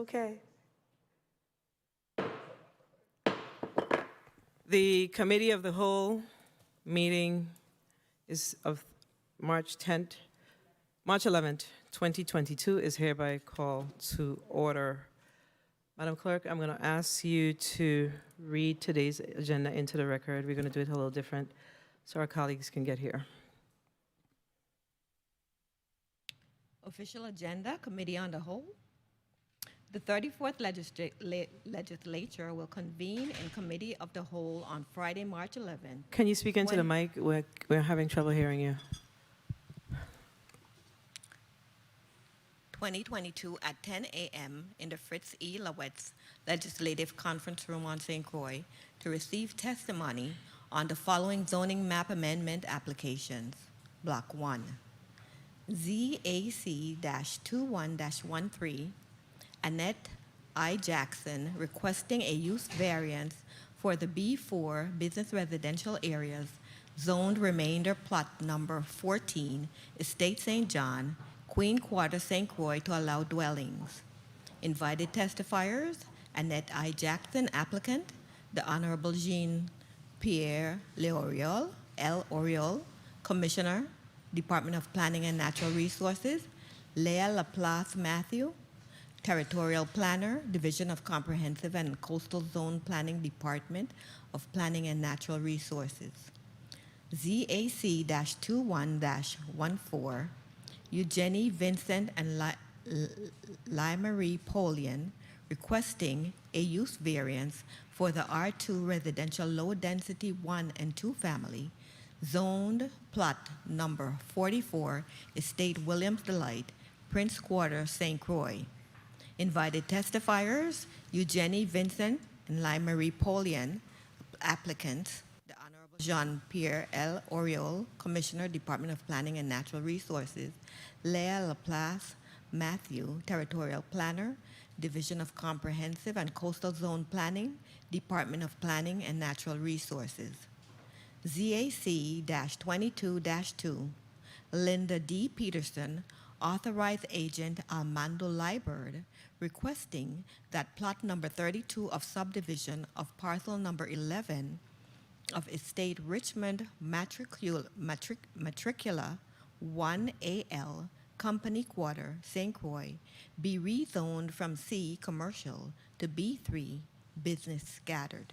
Okay. The Committee of the Whole meeting is of March 10th, March 11th, 2022 is hereby called to order. Madam Clerk, I'm going to ask you to read today's agenda into the record. We're going to do it a little different so our colleagues can get here. Official agenda, Committee on the Whole. The 34th Legislature will convene in Committee of the Whole on Friday, March 11th. Can you speak into the mic? We're having trouble hearing you. 2022 at 10 a.m. in the Fritz E. Lawetz Legislative Conference Room on St. Croix to receive testimony on the following zoning map amendment applications. Block 1, ZAC-21-13, Annette I. Jackson requesting a use variance for the B4 business residential areas zoned remainder plot number 14, Estate St. John, Queen Quarter, St. Croix to allow dwellings. Invited testifiers, Annette I. Jackson, applicant, the Honorable Jean-Pierre L'Oriol, L. Oriol, Commissioner, Department of Planning and Natural Resources, Leah Laplace Matthew, Territorial Planner, Division of Comprehensive and Coastal Zone Planning, Department of Planning and Natural Resources. ZAC-21-14, Eugenie Vincent and Marie Polian requesting a use variance for the R2 residential low density 1 and 2 family, zoned plot number 44, Estate Williams Delight, Prince Quarter, St. Croix. Invited testifiers, Eugenie Vincent and Marie Polian, applicants, the Honorable Jean-Pierre L. Oriol, Commissioner, Department of Planning and Natural Resources, Leah Laplace Matthew, Territorial Planner, Division of Comprehensive and Coastal Zone Planning, Department of Planning and Natural Resources. ZAC-22-2, Linda D. Peterson, Authorized Agent Armando Liebert, requesting that plot number 32 of subdivision of parcel number 11 of Estate Richmond Matricula 1AL, Company Quarter, St. Croix, be rezoned from C, Commercial, to B3, Business Scattered.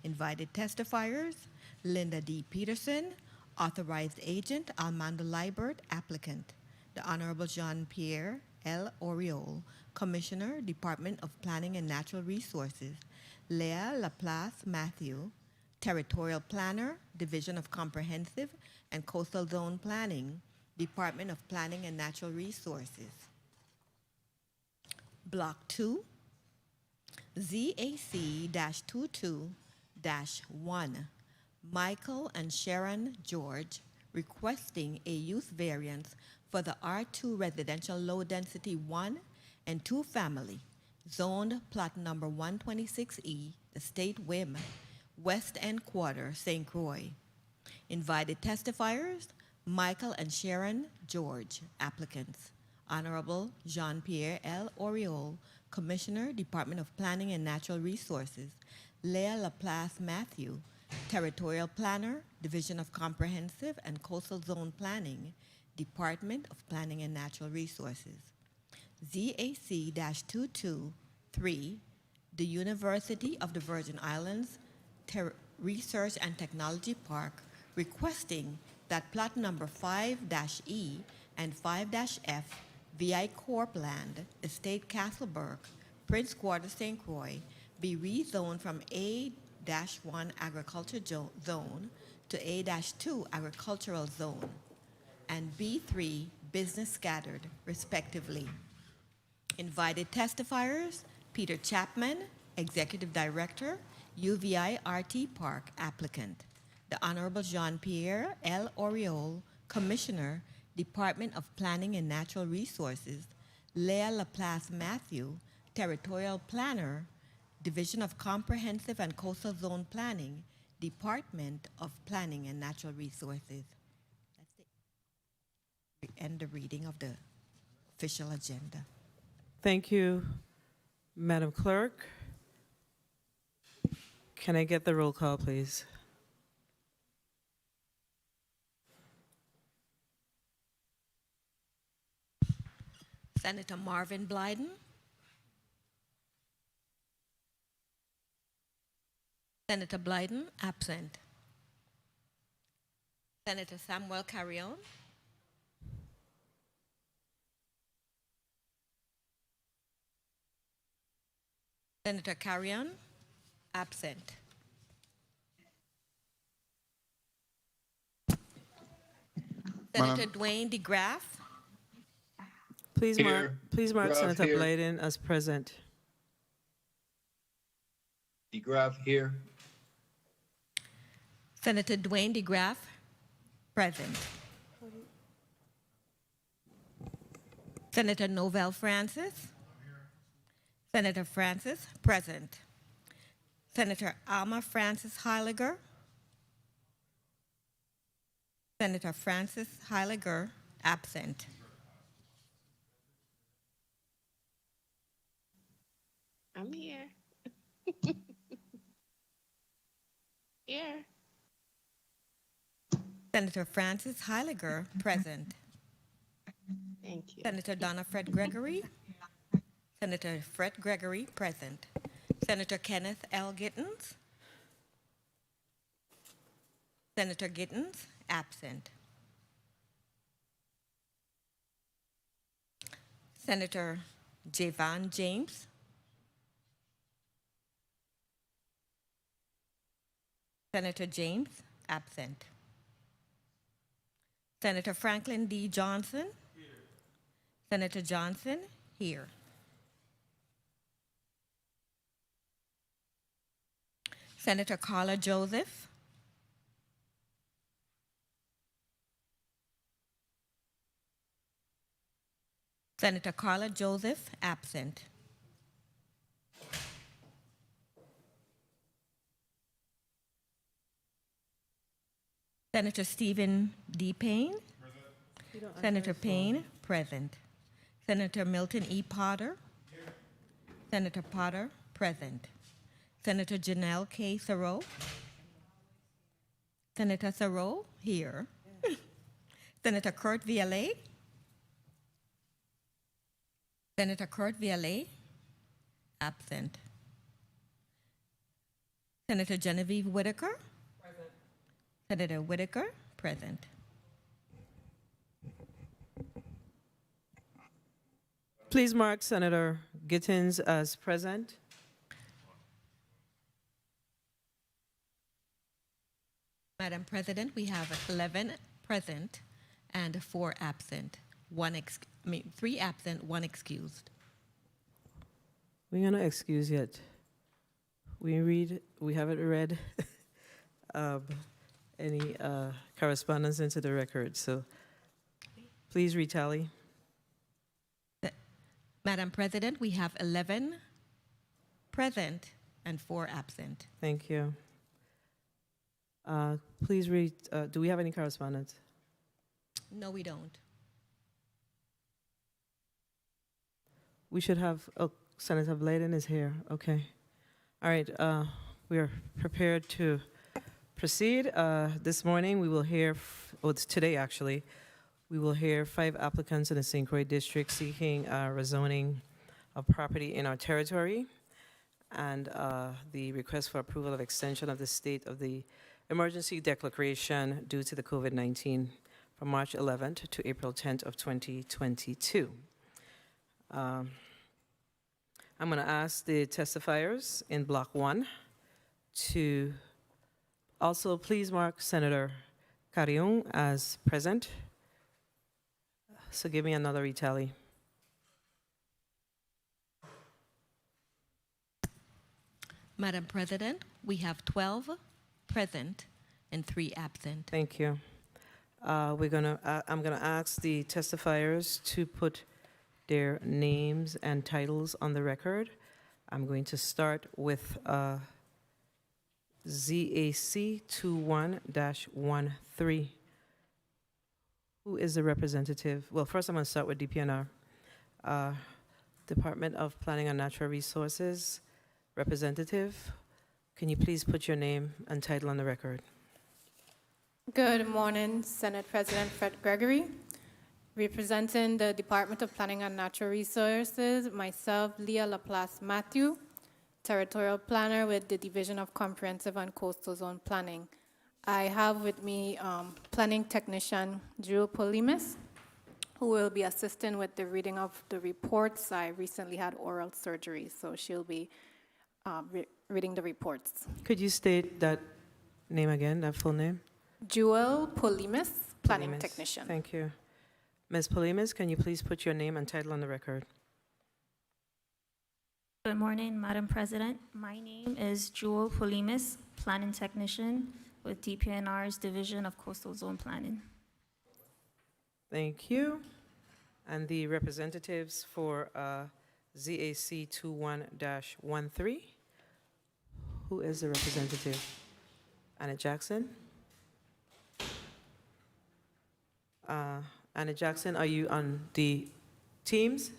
Invited testifiers, Linda D. Peterson, Authorized Agent Armando Liebert, applicant, the Honorable Jean-Pierre L. Oriol, Commissioner, Department of Planning and Natural Resources, Leah Laplace Matthew, Territorial Planner, Division of Comprehensive and Coastal Zone Planning, Department of Planning and Natural Resources. Block 2, ZAC-22-1, Michael and Sharon George requesting a use variance for the R2 residential low density 1 and 2 family, zoned plot number 126E, Estate Wim, West End Quarter, St. Croix. Invited testifiers, Michael and Sharon George, applicants, Honorable Jean-Pierre L. Oriol, Commissioner, Department of Planning and Natural Resources, Leah Laplace Matthew, Territorial Planner, Division of Comprehensive and Coastal Zone Planning, Department of Planning and Natural Resources. ZAC-223, the University of the Virgin Islands Research and Technology Park, requesting that plot number 5-E and 5-F VI Corp land, Estate Castleburg, Prince Quarter, St. Croix, be rezoned from A-1 Agriculture Zone to A-2 Agricultural Zone, and B3 Business Scattered, respectively. Invited testifiers, Peter Chapman, Executive Director, UVI RT Park, applicant, the Honorable Jean-Pierre L. Oriol, Commissioner, Department of Planning and Natural Resources, Leah Laplace Matthew, Territorial Planner, Division of Comprehensive and Coastal Zone Planning, Department of Planning and Natural Resources. That's the end of reading of the official agenda. Thank you, Madam Clerk, can I get the roll call, please? Senator Marvin Blyden, Senator Blyden, absent. Senator Samuel Carrion, Senator Carrion, absent. Senator Dwayne DeGraff, Please mark, Here. please mark DeGraff Senator here. Blyden as present. DeGraff here. Senator Dwayne DeGraff, present. Senator Novell Francis, Senator Francis, present. Senator Alma Francis Heiliger, Senator Francis Heiliger, absent. I'm here. Here. Senator Francis Heiliger, present. Thank you. Senator Donna Fred Gregory, Senator Fred Gregory, present. Senator Kenneth L. Gittens, Senator Gittens, absent. Senator Javon James, Senator James, absent. Senator Franklin D. Johnson, Senator Johnson, here. Senator Carla Joseph, Senator Carla Joseph, absent. Senator Stephen D. Payne, Senator Payne, present. Senator Milton E. Potter, Senator Potter, present. Senator Janelle K. Thoreau, Senator Thoreau, here. Senator Kurt Vialet, Senator Kurt Vialet, absent. Senator Genevieve Whitaker, present. Senator Whitaker, present. Please mark Senator Gittens as present. Madam President, we have 11 present and 4 absent. 3 absent, 1 excused. We're gonna excuse yet. We haven't read any correspondence into the record, so please retally. Madam President, we have 11 present and 4 absent. Thank you. Please read, do we have any correspondence? No, we don't. We should have, oh, Senator Blyden is here, okay. All right, we are prepared to proceed. This morning, we will hear, it's today actually, we will hear 5 applicants in the St. Croix District seeking rezoning of property in our territory, and the request for approval of extension of the state of the emergency declaration due to the COVID-19 from March 11th to April 10th of 2022. I'm going to ask the testifiers in Block 1 to also please mark Senator Carrion as present. So give me another retally. Madam President, we have 12 present and 3 absent. Thank you. I'm going to ask the testifiers to put their names and titles on the record. I'm going to start with ZAC 21-13. Who is the representative? Well, first I'm going to start with DPNR. Department of Planning and Natural Resources representative. Can you please put your name and title on the record? Good morning, Senate President Fred Gregory. Representing the Department of Planning and Natural Resources, myself, Leah Laplace Matthew, Territorial Planner with the Division of Comprehensive and Coastal Zone Planning. I have with me Planning Technician Drew Polimis, who will be assisting with the reading of the reports. I recently had oral surgery, so she'll be reading the reports. Could you state that name again, that full name? Jewel Polimis, Planning Polimis. Technician. Thank you. Ms. Polimis, can you please put your name and title on the record? Good morning, Madam President. My name is Jewel Polimis, Planning Technician with DPNR's Division of Coastal Zone Planning. Thank you. And the representatives for ZAC 21-13. Who is the representative? Anna Jackson? Anna Jackson, are you on the Teams?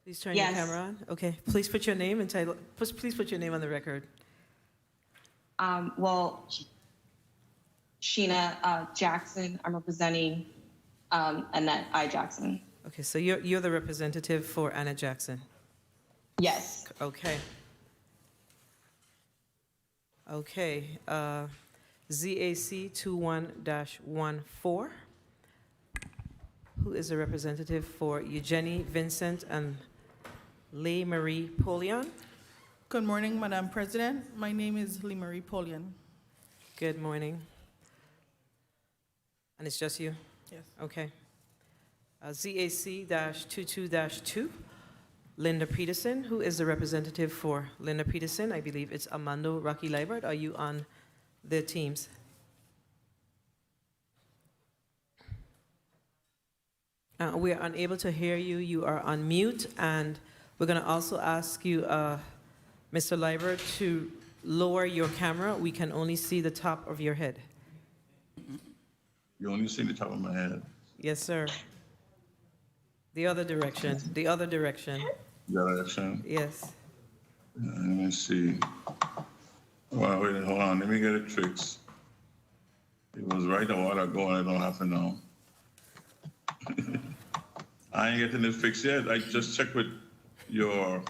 Please turn your Yes. camera on. Okay, please put your name and title, please put your name on the record. Sheena Jackson. I'm representing Annette I. Jackson. Okay, so you're the representative for Anna Jackson. Yes. Okay. Okay, ZAC 21-14. Who is the representative for Eugenie Vincent and Leigh Marie Polion? Good morning, Madam President. My name is Leigh Marie Polion. Good morning. And it's just you? Yes. Okay. ZAC-22-2, Linda Peterson. Who is the representative for Linda Peterson? I believe it's Armando Rocky Libert. Are you on the Teams? We are unable to hear you. You are on mute, and we're going to also ask you, Mr. Libert, to lower your camera. We can only see the top of your head. You only see the top of my head. Yes, sir. The other direction. The other direction. Direction. Yes. Let me see. Well, wait, hold on. Let me get it fixed. It was right a while ago, and it don't happen now. I ain't getting it fixed yet. I just checked with your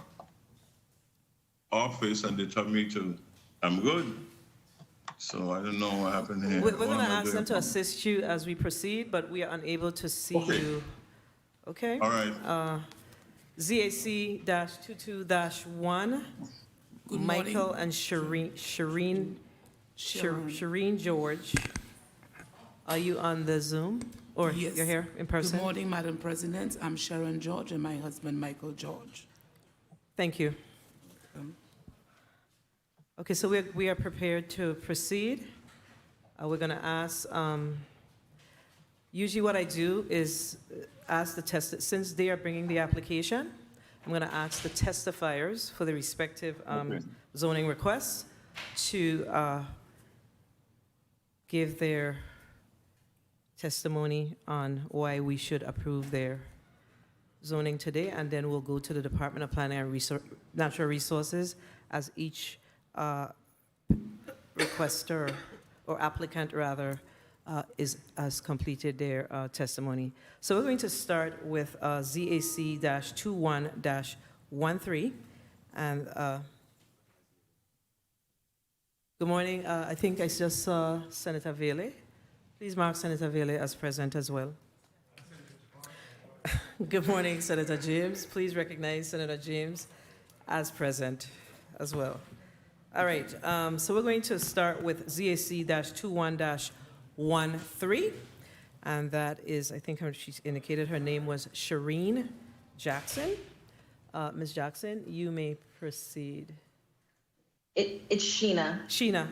office, and they told me I'm good. So I don't know what happened here. We're What going to am I ask them doing? to assist you as we proceed, but we are unable to see Okay. you. Okay? All right. ZAC-22-1, Michael and Shireen George. Are you on the Zoom? Or Yes. you're here in person? Good morning, Madam President. I'm Sharon George and my husband, Michael George. Thank you. Okay, so we are prepared to proceed. We're going to ask, usually what I do is ask the since they are bringing the application, I'm going to ask the testifiers for the respective zoning requests to give their testimony on why we should approve their zoning today, and then we'll go to the Department of Planning and Natural Resources as each requester or applicant rather has completed their testimony. So we're going to start with ZAC-21-13, and good morning. I think I just saw Senator Vele. Please mark Senator Vele as present as well. Good morning, Senator James. Please recognize Senator James as present as well. All right, so we're going to start with ZAC-21-13, and that is, I think she's indicated her name was Shireen Jackson. Ms. Jackson, you may proceed. It's Sheena. Sheena,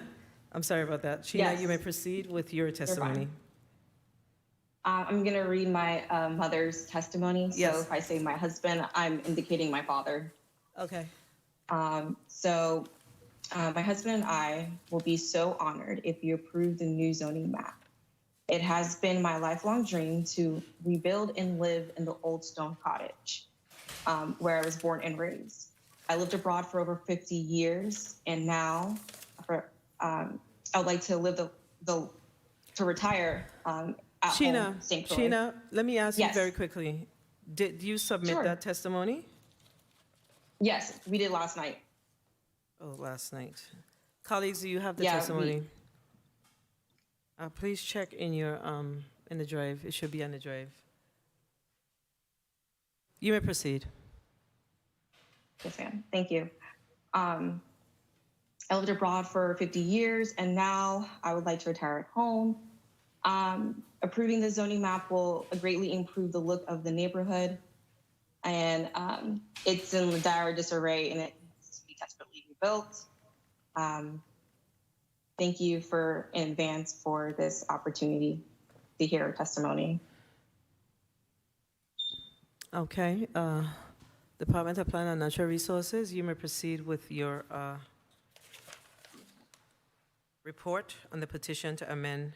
I'm sorry about that. Sheena, Yes. you may proceed with your testimony. I'm going to read my mother's testimony. So Yes. if I say my husband, I'm indicating my father. Okay. My husband and I will be so honored if you approve the new zoning map. It has been my lifelong dream to rebuild and live in the old stone cottage. where I was born and raised. I lived abroad for over 50 years, and now I would like to live to retire at Sheena, home, St. Croix. Sheena, let me ask you Yes. very quickly. Did you submit Sure. that testimony? Yes, we did last night. Oh, last night. Colleagues, do you have the Yeah, testimony? Please check in your, in the drive. It should be on the drive. You may proceed. Yes, ma'am. Thank you. I lived abroad for 50 years, and now I would like to retire at home. Approving the zoning map will greatly improve the look of the neighborhood, and it's in dire disarray, and it needs to be desperately rebuilt. Thank you in advance for this opportunity to hear testimony. Okay. Department of Planning and Natural Resources, you may proceed with your report on the petition to amend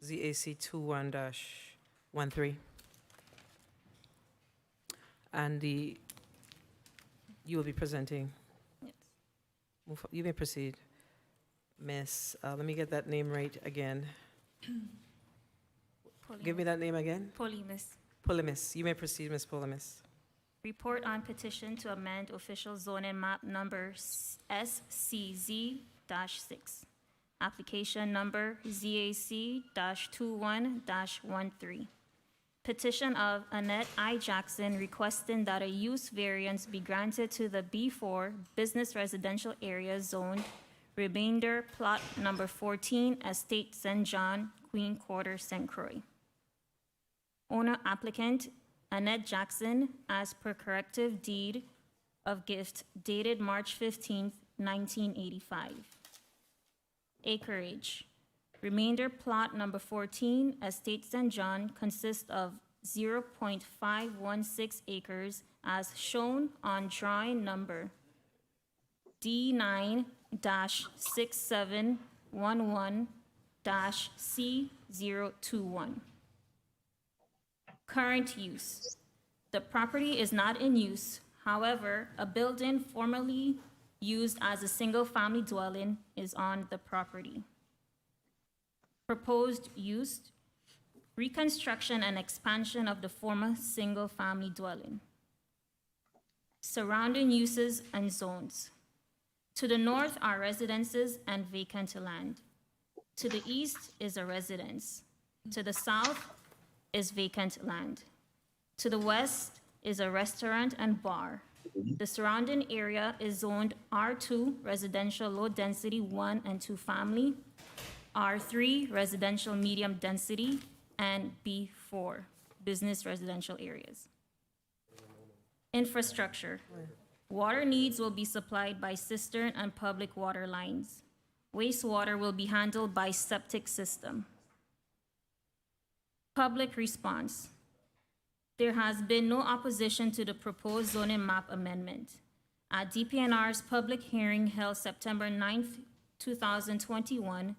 ZAC 21-13. And you will be presenting. Yes. You may proceed. Miss, let me get that name right again. Give me that name again. Polymus. Polymus. You may proceed, Miss Polymus. Report on petition to amend official zoning map number SCZ-6. Application number ZAC-21-13. Petition of Annette I. Jackson requesting that a use variance be granted to the B4 Business Residential Area zoned remainder plot number 14, Estate St. John, Queen Quarter, St. Croix. Owner applicant Annette Jackson, as per corrective deed of gift dated March 15th, 1985. Acreage. Remainder plot number 14, Estate St. John, consists of 0.516 acres as shown on drawing number D9-6711-C021. Current use. The property is not in use. However, a building formerly used as a single-family dwelling is on the property. Proposed use, reconstruction and expansion of the former single-family dwelling. Surrounding uses and zones. To the north are residences and vacant land. To the east is a residence. To the south is vacant land. To the west is a restaurant and bar. The surrounding area is zoned R2 residential low density 1 and 2 family, R3 residential medium density, and B4 business residential areas. Infrastructure. Water needs will be supplied by cistern and public water lines. Wastewater will be handled by septic system. Public response. There has been no opposition to the proposed zoning map amendment. At DPNR's public hearing held September 9th, 2021,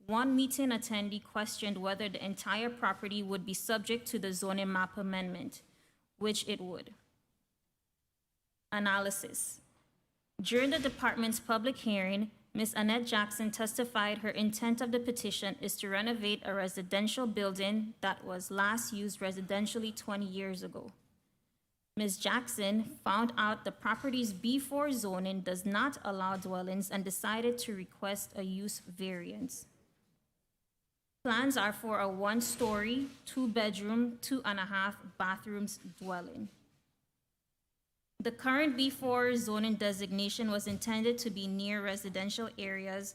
one meeting attendee questioned whether the entire property would be subject to the zoning map amendment, which it would. Analysis. During the department's public hearing, Ms. Annette Jackson testified her intent of the petition is to renovate a residential building that was last used residentially 20 years ago. Ms. Jackson found out the property's B4 zoning does not allow dwellings and decided to request a use variance. Plans are for a 1-story, 2-bedroom, 2.5 bathrooms dwelling. The current B4 zoning designation was intended to be near residential areas,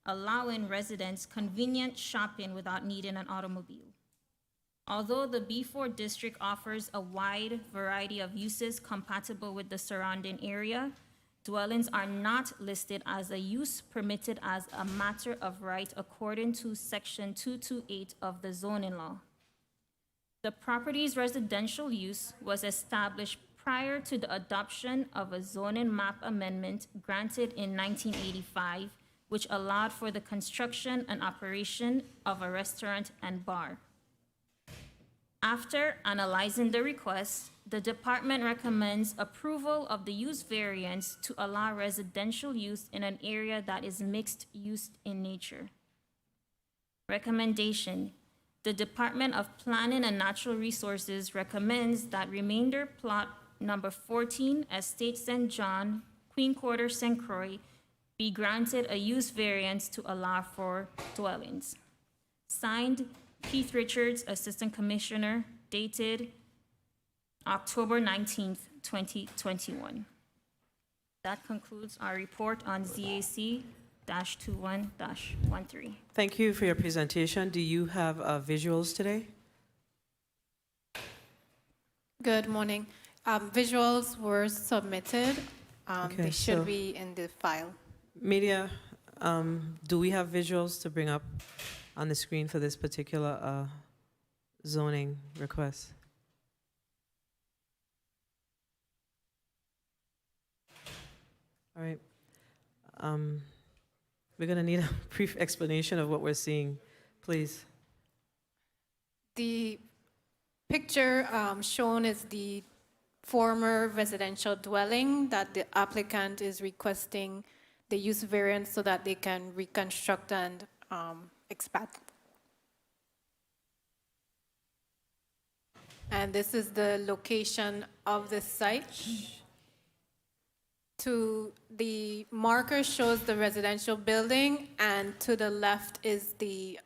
allowing residents convenient shopping without needing an automobile. Although the B4 district offers a wide variety of uses compatible with the surrounding area, dwellings are not listed as a use permitted as a matter of right according to Section 228 of the zoning law. The property's residential use was established prior to the adoption of a zoning map amendment granted in 1985, which allowed for the construction and operation of a restaurant and bar. After analyzing the request, the department recommends approval of the use variance to allow residential use in an area that is mixed use in nature. Recommendation: the Department of Planning and Natural Resources recommends that remainder plot number 14, Estate St. John, Queen Quarter, St. Croix, be granted a use variance to allow for dwellings. Signed, Keith Richards, Assistant Commissioner, dated October 19th, 2021. That concludes our report on ZAC-21-13. Thank you for your presentation. Do you have visuals today? Good morning. Visuals were submitted. Okay, They should so- be in the file. Media, do we have visuals to bring up on the screen for this particular zoning request? All right. We're going to need a brief explanation of what we're seeing, please. The picture shown is the former residential dwelling that the applicant is requesting the use variance so that they can reconstruct and expand. And this is the location of the site. To the marker shows the residential building, and to the left is the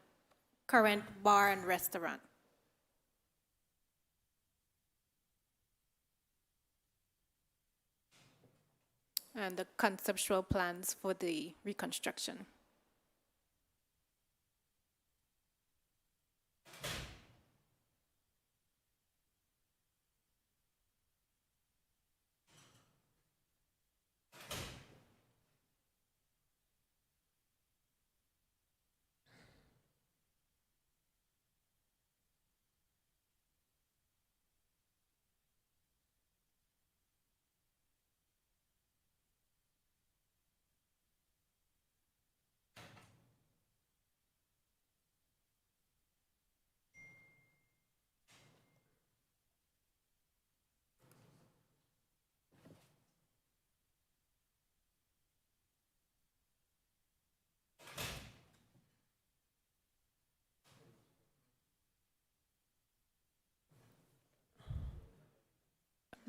current bar and restaurant. And the conceptual plans for the reconstruction.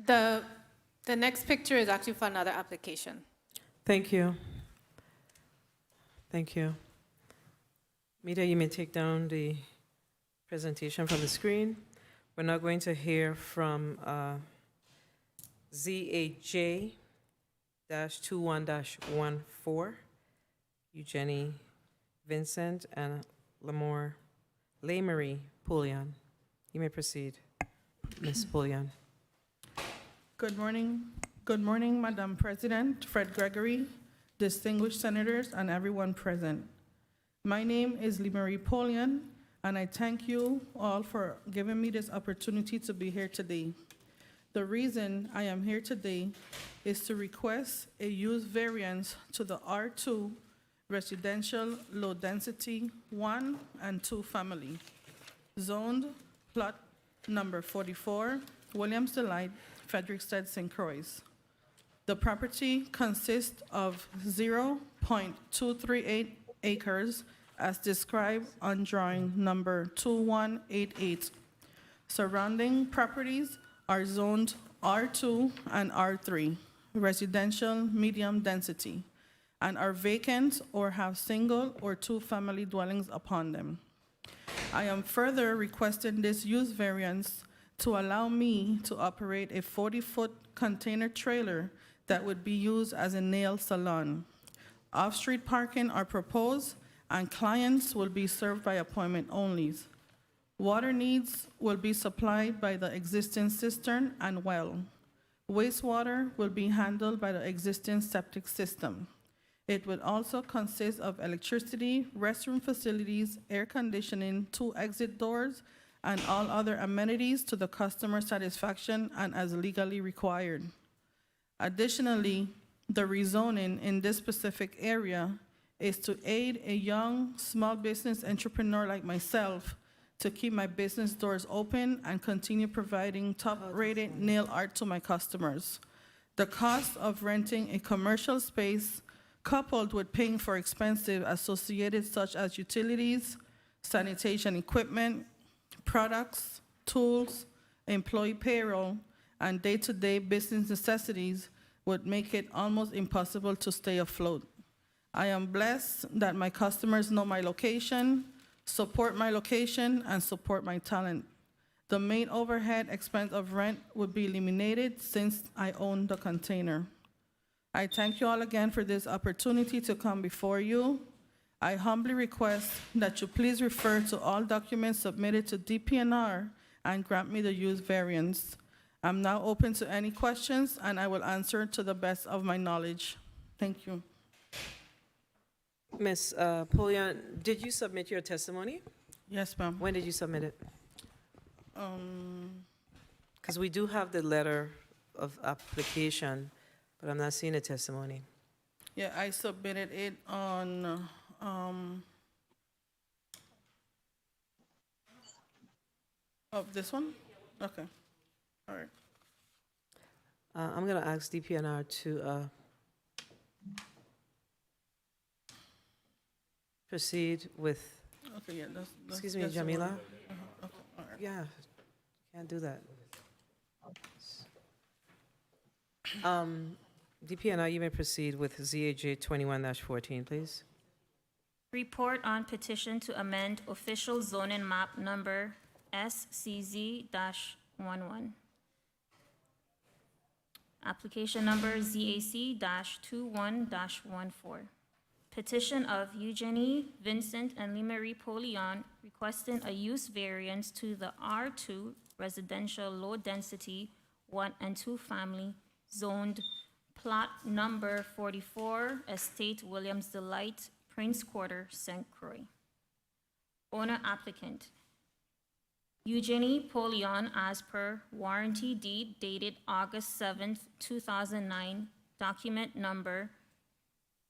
The next picture is actually for another application. Thank you. Thank you. Media, you may take down the presentation from the screen. We're now going to hear from ZAJ-21-14, Eugenie Vincent and Laymarie Poulian. You may proceed, Ms. Poulian. Good morning. Good morning, Madam President, Fred Gregory, distinguished senators, and everyone present. My name is Laymarie Poulian, and I thank you all for giving me this opportunity to be here today. The reason I am here today is to request a use variance to the R2 residential low density 1 and 2 family, zoned plot number 44, Williams Delight, Frederickstead, St. Croix. The property consists of 0.238 acres as described on drawing number 2188. Surrounding properties are zoned R2 and R3, residential medium density, and are vacant or have single or two family dwellings upon them. I am further requesting this use variance to allow me to operate a 40-foot container trailer that would be used as a nail salon. Off-street parking are proposed, and clients will be served by appointment only. Water needs will be supplied by the existing cistern and well. Wastewater will be handled by the existing septic system. It would also consist of electricity, restroom facilities, air conditioning, 2 exit doors, and all other amenities to the customer satisfaction and as legally required. Additionally, the rezoning in this specific area is to aid a young small business entrepreneur like myself to keep my business doors open and continue providing top-rated nail art to my customers. The cost of renting a commercial space, coupled with paying for expensive associated such as utilities, sanitation equipment, products, tools, employee payroll, and day-to-day business necessities would make it almost impossible to stay afloat. I am blessed that my customers know my location, support my location, and support my talent. The main overhead expense of rent would be eliminated since I own the container. I thank you all again for this opportunity to come before you. I humbly request that you please refer to all documents submitted to DPNR and grant me the use variance. I'm now open to any questions, and I will answer to the best of my knowledge. Thank you. Ms. Polion, did you submit your testimony? Yes, ma'am. When did you submit it? Because we do have the letter of application, but I'm not seeing a testimony. Yeah, I submitted it on, of this one? Okay, all right. I'm going to ask DPNR to proceed with, Okay, yeah, that's. excuse me, that's the one. Jamila? Okay, all right. Yeah, can't do that. DPNR, you may proceed with ZAJ 21-14, please. Report on petition to amend official zoning map number SCZ-11. Application number ZAC-21-14. Petition of Eugenie Vincent and Limery Polion requesting a use variance to the R2 residential low density 1 and 2 family zoned plot number 44, Estate Williams Delight, Prince Quarter, St. Croix. Owner applicant, Eugenie Polion, as per warranty deed dated August 7th, 2009, document number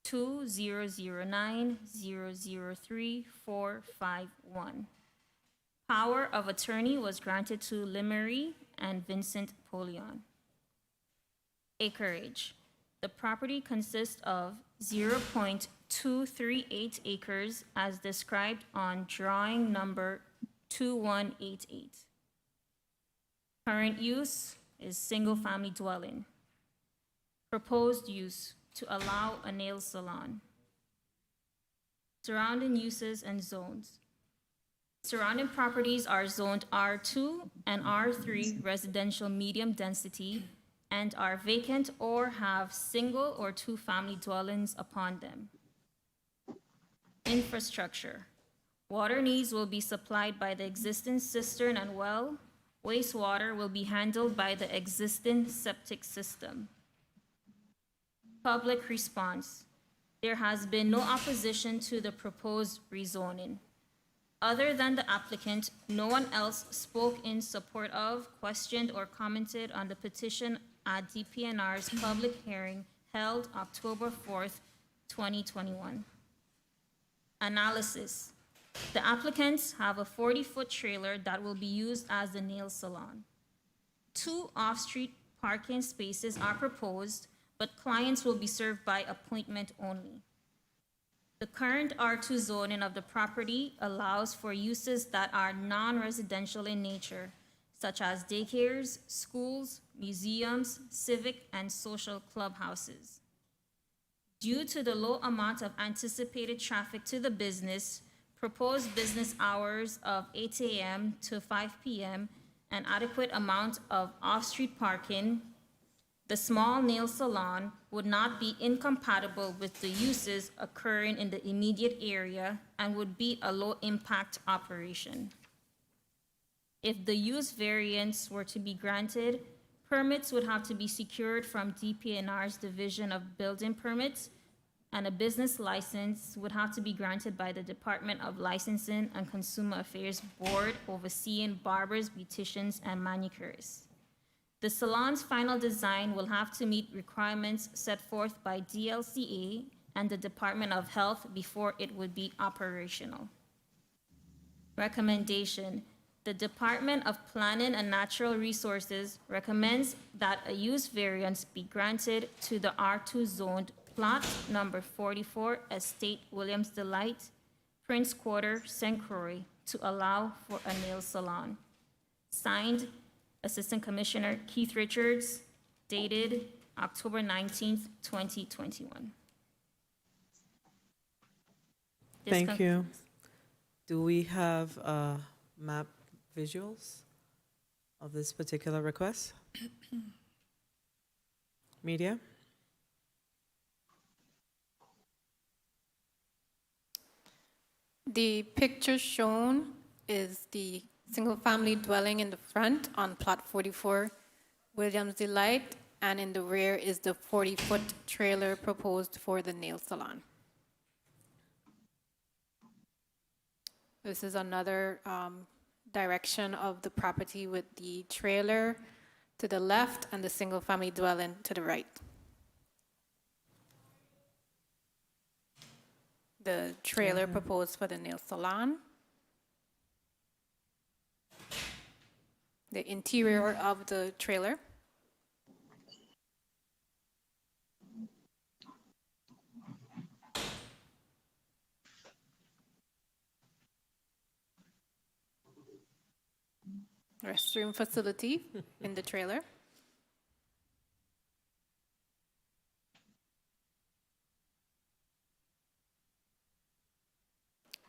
2009003451. Power of attorney was granted to Limery and Vincent Polion. Acreage. The property consists of 0.238 acres as described on drawing number 2188. Current use is single-family dwelling. Proposed use to allow a nail salon. Surrounding uses and zones. Surrounding properties are zoned R2 and R3 residential medium density and are vacant or have single or two family dwellings upon them. Infrastructure. Water needs will be supplied by the existing cistern and well. Wastewater will be handled by the existing septic system. Public response. There has been no opposition to the proposed rezoning. Other than the applicant, no one else spoke in support of, questioned, or commented on the petition at DPNR's public hearing held October 4th, 2021. Analysis. The applicants have a 40-foot trailer that will be used as the nail salon. 2 off-street parking spaces are proposed, but clients will be served by appointment only. The current R2 zoning of the property allows for uses that are non-residential in nature, such as daycares, schools, museums, civic and social clubhouses. Due to the low amount of anticipated traffic to the business, proposed business hours of 8 a.m. to 5 p.m., an adequate amount of off-street parking, the small nail salon would not be incompatible with the uses occurring in the immediate area and would be a low-impact operation. If the use variance were to be granted, permits would have to be secured from DPNR's Division of Building Permits, and a business license would have to be granted by the Department of Licensing and Consumer Affairs Board overseeing barbers, beauticians, and manicurists. The salon's final design will have to meet requirements set forth by DLCA and the Department of Health before it would be operational. Recommendation: the Department of Planning and Natural Resources recommends that a use variance be granted to the R2 zoned plot number 44 Estate Williams Delight, Prince Quarter, St. Croix, to allow for a nail salon. Signed, Assistant Commissioner Keith Richards, dated October 19th, 2021. This Thank you. concludes. Do we have map visuals of this particular request? Media? The picture shown is the single-family dwelling in the front on Plot 44, Williams Delight, and in the rear is the 40-foot trailer proposed for the nail salon. This is another direction of the property with the trailer to the left and the single-family dwelling to the right. The trailer proposed for the nail salon. The interior of the trailer. Restroom facility in the trailer.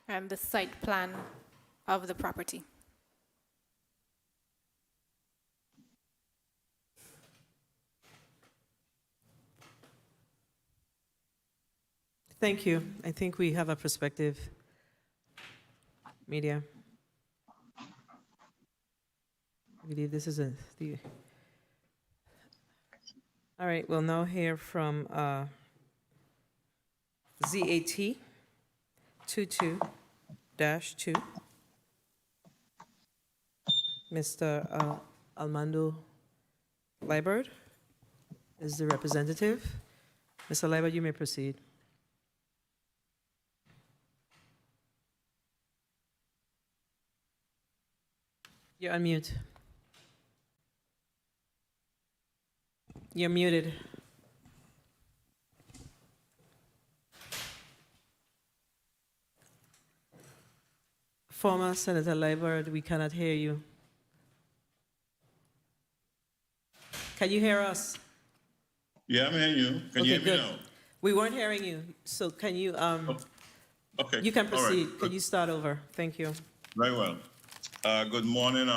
And the site plan of the property. Thank you. I think we have a perspective. Media. I believe this is the. All right, we'll now hear from ZAT 22-2. Mr. Armando Liebert is the representative. Mr. Liebert, you may proceed. You're on mute. You're muted. Former Senator Liebert, we cannot hear you. Can you hear us? Yeah, I'm hearing you. Can you hear Okay, me good. now? We weren't hearing you, so can you, Okay. you can all right. proceed. Can you start over? Thank you. Very well. Good morning,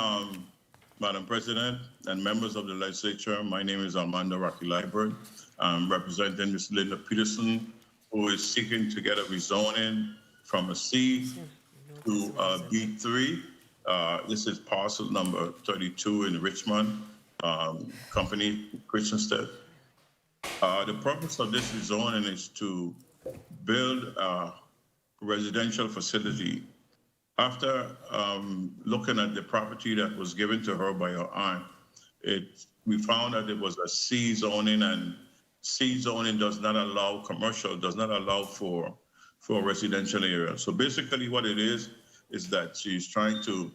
Madam President and members of the legislature. My name is Armando Rocky Liebert. I'm representing Ms. Linda Peterson, who is seeking to get a rezoning from a C to B3. This is parcel number 32 in Richmond, company Christiansted. The purpose of this rezoning is to build a residential facility. After looking at the property that was given to her by her aunt, we found that it was a C zoning, and C zoning does not allow commercial, does not allow for residential area. So basically what it is that she's trying to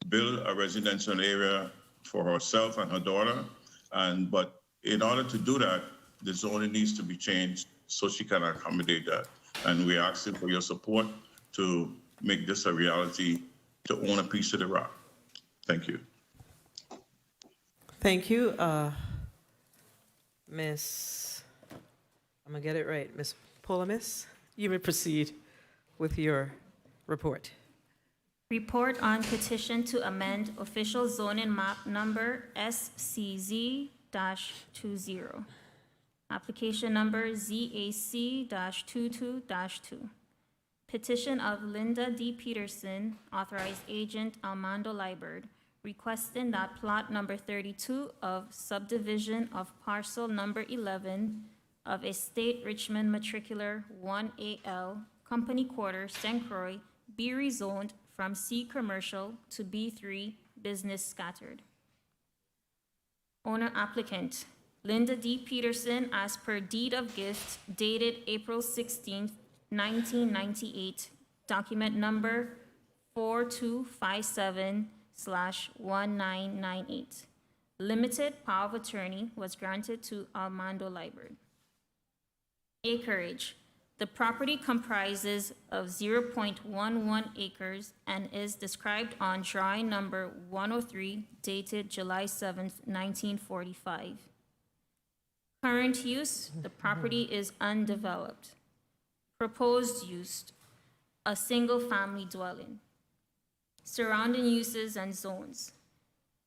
build a residential area for herself and her daughter. But in order to do that, the zoning needs to be changed so she can accommodate that. And we're asking for your support to make this a reality, to own a piece of the rock. Thank you. Thank you, Miss, I'm gonna get it right, Miss Polamis. You may proceed with your report. Report on petition to amend official zoning map number SCZ-20. Application number ZAC-22-2. Petition of Linda D. Peterson, authorized agent Armando Liebert, requesting that plot number 32 of subdivision of parcel number 11 of Estate Richmond Matricular 1AL, Company Quarter, St. Croix, be rezoned from C Commercial to B3 Business Scattered. Owner applicant, Linda D. Peterson, as per deed of gift dated April 16th, 1998, document number 4257/1998. Limited power of attorney was granted to Armando Liebert. Acreage. The property comprises of 0.11 acres and is described on drawing number 103 dated July 7th, 1945. Current use, the property is undeveloped. Proposed use, a single-family dwelling. Surrounding uses and zones.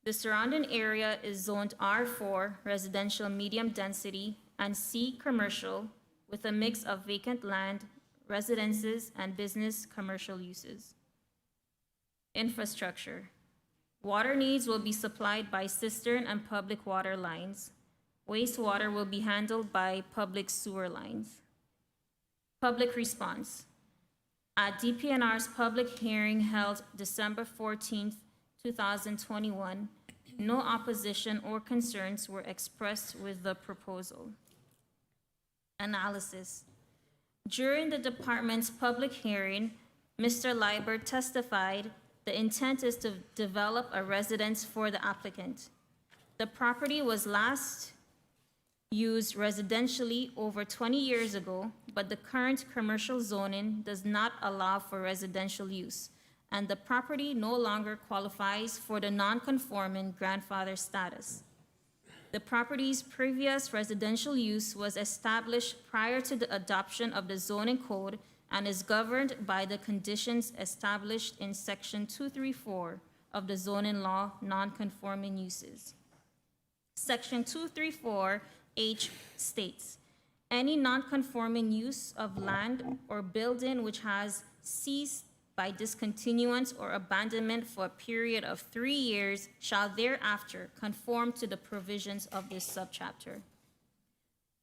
The surrounding area is zoned R4, residential medium density, and C, commercial, with a mix of vacant land, residences, and business commercial uses. Infrastructure. Water needs will be supplied by cistern and public water lines. Wastewater will be handled by public sewer lines. Public response. At DPNR's public hearing held December 14th, 2021, no opposition or concerns were expressed with the proposal. Analysis. During the department's public hearing, Mr. Liebert testified the intent is to develop a residence for the applicant. The property was last used residentially over 20 years ago, but the current commercial zoning does not allow for residential use, and the property no longer qualifies for the non-conforming grandfather status. The property's previous residential use was established prior to the adoption of the zoning code and is governed by the conditions established in Section 234 of the zoning law, non-conforming uses. Section 234H states, any non-conforming use of land or building which has ceased by discontinuance or abandonment for a period of 3 years shall thereafter conform to the provisions of this subchapter.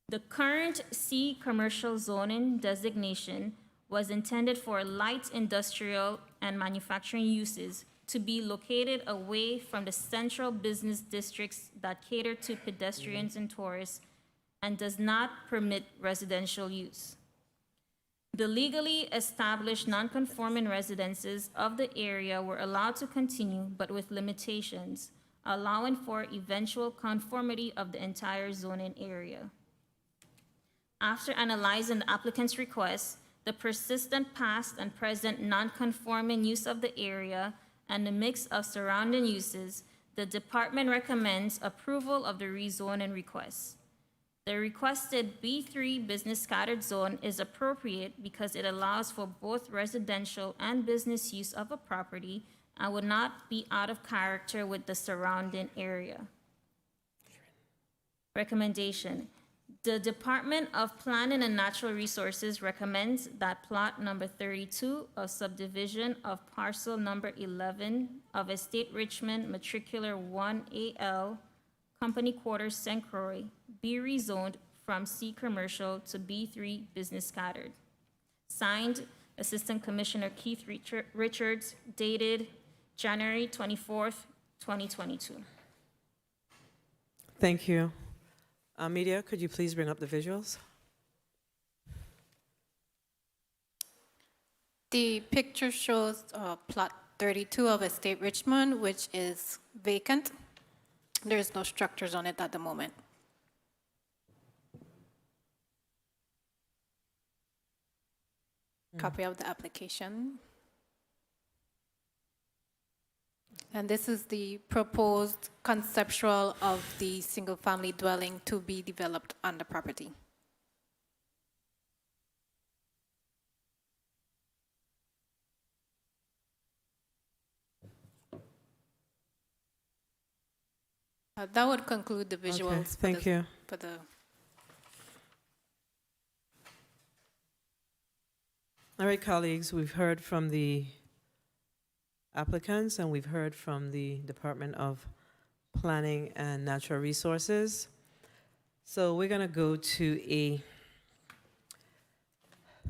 The current C commercial zoning designation was intended for light industrial and manufacturing uses to be located away from the central business districts that cater to pedestrians and tourists and does not permit residential use. The legally established non-conforming residences of the area were allowed to continue, but with limitations, allowing for eventual conformity of the entire zoning area. After analyzing the applicant's request, the persistent past and present non-conforming use of the area, and the mix of surrounding uses, the department recommends approval of the rezoning request. The requested B3 business scattered zone is appropriate because it allows for both residential and business use of a property and would not be out of character with the surrounding area. Recommendation. The Department of Planning and Natural Resources recommends that plot number 32 of subdivision of parcel number 11 of Estate Richmond Matricular 1AL, Company Quarters, St. Croix, be rezoned from C commercial to B3 business scattered. Signed, Assistant Commissioner Keith Richards, dated January 24th, 2022. Thank you. Media, could you please bring up the visuals? The picture shows plot 32 of Estate Richmond, which is vacant. There's no structures on it at the moment. Copy of the application. And this is the proposed conceptual of the single-family dwelling to be developed on the property. That would conclude the visuals. Okay, thank you. For the All right, colleagues, we've heard from the applicants and we've heard from the Department of Planning and Natural Resources. So we're going to go to a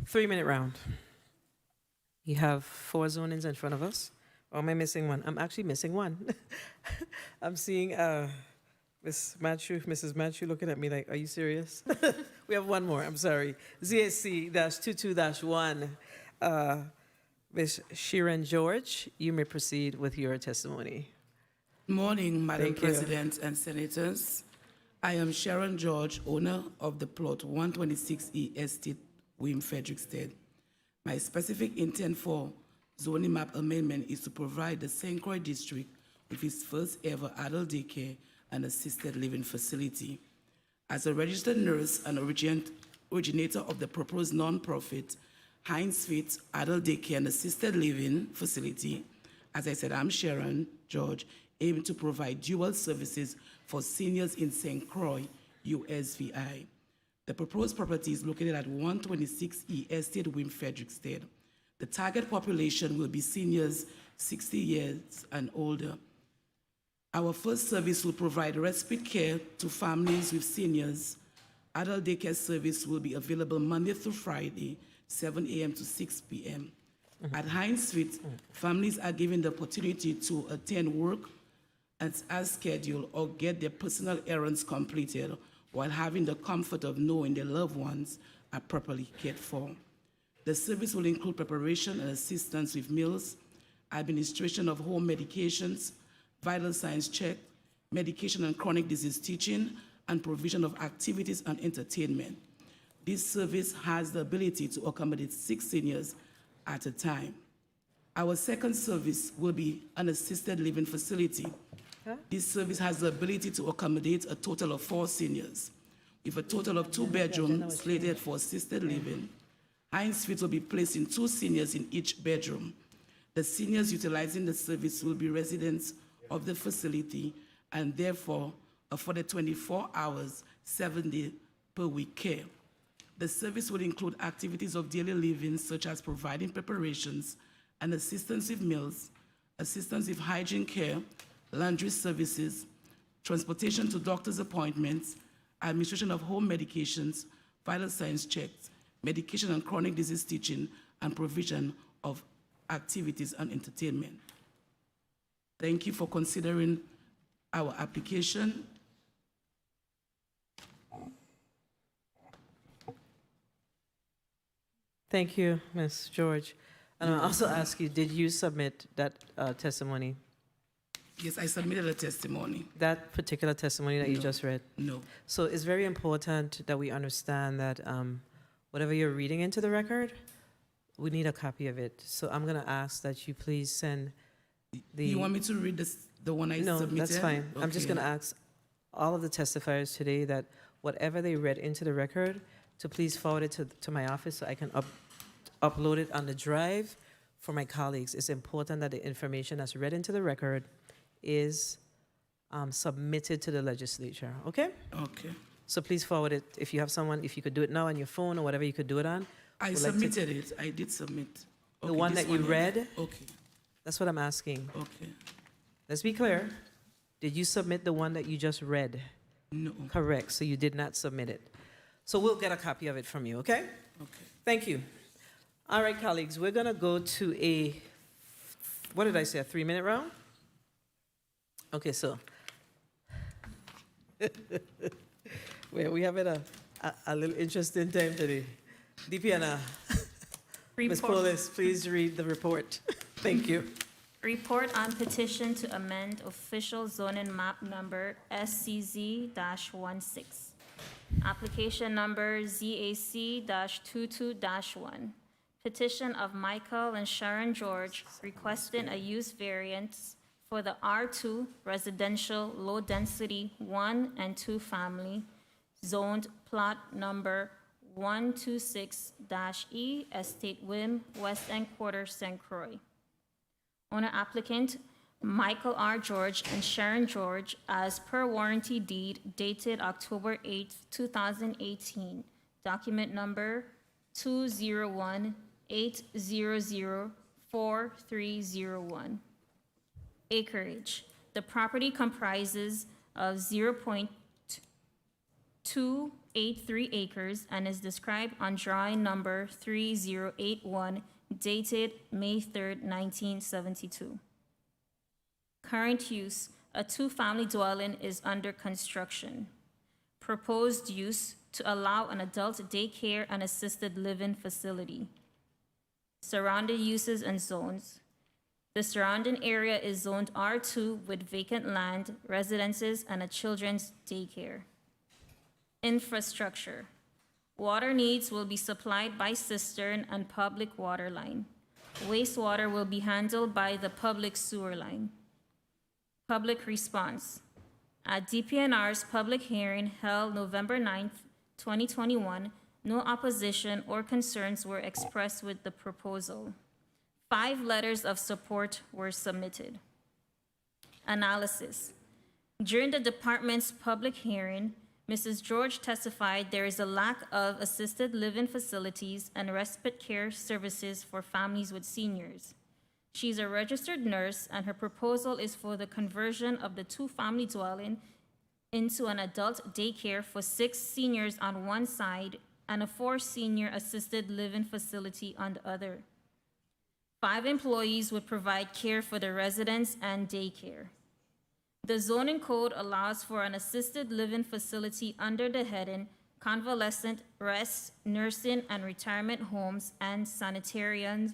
3-minute round. You have 4 zonings in front of us. Or am I missing one? I'm actually missing one. I'm seeing Mrs. Matthew looking at me like, are you serious? We have one more, I'm sorry. ZSC-22-1. Ms. Sharon George, you may proceed with your testimony. Morning, Madam Thank you. President and Senators. I am Sharon George, owner of the plot 126E Estate, William Frederickstead. My specific intent for zoning map amendment is to provide the St. Croix district with its first ever adult daycare and assisted living facility. As a registered nurse and originator of the proposed nonprofit Heinz Fit Adult Daycare and Assisted Living Facility, as I said, I'm Sharon George, aiming to provide dual services for seniors in St. Croix, USVI. The proposed property is located at 126E Estate, William Frederickstead. The target population will be seniors 60 years and older. Our first service will provide respite care to families with seniors. Adult daycare service will be available Monday through Friday, 7 a.m. to 6 p.m. At Heinz Fit, families are given the opportunity to attend work as scheduled or get their personal errands completed while having the comfort of knowing their loved ones are properly cared for. The service will include preparation and assistance with meals, administration of home medications, vital signs check, medication and chronic disease teaching, and provision of activities and entertainment. This service has the ability to accommodate 6 seniors at a time. Our second service will be an assisted living facility. This service has the ability to accommodate a total of 4 seniors, with a total of 2 bedrooms slated for assisted living. Heinz Fit will be placing 2 seniors in each bedroom. The seniors utilizing the service will be residents of the facility and therefore afforded 24 hours, 7 days per week care. The service will include activities of daily living such as providing preparations and assistance with meals, assistance with hygiene care, laundry services, transportation to doctor's appointments, administration of home medications, vital signs checks, medication and chronic disease teaching, and provision of activities and entertainment. Thank you for considering our application. Thank you, Ms. George. And I'll also ask you, did you submit that testimony, Yes, I submitted a testimony. that particular testimony that you No. just read? No. So it's very important that we understand that whatever you're reading into the record, we need a copy of it. So I'm going to ask that you please send the... You want me to read the one I No, submitted? that's fine. I'm just Okay. going to ask all of the testifiers today that whatever they read into the record, to please forward it to my office so I can upload it on the drive for my colleagues. It's important that the information that's read into the record is submitted to the legislature, okay? Okay. So please forward it. If you have someone, if you could do it now on your phone or whatever you could do it on. I would like to- submitted it. I did submit. The Okay, one this that you here. read, Okay, that's what I'm asking. okay. Let's be clear. Did you submit the one that you just read? No, Correct, so you did not submit it. So we'll get a copy of it from you, okay? okay. Thank you. All right, colleagues, we're going to go to what did I say, a 3-minute round? Okay, so. Well, we have it a little interesting time today. DPNA, Ms. Report- Polis, please read the report. Thank you. Report on petition to amend official zoning map number SCZ-16. Application number ZAC-22-1. Petition of Michael and Sharon George requesting a use variance for the R2 residential low-density 1 and 2 family zoned plot number 126-E Estate Wim, West End Quarter, St. Croix. Owner applicant Michael R. George and Sharon George as per warranty deed dated October 8, 2018, document number 201-800-4301. Acreage. The property comprises of 0.283 acres and is described on drawing number 3081 dated May 3rd, 1972. Current use, a 2-family dwelling is under construction. Proposed use, to allow an adult daycare and assisted living facility. surrounding uses and zones. The surrounding area is zoned R2 with vacant land, residences, and a children's daycare. Infrastructure. Water needs will be supplied by cistern and public water line. Wastewater will be handled by the public sewer line. Public response. At DPNR's public hearing held November 9th, 2021, no opposition or concerns were expressed with the proposal. 5 letters of support were submitted. Analysis. During the department's public hearing, Mrs. George testified there is a lack of assisted living facilities and respite care services for families with seniors. She's a registered nurse, and her proposal is for the conversion of the 2-family dwelling into an adult daycare for 6 seniors on one side and a 4-senior assisted living facility on the other. 5 employees would provide care for the residents and daycare. The zoning code allows for an assisted living facility under the heading convalescent, rest, nursing, and retirement homes and sanitariums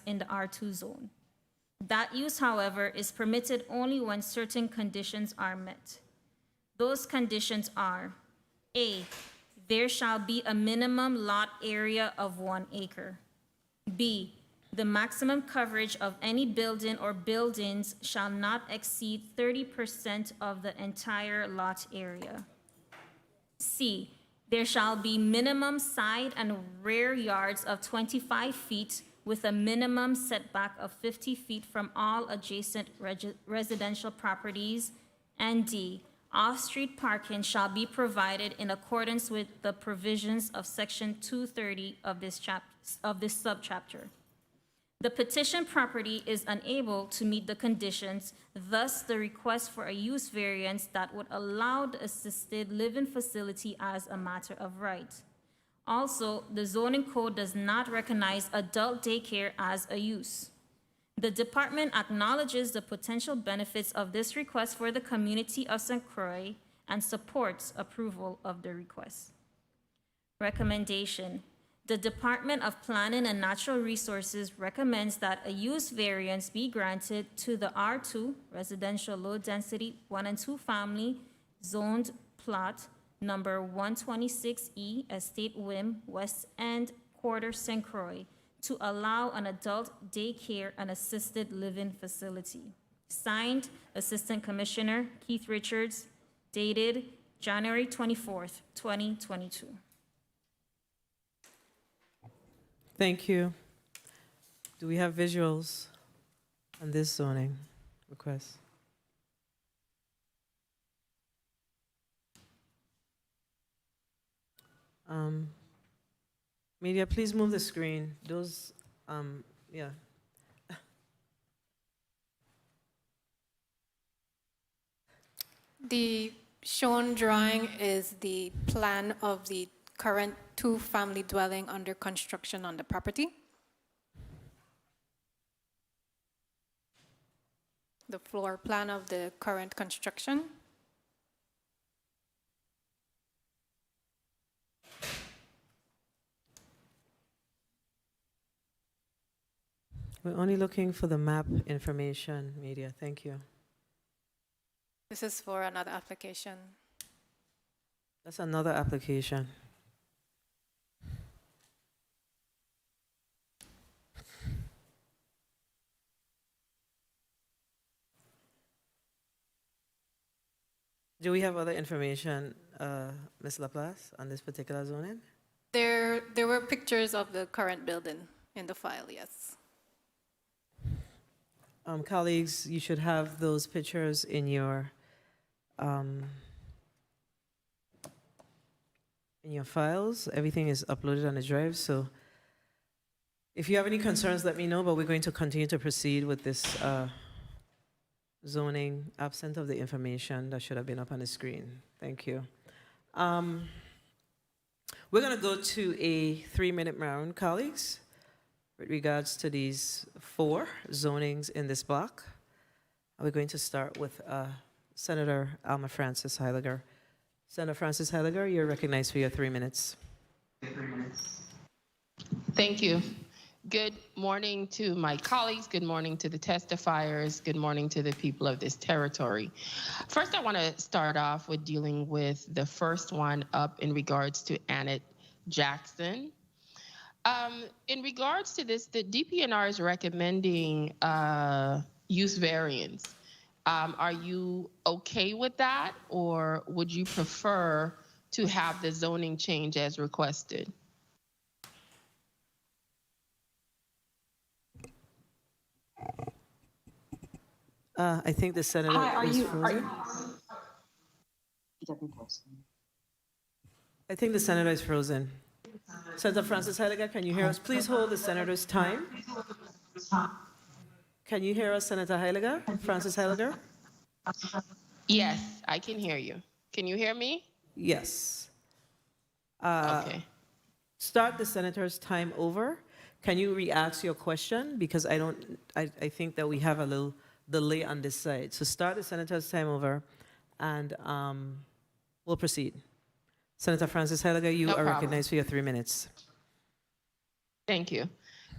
in the R2 zone. That use, however, is permitted only when certain conditions are met. Those conditions are: A, there shall be a minimum lot area of 1 acre. B, the maximum coverage of any building or buildings shall not exceed 30% of the entire lot area. C, there shall be minimum side and rear yards of 25 feet with a minimum setback of 50 feet from all adjacent residential properties. And D, off-street parking shall be provided in accordance with the provisions of Section 230 of this subchapter. The petition property is unable to meet the conditions, thus the request for a use variance that would allow the assisted living facility as a matter of right. Also, the zoning code does not recognize adult daycare as a use. The department acknowledges the potential benefits of this request for the community of St. Croix and supports approval of the request. Recommendation. The Department of Planning and Natural Resources recommends that a use variance be granted to the R2 residential low-density 1 and 2 family zoned plot number 126E, Estate Wim, West End, Quarter, St. Croix, to allow an adult daycare and assisted living facility. Signed, Assistant Commissioner Keith Richards, dated January 24th, 2022. Thank you. Do we have visuals on this zoning request? Media, please move the screen. Those, yeah. The shown drawing is the plan of the current 2-family dwelling under construction on the property. The floor plan of the current construction. We're only looking for the map information, media. Thank you. This is for another application. That's another application. Do we have other information, Ms. Laplace, on this particular zoning? There were pictures of the current building in the file, yes. Colleagues, you should have those pictures in your files. Everything is uploaded on the drive, so if you have any concerns, let me know, but we're going to continue to proceed with this zoning absent of the information that should have been up on the screen. Thank you. We're going to go to a 3-minute round, colleagues, with regards to these 4 zonings in this block. We're going to start with Senator Alma Francis Heiliger. Senator Francis Heiliger, you're recognized for your 3 minutes. Thank you. Good morning to my colleagues. Good morning to the testifiers. Good morning to the people of this territory. First, I want to start off with dealing with the first one up in regards to Annette Jackson. In regards to this, the DPNR is recommending use variance. Are you okay with that, or would you prefer to have the zoning change as requested? I think the senator is frozen. I think the senator is frozen. Senator Francis Heiliger, can you hear us? Please hold the senator's time. Can you hear us, Senator Heiliger? Francis Heiliger? Yes, I can hear you. Can you hear me? Yes. Okay. Start the senator's time over. Can you re-ask your question? Because I think that we have a little delay on this side. So start the senator's time over, and we'll proceed. Senator Francis Heiliger, you No are problem. recognized for your 3 minutes. Thank you.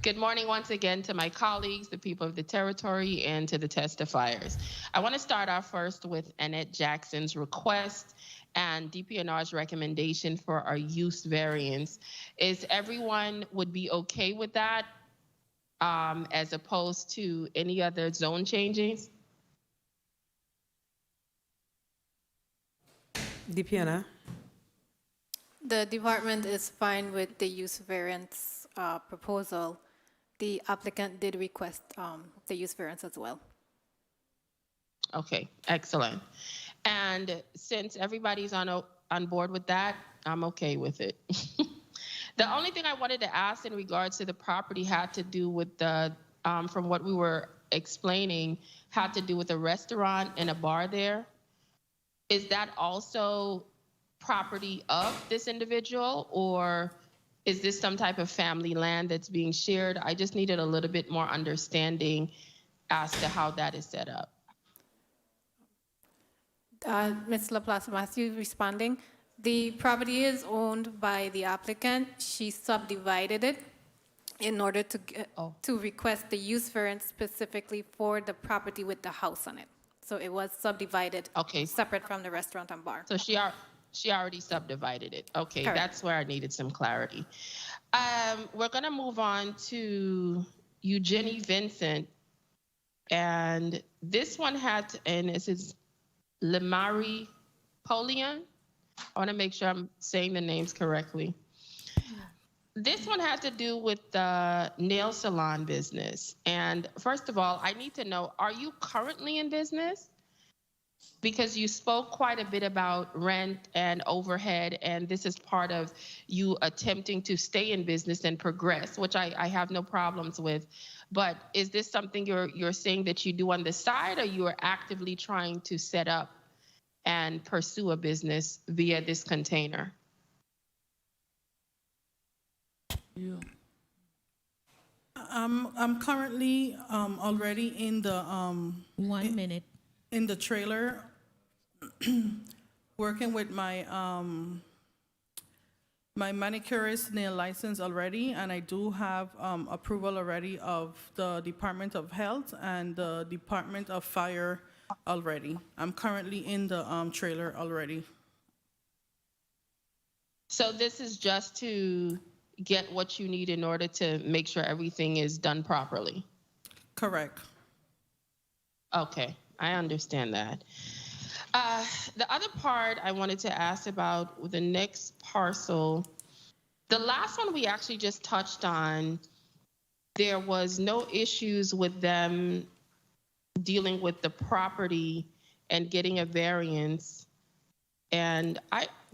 Good morning once again to my colleagues, the people of the territory, and to the testifiers. I want to start off first with Annette Jackson's request and DPNR's recommendation for our use variance. Is everyone would be okay with that as opposed to any other zone changes? DPNR? The department is fine with the use variance proposal. The applicant did request the use variance as well. Okay, excellent. And since everybody's on board with that, I'm okay with it. The only thing I wanted to ask in regards to the property had to do with the, from what we were explaining, had to do with a restaurant and a bar there. Is that also property of this individual, or is this some type of family land that's being shared? I just needed a little bit more understanding as to how that is set up. Ms. Laplace Matthew responding. The property is owned by the applicant. She subdivided it in order to to request the use variance specifically for the property with the house on it. So it was subdivided, Okay. separate from the restaurant and bar. So she already subdivided it. Okay, Correct. that's where I needed some clarity. We're gonna move on to Eugenie Vincent. And this one and this is Lemari Polian. I wanna make sure I'm saying the names correctly. This one has to do with the nail salon business. And first of all, I need to know, are you currently in business? Because you spoke quite a bit about rent and overhead, and this is part of you attempting to stay in business and progress, which I have no problems with. But is this something you're saying that you do on the side, or you are actively trying to set up and pursue a business via this container? Yeah. I'm currently already in the 1 minute. in the trailer working with my my manicurist nail license already, and I do have approval already of the Department of Health and the Department of Fire already. I'm currently in the trailer already. So this is just to get what you need in order to make sure everything is done properly? Correct. Okay, I understand that. The other part I wanted to ask about the next parcel, the last one we actually just touched on, there was no issues with them dealing with the property and getting a variance. And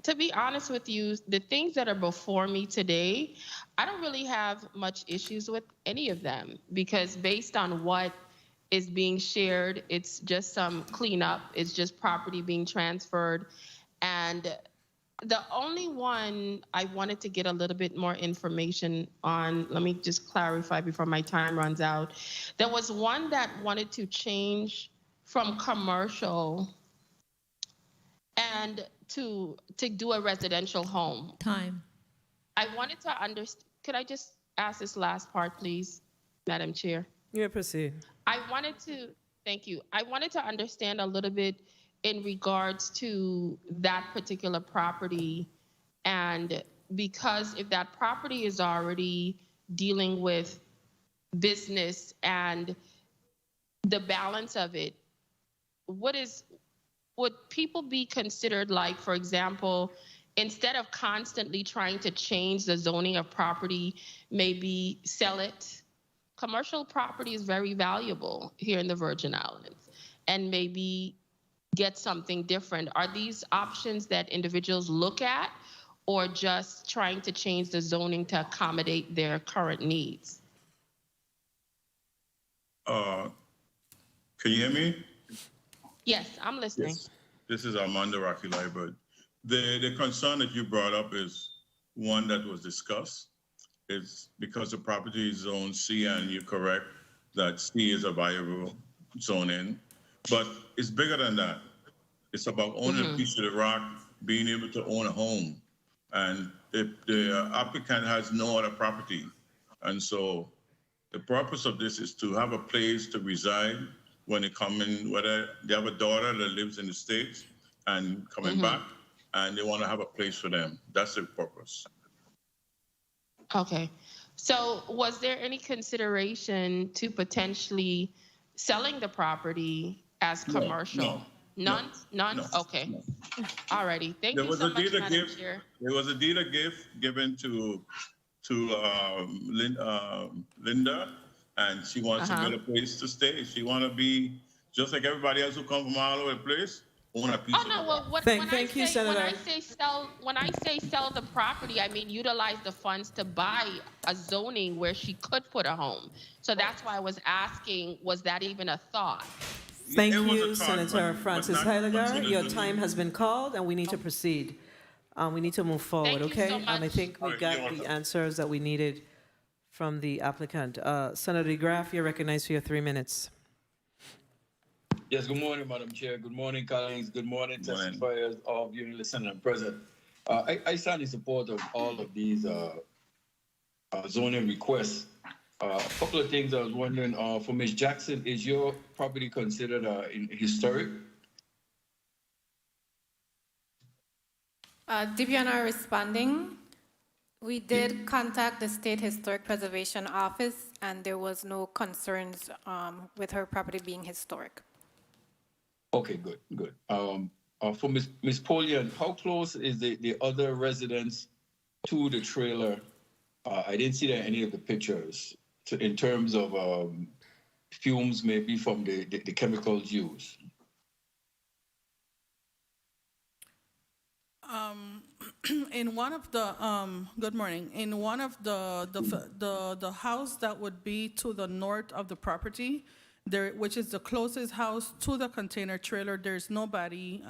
to be honest with you, the things that are before me today, I don't really have much issues with any of them, because based on what is being shared, it's just some cleanup, it's just property being transferred. And the only one I wanted to get a little bit more information on, let me just clarify before my time runs out. There was one that wanted to change from commercial and to do a residential home. Time. I wanted to understand, could I just ask this last part, please, Madam Chair? You proceed. Thank you. I wanted to understand a little bit in regards to that particular property. And because if that property is already dealing with business and the balance of it, would people be considered, like, for example, instead of constantly trying to change the zoning of property, maybe sell it? Commercial property is very valuable here in the Virgin Islands, and maybe get something different. Are these options that individuals look at, or just trying to change the zoning to accommodate their current needs? Can you hear me? Yes, I'm listening. Yes. This is Armando Rocky Library. The concern that you brought up is one that was discussed. It's because the property is zone C, and you're correct that C is a viable zoning, but it's bigger than that. It's about owning a piece of the rock, being able to own a home, and if the applicant has no other property. And so the purpose of this is to have a place to reside when they come in, whether they have a daughter that lives in the States and coming back, and they want to have a place for them. That's the purpose. Okay. So was there any consideration to potentially selling the property as commercial? None? None? No. Okay. All righty. Thank There you was so a much, deed of Madam gift. Chair. There was a deed of gift given to Linda, and she wants to get a place to stay. She want to be just like everybody else who come from all over the place, own a piece Oh of no! it. Well, Thank you, Senator. When I say sell the property, I mean utilize the funds to buy a zoning where she could put a home. So that's why I was asking: was that even a thought? Thank It was a you, thought, Senator but Francis not Heiliger. considered Your to be- time has been called, and we need to proceed. We need to move forward, Thank you okay? so I much. think we All right, got you're the welcome. answers that we needed from the applicant. Senator DeGraff, you're recognized for your 3 minutes. Yes, good morning, Madam Chair. Good morning, colleagues. Good morning, Good morning. testifiers, all viewing, listening, and present. I stand in support of all of these zoning requests. A couple of things I was wondering, for Ms. Jackson, is your property considered historic? Divyana responding. We did contact the State Historic Preservation Office, and there was no concerns with her property being historic. Okay, good, good. For Ms. Polian, how close is the other residence to the trailer? I didn't see that in any of the pictures in terms of fumes maybe from the chemicals used. In one of the, good morning, in one of the house that would be to the north of the property, there, which is the closest house to the container trailer, there's nobody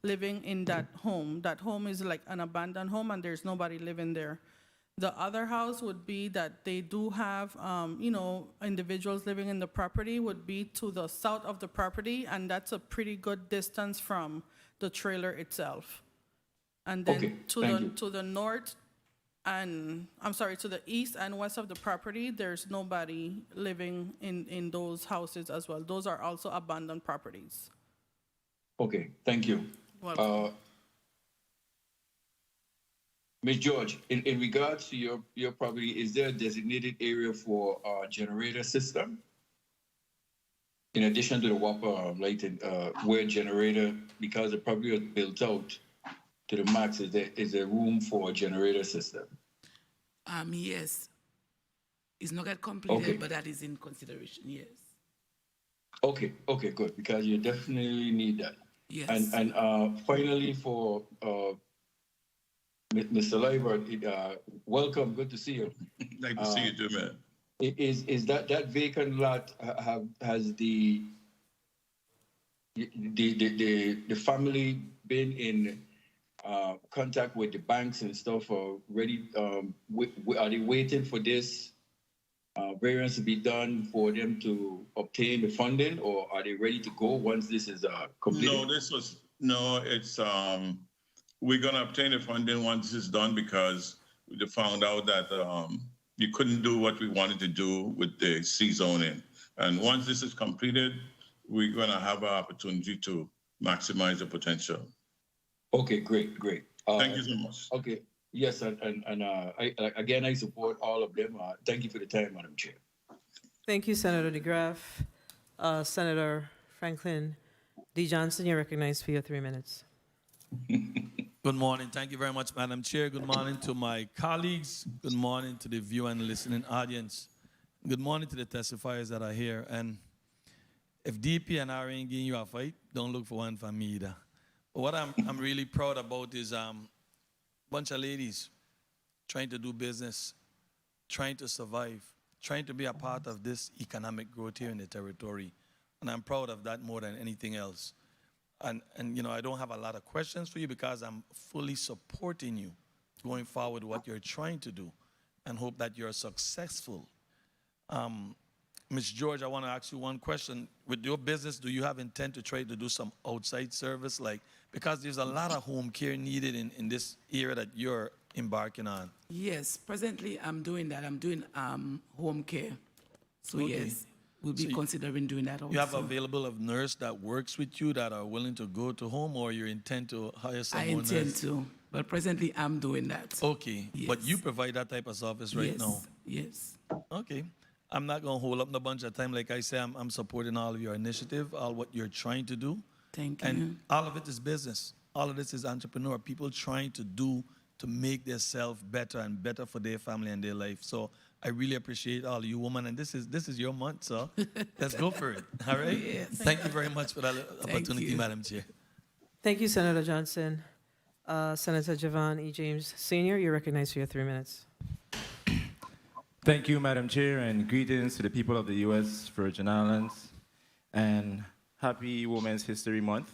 living in that home. That home is like an abandoned home, and there's nobody living there. The other house would be that they do have, individuals living in the property, would be to the south of the property, and that's a pretty good distance from the trailer itself. And then Okay, to thank the you. to the north, and to the east and west of the property, there's nobody living in those houses as well. Those are also abandoned properties. Okay, thank you. Welcome. Ms. George, in regards to your property, is there a designated area for a generator system? In addition to the WAPA lighting, where generator, because the property was built out to the max, is there room for a generator system? Yes. It's not yet completed, Okay. but that is in consideration, yes. Okay, good, because you definitely need that. Yes. And finally, for Mr. Liebert, welcome, good to see you. Like to see you too, man. Is that vacant lot has the family been in contact with the banks and stuff already? Are they waiting for this variance to be done for them to obtain the funding, or are they ready to go once this is completed? It's we're gonna obtain the funding once it's done, because we found out that you couldn't do what we wanted to do with the C zoning. And once this is completed, we're going to have an opportunity to maximize the potential. Okay, great. Thank you so much. Okay, yes, again, I support all of them. Thank you for the time, Madam Chair. Thank you, Senator DeGraff. Senator Franklin D. Johnson, you're recognized for your 3 minutes. Good morning. Thank you very much, Madam Chair. Good morning to my colleagues. Good morning to the viewer and listening audience. Good morning to the testifiers that are here. And if DP and I ain't giving you a fight, don't look for one from me either. But what I'm really proud about is a bunch of ladies trying to do business, trying to survive, trying to be a part of this economic growth here in the territory. And I'm proud of that more than anything else. And you know, I don't have a lot of questions for you because I'm fully supporting you going forward what you're trying to do and hope that you're successful. Ms. George, I want to ask you one question. With your business, do you have intent to try to do some outside service? Because there's a lot of home care needed in this area that you're embarking on. Yes, presently I'm doing that. I'm doing home care. So Okay. yes, we'll be considering doing that also. You have available a nurse that works with you that are willing to go to home, or you intend to hire I someone intend else? to, but presently I'm doing that. Okay, but Yes. you provide that type of service right yes. now? Yes. Okay. I'm not going to hold up no bunch of time. Like I say, I'm supporting all of your initiative, all what you're trying to do. Thank you. And all of it is business. All of this is entrepreneur. People trying to do to make themselves better and better for their family and their life. So I really appreciate all of you women. And this is your month, so let's go for it. All right? Yes. Thank you very much for that opportunity, you. Madam Chair. Thank you, Senator Johnson. Senator Javon E. James Sr., you're recognized for your 3 minutes. Thank you, Madam Chair, and greetings to the people of the U.S. Virgin Islands, and happy Women's History Month.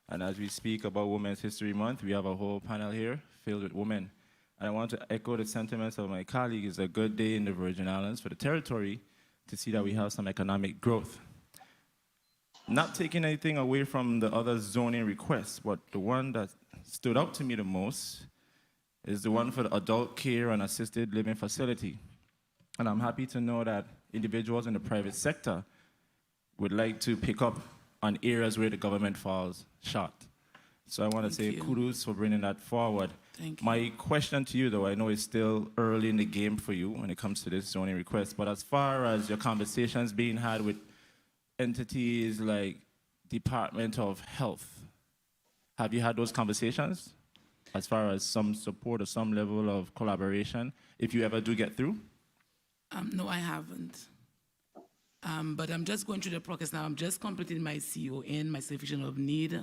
And as we speak about Women's History Month, we have a whole panel here filled with women. And I want to echo the sentiments of my colleague. It's a good day in the Virgin Islands for the territory to see that we have some economic growth. Not taking anything away from the other zoning requests, but the one that stood out to me the most is the one for the adult care and assisted living facility. And I'm happy to know that individuals in the private sector would like to pick up on areas where the government falls short. So I want to say kudos for bringing that forward. Thank you. My question to you, though, I know it's still early in the game for you when it comes to this zoning request, but as far as your conversations being had with entities like Department of Health, have you had those conversations as far as some support or some level of collaboration, if you ever do get through? No, I haven't. But I'm just going through the process now. I'm just completing my CON, my certification of need,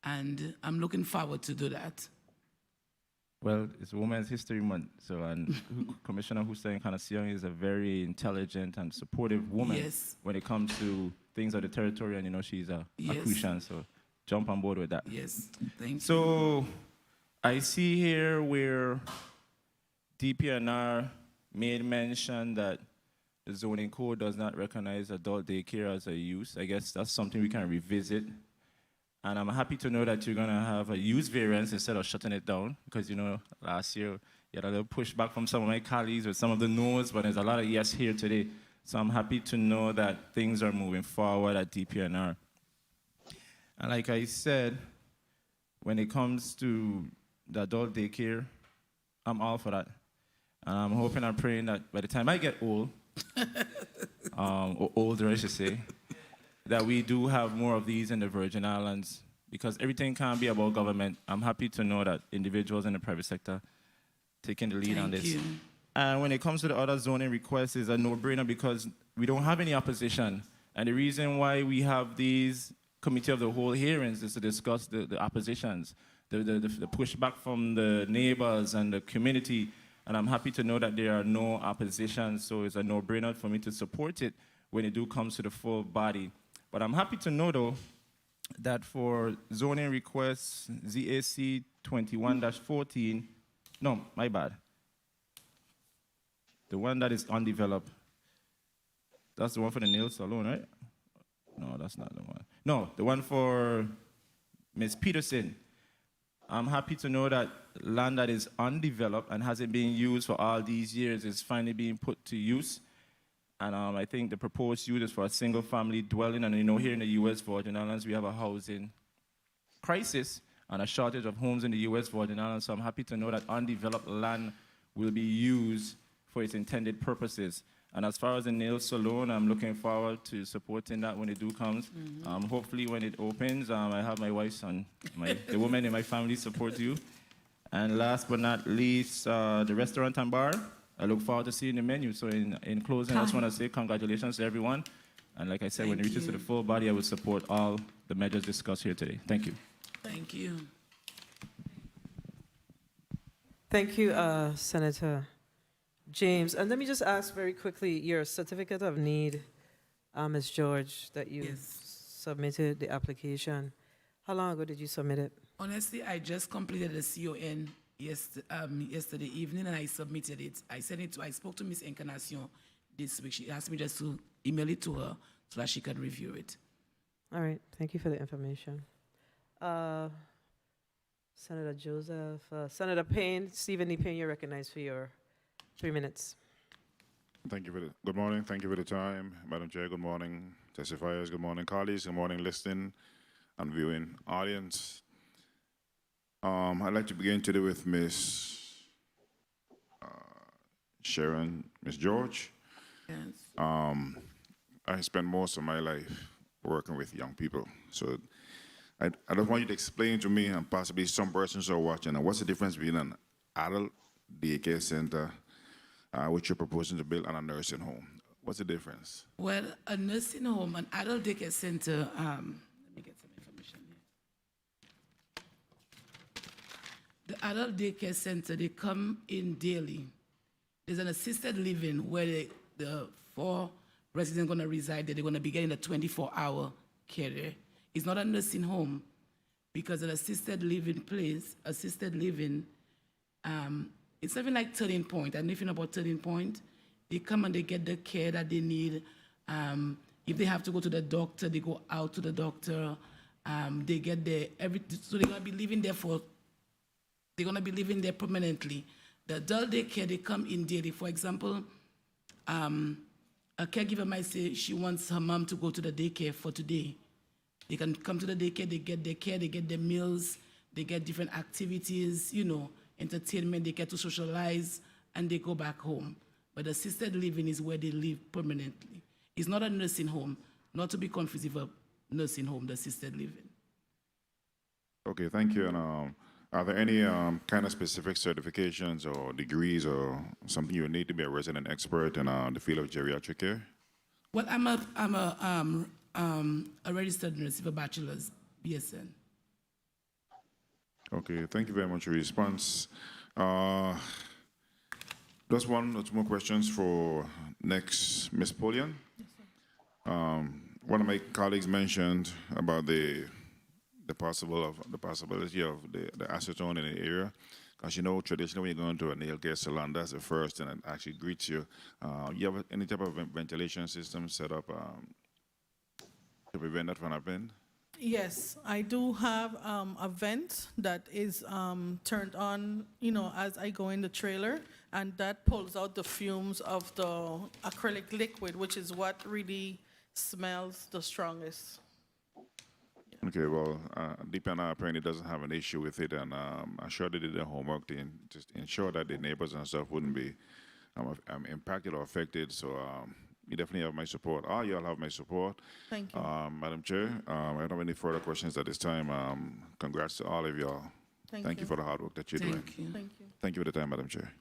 and I'm looking forward to do that. Well, it's Women's History Month, so and Commissioner Hussein Kanasiong is a very intelligent and supportive woman Yes. when it comes to things of the territory, and you know she's a Yes. Cushion, so jump on board with that. Yes, thank you. So I see here where DPNR made mention that the zoning code does not recognize adult daycare as a use. I guess that's something we can revisit. And I'm happy to know that you're going to have a use variance instead of shutting it down, because, you know, last year you had a little pushback from some of my colleagues with some of the no's, but there's a lot of yes here today. So I'm happy to know that things are moving forward at DPNR. And like I said, when it comes to the adult daycare, I'm all for that. And I'm hoping and praying that by the time I get old, or older I should say, that we do have more of these in the Virgin Islands, because everything can't be about government. I'm happy to know that individuals in the private sector taking the lead on this. Thank you. And when it comes to the other zoning requests, it's a no-brainer because we don't have any opposition. And the reason why we have these committee of the whole hearings is to discuss the oppositions, the pushback from the neighbors and the community. And I'm happy to know that there are no opposition, so it's a no-brainer for me to support it when it do comes to the full body. But I'm happy to know, though, that for zoning requests ZAC 21-14, no, my bad. The one that is undeveloped, that's the one for the nail salon, right? No, that's not the one. No, the one for Ms. Peterson. I'm happy to know that land that is undeveloped and hasn't been used for all these years is finally being put to use. And I think the proposed use is for a single-family dwelling. And here in the U.S. Virgin Islands, we have a housing crisis and a shortage of homes in the U.S. Virgin Islands. So I'm happy to know that undeveloped land will be used for its intended purposes. And as far as the nail salon, I'm looking forward to supporting that when it do comes. Hopefully when it opens, I have my wife and the women in my family support you. And last but not least, the restaurant and bar. I look forward to seeing the menu. So in closing, I just want to say congratulations to everyone. And like I said, when it reaches to the full body, I will support all the measures discussed here today. Thank you. Thank you. Thank you, Senator James. And let me just ask very quickly, your certificate of need, Ms. George, that you submitted the application. How long ago did you submit it? Honestly, I just completed the CON yesterday evening, and I submitted it. I spoke to Ms. Encarnacion this week. She asked me just to email it to her so that she could review it. All right, thank you for the information. Senator Joseph, Senator Payne, Stephen E. Payne, you're recognized for your 3 minutes. Thank you for the, good morning. Thank you for the time, Madam Chair. Good morning, testifiers. Good morning, colleagues. Good morning, listening and viewing audience. I'd like to begin today with Miss Sharon, Miss George. Yes. I spent most of my life working with young people, so I don't want you to explain to me and possibly some persons are watching, what's the difference between an adult daycare center, which you're proposing to build, and a nursing home? What's the difference? Well, a nursing home, an adult daycare center, let me get some information here. The adult daycare center, they come in daily. There's an assisted living where the 4 residents are going to reside there. They're going to be getting a 24-hour care there. It's not a nursing home because an assisted living place, assisted living, it's something like Turning Point. I know if you know about Turning Point. They come and they get the care that they need. If they have to go to the doctor, they go out to the doctor. They get there so they're gonna be living there permanently. The adult daycare, they come in daily. For example, a caregiver might say she wants her mom to go to the daycare for today. They can come to the daycare, they get their care, they get their meals, they get different activities, entertainment, they get to socialize, and they go back home. But assisted living is where they live permanently. It's not a nursing home, not to be confused with a nursing home, the assisted living. Okay, thank you. And are there any kind of specific certifications or degrees or something you need to be a resident expert in the field of geriatric care? Well, I'm a registered nurse with a bachelor's BSN. Okay, thank you very much for your response. Just one or two more questions for next, Ms. Polian. One of my colleagues mentioned about the possibility of the acetone in the area. Because traditionally when you go into a nail care salon, that's the first thing that actually greets you. You have any type of ventilation system set up to prevent that from happening? Yes, I do have a vent that is turned on, as I go in the trailer, and that pulls out the fumes of the acrylic liquid, which is what really smells the strongest. Okay, well, Deep and apparently doesn't have an issue with it, and I'm sure they did their homework to just ensure that the neighbors and stuff wouldn't be impacted or affected. So you definitely have my support. You all have my support. Thank you. Madam Chair, I don't have any further questions at this time. Congrats to all of y'all. Thank you for the hard work that you're doing. Thank you. Thank you for the time, Madam Chair.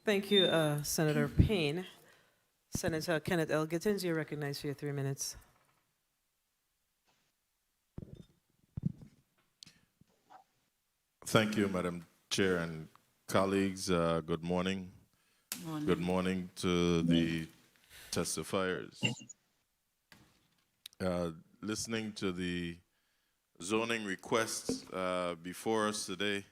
Thank you, Senator Payne. Senator Kenneth L. Gittins, you're recognized for your 3 minutes. Thank you, Madam Chair and colleagues. Good morning. Good morning to the testifiers. Listening to the zoning requests before us today,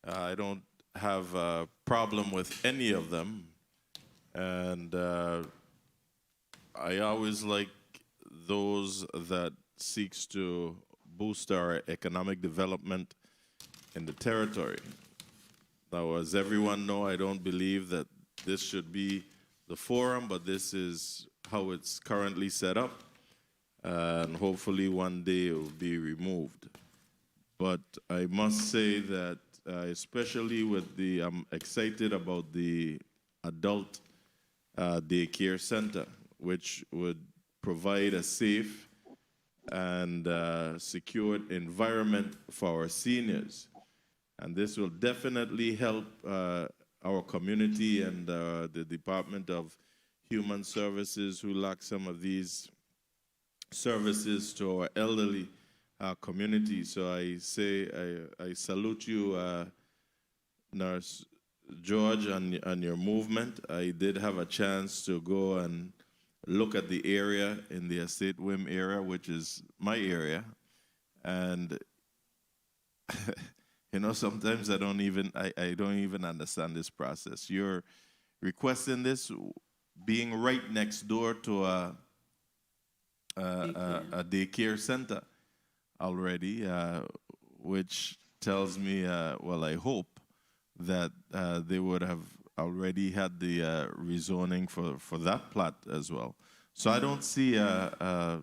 I don't have a problem with any of them. And I always like those that seeks to boost our economic development in the territory. Now, as everyone know, I don't believe that this should be the forum, but this is how it's currently set up. And hopefully one day it will be removed. But I must say that especially with I'm excited about the adult daycare center, which would provide a safe and secured environment for our seniors. And this will definitely help our community and the Department of Human Services, who lack some of these services to our elderly community. So I say I salute you, Nurse George, on your movement. I did have a chance to go and look at the area in the Estate Wim area, which is my area. And you know, sometimes I don't even understand this process. You're requesting this being right next door to a daycare center already, which tells me, well, I hope that they would have already had the rezoning for that plot as well. So I don't see a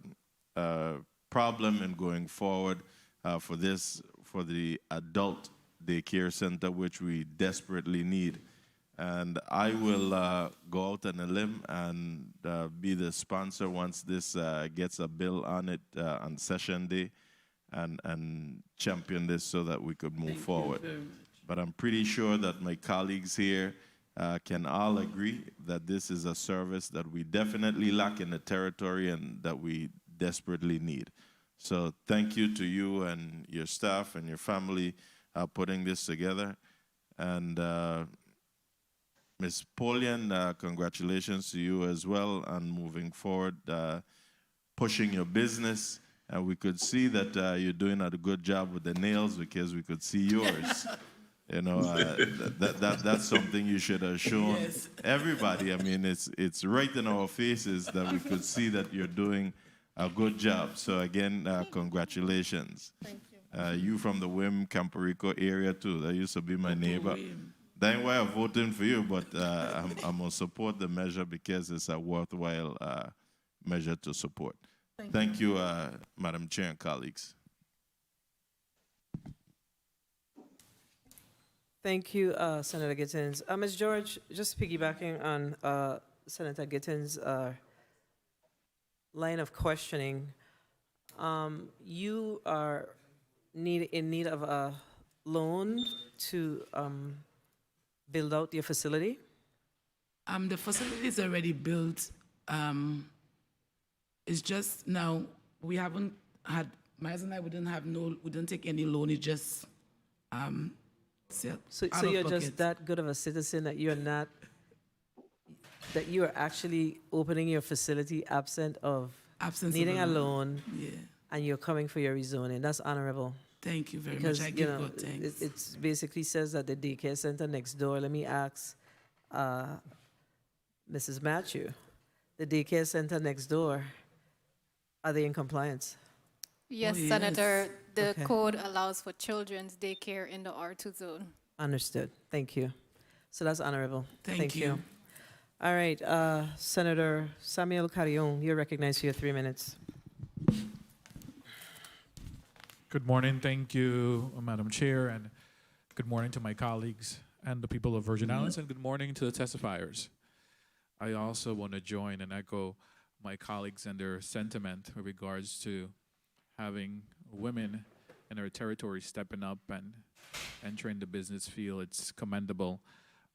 problem in going forward for the adult daycare center, which we desperately need. And I will go out on a limb and be the sponsor once this gets a bill on it on session day, and champion this so that we could move forward. But I'm pretty sure that my colleagues here can all agree that this is a service that we definitely lack in the territory and that we desperately need. So thank you to you and your staff and your family putting this together. And Ms. Polian, congratulations to you as well on moving forward, pushing your business. And we could see that you're doing a good job with the nails, because we could see yours. You know, that's something you should have shown everybody. I mean, it's right in our faces that we could see that you're doing a good job. So again, congratulations. Thank you. You from the Wim Camporico area too. That used to be my neighbor. That's why I'm voting for you, but I'm going to support the measure because it's a worthwhile measure to support. Thank you, Madam Chair and colleagues. Thank you, Senator Gittins. Ms. George, just piggybacking on Senator Gittins' line of questioning, you are in need of a loan to build out your facility? The facility is already built. It's just now we haven't had, my husband and I we didn't take any loan. It's just So you're just that good of a citizen that you're not, that you are actually opening your facility absent of needing a loan, and you're coming for your rezoning. That's honorable. Thank you very Because, much. I give God thanks. It basically says that the daycare center next door, let me ask Mrs. Matthew, the daycare center next door, are they in compliance? Yes, yes. Senator, the Okay. code allows for children's daycare in the R2 zone. Understood. Thank you. So that's honorable. Thank you. All right, Senator Samuel Carrion, you're recognized for your 3 minutes. Good morning. Thank you, Madam Chair, and good morning to my colleagues and the people of Virgin Islands, and good morning to the testifiers. I also want to join and echo my colleagues and their sentiment with regards to having women in our territory stepping up and entering the business field. It's commendable,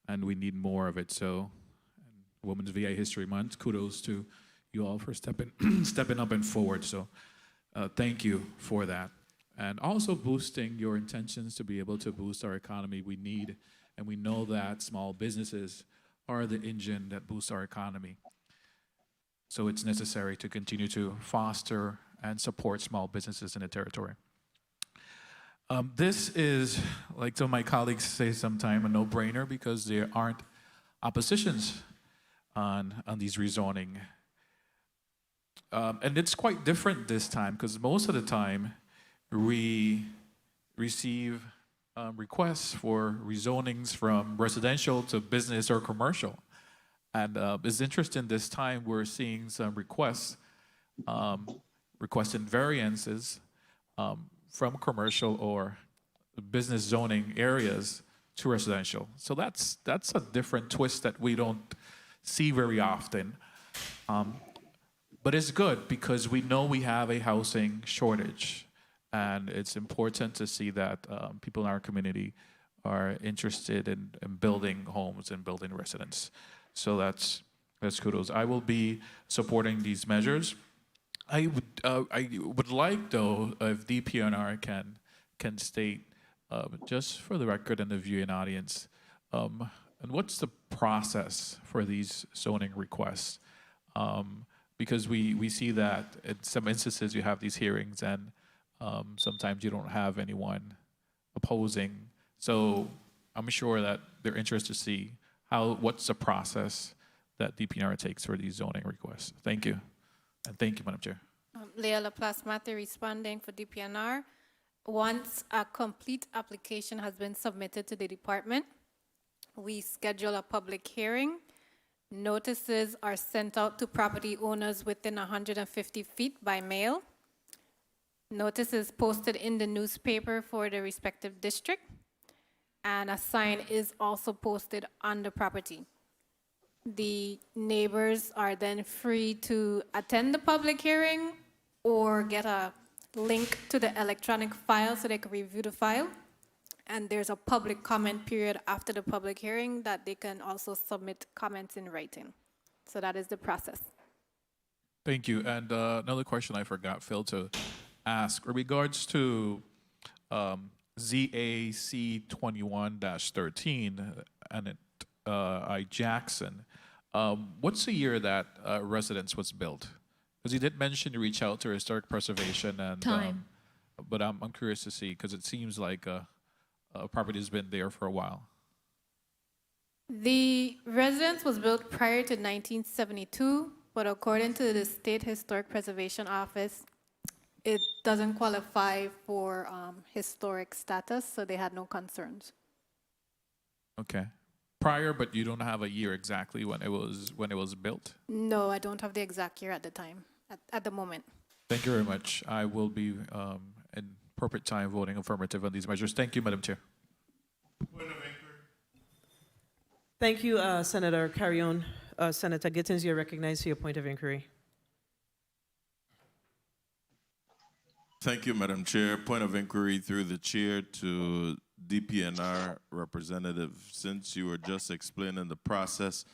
and we need more of it. So, Women's VA History Month, kudos to you all for stepping up and forward. So, thank you for that. And also boosting your intentions to be able to boost our economy. We need, and we know that small businesses are the engine that boosts our economy. So it's necessary to continue to foster and support small businesses in the territory. This is, like some of my colleagues say sometime, a no-brainer because there aren't oppositions on these rezoning. And it's quite different this time because most of the time we receive requests for rezonings from residential to business or commercial. And it's interesting this time we're seeing some requests, requesting variances from commercial or business zoning areas to residential. So that's a different twist that we don't see very often. But it's good because we know we have a housing shortage. And it's important to see that people in our community are interested in building homes and building residence. So that's kudos. I will be supporting these measures. I would like, though, if DPNR can state, just for the record and the viewing audience, and what's the process for these zoning requests? Because we see that in some instances you have these hearings and sometimes you don't have anyone opposing. So I'm sure that they're interested to see what's the process that DPNR takes for these zoning requests. Thank you. And thank you, Madam Chair. Leah Laplace Matthew responding for DPNR. Once a complete application has been submitted to the department, we schedule a public hearing. Notices are sent out to property owners within 150 feet by mail. Notice is posted in the newspaper for the respective district, and a sign is also posted on the property. The neighbors are then free to attend the public hearing or get a link to the electronic file so they can review the file. And there's a public comment period after the public hearing that they can also submit comments in writing. So that is the process. Thank you. And another question I forgot, Phil, to ask. In regards to ZAC 21-13 and I Jackson, what's the year that residence was built? Because you did mention you reach out to historic preservation and Time. But I'm curious to see because it seems like a property has been there for a while. The residence was built prior to 1972, but according to the State Historic Preservation Office, it doesn't qualify for historic status, so they had no concerns. Okay. Prior, but you don't have a year exactly when it was built? No, I don't have the exact year at the time, at the moment. Thank you very much. I will be in appropriate time voting affirmative on these measures. Thank you, Madam Chair. Thank you, Senator Carrion. Senator Gittins, you're recognized for your point of inquiry. Thank you, Madam Chair. Point of inquiry through the chair to DPNR representative. Since you were just explaining the process,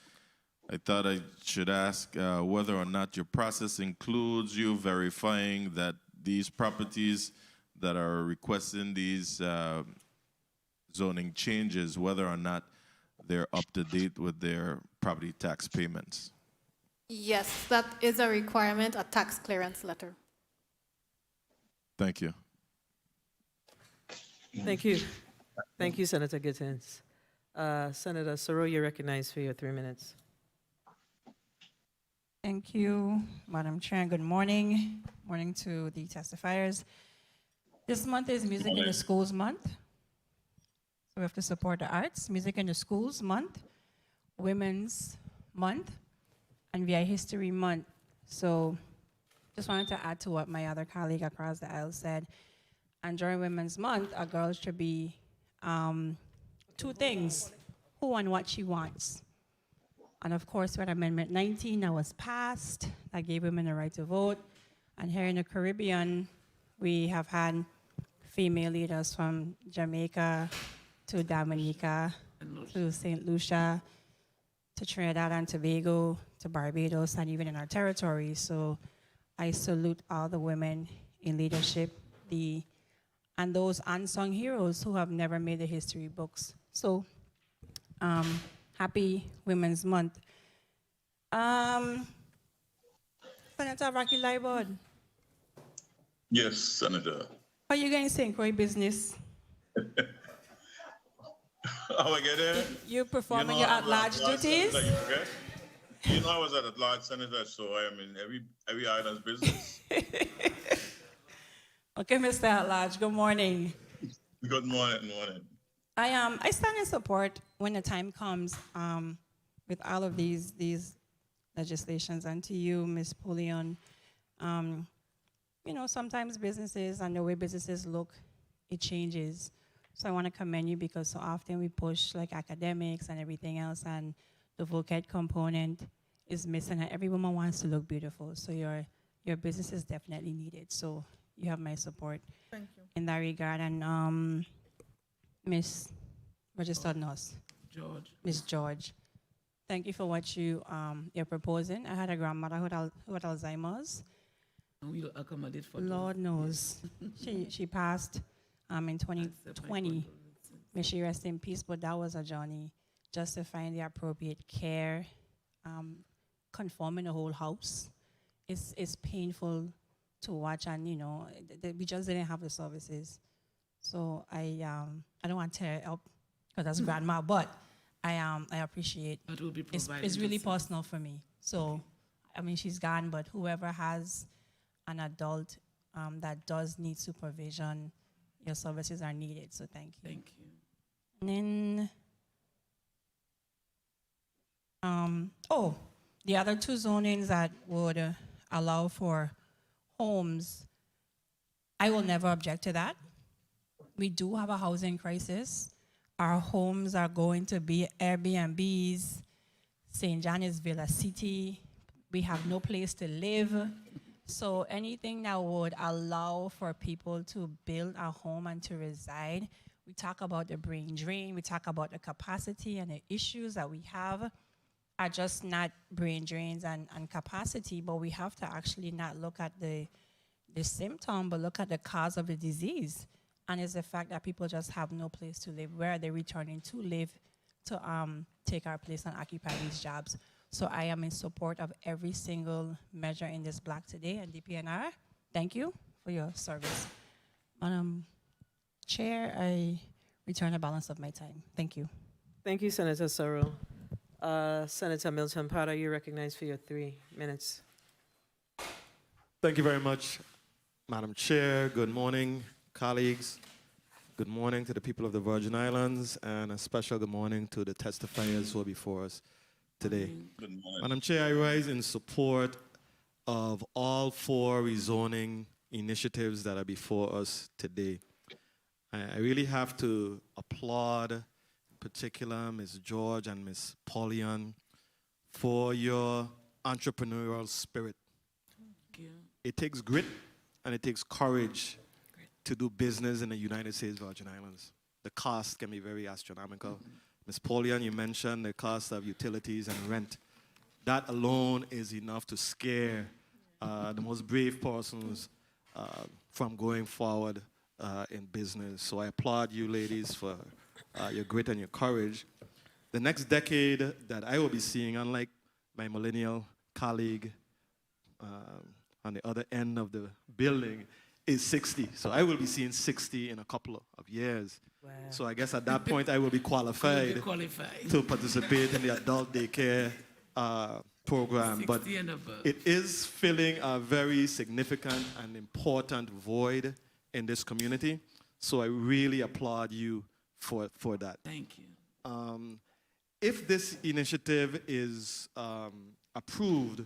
I thought I should ask whether or not your process includes you verifying that these properties that are requesting these zoning changes, whether or not they're up to date with their property tax payments. Yes, that is a requirement, a tax clearance letter. Thank you. Thank you. Thank you, Senator Gittins. Senator Soro, you're recognized for your 3 minutes. Thank you, Madam Chair, and good morning. Morning to the testifiers. This month is Music in the Schools Month. So we have to support the arts. Music in the Schools Month, Women's Month, and VI History Month. So just wanted to add to what my other colleague across the aisle said. And during Women's Month, a girl should be two things: who and what she wants. And of course, we had Amendment 19 that was passed that gave women the right to vote. And here in the Caribbean, we have had female leaders from Jamaica to Dominica to St. Lucia to Trinidad and Tobago to Barbados and even in our territory. So I salute all the women in leadership, and those unsung heroes who have never made the history books. So happy Women's Month. Senator Rocky Liebert. Yes, Senator. How are you going to sing for your business? How I get there? You performing your at-large duties? You know I was at large, Senator, so I am in every island's business. Okay, Mr. At-large, good morning. Good morning. I stand in support when the time comes with all of these legislations. And to you, Ms. Polion, you know, sometimes businesses and the way businesses look, it changes. So I want to commend you because so often we push like academics and everything else, and the vocab component is missing, and every woman wants to look beautiful. So your business is definitely needed. So you have my support Thank you. in that regard. And Miss Registered Nurse, Miss George, thank you for what you're proposing. I had a grandmother who had Alzheimer's. And we'll accommodate for Lord knows. She passed in 2020. May she rest in peace, but that was a journey just to find the appropriate care, conforming the whole house. It's painful to watch, and you know, we just didn't have the services. So I don't want to tear it up because that's grandma, but I appreciate That will be it's provided. really personal for me. So I mean, she's gone, but whoever has an adult that does need supervision, your services are needed. So thank you. Thank you. And then, the other two zonings that would allow for homes, I will never object to that. We do have a housing crisis. Our homes are going to be Airbnbs. St. John is Villa City. We have no place to live. So anything that would allow for people to build a home and to reside, we talk about the brain drain, we talk about the capacity, and the issues that we have are just not brain drains and capacity, but we have to actually not look at the symptom, but look at the cause of the disease. And it's the fact that people just have no place to live. Where are they returning to live to take our place and occupy these jobs? So I am in support of every single measure in this block today. And DPNR, thank you for your service. Madam Chair, I return the balance of my time. Thank you. Thank you, Senator Sorrell. Senator Milton Potter, you're recognized for your 3 minutes. Thank you very much, Madam Chair. Good morning, colleagues. Good morning to the people of the Virgin Islands, and a special good morning to the testifiers who are before us today. Good morning. Madam Chair, I rise in support of all 4 rezoning initiatives that are before us today. I really have to applaud, in particular, Ms. George and Ms. Polion, for your entrepreneurial spirit. It takes grit and it takes courage to do business in the United States Virgin Islands. The cost can be very astronomical. Ms. Polion, you mentioned the cost of utilities and rent. That alone is enough to scare the most brave persons from going forward in business. So I applaud you ladies for your grit and your courage. The next decade that I will be seeing, unlike my millennial colleague on the other end of the building, is 60. So I will be seeing 60 in a couple of years. Wow. So I guess at that point I will be qualified, to participate in the adult daycare program. But 60 and above. it is filling a very significant and important void in this community. So I really applaud you for that. Thank you. If this initiative is approved,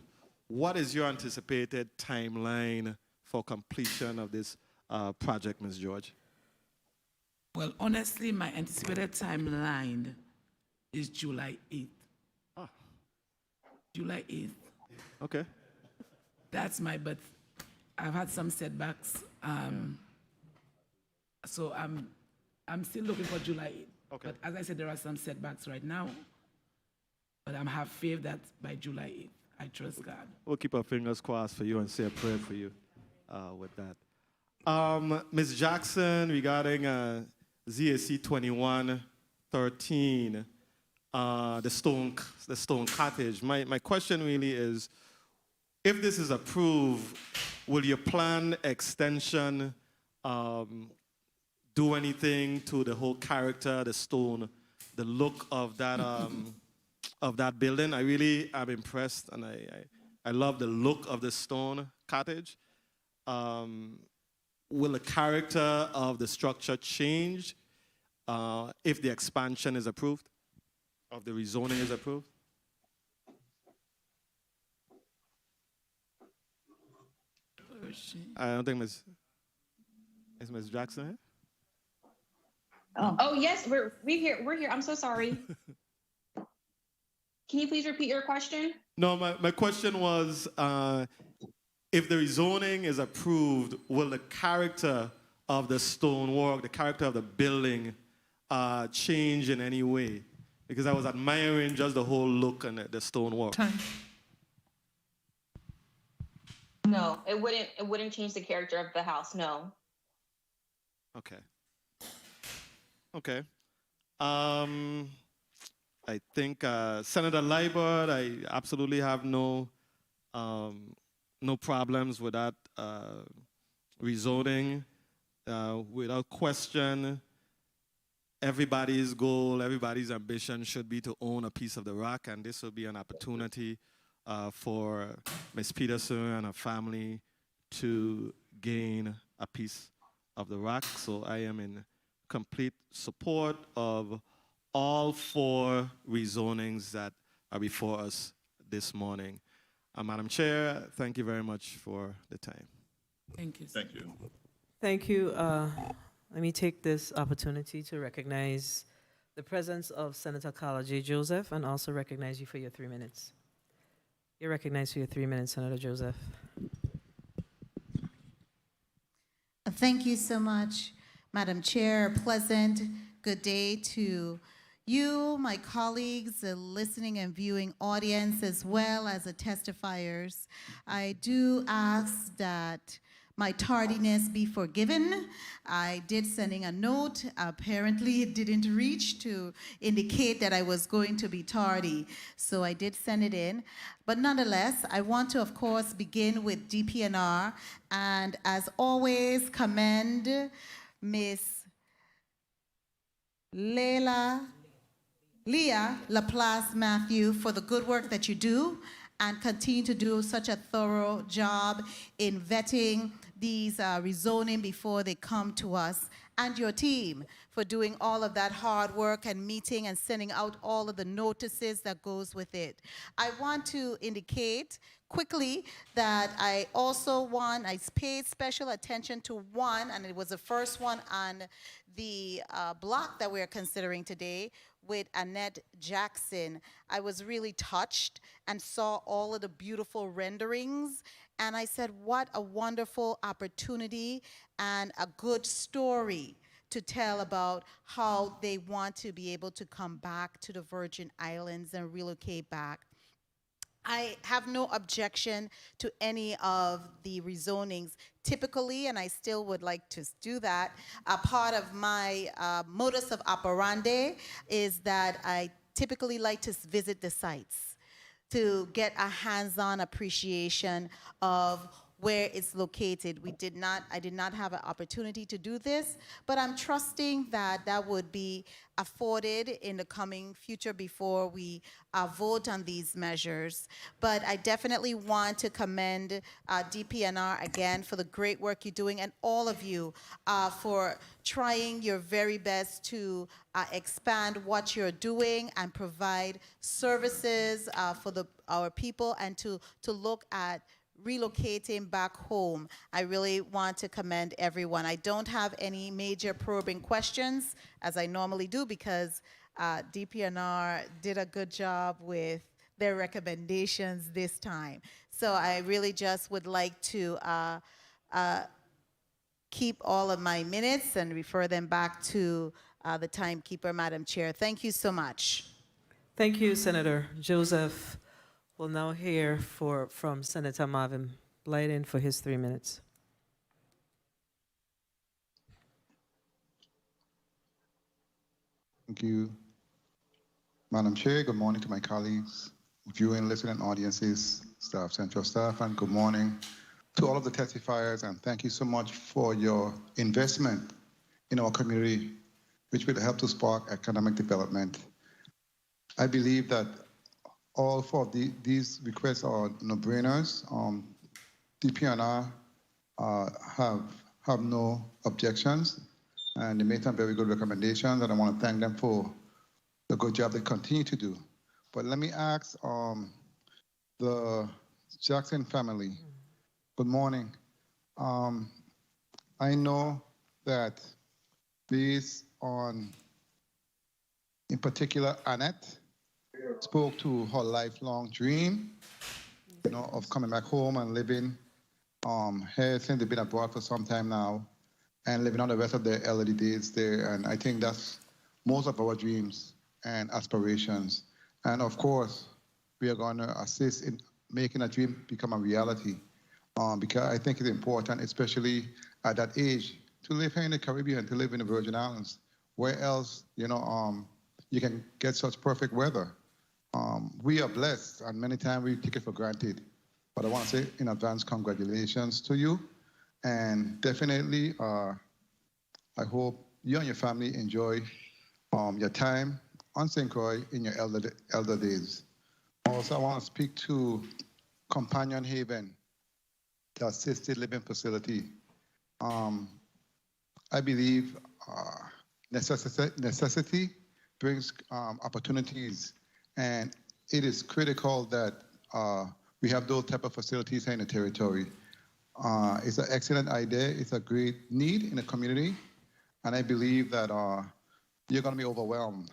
what is your anticipated timeline for completion of this project, Ms. George? Well, honestly, my anticipated timeline is July 8th. Ah. July 8th. Okay. That's but I've had some setbacks. So I'm still looking for July 8th. Okay. But as I said, there are some setbacks right now. But I have faith that by July 8th, I trust God. We'll keep our fingers crossed for you and say a prayer for you with that. Ms. Jackson, regarding ZAC 2113, the Stone Cottage. My question really is, if this is approved, will your plan extension do anything to the whole character, the stone, the look of that building? I really am impressed, and I love the look of the Stone Cottage. Will the character of the structure change if the expansion is approved, of the rezoning is approved? I don't think is Ms. Jackson here? Oh yes, we're here. We're here. I'm so sorry. Can you please repeat your question? No, my question was, if the rezoning is approved, will the character of the stonework, the character of the building, change in any way? Because I was admiring just the whole look and the stonework. No, it wouldn't. It wouldn't change the character of the house. No. Okay. Okay. I think Senator Liebert, I absolutely have no problems with that rezoning. Without question, everybody's goal, everybody's ambition should be to own a piece of the rock, and this will be an opportunity for Ms. Peterson and her family to gain a piece of the rock. So I am in complete support of all 4 rezonings that are before us this morning. Madam Chair, thank you very much for the time. Thank you. Thank you. Thank you. Let me take this opportunity to recognize the presence of Senator Carla J. Joseph and also recognize you for your 3 minutes. You're recognized for your 3 minutes, Senator Joseph. Thank you so much, Madam Chair. Pleasant good day to you, my colleagues, the listening and viewing audience, as well as the testifiers. I do ask that my tardiness be forgiven. I did sending a note. Apparently it didn't reach to indicate that I was going to be tardy. So I did send it in. But nonetheless, I want to, of course, begin with DPNR. And as always, commend Ms. Leah Laplace Matthew for the good work that you do and continue to do such a thorough job in vetting these rezoning before they come to us, and your team for doing all of that hard work and meeting and sending out all of the notices that goes with it. I want to indicate quickly that I paid special attention to one, and it was the first one on the block that we're considering today, with Annette Jackson. I was really touched and saw all of the beautiful renderings, and I said, what a wonderful opportunity and a good story to tell about how they want to be able to come back to the Virgin Islands and relocate back. I have no objection to any of the rezonings. Typically, and I still would like to do that, a part of my modus of operandi is that I typically like to visit the sites to get a hands-on appreciation of where it's located. I did not have an opportunity to do this, but I'm trusting that that would be afforded in the coming future before we vote on these measures. But I definitely want to commend DPNR again for the great work you're doing, and all of you for trying your very best to expand what you're doing and provide services for our people, and to look at relocating back home. I really want to commend everyone. I don't have any major probing questions, as I normally do, because DPNR did a good job with their recommendations this time. So I really just would like to keep all of my minutes and refer them back to the timekeeper, Madam Chair. Thank you so much. Thank you, Senator Joseph. We'll now hear from Senator Marvin Blyden for his 3 minutes. Thank you, Madam Chair. Good morning to my colleagues, viewing, listening audiences, staff, central staff, and good morning to all of the testifiers. And thank you so much for your investment in our community, which will help to spark economic development. I believe that all 4 of these requests are no-brainers. DPNR have no objections. and they made some very good recommendations, and I want to thank them for the good job they continue to do. But let me ask the Jackson family, good morning. I know that based on, in particular, Annette spoke to her lifelong dream, of coming back home and living here since they've been abroad for some time now, and living on the rest of their elderly days there. And I think that's most of our dreams and aspirations. And of course, we are going to assist in making a dream become a reality, because I think it's important, especially at that age, to live here in the Caribbean, to live in the Virgin Islands. Where else, you can get such perfect weather? We are blessed, and many times we take it for granted. But I want to say in advance, congratulations to you. And definitely, I hope you and your family enjoy your time on St. Croix in your elder days. Also, I want to speak to Companion Haven, the assisted living facility. I believe necessity brings opportunities, and it is critical that we have those type of facilities here in the territory. It's an excellent idea. It's a great need in the community, and I believe that you're going to be overwhelmed.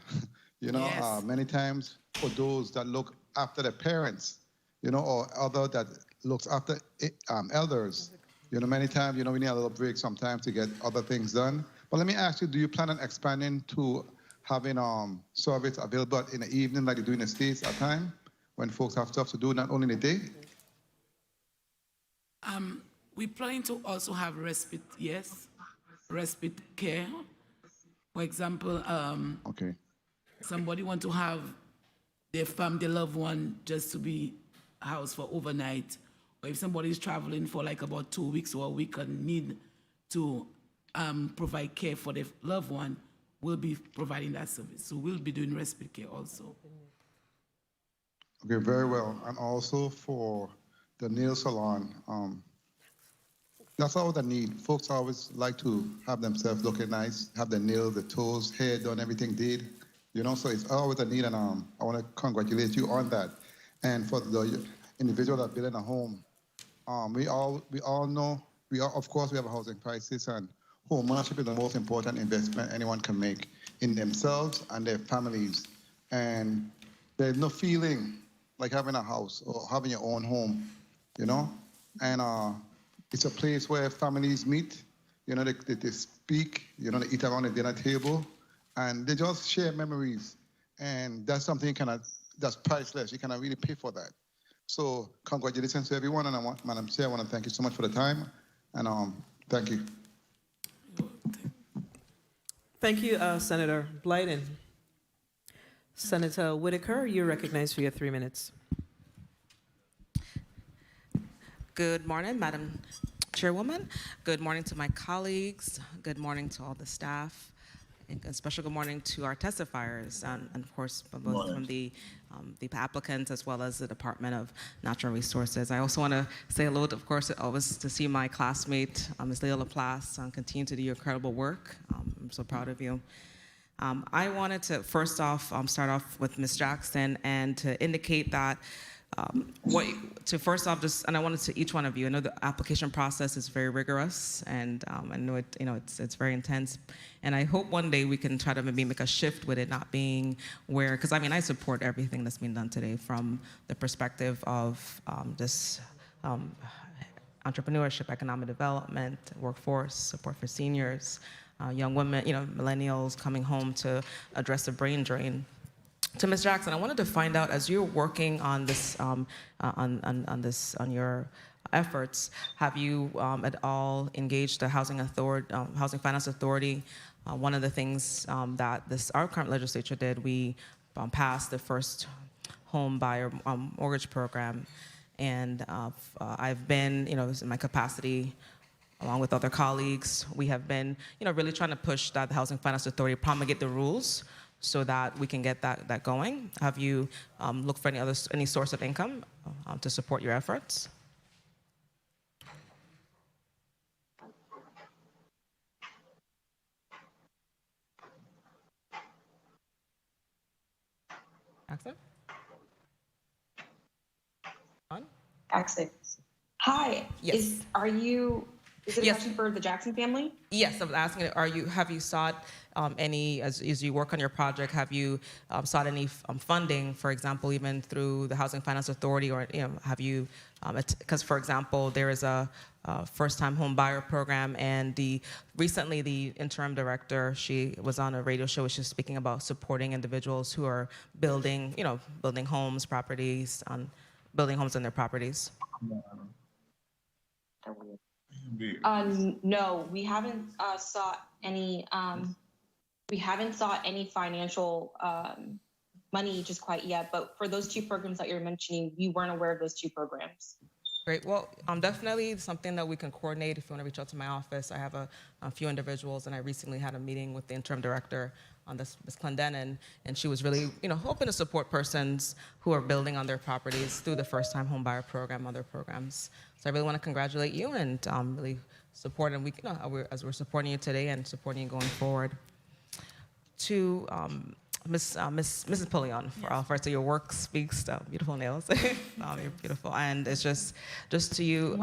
Yes. Many times for those that look after their parents, or other that looks after elders, many times, we need a little break sometimes to get other things done. But let me ask you, do you plan on expanding to having service available in the evening like they do in the States at time when folks have stuff to do, not only in the day? We plan to also have respite care. For example, Okay. somebody want to have their loved one just to be housed for overnight, or if somebody is traveling for like about 2 weeks or a week and need to provide care for their loved one, we'll be providing that service. So we'll be doing respite care also. Okay, very well. And also for the nail salon, that's always a need. Folks always like to have themselves looking nice, have their nails, the toes, hair done, everything did. So it's always a need, and I want to congratulate you on that. And for the individual that building a home, we all know, of course, we have a housing crisis, and home ownership is the most important investment anyone can make in themselves and their families. And there's no feeling like having a house or having your own home, And it's a place where families meet, they speak, they eat around the dinner table, and they just share memories. And that's something that's priceless. You cannot really pay for that. So congratulations to everyone, and Madam Chair, I want to thank you so much for the time, and thank you. Thank you, Senator Blyden. Senator Whitaker, you're recognized for your 3 minutes. Good morning, Madam Chairwoman. Good morning to my colleagues. Good morning to all the staff. And a special good morning to our testifiers, and of course, both from the applicants as well as the Department of Natural Resources. I also want to say hello, of course, always to see my classmate, Ms. Leah Laplace, continue to do your incredible work. I'm so proud of you. I wanted to first off start off with Ms. Jackson and to indicate that and I wanted to each one of you, I know the application process is very rigorous, and I know it's very intense, and I hope one day we can try to maybe make a shift with it not being where, because I support everything that's being done today from the perspective of entrepreneurship, economic development, workforce, support for seniors, young women, millennials coming home to address the brain drain. To Ms. Jackson, I wanted to find out, as you're working on this, on your efforts, have you at all engaged the Housing Finance Authority? One of the things that our current legislature did, we passed the first home buyer mortgage program, and I've been, in my capacity, along with other colleagues, we have been, really trying to push that the Housing Finance Authority promulgate the rules so that we can get that going. Have you looked for any source of income to support your efforts? Jackson. Hi. Yes. Is it a Yes. question for the Jackson family? Yes, I was asking, have you sought any, as you work on your project, have you sought any funding, for example, even through the Housing Finance Authority, or have you, because for example, there is a first-time home buyer program, and recently the interim director, she was on a radio show, she was speaking about supporting individuals who are building homes, building homes on their properties. No, we haven't sought any. We haven't sought any financial money just quite yet. But for those two programs that you're mentioning, we weren't aware of those two programs. Great. Well, definitely something that we can coordinate if you want to reach out to my office. I have a few individuals, and I recently had a meeting with the interim director on this, Ms. Clendenin, and she was really, hoping to support persons who are building on their properties through the first-time home buyer program, other programs. So I really want to congratulate you and really support, and as we're supporting you today and supporting you going forward. To Mrs. Pullion, first, your work speaks, beautiful nails, you're beautiful, and it's just to you,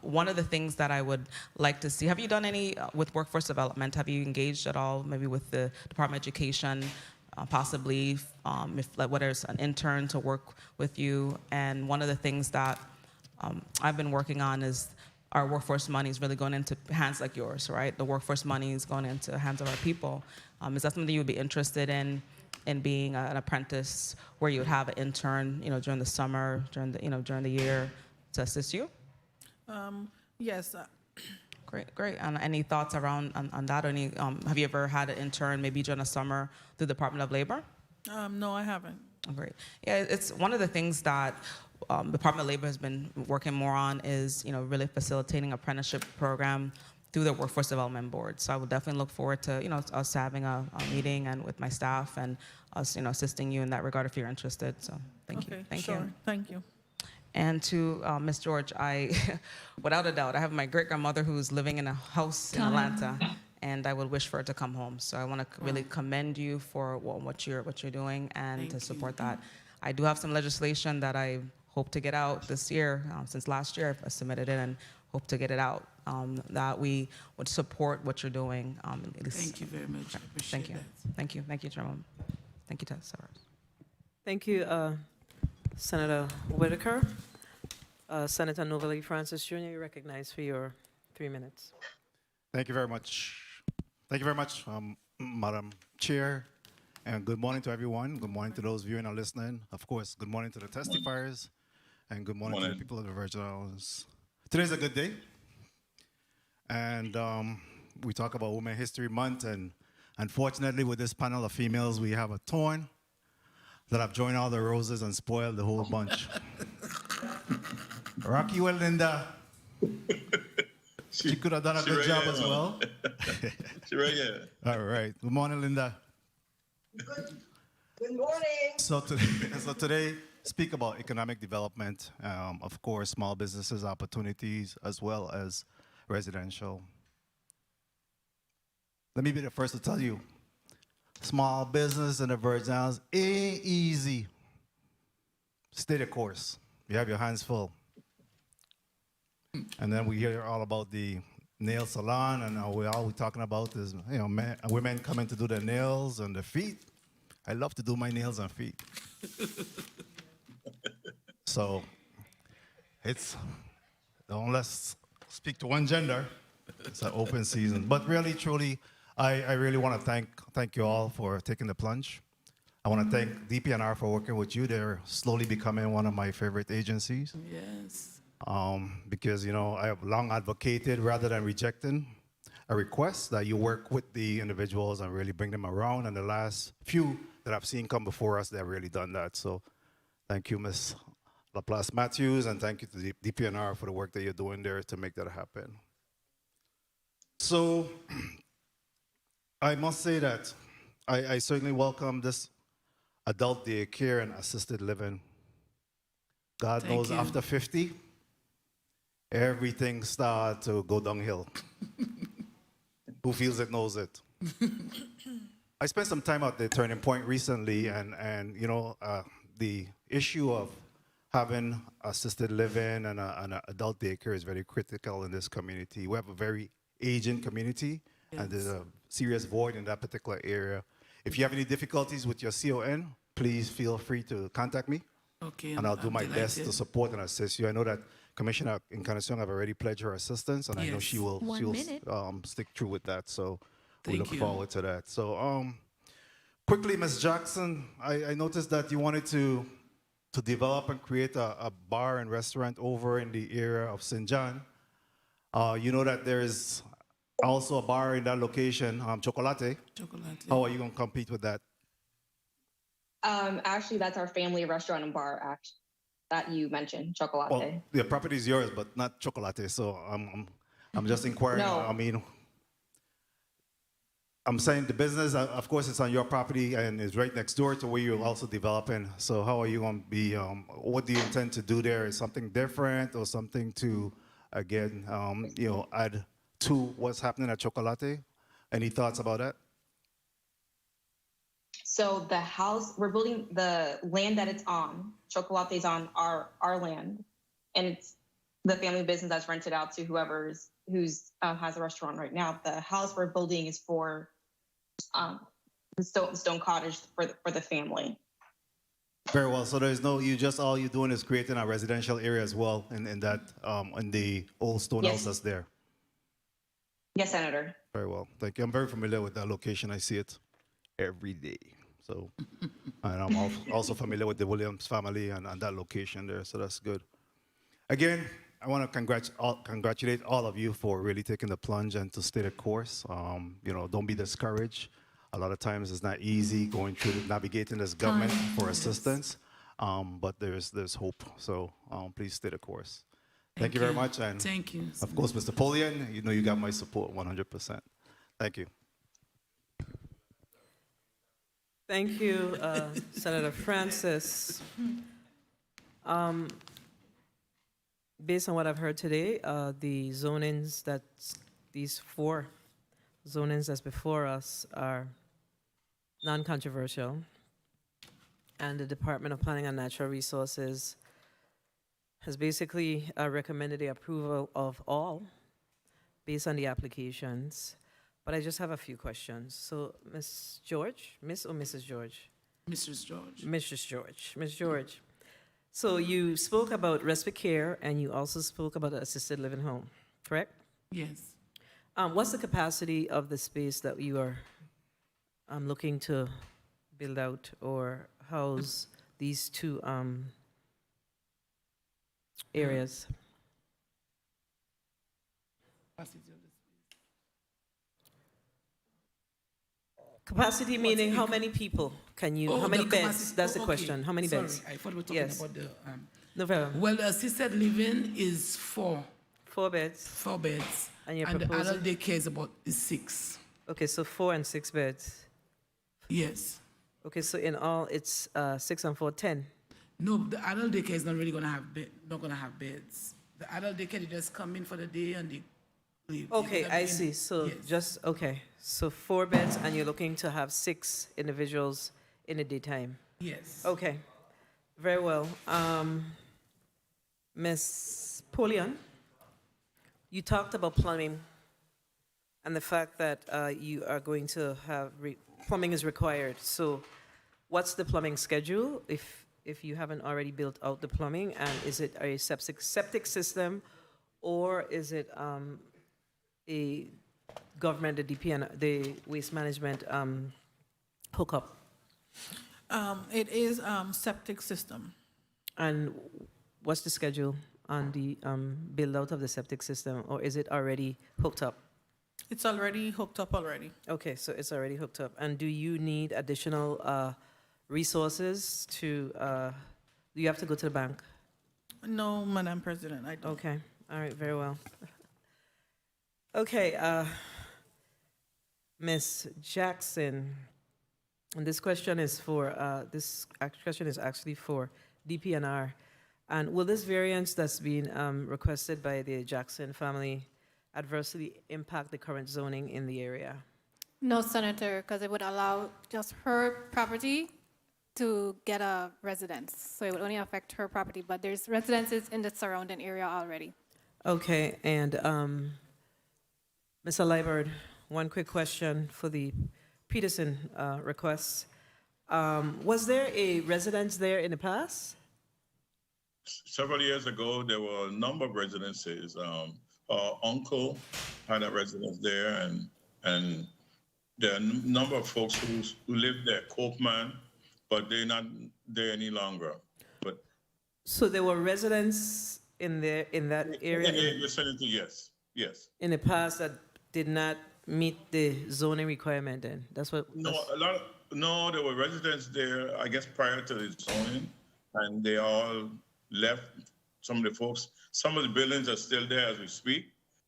one of the things that I would like to see, have you done any with workforce development? Have you engaged at all, maybe with the Department of Education, possibly, whether it's an intern to work with you? And one of the things that I've been working on is our workforce money is really going into hands like yours, right? The workforce money is going into the hands of our people. Is that something you would be interested in being an apprentice, where you would have an intern, during the summer, during the year, to assist you? Yes. Great. And any thoughts around on that? Or have you ever had an intern, maybe during the summer, through the Department of Labor? No, I haven't. Oh, great. Yeah, it's one of the things that the Department of Labor has been working more on is, really facilitating apprenticeship program through the Workforce Development Board. So I would definitely look forward to, us having a meeting and with my staff and us, assisting you in that regard if you're interested. So thank you. Thank you. Thank you. And to Ms. George, without a doubt, I have my great-grandmother who's living in a house in Atlanta, and I would wish for her to come home. So I want to really commend you for what you're doing and to support that. I do have some legislation that I hope to get out this year. Since last year, I submitted it and hope to get it out, that we would support what you're doing. Thank you very much. I appreciate Thank you. that. Thank you. Thank you, Chairman. Thank you, Tess. Thank you, Senator Whitaker. Senator Novalee Francis Jr., you're recognized for your 3 minutes. Thank you very much. Thank you very much, Madam Chair, and good morning to everyone. Good morning to those viewing and listening. Of course, good morning to the testifiers, and good morning to the people of the Virgin Islands. Today's a good day, and we talk about Women's History Month, and unfortunately with this panel of females, we have a thorn that have joined all the roses and spoiled the whole bunch. Rocky, well, Linda. She could have done a good job as well. She right here. All right. Good morning, Linda. Good morning. So today, speak about economic development, of course, small businesses opportunities, as well as residential. Let me be the first to tell you, small business in the Virgin Islands ain't easy. Stay the course. You have your hands full. And then we hear all about the nail salon, and all we're talking about is, women coming to do their nails and their feet. I love to do my nails and feet. So don't let's speak to one gender. It's an open season. But really, truly, I really want to thank you all for taking the plunge. I want to thank DPNR for working with you. They're slowly becoming one of my favorite agencies. Yes. Because, I have long advocated, rather than rejecting a request, that you work with the individuals and really bring them around. And the last few that I've seen come before us, they've really done that. So thank you, Ms. Laplace Matthews, and thank you to the DPNR for the work that you're doing there to make that happen. So I must say that I certainly welcome this adult daycare and assisted living. God Thank knows you. after 50, everything starts to go downhill. Who feels it knows it. I spent some time at the Turning Point recently, and the issue of having assisted living and an adult daycare is very critical in this community. We have a very aging community, and there's a serious void in that particular area. If you have any difficulties with your CON, please feel free to contact me. Okay. And I'll do I'm my best delighted. to support and assist you. I know that Commissioner Encarnacion have already pledged her assistance, and I know Yes. she will 1 minute. stick true with that. So we Thank look you. forward to that. So quickly, Ms. Jackson, I noticed that you wanted to develop and create a bar and restaurant over in the area of St. John. You know that there is also a bar in that location, Chocolate. Chocolate. How are you going to compete with that? Actually, that's our family restaurant and bar that you mentioned, Chocolate. Well, the property is yours, but not Chocolate. So I'm just inquiring. No. I mean, I'm saying the business, of course, it's on your property and it's right next door to where you're also developing. So how are you going to be? What do you intend to do there? Is something different or something to, again, add to what's happening at Chocolate? Any thoughts about that? So the house, we're building the land that it's on. Chocolate is on our land, and it's the family business that's rented out to who's has a restaurant right now. The house we're building is for the stone cottage for the family. Very well. So there's no, all you're doing is creating a residential area as well in that, in the old stone house that's there. Yes, Senator. Very well. Thank you. I'm very familiar with that location. I see it every day. So, and I'm also familiar with the Williams family and that location there. So that's good. Again, I want to congratulate all of you for really taking the plunge and to stay the course. Don't be discouraged. A lot of times it's not easy going through navigating this government for assistance, but there's hope. So please stay the course. Thank you very much. And Thank you. of course, Mr. Polian, you got my support 100%. Thank you. Thank you, Senator Francis. Based on what I've heard today, the zonings these 4 zonings that's before us are non-controversial. And the Department of Planning and Natural Resources has basically recommended the approval of all based on the applications. But I just have a few questions. So, Ms. George, Miss or Mrs. George? Mrs. George. Mrs. George. Ms. George. So you spoke about respite care and you also spoke about an assisted living home, correct? Yes. What's the capacity of the space that you are looking to build out or house these 2 areas? Capacity meaning how many people can you, how many beds? That's the question. How many beds? Sorry, I thought we were talking Yes. about the. No problem. Well, the assisted living is 4. 4 beds. 4 beds. And you're the proposing? adult daycare is 6. Okay, so 4 and 6 beds. Yes. Okay, so in all, it's 6 and 4, 10. No, the adult daycare is not really going to have beds. The adult daycare, they just come in for the day and they leave. Okay, I see. So so 4 beds, and you're looking to have 6 individuals in the daytime. Yes. Okay, very well. Ms. Polian, you talked about plumbing and the fact that you are going to have plumbing is required. So, what's the plumbing schedule if you haven't already built out the plumbing? And is it a septic system, or is it a government, the DPN, the waste management hookup? It is septic system. And what's the schedule on the build out of the septic system, or is it already hooked up? It's already hooked up already. Okay, so it's already hooked up. And do you need additional resources to, do you have to go to the bank? No, Madam President, I don't. Okay, all right, very well. Okay, Ms. Jackson, and this question is actually for DPNR. And will this variance that's being requested by the Jackson family adversely impact the current zoning in the area? No, Senator, because it would allow just her property to get a residence. So it would only affect her property, but there's residences in the surrounding area already. Okay, and Mr. Liebert, one quick question for the Peterson requests. Was there a residence there in the past? Several years ago, there were a number of residences. Our uncle had a residence there, and there are a number of folks who live there, Copeman, but they're not there any longer. But So there were residents in that area in the vicinity, yes, yes. in the past that did not meet the zoning requirement then? That's what. No, there were residents there, I guess, prior to the zoning, and they all left. Some of the folks, some of the buildings are still there as we speak.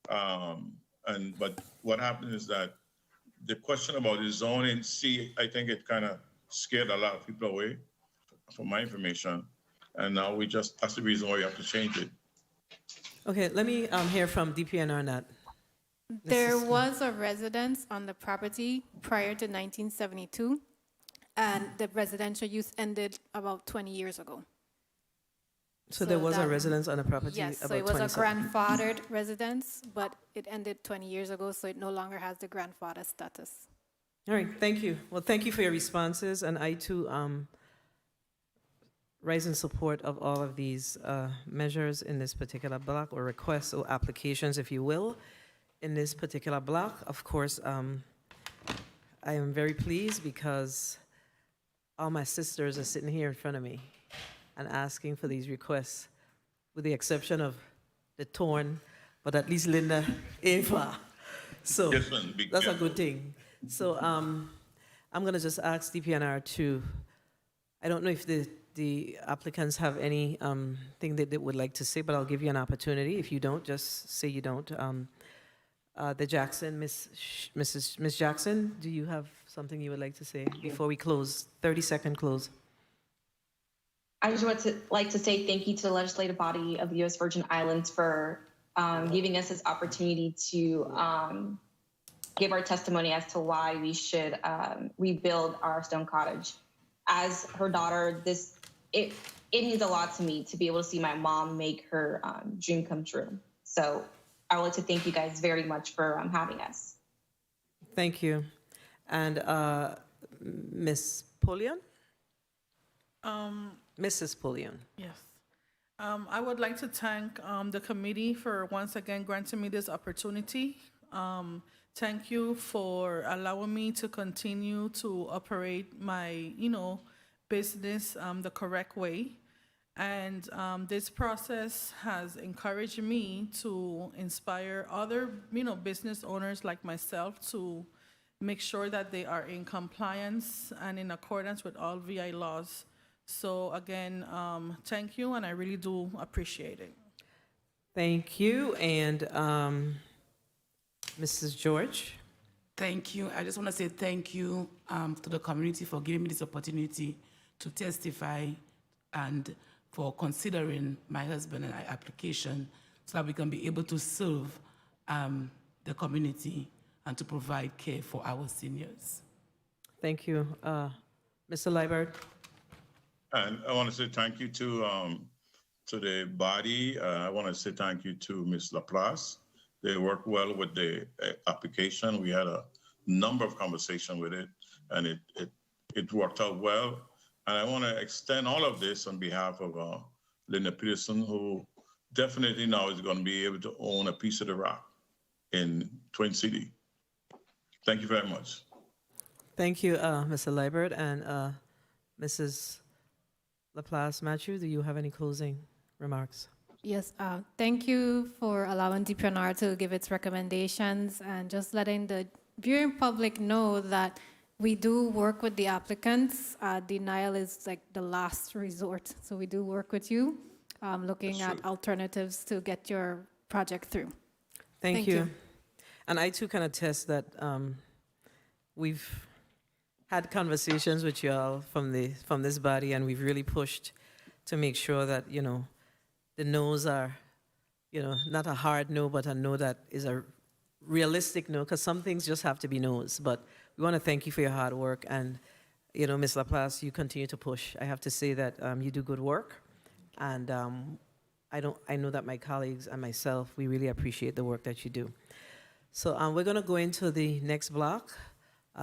But what happened is that the question about the zoning, I think it kind of scared a lot of people away, from my information. And now that's the reason why we have to change it. Okay, let me hear from DPNR on that. There was a residence on the property prior to 1972, and the residential use ended about 20 years ago. So there was a residence on the property Yes, about so it was a 27 grandfathered residence, but it ended 20 years ago, so it no longer has the grandfather status. All right, thank you. Well, thank you for your responses, and I too rise in support of all of these measures in this particular block, or requests or applications, if you will, in this particular block. Of course, I am very pleased because all my sisters are sitting here in front of me and asking for these requests, with the exception of the Torn, but at least Linda Ava. So Yes, ma'am, be that's a careful. good thing. So I'm going to just ask DPNR to, I don't know if the applicants have any thing that they would like to say, but I'll give you an opportunity. If you don't, just say you don't. The Jackson, Miss Jackson, do you have something you would like to say before we close? 30-second close. I just want to like to say thank you to the legislative body of the U.S. Virgin Islands for giving us this opportunity to give our testimony as to why we should rebuild our stone cottage. As her daughter, it means a lot to me to be able to see my mom make her dream come true. So I would like to thank you guys very much for having us. Thank you. And Ms. Polion? Mrs. Polion. Yes. I would like to thank the committee for once again granting me this opportunity. Thank you for allowing me to continue to operate my, business the correct way. And this process has encouraged me to inspire other, business owners like myself to make sure that they are in compliance and in accordance with all VI laws. So again, thank you, and I really do appreciate it. Thank you. And Mrs. George? Thank you. I just want to say thank you to the community for giving me this opportunity to testify and for considering my husband and I application so that we can be able to serve the community and to provide care for our seniors. Thank you. Mr. Liebert? And I want to say thank you to the body. I want to say thank you to Ms. Laplace. They worked well with the application. We had a number of conversations with it, and it worked out well. And I want to extend all of this on behalf of Linda Peterson, who definitely now is going to be able to own a piece of the rock in Twin City. Thank you very much. Thank you, Mr. Liebert. And Mrs. Laplace Matthew, do you have any closing remarks? Yes, thank you for allowing DPNR to give its recommendations and just letting the viewing public know that we do work with the applicants. Denial is like the last resort. So we do work with you, looking at alternatives to get your project through. Thank you. And I too can attest that we've had conversations with y'all from this body, and we've really pushed to make sure that, the no's are, not a hard no, but a no that is a realistic no, because some things just have to be no's. But we want to thank you for your hard work, and you know, Ms. Laplace, you continue to push. I have to say that you do good work, and I know that my colleagues and myself, we really appreciate the work that you do. So we're going to go into the next block.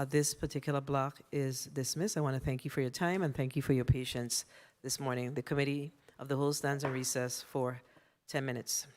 This particular block is dismissed. I want to thank you for your time and thank you for your patience this morning. The Committee of the Whole stands on recess for 10 minutes.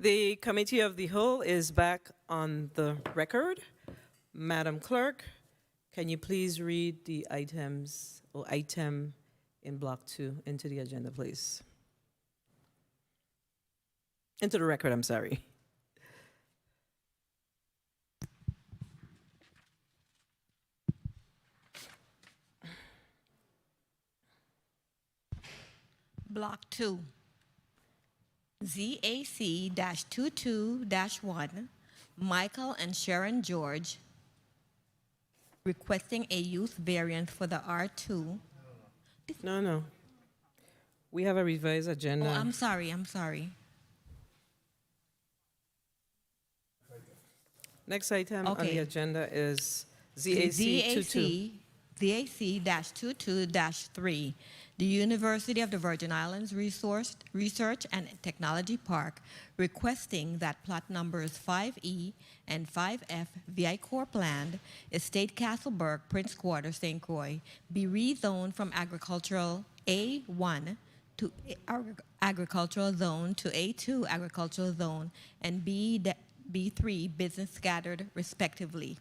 The Committee of the Whole is back on the record. Madam Clerk, can you please read the items or item in Block 2 into the agenda, please? Into the record, I'm sorry. Block 2, ZAC-22-1, Michael and Sharon George, requesting a use variance for the R2. No. We have a revised agenda. Oh, I'm sorry. Next item on the Okay. agenda is ZAC 22. ZAC-22-3, the University of the Virgin Islands Research and Technology Park, requesting that plot numbers 5E and 5F VI Corp land, Estate Castleberg, Prince Quarter, St. Croix, be rezoned from agricultural A1 to agricultural zone to A2 agricultural zone and B3 business scattered, respectively.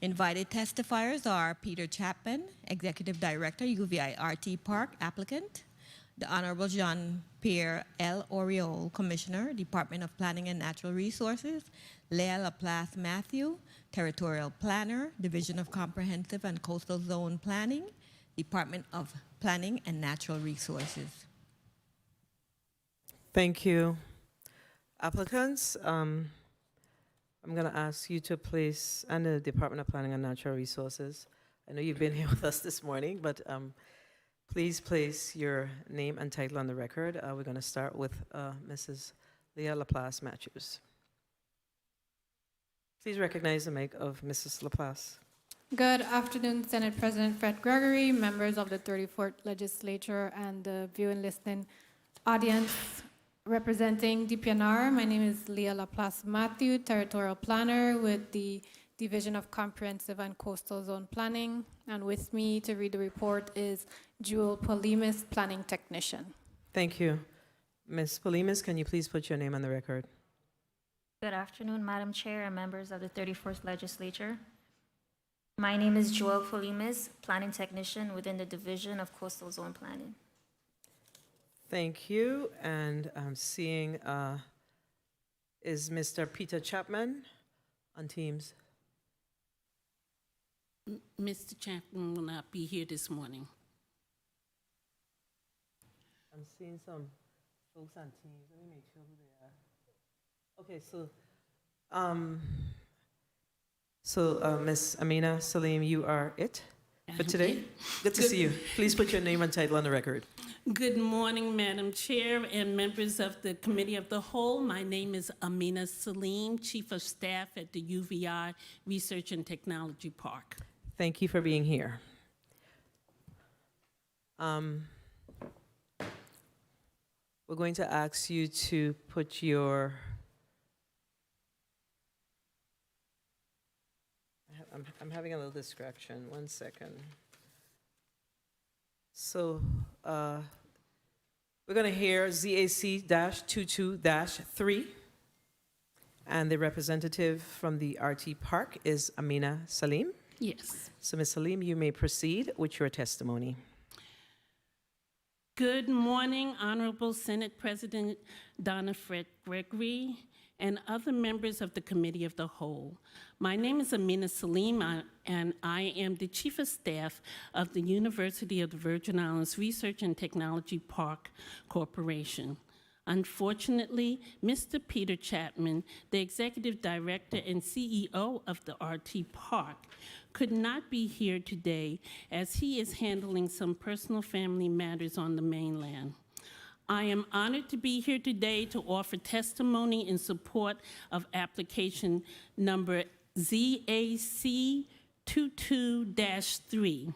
Invited testifiers are Peter Chapman, Executive Director, UVI RT Park applicant, the Honorable Jean-Pierre L. Oriol, Commissioner, Department of Planning and Natural Resources, Leah Laplace Matthew, Territorial Planner, Division of Comprehensive and Coastal Zone Planning, Department of Planning and Natural Resources. Thank you. Applicants, I'm going to ask you to place, and the Department of Planning and Natural Resources, I know you've been here with us this morning, but please place your name and title on the record. We're going to start with Mrs. Leah Laplace Matthews. Please recognize the mic of Mrs. Laplace. Good afternoon, Senate President Fred Gregory, members of the 34th Legislature, and the viewing listening audience. Representing DPNR, my name is Leah Laplace Matthew, Territorial Planner with the Division of Comprehensive and Coastal Zone Planning. And with me to read the report is Jewel Polimis, Planning Technician. Thank you. Ms. Polimis, can you please put your name on the record? Good afternoon, Madam Chair and members of the 34th Legislature. My name is Joel Polimis, Planning Technician within the Division of Coastal Zone Planning. Thank you. And I'm seeing, is Mr. Peter Chapman on Teams? Mr. Chapman will not be here this morning. I'm seeing some folks on Teams. Let me make sure who they are. Okay, so Ms. Amina Salim, you are it for today. Good to see you. Please put your name and title on the record. Good morning, Madam Chair and members of the Committee of the Whole. My name is Amina Salim, Chief of Staff at the UVI Research and Technology Park. Thank you for being here. We're going to ask you to put your... I'm having a little distraction. 1 second. So we're going to hear ZAC-22-3, and the representative from the RT Park is Amina Salim. Yes. So Ms. Salim, you may proceed with your testimony. Good morning, Honorable Senate President Donna Fred Gregory, and other members of the Committee of the Whole. My name is Amina Salim, and I am the Chief of Staff of the University of the Virgin Islands Research and Technology Park Corporation. Unfortunately, Mr. Peter Chapman, the Executive Director and CEO of the RT Park, could not be here today as he is handling some personal family matters on the mainland. I am honored to be here today to offer testimony in support of application number ZAC-22-3,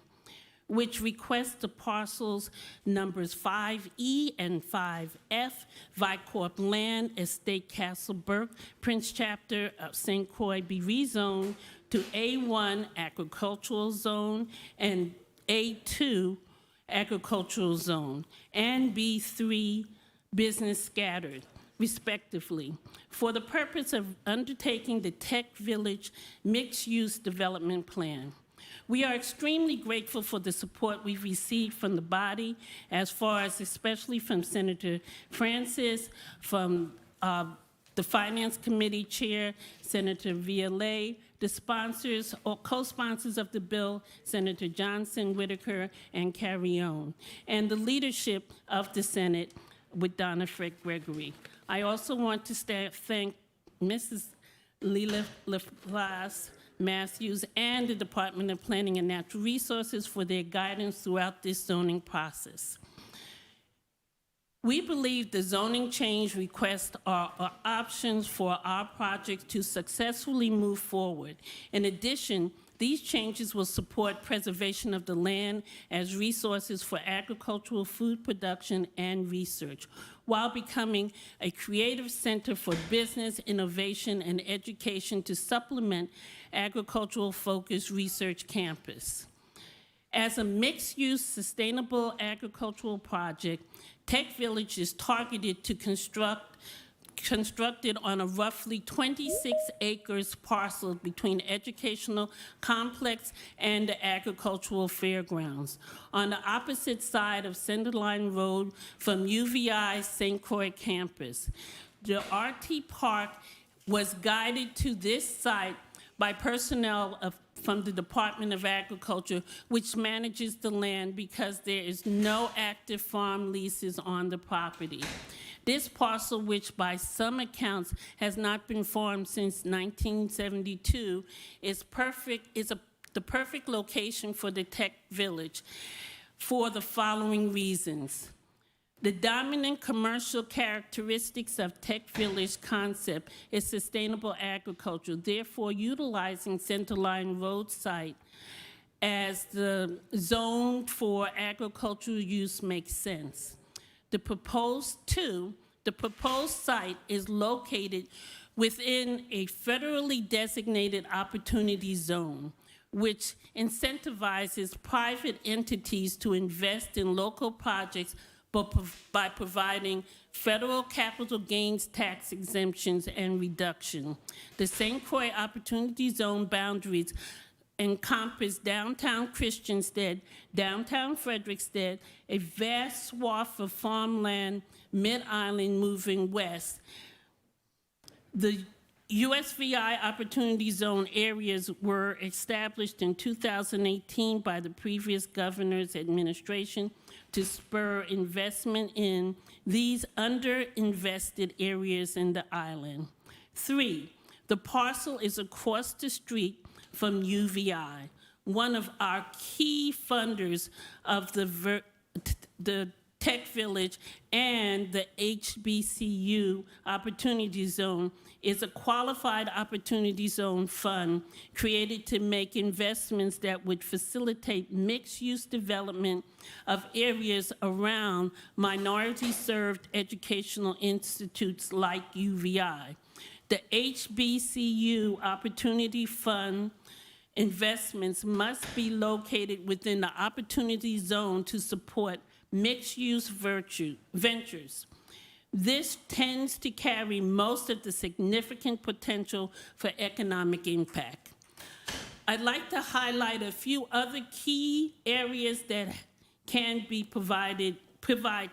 which requests the parcels numbers 5E and 5F, Vicorp Land, Estate Castleberg, Prince Chapter of St. Croix be rezoned to A1 Agricultural Zone and A2 Agricultural Zone, and B3 Business Scattered, respectively, for the purpose of undertaking the Tech Village Mixed-Use Development Plan. We are extremely grateful for the support we've received from the body, as far as especially from Senator Francis, from the Finance Committee Chair, Senator Violet, the sponsors or co-sponsors of the bill, Senator Johnson, Whitaker, and Carrion, and the leadership of the Senate with Donna Frick Gregory. I also want to thank Mrs. Leila Laplace Matthews and the Department of Planning and Natural Resources for their guidance throughout this zoning process. We believe the zoning change requests are options for our project to successfully move forward. In addition, these changes will support preservation of the land as resources for agricultural food production and research, while becoming a creative center for business, innovation, and education to supplement agricultural-focused research campus. As a mixed-use sustainable agricultural project, Tech Village is targeted to constructed on a roughly 26 acres parcel between educational complex and the agricultural fairgrounds, on the opposite side of Centerline Road from UVI St. Croix campus. The RT Park was guided to this site by personnel from the Department of Agriculture, which manages the land because there is no active farm leases on the property. This parcel, which by some accounts has not been farmed since 1972, is the perfect location for the Tech Village for the following reasons. The dominant commercial characteristics of Tech Village concept is sustainable agriculture, therefore utilizing Centerline Road site as the zone for agricultural use makes sense. The proposed site is located within a federally designated opportunity zone, which incentivizes private entities to invest in local projects by providing federal capital gains tax exemptions and reduction. The St. Croix Opportunity Zone boundaries encompass downtown Christiansted, downtown Fredericksted, a vast swath of farmland, mid-island moving west. The USVI Opportunity Zone areas were established in 2018 by the previous governor's administration to spur investment in these underinvested areas in the island. 3, the parcel is across the street from UVI, one of our key funders of the Tech Village, and the HBCU Opportunity Zone is a qualified opportunity zone fund created to make investments that would facilitate mixed-use development of areas around minority-served educational institutes like UVI. The HBCU Opportunity Fund investments must be located within the opportunity zone to support mixed-use ventures. This tends to carry most of the significant potential for economic impact. I'd like to highlight a few other key areas that can be provide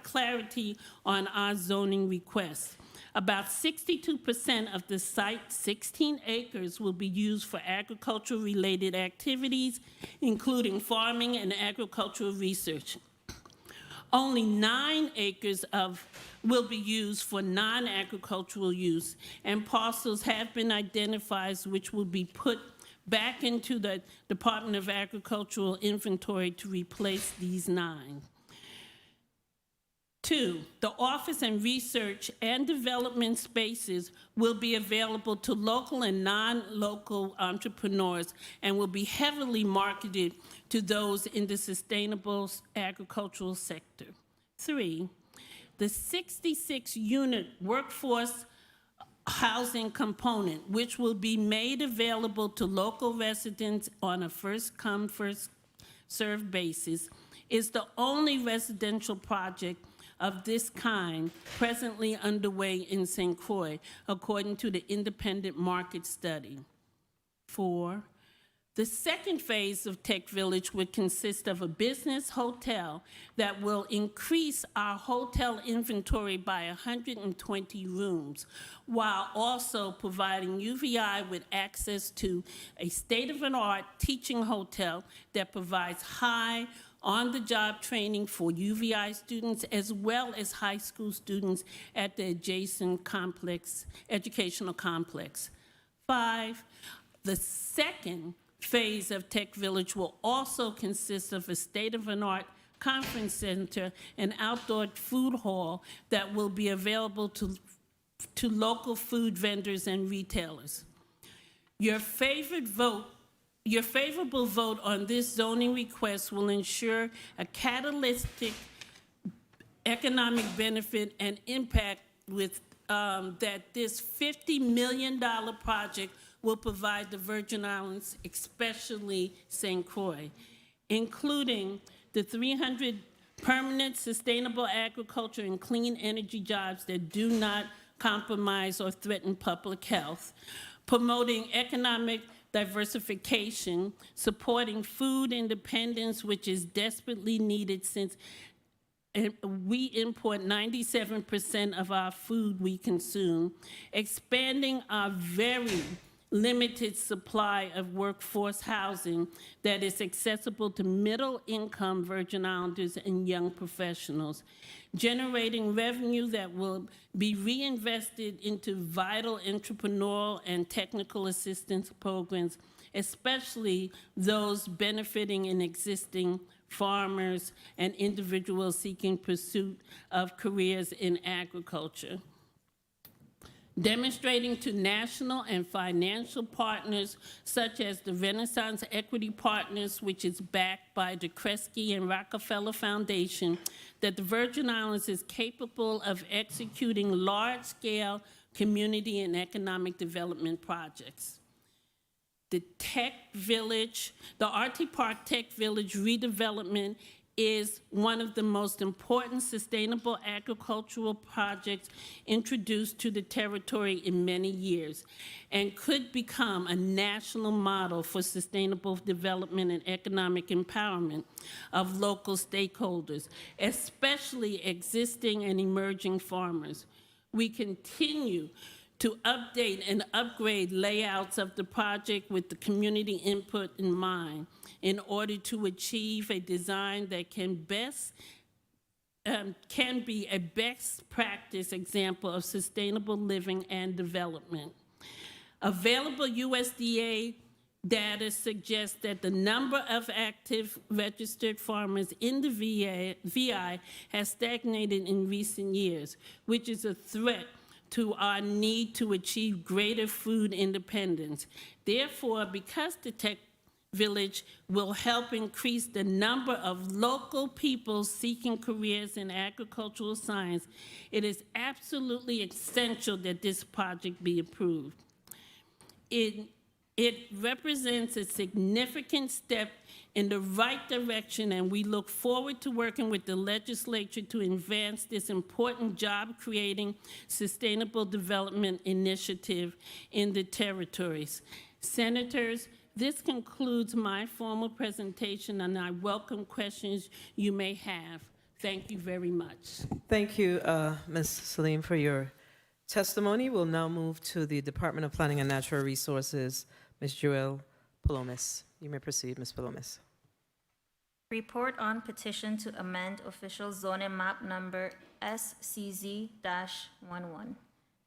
clarity on our zoning requests. About 62% of the site, 16 acres, will be used for agriculture-related activities, including farming and agricultural research. Only 9 acres will be used for non-agricultural use, and parcels have been identified which will be put back into the Department of Agricultural inventory to replace these 9. 2, the office and research and development spaces will be available to local and non-local entrepreneurs and will be heavily marketed to those in the sustainable agricultural sector. 3, the 66-unit workforce housing component, which will be made available to local residents on a first-come, first-served basis, is the only residential project of this kind presently underway in St. Croix, according to the independent market study. 4, the second phase of Tech Village would consist of a business hotel that will increase our hotel inventory by 120 rooms, while also providing UVI with access to a state-of-the-art teaching hotel that provides high on-the-job training for UVI students as well as high school students at the adjacent educational complex. 5, the second phase of Tech Village will also consist of a state-of-the-art conference center and outdoor food hall that will be available to local food vendors and retailers. Your favorable vote on this zoning request will ensure a catalytic economic benefit and impact with that this $50 million project will provide the Virgin Islands, especially St. Croix, including the 300 permanent sustainable agriculture and clean energy jobs that do not compromise or threaten public health, promoting economic diversification, supporting food independence, which is desperately needed since we import 97% of our food we consume, expanding our very limited supply of workforce housing that is accessible to middle-income Virgin Islanders and young professionals, generating revenue that will be reinvested into vital entrepreneurial and technical assistance programs, especially those benefiting in existing farmers and individuals seeking pursuit of careers in agriculture. Demonstrating to national and financial partners such as the Renaissance Equity Partners, which is backed by the Kresge and Rockefeller Foundation, that the Virgin Islands is capable of executing large-scale community and economic development projects. The Tech Village, the RT Park Tech Village redevelopment is one of the most important sustainable agricultural projects introduced to the territory in many years and could become a national model for sustainable development and economic empowerment of local stakeholders, especially existing and emerging farmers. We continue to update and upgrade layouts of the project with the community input in mind in order to achieve a design that can be a best practice example of sustainable living and development. Available USDA data suggests that the number of active registered farmers in the VI has stagnated in recent years, which is a threat to our need to achieve greater food independence. Therefore, because the Tech Village will help increase the number of local people seeking careers in agricultural science, it is absolutely essential that this project be approved. It represents a significant step in the right direction, and we look forward to working with the legislature to advance this important job-creating, sustainable development initiative in the territories. Senators, this concludes my formal presentation, and I welcome questions you may have. Thank you very much. Thank you, Ms. Salim, for your testimony. We'll now move to the Department of Planning and Natural Resources, Ms. Joelle Palomis. You may proceed, Ms. Palomis. Report on petition to amend official zoning map number SCZ-11.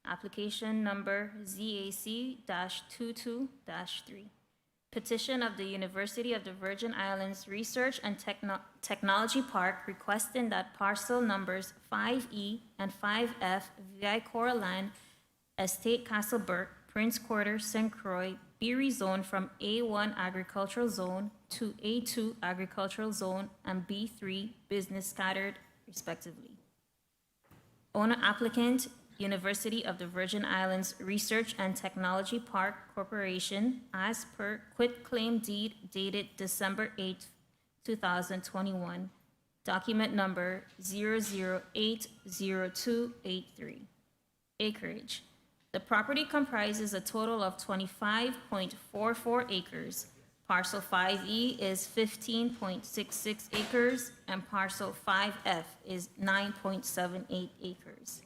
Application number ZAC-22-3. Petition of the University of the Virgin Islands Research and Technology Park requesting that parcel numbers 5E and 5F VI Coraline, Estate Castleburg, Prince Quarter, St. Croix be rezoned from A1 Agricultural Zone to A2 Agricultural Zone and B3 Business Scattered, respectively. Owner applicant, University of the Virgin Islands Research and Technology Park Corporation, as per quitclaim deed dated December 8, 2021, document number 0080283. Acreage. The property comprises a total of 25.44 acres. Parcel 5E is 15.66 acres, and parcel 5F is 9.78 acres.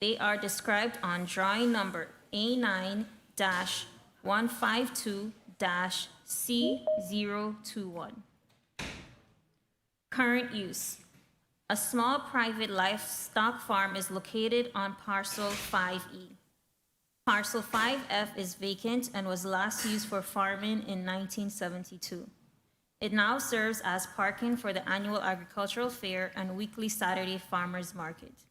They are described on drawing number A9-152-C021. Current use. A small private livestock farm is located on parcel 5E. Parcel 5F is vacant and was last used for farming in 1972. It now serves as parking for the annual agricultural fair and weekly Saturday farmers market.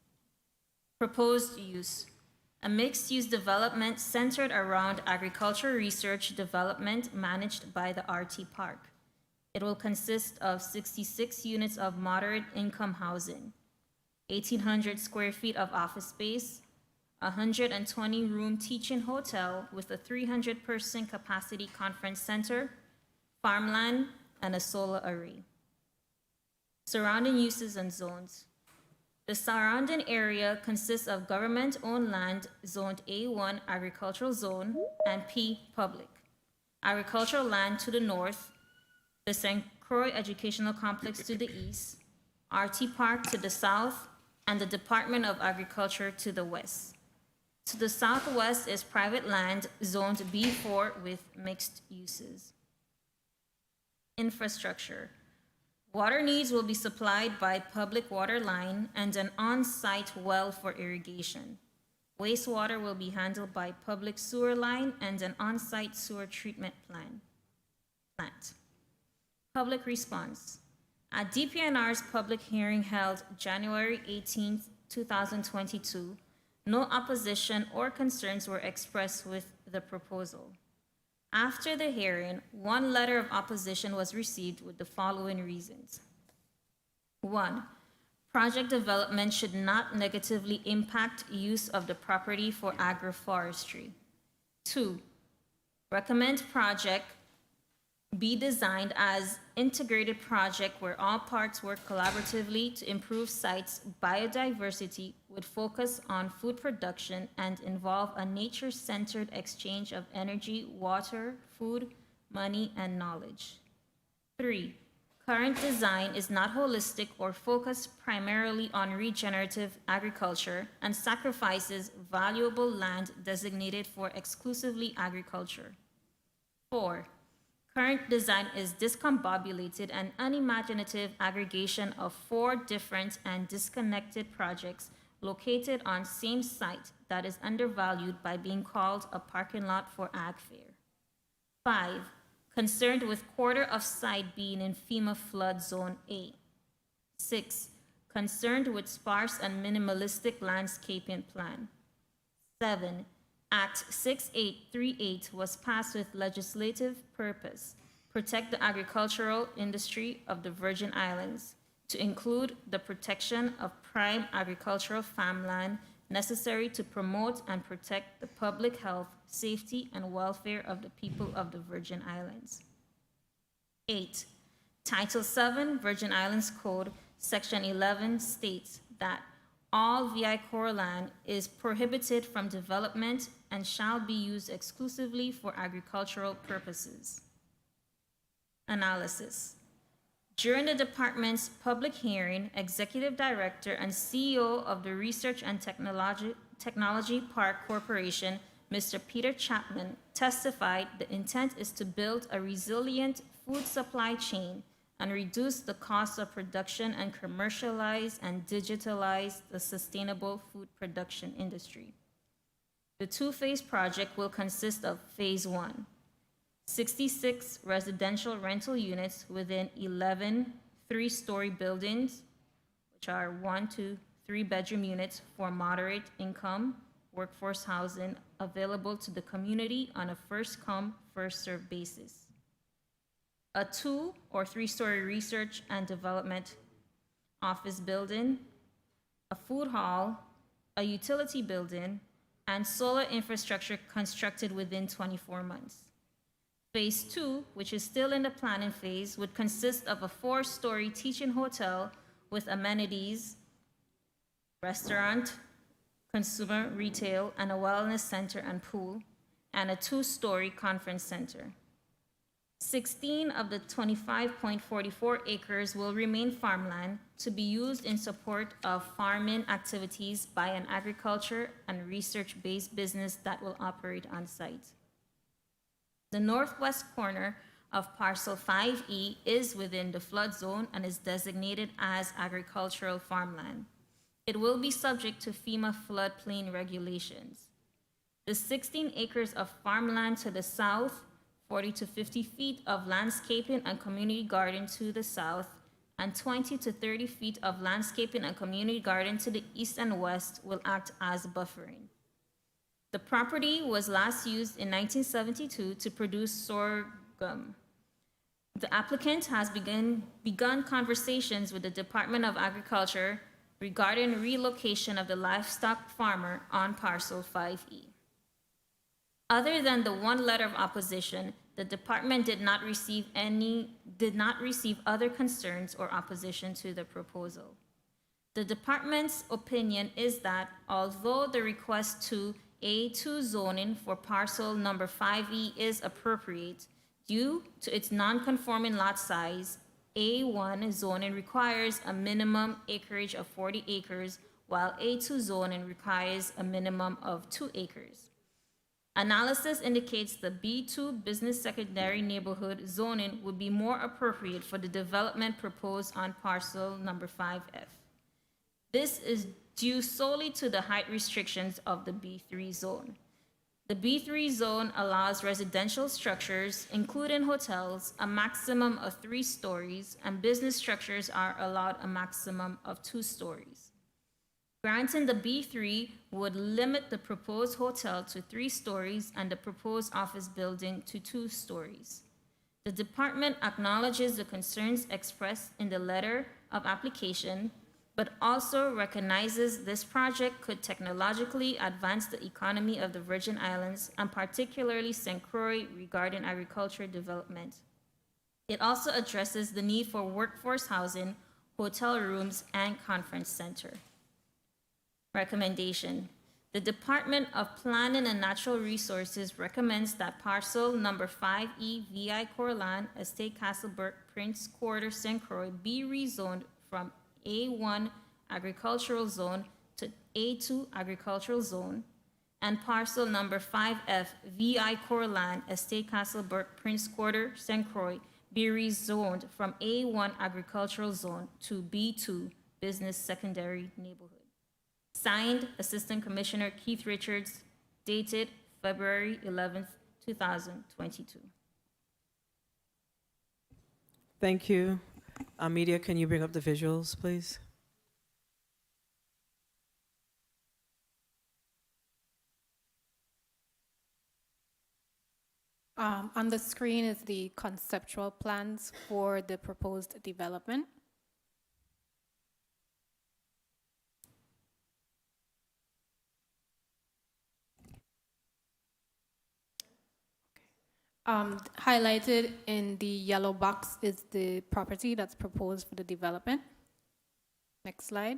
Proposed use. A mixed-use development centered around agriculture research development managed by the RT Park. It will consist of 66 units of moderate income housing, 1,800 square feet of office space, a 120-room teaching hotel with a 300-person capacity conference center, farmland, and a solar array. Surrounding uses and zones. The surrounding area consists of government-owned land zoned A1 agricultural zone and P public. Agricultural land to the north, the St. Croix Educational Complex to the east, RT Park to the south, and the Department of Agriculture to the west. To the southwest is private land zoned B4 with mixed uses. Infrastructure. Water needs will be supplied by public water line and an on-site well for irrigation. Wastewater will be handled by public sewer line and an on-site sewer treatment plant. Public response. At DPNR's public hearing held January 18, 2022, no opposition or concerns were expressed with the proposal. After the hearing, one letter of opposition was received with the following reasons. 1. Project development should not negatively impact use of the property for agroforestry. 2. Recommend project be designed as integrated project where all parts work collaboratively to improve sites' biodiversity with focus on food production and involve a nature-centered exchange of energy, water, food, money, and knowledge. 3. Current design is not holistic or focused primarily on regenerative agriculture and sacrifices valuable land designated for exclusively agriculture. 4. Current design is discombobulated and unimaginative aggregation of 4 different and disconnected projects located on same site that is undervalued by being called a parking lot for ag fair. 5. Concerned with quarter of site being in FEMA flood zone A. 6. Concerned with sparse and minimalistic landscaping plan. 7. Act 6838 was passed with legislative purpose, protect the agricultural industry of the Virgin Islands, to include the protection of prime agricultural farmland necessary to promote and protect the public health, safety, and welfare of the people of the Virgin Islands. 8. Title 7 Virgin Islands Code, Section 11 states that all VI core land is prohibited from development and shall be used exclusively for agricultural purposes. Analysis. During the department's public hearing, Executive Director and CEO of the Research and Technology Park Corporation, Mr. Peter Chapman, testified the intent is to build a resilient food supply chain and reduce the cost of production and commercialize and digitalize the sustainable food production industry. The 2-phase project will consist of Phase 1, 66 residential rental units within 11 3-story buildings, which are 1 to 3 bedroom units for moderate income workforce housing available to the community on a first-come, first-served basis. A 2 or 3-story research and development office building, a food hall, a utility building, and solar infrastructure constructed within 24 months. Phase 2, which is still in the planning phase, would consist of a 4-story teaching hotel with amenities, restaurant, consumer retail, and a wellness center and pool, and a 2-story conference center. 16 of the 25.44 acres will remain farmland to be used in support of farming activities by an agriculture and research-based business that will operate on site. The northwest corner of parcel 5E is within the flood zone and is designated as agricultural farmland. It will be subject to FEMA floodplain regulations. The 16 acres of farmland to the south, 40 to 50 feet of landscaping and community garden to the south, and 20 to 30 feet of landscaping and community garden to the east and west will act as buffering. The property was last used in 1972 to produce sorghum. The applicant has begun conversations with the Department of Agriculture regarding relocation of the livestock farmer on parcel 5E. Other than the one letter of opposition, the department did not receive other concerns or opposition to the proposal. The department's opinion is that although the request to A2 zoning for parcel number 5E is appropriate, due to its non-conforming lot size, A1 zoning requires a minimum acreage of 40 acres, while A2 zoning requires a minimum of 2 acres. Analysis indicates the B2 business secondary neighborhood zoning would be more appropriate for the development proposed on parcel number 5F. This is due solely to the height restrictions of the B3 zone. The B3 zone allows residential structures, including hotels, a maximum of 3 stories, and business structures are allowed a maximum of 2 stories. Granting the B3 would limit the proposed hotel to 3 stories and the proposed office building to 2 stories. The department acknowledges the concerns expressed in the letter of application, but also recognizes this project could technologically advance the economy of the Virgin Islands, and particularly St. Croix regarding agriculture development. It also addresses the need for workforce housing, hotel rooms, and conference center. Recommendation. The Department of Planning and Natural Resources recommends that parcel number 5E VI Corlan, Estate Castlebrook, Prince Quarter, St. Croix be rezoned from A1 Agricultural Zone to A2 Agricultural Zone, and parcel number 5F VI Corlan, Estate Castlebrook, Prince Quarter, St. Croix be rezoned from A1 Agricultural Zone to B2 Business Secondary Neighborhood. Signed, Assistant Commissioner Keith Richards, dated February 11th, 2022. Thank you. Media, can you bring up the visuals, please? On the screen is the conceptual plans for the proposed development. Highlighted in the yellow box is the property that's proposed for the development. Next slide.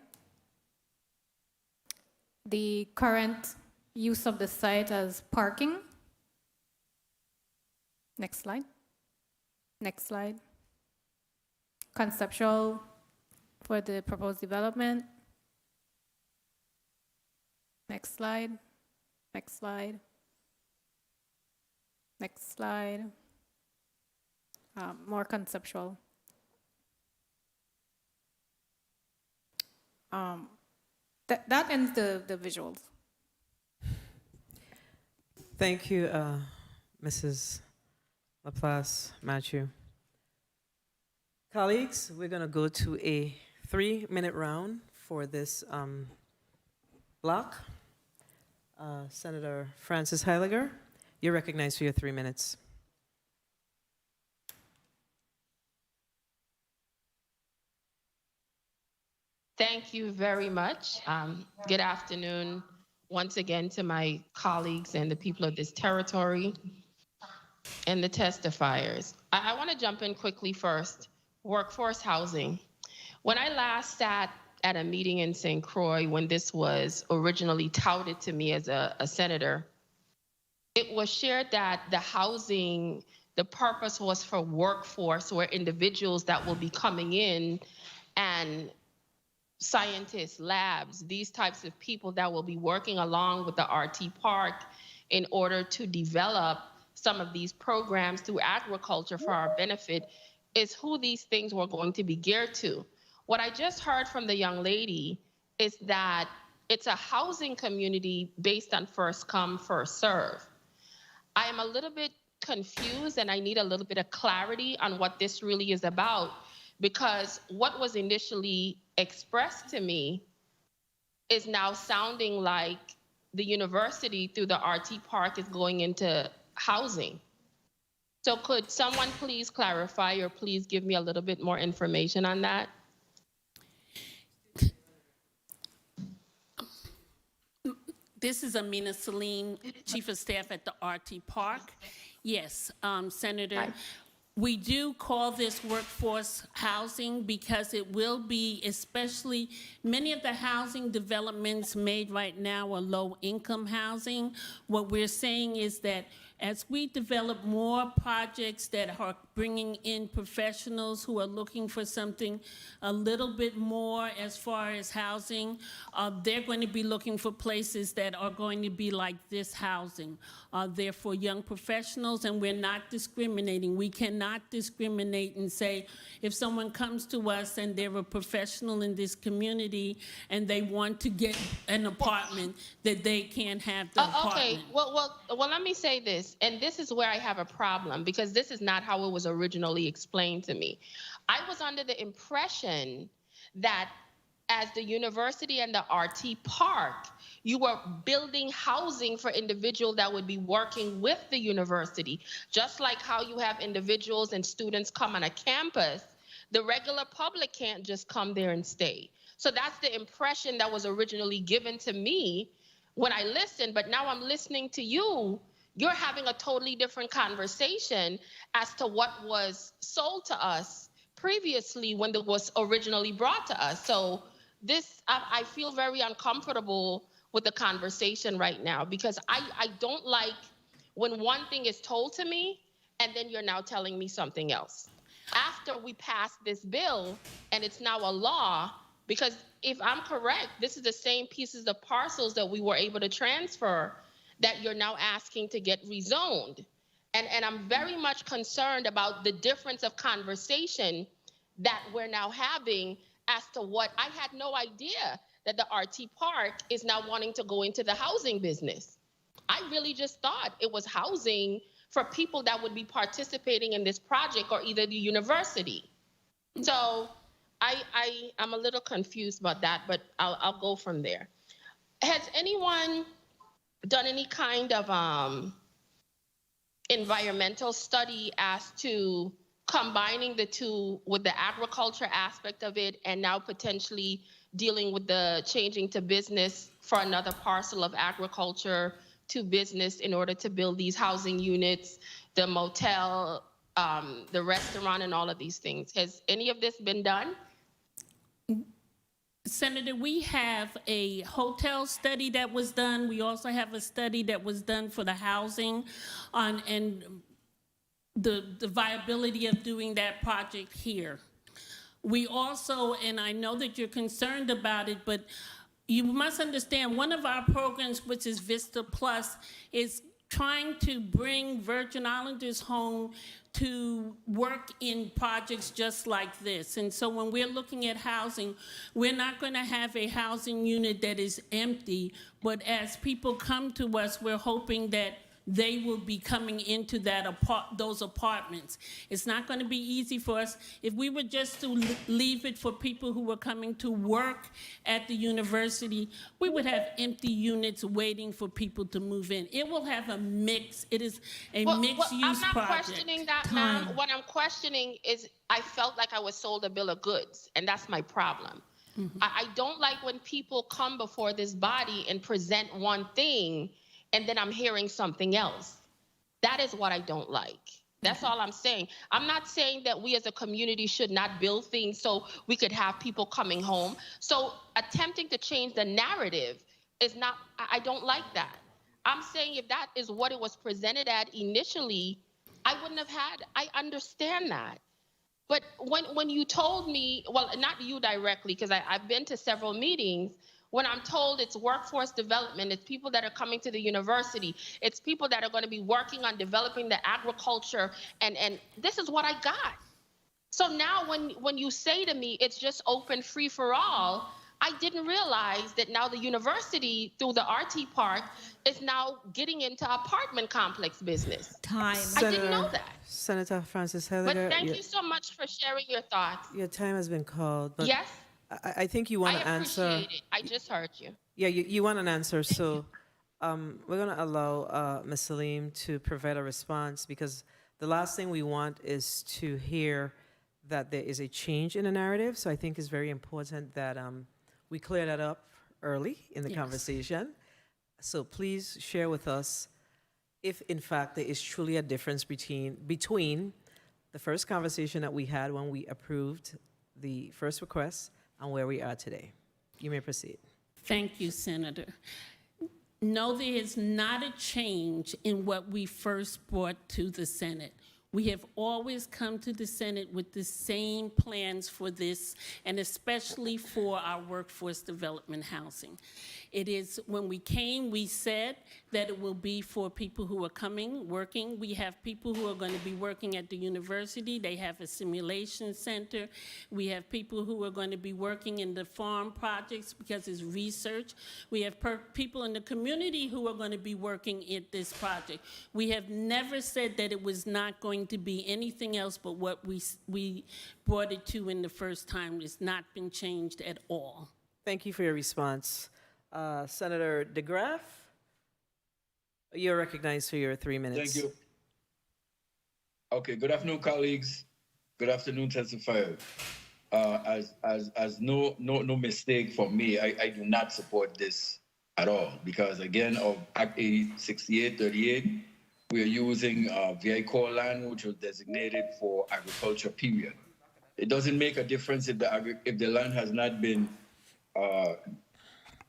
The current use of the site as parking. Next slide. Next slide. Conceptual for the proposed development. Next slide. Next slide. Next slide. More conceptual. That ends the visuals. Thank you, Mrs. Laplace Matthew. Colleagues, we're going to go to a 3-minute round for this block. Senator Francis Heiliger, you're recognized for your 3 minutes. Thank you very much. Good afternoon once again to my colleagues and the people of this territory and the testifiers. I want to jump in quickly first. Workforce housing. When I last sat at a meeting in St. Croix, when this was originally touted to me as a senator, it was shared that the housing, the purpose was for workforce or individuals that will be coming in, and scientists, labs, these types of people that will be working along with the RT Park in order to develop some of these programs through agriculture for our benefit, is who these things were going to be geared to. What I just heard from the young lady is that it's a housing community based on first come, first serve. I am a little bit confused, and I need a little bit of clarity on what this really is about, because what was initially expressed to me is now sounding like the university through the RT Park is going into housing. So could someone please clarify, or please give me a little bit more information on that? This is Amina Salim, Chief of Staff at the RT Park. Yes, Senator. Hi. We do call this workforce housing because it will be, especially many of the housing developments made right now are low-income housing. What we're saying is that as we develop more projects that are bringing in professionals who are looking for something a little bit more as far as housing, they're going to be looking for places that are going to be like this housing. They're for young professionals, and we're not discriminating. We cannot discriminate and say, if someone comes to us and they're a professional in this community and they want to get an apartment, that they can't have the apartment. Okay, well, let me say this, and this is where I have a problem, because this is not how it was originally explained to me. I was under the impression that as the university and the RT Park, you were building housing for individuals that would be working with the university. Just like how you have individuals and students come on a campus, the regular public can't just come there and stay. So that's the impression that was originally given to me when I listened, but now I'm listening to you. You're having a totally different conversation as to what was sold to us previously when it was originally brought to us. So this, I feel very uncomfortable with the conversation right now, because I don't like when one thing is told to me and then you're now telling me something else. After we passed this bill and it's now a law, because if I'm correct, this is the same pieces of parcels that we were able to transfer that you're now asking to get rezoned. And I'm very much concerned about the difference of conversation that we're now having as to what I had no idea that the RT Park is now wanting to go into the housing business. I really just thought it was housing for people that would be participating in this project, or either the university. So I'm a little confused about that, but I'll go from there. Has anyone done any kind of environmental study as to combining the two with the agriculture aspect of it, and now potentially dealing with the changing to business for another parcel of agriculture to business in order to build these housing units, the motel, the restaurant, and all of these things? Has any of this been done? Senator, we have a hotel study that was done. We also have a study that was done for the housing and the viability of doing that project here. We also, and I know that you're concerned about it, but you must understand one of our programs, which is Vista Plus, is trying to bring Virgin Islanders home to work in projects just like this. And so when we're looking at housing, we're not going to have a housing unit that is empty, but as people come to us, we're hoping that they will be coming into those apartments. It's not going to be easy for us. If we were just to leave it for people who were coming to work at the university, we would have empty units waiting for people to move in. It will have a mix. It is a mixed-use project. I'm not questioning that, ma'am. What I'm questioning is I felt like I was sold a bill of goods, and that's my problem. Mm-hmm. I don't like when people come before this body and present one thing and then I'm hearing something else. That is what I don't like. That's all I'm saying. I'm not saying that we as a community should not build things so we could have people coming home. So attempting to change the narrative is not, I don't like that. I'm saying if that is what it was presented at initially, I wouldn't have had, I understand that. But when you told me, well, not you directly, because I've been to several meetings, when I'm told it's workforce development, it's people that are coming to the university, it's people that are going to be working on developing the agriculture, and this is what I got. So now when you say to me, it's just open, free for all, I didn't realize that now the university, through the RT Park, is now getting into apartment complex business. Time. I didn't know that. Senator Francis But Helliger, thank you so much for sharing your thoughts. your time has been called. But Yes, I think you want I to answer. appreciate it. I just heard you. Yeah, you want an answer. So we're going to allow Ms. Salim to provide a response, because the last thing we want is to hear that there is a change in the narrative. So I think it's very important that we clear that up early in the conversation. So please share with us if, in fact, there is truly a difference between the first conversation that we had when we approved the first request and where we are today. You may proceed. Thank you, Senator. No, there is not a change in what we first brought to the Senate. We have always come to the Senate with the same plans for this, and especially for our workforce development housing. It is, when we came, we said that it will be for people who are coming, working. We have people who are going to be working at the university. They have a simulation center. We have people who are going to be working in the farm projects because it's research. We have people in the community who are going to be working at this project. We have never said that it was not going to be anything else but what we brought it to in the first time. It's not been changed at all. Thank you for your response. Senator DeGraff, you're recognized for your 3 minutes. Thank you. Okay, good afternoon, colleagues. Good afternoon, testifiers. As no mistake from me, I do not support this at all, because again, of Act 6838, we are using VI core land, which was designated for agriculture, period. It doesn't make a difference if the land has not been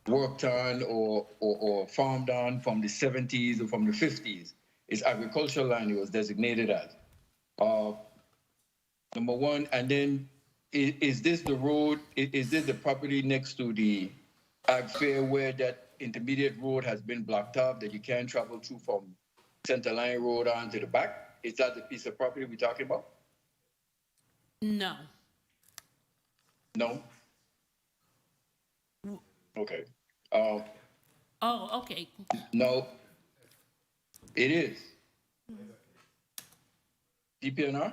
worked on or farmed on from the 70s or from the 50s. It's agricultural land it was designated as. Number one, and then is this the road, is this the property next to the Ag Fair where that intermediate road has been blocked up that you can't travel through from Center Line Road on to the back? Is that the piece of property we're talking about? No. No? Okay. Oh, okay. No, it is. DPNR?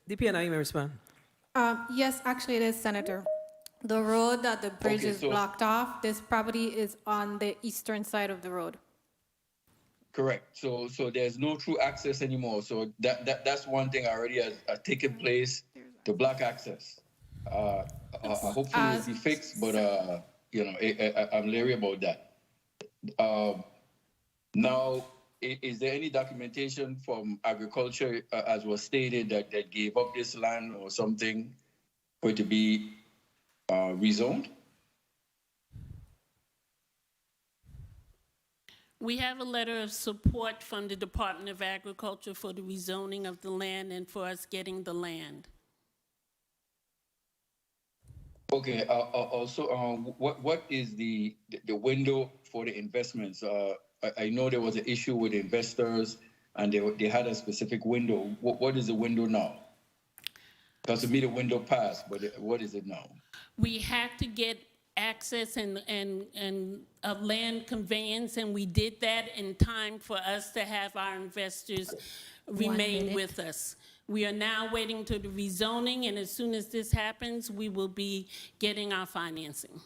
DPNR, you may respond. Yes, actually it is, Senator. The road that the bridge Okay, is so- blocked off, this property is on the eastern side of the road. Correct. So there's no true access anymore. So that's one thing already has taken place, to block access. Hopefully it'll be fixed, but I'm leery about that. Now, is there any documentation from agriculture, as was stated, that gave up this land or something for it to be rezoned? We have a letter of support from the Department of Agriculture for the rezoning of the land and for us getting the land. Okay. Also, what is the window for the investments? I know there was an issue with investors, and they had a specific window. What is the window now? Because to me, the window passed, but what is it now? We had to get access and a land conveyance, and we did that in time for us to have our investors remain with us. We are now waiting to the rezoning, and as soon as this happens, we will be getting our financing.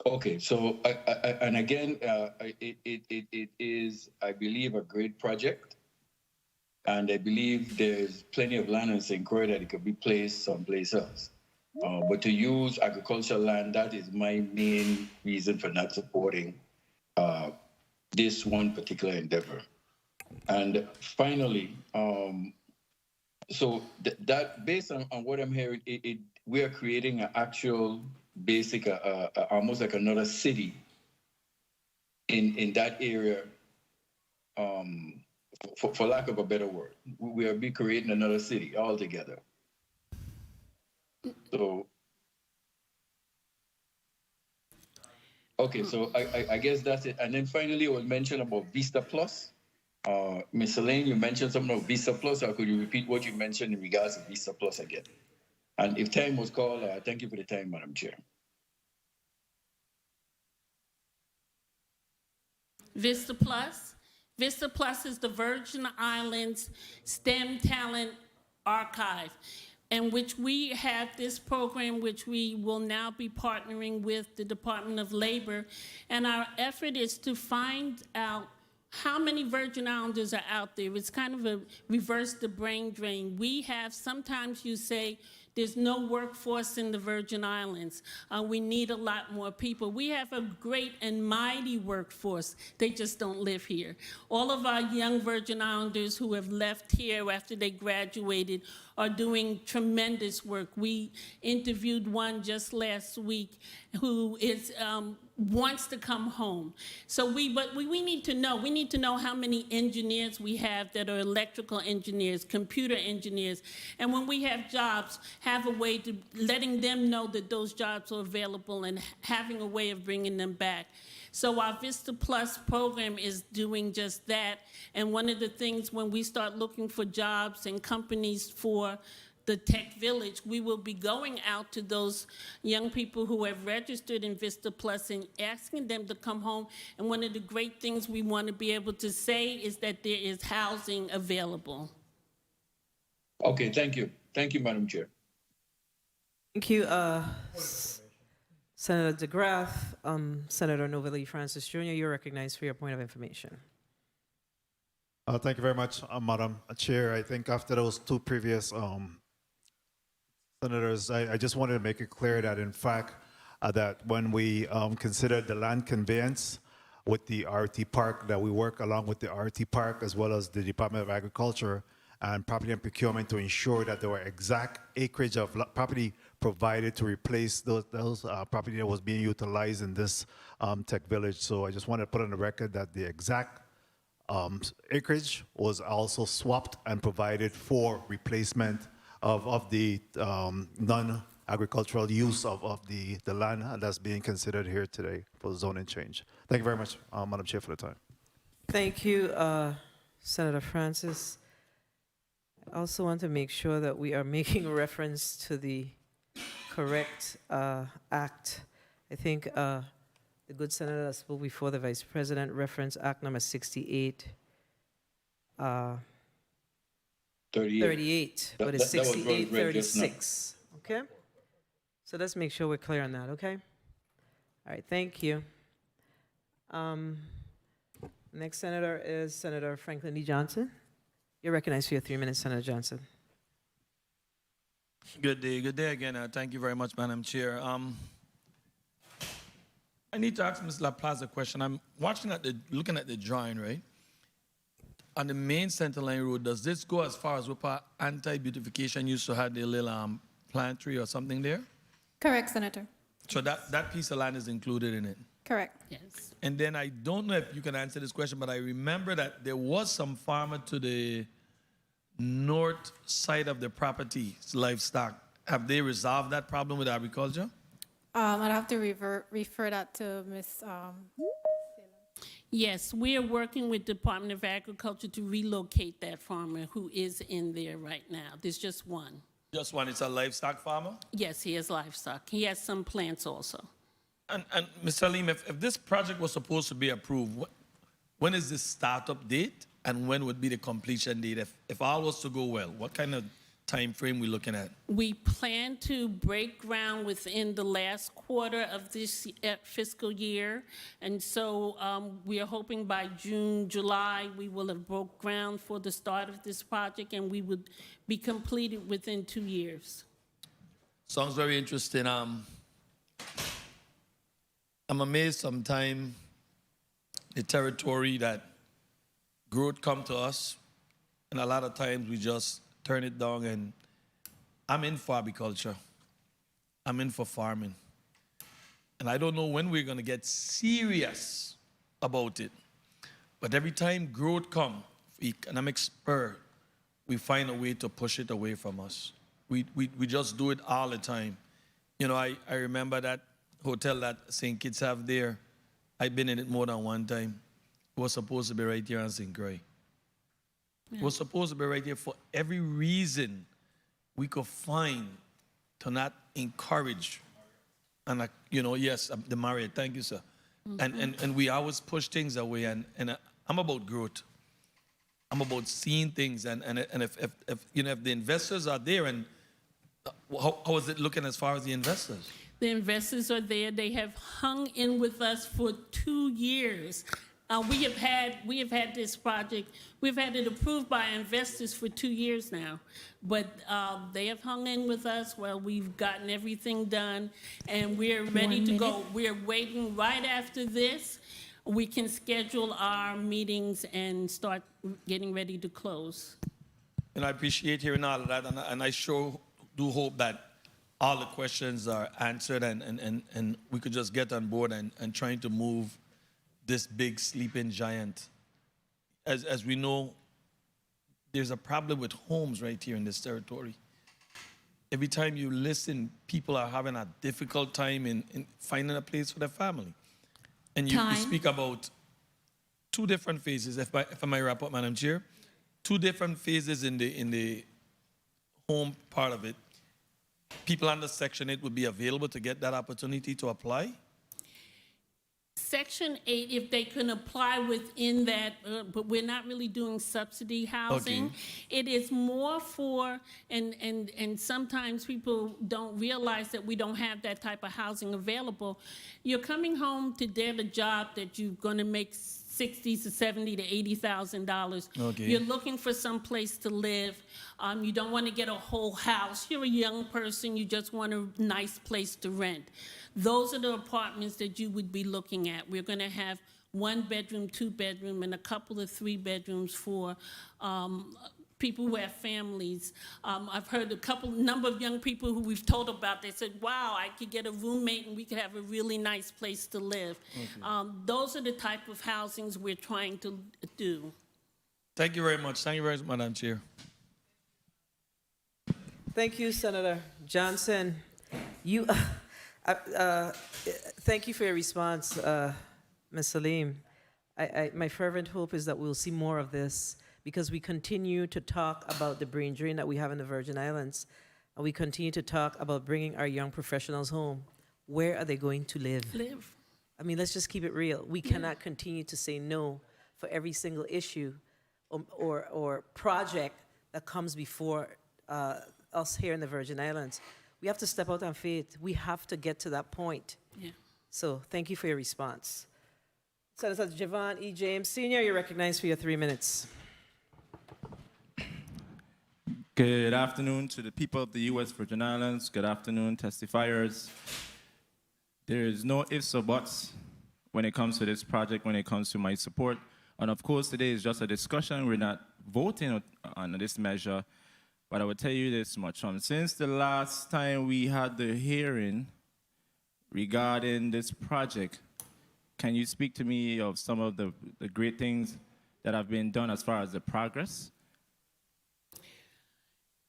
Okay, so and again, it is, I believe, a great project, and I believe there's plenty of land in St. Croix that it could be placed someplace else. But to use agricultural land, that is my main reason for not supporting this one particular endeavor. And finally, so that based on what I'm hearing, we are creating an actual basic, almost like another city in that area, for lack of a better word. We are creating another city altogether. So, okay, so I guess that's it. And then finally, I will mention about Vista Plus. Ms. Elaine, you mentioned something about Vista Plus, or could you repeat what you mentioned in regards to Vista Plus again? And if time was called, thank you for the time, Madam Chair. Vista Plus. Vista Plus is the Virgin Islands STEM Talent Archive, in which we have this program, which we will now be partnering with the Department of Labor. And our effort is to find out how many Virgin Islanders are out there. It's kind of a reverse the brain drain. We have, sometimes you say, there's no workforce in the Virgin Islands. We need a lot more people. We have a great and mighty workforce. They just don't live here. All of our young Virgin Islanders who have left here after they graduated are doing tremendous work. We interviewed one just last week who is wants to come home. So we need to know. We need to know how many engineers we have that are electrical engineers, computer engineers, and when we have jobs, have a way to letting them know that those jobs are available and having a way of bringing them back. So our Vista Plus program is doing just that. And one of the things when we start looking for jobs and companies for the Tech Village, we will be going out to those young people who have registered in Vista Plus and asking them to come home. And one of the great things we want to be able to say is that there is housing available. Okay, thank you. Thank you, Madam Chair. Thank you, Senator DeGraff. Senator Novalee Francis Jr., you're recognized for your point of information. Thank you very much, Madam Chair. I think after those two previous senators, I just wanted to make it clear that, in fact, that when we considered the land conveyance with the RT Park, that we work along with the RT Park as well as the Department of Agriculture and Property and Procurement to ensure that there were exact acreage of property provided to replace those property that was being utilized in this Tech Village. So I just wanted to put on the record that the exact acreage was also swapped and provided for replacement of the non-agricultural use of the land that's being considered here today for zoning change. Thank you very much, Madam Chair, for the time. Thank you, Senator Francis. I also want to make sure that we are making reference to the correct act. I think the good senator that spoke before the Vice President referenced Act number 68. 38, but it's 6836. Okay? So let's make sure we're clear on that, okay? All right, thank you. Next senator is Senator Franklin D. Johnson. You're recognized for your 3 minutes, Senator Johnson. Good day again. Thank you very much, Madam Chair. I need to ask Ms. LaPlace a question. I'm looking at the drawing, right? On the main Centerline Road, does this go as far as Whooper Anti-Beautification used to have the little plant tree or something there? Correct, Senator. So that piece of land is included in it? Correct. Yes. And then I don't know if you can answer this question, but I remember that there was some farmer to the north side of the property, livestock. Have they resolved that problem with agriculture? I'd have to refer that to Ms. Yes, we are working with Department of Agriculture to relocate that farmer who is in there right now. There's just one. Just one. It's a livestock farmer? Yes, he has livestock. He has some plants also. And Ms. Salim, if this project was supposed to be approved, when is the startup date and when would be the completion date? If all was to go well, what kind of time frame we looking at? We plan to break ground within the last quarter of this fiscal year. And so we are hoping by June, July, we will have broke ground for the start of this project and we would be completed within 2 years. Sounds very interesting. I'm amazed sometimes the territory that growth come to us, and a lot of times we just turn it down. And I'm in for agriculture. I'm in for farming. And I don't know when we're going to get serious about it. But every time growth comes, economic spur, we find a way to push it away from us. We just do it all the time. You know, I remember that hotel that St. Kitts have there. I've been in it more than one time. It was supposed to be right here on St. Croix. Yeah. It was supposed to be right here for every reason we could find to not encourage. And, you know, yes, the Marriott, thank you, sir. And we always push things away. And I'm about growth. I'm about seeing things. And if you know, if the investors are there, and how is it looking as far as the investors? The investors are there. They have hung in with us for 2 years. We have had this project. We've had it approved by investors for 2 years now, but they have hung in with us while we've gotten everything done, and we're ready to go. We're waiting right after this. We can schedule our meetings and start getting ready to close. And I appreciate hearing all of that, and I sure do hope that all the questions are answered, and we could just get on board and trying to move this big sleeping giant. As we know, there's a problem with homes right here in this territory. Every time you listen, people are having a difficult time in finding a place for their family. And you speak about two different phases, if I may wrap up, Madam Chair. Two different phases in the home part of it. People under Section 8 would be available to get that opportunity to apply? Section 8, if they can apply within that, but we're not really doing subsidy housing. Okay. It is more for, and sometimes people don't realize that we don't have that type of housing available. You're coming home to get a job that you're going to make $60,000 to $70,000 to $80,000. Okay. You're looking for some place to live. You don't want to get a whole house. You're a young person. You just want a nice place to rent. Those are the apartments that you would be looking at. We're going to have 1 bedroom, 2 bedroom, and a couple of 3 bedrooms for people who have families. I've heard number of young people who we've told about, they said, wow, I could get a roommate and we could have a really nice place to live. Okay. Those are the type of housings we're trying to do. Thank you very much. Thank you very much, Madam Chair. Thank you, Senator Johnson. Thank you for your response, Ms. Salim. My fervent hope is that we'll see more of this, because we continue to talk about the brain drain that we have in the Virgin Islands, and we continue to talk about bringing our young professionals home. Where are they going to live? I mean, let's just keep it real. We cannot continue to say no for every single issue or project that comes before us here in the Virgin Islands. We have to step out on faith. We have to get to that point. Yeah. So thank you for your response. Senator Javon E. James, Sr., you're recognized for your 3 minutes. Good afternoon to the people of the U.S. Virgin Islands. Good afternoon, testifiers. There is no ifs or buts when it comes to this project, when it comes to my support. And of course, today is just a discussion. We're not voting on this measure. But I will tell you this much. Since the last time we had the hearing regarding this project, can you speak to me of some of the great things that have been done as far as the progress?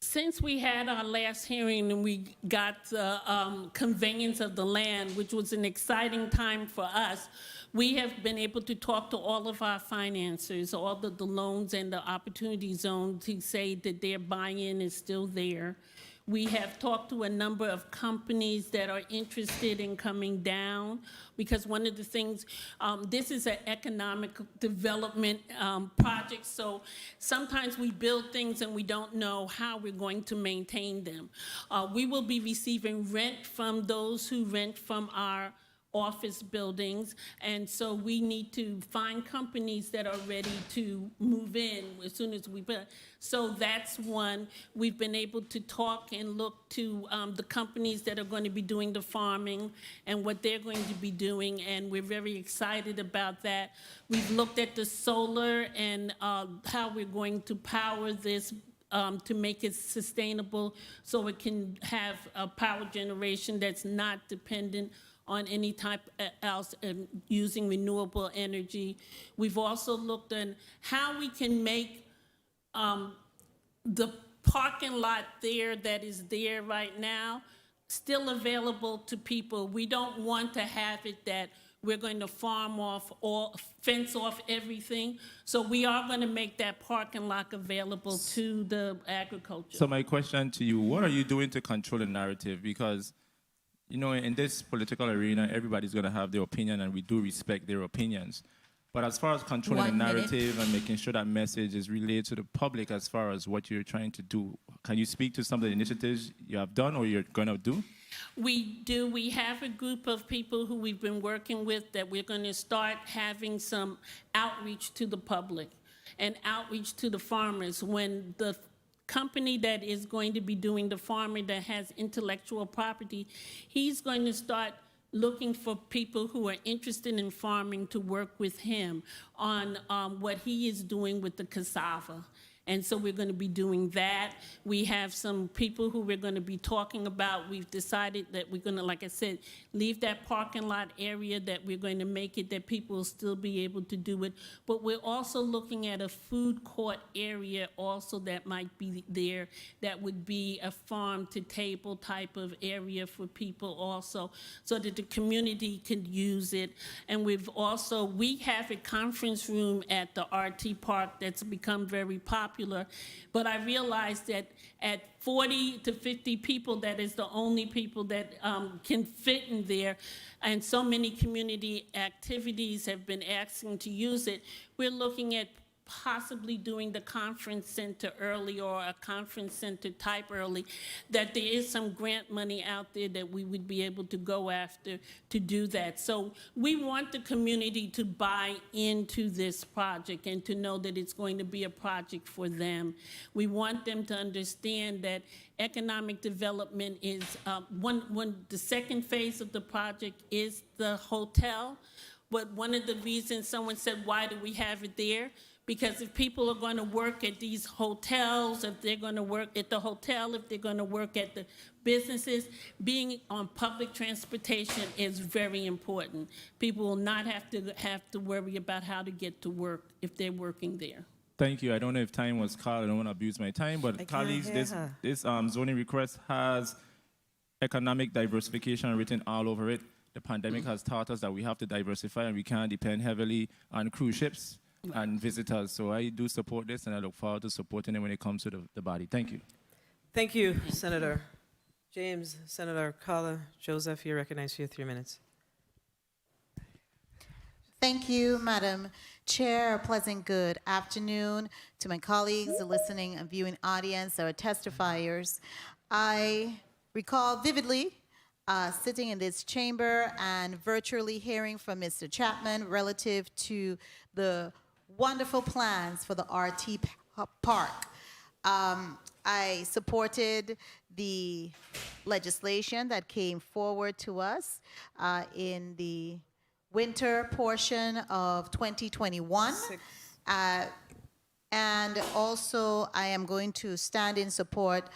Since we had our last hearing and we got the conveyance of the land, which was an exciting time for us, we have been able to talk to all of our financiers, all the loans and the opportunity zones, to say that their buy-in is still there. We have talked to a number of companies that are interested in coming down, because one of the things, this is an economic development project, so sometimes we build things and we don't know how we're going to maintain them. We will be receiving rent from those who rent from our office buildings, and so we need to find companies that are ready to move in as soon as we build. So that's one. We've been able to talk and look to the companies that are going to be doing the farming and what they're going to be doing, and we're very excited about that. We've looked at the solar and how we're going to power this to make it sustainable so it can have a power generation that's not dependent on any type else using renewable energy. We've also looked at how we can make the parking lot there that is there right now still available to people. We don't want to have it that we're going to farm off or fence off everything. So we are going to make that parking lot available to the agriculture. So my question to you, what are you doing to control the narrative? Because, you know, in this political arena, everybody's going to have their opinion, and we do respect their opinions. But as far as controlling the narrative and making sure that message is relayed to the public as far as what you're trying to do, can you speak to some of the initiatives you have done or you're going to do? We do. We have a group of people who we've been working with that we're going to start having some outreach to the public and outreach to the farmers. When the company that is going to be doing the farming that has intellectual property, he's going to start looking for people who are interested in farming to work with him on what he is doing with the cassava. And so we're going to be doing that. We have some people who we're going to be talking about. We've decided that we're going to, like I said, leave that parking lot area, that we're going to make it that people will still be able to do it. But we're also looking at a food court area also that might be there, that would be a farm to table type of area for people also, so that the community can use it. And we have a conference room at the RT Park that's become very popular. But I realized that at 40 to 50 people, that is the only people that can fit in there. And so many community activities have been asking to use it. We're looking at possibly doing the conference center early, or a conference center type early, that there is some grant money out there that we would be able to go after to do that. So we want the community to buy into this project and to know that it's going to be a project for them. We want them to understand that economic development is the second phase of the project is the hotel. But one of the reasons someone said, why do we have it there? Because if people are going to work at these hotels, if they're going to work at the hotel, if they're going to work at the businesses, being on public transportation is very important. People will not have to worry about how to get to work if they're working there. Thank you. I don't know if time was called. I don't want to abuse my time, but colleagues, this zoning request has economic diversification written all over it. The pandemic has taught us that we have to diversify, and we can't depend heavily on cruise ships and visitors. So I do support this, and I look forward to supporting it when it comes to the body. Thank you. Thank you, Senator James. Senator Carla Joseph, you're recognized for your 3 minutes. Thank you, Madam Chair. A pleasant good afternoon to my colleagues, the listening and viewing audience, our testifiers. I recall vividly sitting in this chamber and virtually hearing from Mr. Chapman relative to the wonderful plans for the RT Park. I supported the legislation that came forward to us in the winter portion of 2021. And also, I am going to stand in support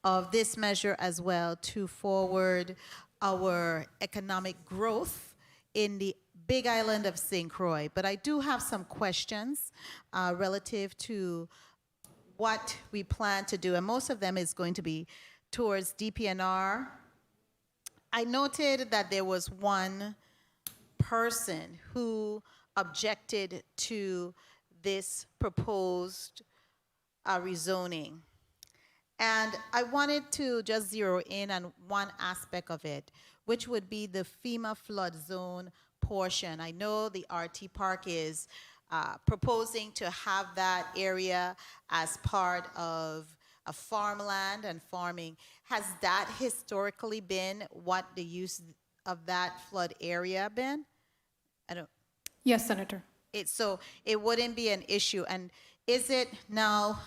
of this measure as well to forward our economic growth in the Big Island of St. Croix. But I do have some questions relative to what we plan to do, and most of them is going to be towards DPNR. I noted that there was one person who objected to this proposed rezoning. And I wanted to just zero in on one aspect of it, which would be the FEMA flood zone portion. I know the RT Park is proposing to have that area as part of a farmland and farming. Has that historically been what the use of that flood area, Ben? I don't. Yes, Senator. So it wouldn't be an issue. And is it now,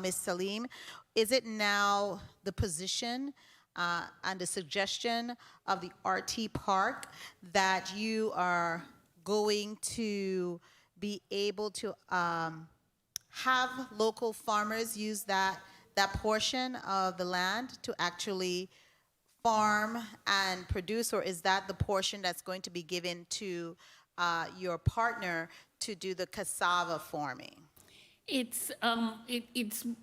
Ms. Salim, is it now the position and the suggestion of the RT Park that you are going to be able to have local farmers use that portion of the land to actually farm and produce, or is that the portion that's going to be given to your partner to do the cassava farming? It's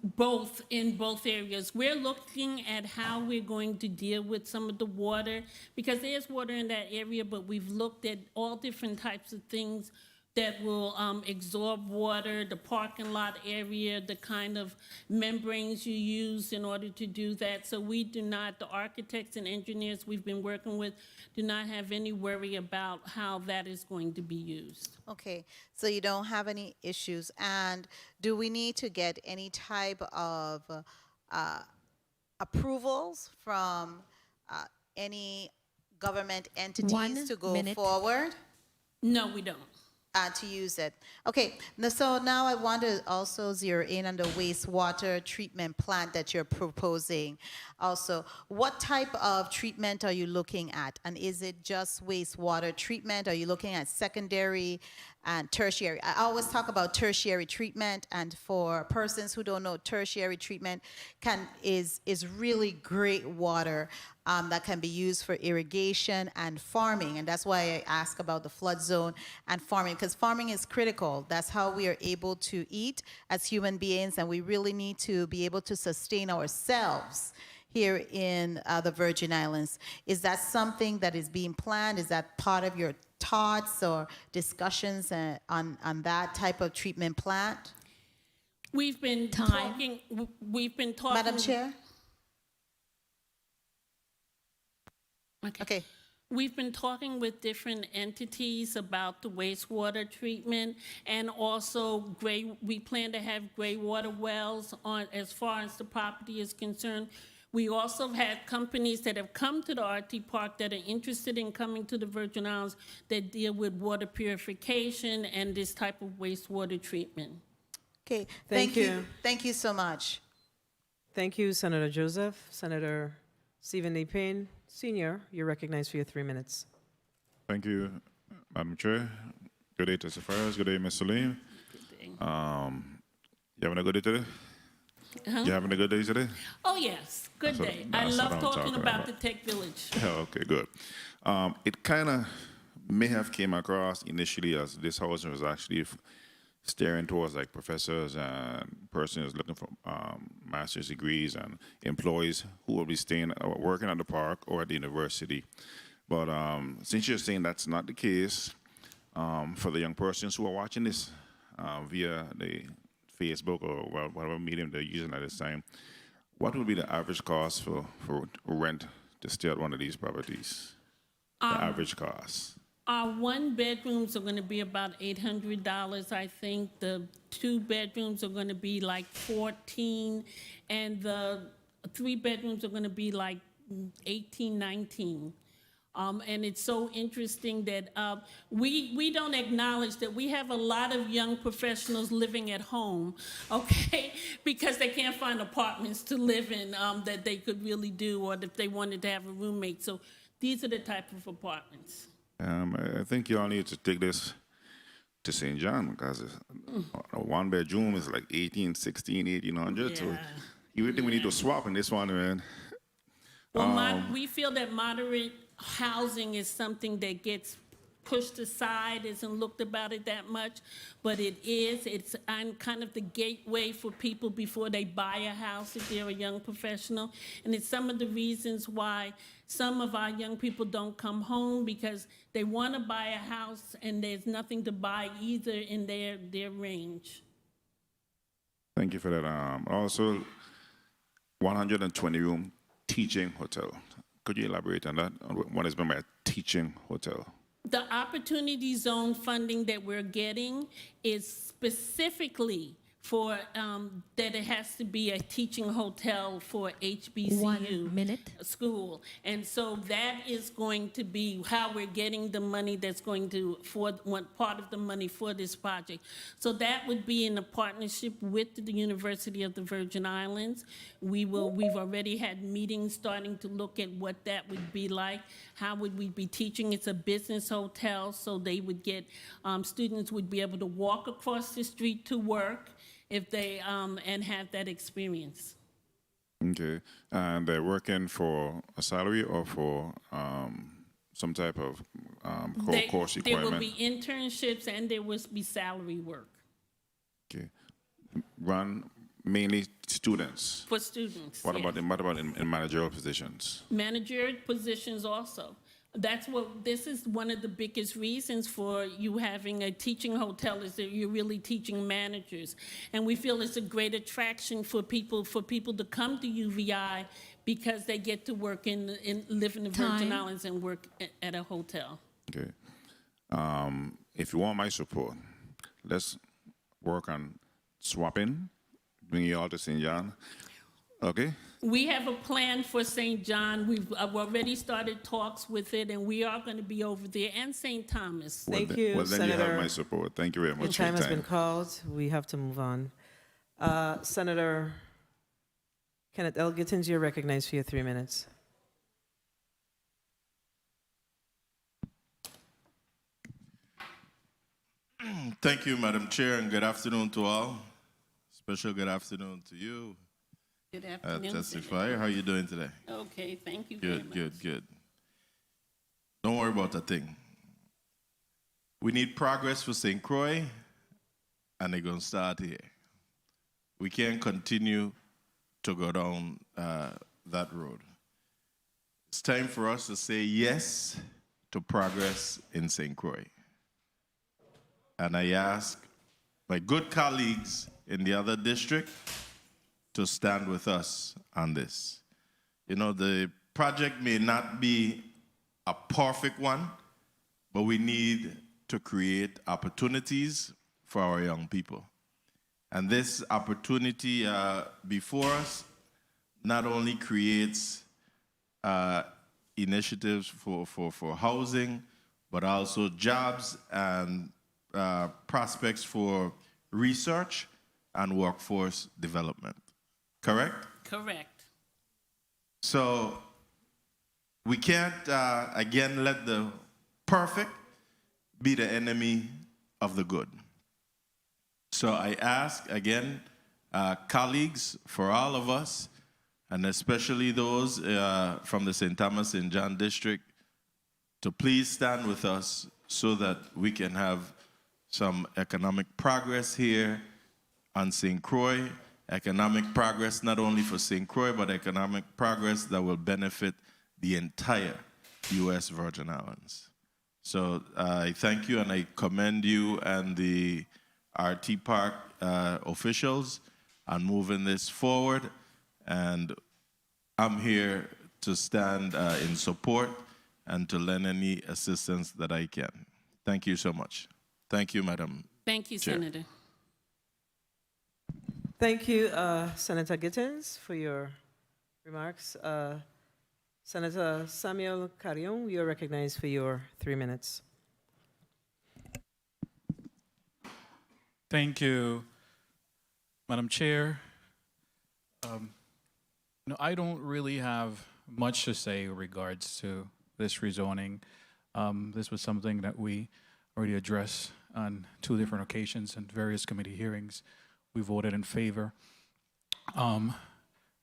both in both areas. We're looking at how we're going to deal with some of the water, because there's water in that area, but we've looked at all different types of things that will absorb water, the parking lot area, the kind of membranes you use in order to do that. So we do not, the architects and engineers we've been working with, do not have any worry about how that is going to be used. Okay, so you don't have any issues. And do we need to get any type of approvals from any government entities to go forward? No, we don't. To use it. Okay, so now I want to also zero in on the wastewater treatment plant that you're proposing. Also, what type of treatment are you looking at? And is it just wastewater treatment? Are you looking at secondary and tertiary? I always talk about tertiary treatment, and for persons who don't know, tertiary treatment is really great water that can be used for irrigation and farming. And that's why I ask about the flood zone and farming, because farming is critical. That's how we are able to eat as human beings, and we really need to be able to sustain ourselves here in the Virgin Islands. Is that something that is being planned? Is that part of your thoughts or discussions on that type of treatment plant? We've been talking. Madam Chair? Okay. We've been talking with different entities about the wastewater treatment, and also we plan to have gray water wells on as far as the property is concerned. We also have had companies that have come to the RT Park that are interested in coming to the Virgin Islands that deal with water purification and this type of wastewater treatment. Okay, Thank you. Thank you so much. Thank you, Senator Joseph. Senator Stephen A. Payne, Sr., you're recognized for your 3 minutes. Thank you, Madam Chair. Good day, testifiers. Good day, Ms. Salim. You having a good day today? You having a good day today? Oh, yes. Good day. I love talking about the Tech Village. Okay, good. It kind of may have came across initially as this house was actually steering towards like professors and persons looking for master's degrees and employees who will be staying working at the park or at the university. But since you're saying that's not the case, for the young persons who are watching this via the Facebook or whatever medium they're using at this time, what would be the average cost for rent to stay at one of these properties? The average cost. Our 1 bedrooms are going to be about $800, I think. The 2 bedrooms are going to be like $14, and the 3 bedrooms are going to be like $18, $19. And it's so interesting that we don't acknowledge that we have a lot of young professionals living at home, okay, because they can't find apartments to live in that they could really do, or if they wanted to have a roommate. So these are the type of apartments. I think you all need to take this to St. John, because a 1 bedroom is like 18, 16, 1800. So you really think we need to swap in this one, man? Well, we feel that moderate housing is something that gets pushed aside, isn't looked about it that much, but it is. It's kind of the gateway for people before they buy a house if they're a young professional. And it's some of the reasons why some of our young people don't come home, because they want to buy a house and there's nothing to buy either in their range. Thank you for that. Also, 120-room teaching hotel. Could you elaborate on that? On what is meant by a teaching hotel? The opportunity zone funding that we're getting is specifically for that it has to be a teaching hotel for HBCU 1 minute. school. And so that is going to be how we're getting the money that's going to, for one part of the money for this project. So that would be in a partnership with the University of the Virgin Islands. We've already had meetings starting to look at what that would be like. How would we be teaching? It's a business hotel, so they would get, students would be able to walk across the street to work if they, and have that experience. Okay. And they're working for a salary or for some type of course There will requirement? be internships and there will be salary work Okay. Run mainly students. for students. What yes. about in managerial positions? Manager positions also. This is one of the biggest reasons for you having a teaching hotel is that you're really teaching managers. And we feel it's a great attraction for people to come to UVI because they get to work live in the Virgin Time. Islands and work at a hotel. Okay. If you want my support, let's work on swapping, bring you all to St. John. Okay? We have a plan for St. John. I've already started talks with it, and we are going to be over there, and St. Thomas. Thank you, Well, then Senator. you have my support. Thank you very Your much for time your has been time. called. We have to move on. Senator Kenneth L. Gittins, you're recognized for your 3 minutes. Thank you, Madam Chair, and good afternoon to all. Special good afternoon to you, Good afternoon. testifier. How are you doing today? Okay, thank you very much. Good. Don't worry about a thing. We need progress for St. Croix, and they're going to start here. We can't continue to go down that road. It's time for us to say yes to progress in St. Croix. And I ask my good colleagues in the other district to stand with us on this. You know, the project may not be a perfect one, but we need to create opportunities for our young people. And this opportunity before us not only creates initiatives for housing, but also jobs and prospects for research and workforce development. Correct? Correct. So we can't, again, let the perfect be the enemy of the good. So I ask, again, colleagues, for all of us, and especially those from the St. Thomas and John district, to please stand with us so that we can have some economic progress here on St. Croix, economic progress not only for St. Croix, but economic progress that will benefit the entire U.S. Virgin Islands. So I thank you and I commend you and the RT Park officials on moving this forward. And I'm here to stand in support and to lend any assistance that I can. Thank you so much. Thank you, Madam Thank you, Chair. Senator. Thank you, Senator Gittins, for your remarks. Senator Samuel Carrion, you're recognized for your 3 minutes. Thank you, Madam Chair. I don't really have much to say in regards to this rezoning. This was something that we already addressed on 2 different occasions and various committee hearings. We voted in favor. I'm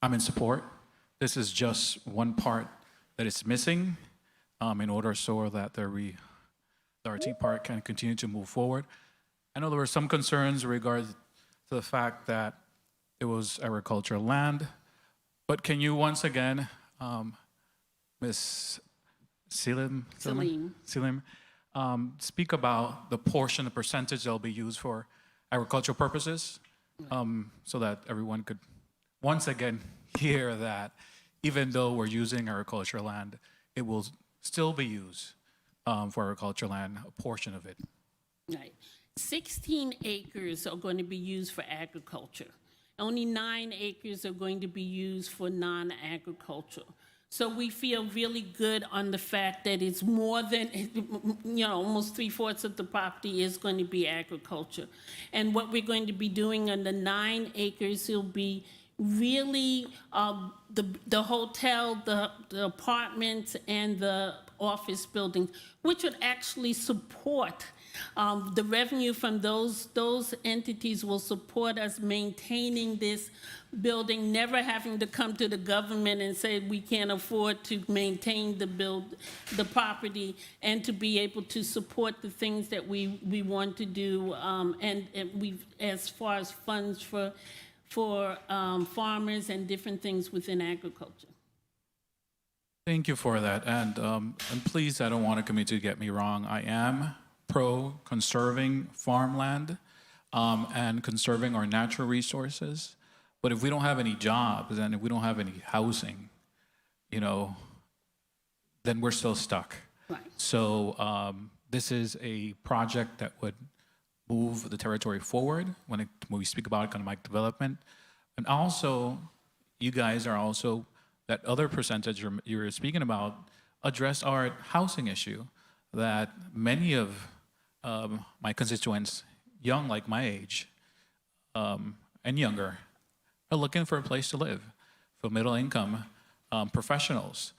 in support. This is just one part that is missing in order so that the RT Park can continue to move forward. I know there were some concerns in regards to the fact that it was agricultural land, but can you once again, Ms. Selim, speak about the portion, the percentage that will be used for agricultural purposes, so that everyone could once again hear that even though we're using agricultural land, it will still be used for agricultural land, a portion of it. Right. 16 acres are going to be used for agriculture. Only 9 acres are going to be used for non-agriculture. So we feel really good on the fact that it's more than, almost 3/4 of the property is going to be agriculture. And what we're going to be doing on the 9 acres will be really the hotel, the apartments, and the office buildings, which would actually support the revenue from those entities will support us maintaining this building, never having to come to the government and say we can't afford to maintain the property, and to be able to support the things that we want to do, and we, as far as funds for farmers and different things within agriculture. Thank you for that. And please, I don't want a committee to get me wrong. I am pro conserving farmland and conserving our natural resources. But if we don't have any jobs and if we don't have any housing, then we're still stuck. Right. So this is a project that would move the territory forward when we speak about economic development. And also, you guys are also, that other percentage you're speaking about, address our housing issue that many of my constituents, young like my age and younger, are looking for a place to live. For middle income professionals,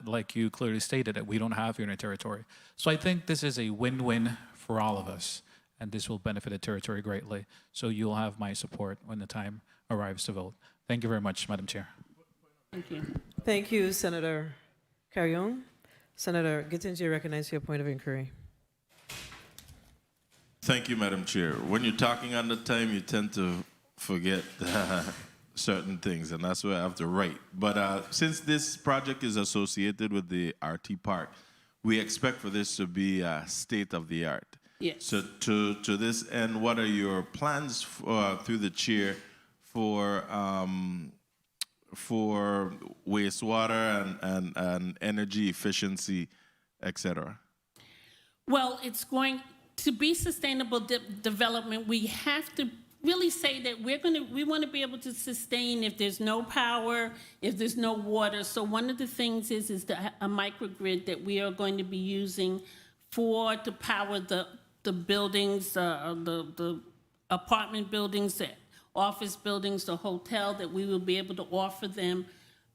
like you clearly stated, that we don't have here in the territory. So I think this is a win-win for all of us, and this will benefit the territory greatly. So you'll have my support when the time arrives to vote. Thank you very much, Madam Chair. Thank you. Thank you, Senator Carrion. Senator Gittens, you recognize your point of inquiry. Thank you, Madam Chair. When you're talking on the time, you tend to forget certain things, and that's where I have to write. But since this project is associated with the RT Park, we expect for this to be state-of-the-art. Yes. So to this end, what are your plans through the chair for wastewater and energy efficiency, et cetera? Well, it's going to be sustainable development. We have to really say that we want to be able to sustain if there's no power, if there's no water. So one of the things is a microgrid that we are going to be using to power the buildings, the apartment buildings, the office buildings, the hotel, that we will be able to offer them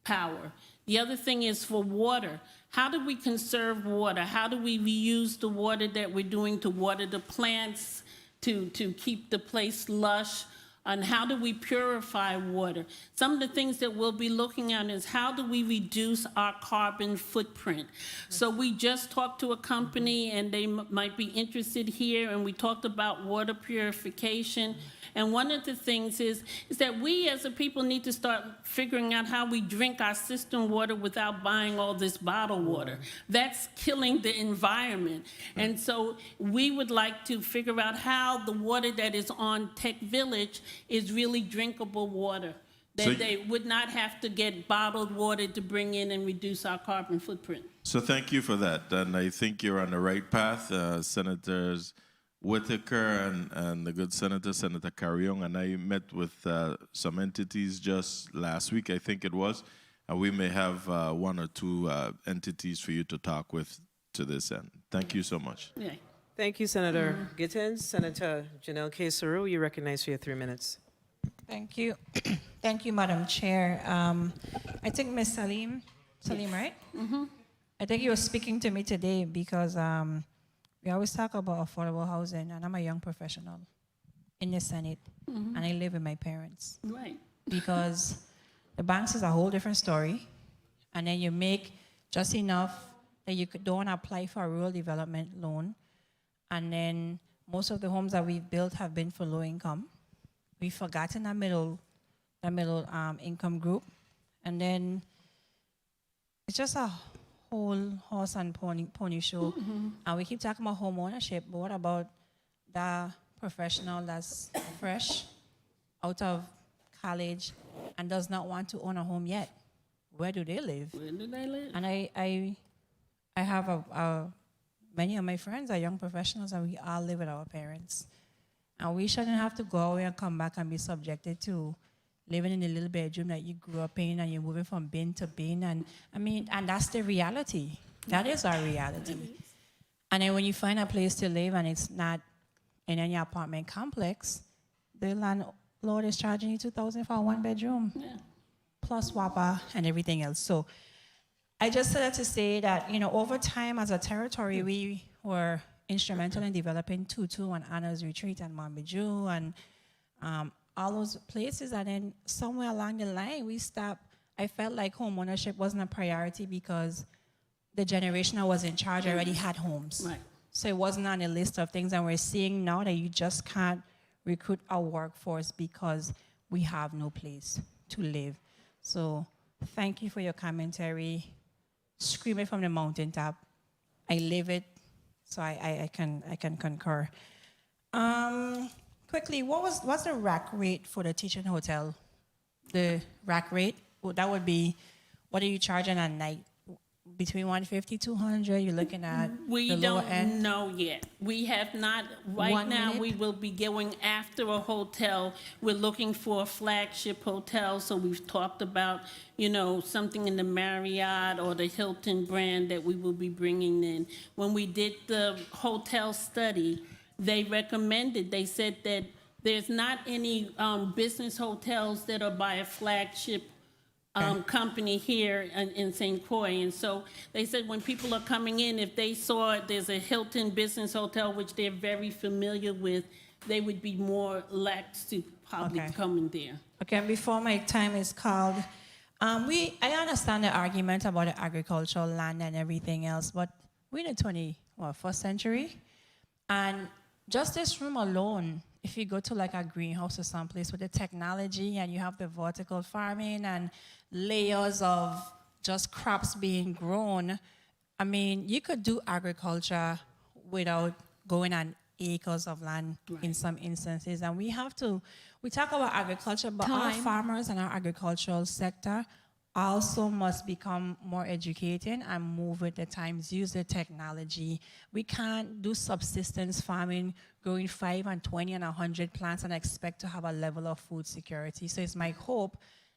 power. The other thing is for water. How do we conserve water? How do we reuse the water that we're doing to water the plants, to keep the place lush? And how do we purify water? Some of the things that we'll be looking at is how do we reduce our carbon footprint? So we just talked to a company, and they might be interested here, and we talked about water purification. And one of the things is that we as a people need to start figuring out how we drink our cistern water without buying all this bottled water. That's killing the environment. And so we would like to figure out how the water that is on Tech Village is really drinkable water, that they would not have to get bottled water to bring in and reduce our carbon footprint. So thank you for that, and I think you're on the right path. Senators Whitaker and the good Senator Carrion, and I met with some entities just last week, I think it was, and we may have 1 or 2 entities for you to talk with to this end. Thank you so much. Yeah. Thank you, Senator Gittens. Senator Janelle K. Saru, you recognize for your 3 minutes. Thank you. Thank you, Madam Chair. I think Ms. Salim, right? Mm-hmm. I think you were speaking to me today because we always talk about affordable housing, and I'm a young professional in the Senate, and I live with my parents. Right. Because the banks is a whole different story, and then you make just enough that you don't apply for a rural development loan, and then most of the homes that we've built have been for low income. We've forgotten that middle income group, and then it's just a whole horse and pony show. And we keep talking about home ownership, but what about the professional that's fresh out of college and does not want to own a home yet? Where do they live? Where do they live? And I have a many of my friends are young professionals, and we all live with our parents. And we shouldn't have to go away and come back and be subjected to living in a little bedroom that you grew up in, and you're moving from bin to bin. And I mean, and that's the reality. That is our reality. And then when you find a place to live and it's not in any apartment complex, the landlord is charging you $2,000 for a one bedroom, plus WAPA and everything else. So I just said that to say that, over time as a territory, we were instrumental in developing Tutu and Anna's Retreat and Mambiju and all those places. And then somewhere along the line, we stopped. I felt like home ownership wasn't a priority because the generation I was in charge already had homes. Right. So it wasn't on the list of things. And we're seeing now that you just can't recruit a workforce because we have no place to live. So thank you for your commentary. Scream it from the mountaintop. I live it, so I can concur. Quickly, what's the rack rate for the teaching hotel? The rack rate, that would be, what are you charging at night? Between 150, 200, you're looking at We the lower don't end? know yet. We have not, right 1 now, minute? we will be going after a hotel. We're looking for a flagship hotel, so we've talked about, something in the Marriott or the Hilton brand that we will be bringing in. When we did the hotel study, they said that there's not any business hotels that are by a flagship company here in St. Croix. And so they said when people are coming in, if they saw there's a Hilton business hotel, which they're very familiar with, they would be more lax to probably come in there. Okay, and before my time is called, I understand the argument about the agricultural land and everything else, but we're in the 21st century, and just this room alone, if you go to like a greenhouse or someplace with the technology and you have the vertical farming and layers of just crops being grown, I mean, you could do agriculture without going on acres of land in some instances. And we talk about agriculture, but our farmers and our agricultural sector also must become more educated and move with the times, use the technology. We can't do subsistence farming, growing 5 and 20 and 100 plants and expect to have a level of food security. So it's my hope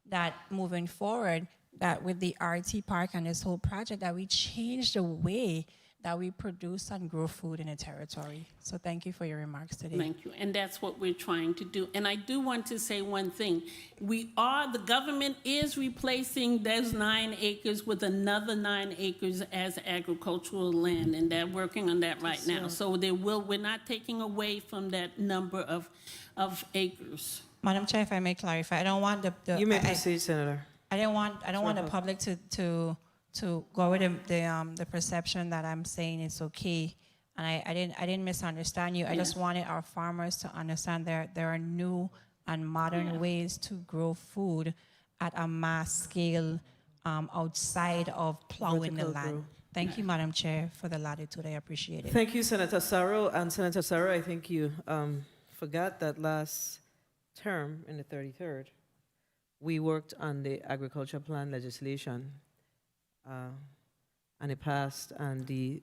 that moving forward, that with the RT Park and this whole project, that we change the way that we produce and grow food in a territory. So thank you for your remarks today. Thank you, and that's what we're trying to do. And I do want to say one thing. The government is replacing those 9 acres with another 9 acres as agricultural land, and they're working on that right now. So we're not taking away from that number of acres. Madam Chair, if I may clarify, I don't want the You may proceed, Senator. I don't want the public to go with the perception that I'm saying it's okay, and I didn't misunderstand you. I just wanted our farmers to understand there are new and modern ways to grow food at a mass scale outside of plowing the land. Thank you, Madam Chair, for the latitude. I appreciate it. Thank you, Senator Sarro. And Senator Sarro, I think you forgot that last term in the 33rd, we worked on the agriculture plan legislation, and it passed, and the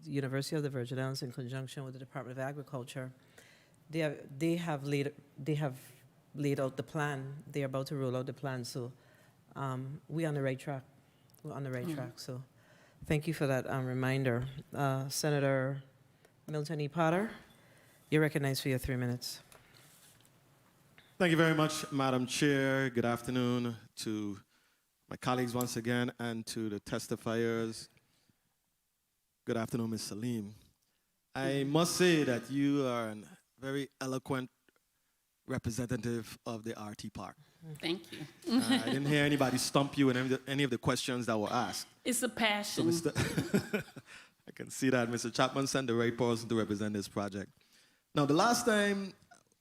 University of the Virgin Islands, in conjunction with the Department of Agriculture, they have laid out the plan. They're about to roll out the plan, so we're on the right track. We're on the right track, so thank you for that reminder. Senator Milton E. Potter, you're recognized for your 3 minutes. Thank you very much, Madam Chair. Good afternoon to my colleagues once again and to the testifiers. Good afternoon, Ms. Salim. I must say that you are a very eloquent representative of the RT Park. Thank you. I didn't hear anybody stump you in any of the questions that were asked. It's a passion. So I can see that Mr. Chapman sent the right person to represent this project. Now, the last time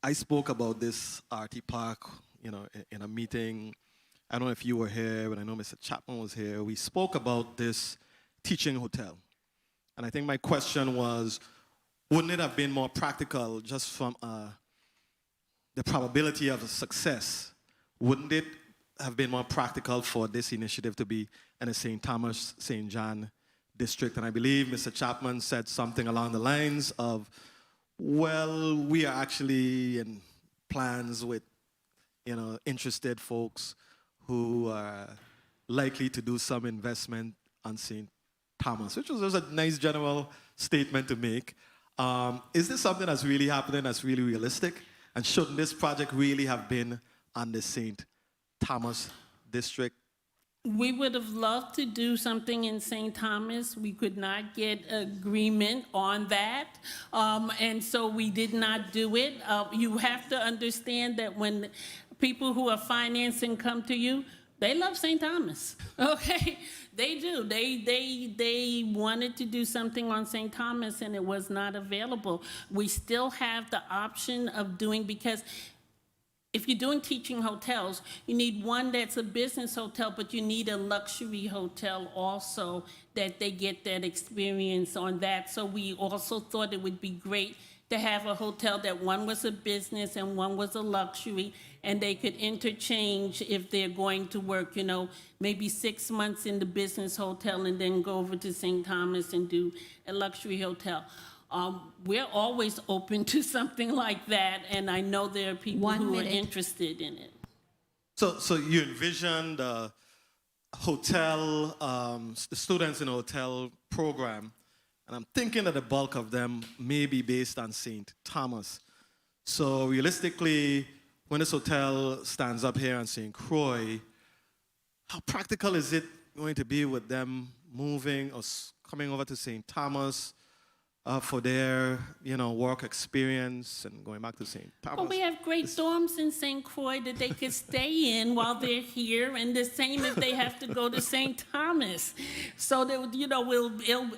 I spoke about this RT Park, in a meeting, I don't know if you were here, but I know Mr. Chapman was here. We spoke about this teaching hotel. And I think my question was, wouldn't it have been more practical just from the probability of success? Wouldn't it have been more practical for this initiative to be in a St. Thomas, St. John district. And I believe Mr. Chapman said something along the lines of, well, we are actually in plans with, interested folks who are likely to do some investment on St. Thomas, which was a nice general statement to make. Is this something that's really happening, that's really realistic? And shouldn't this project really have been on the St. Thomas district? We would have loved to do something in St. Thomas. We could not get agreement on that, and so we did not do it. You have to understand that when people who are financing come to you, they love St. Thomas, okay? They do. They wanted to do something on St. Thomas, and it was not available. We still have the option of doing, because if you're doing teaching hotels, you need one that's a business hotel, but you need a luxury hotel also, that they get that experience on that. So we also thought it would be great to have a hotel that one was a business and one was a luxury, and they could interchange if they're going to work, maybe 6 months in the business hotel and then go over to St. Thomas and do a luxury hotel. We're always open to something like that, and I know there are people who are interested in it. So you envisioned the hotel, the students in a hotel program, and I'm thinking that the bulk of them may be based on St. Thomas. So realistically, when this hotel stands up here on St. Croix, how practical is it going to be with them moving or coming over to St. Thomas for their, work experience and going back to St. Thomas? Well, we have great dorms in St. Croix that they could stay in while they're here, and the same if they have to go to St. Thomas. So that,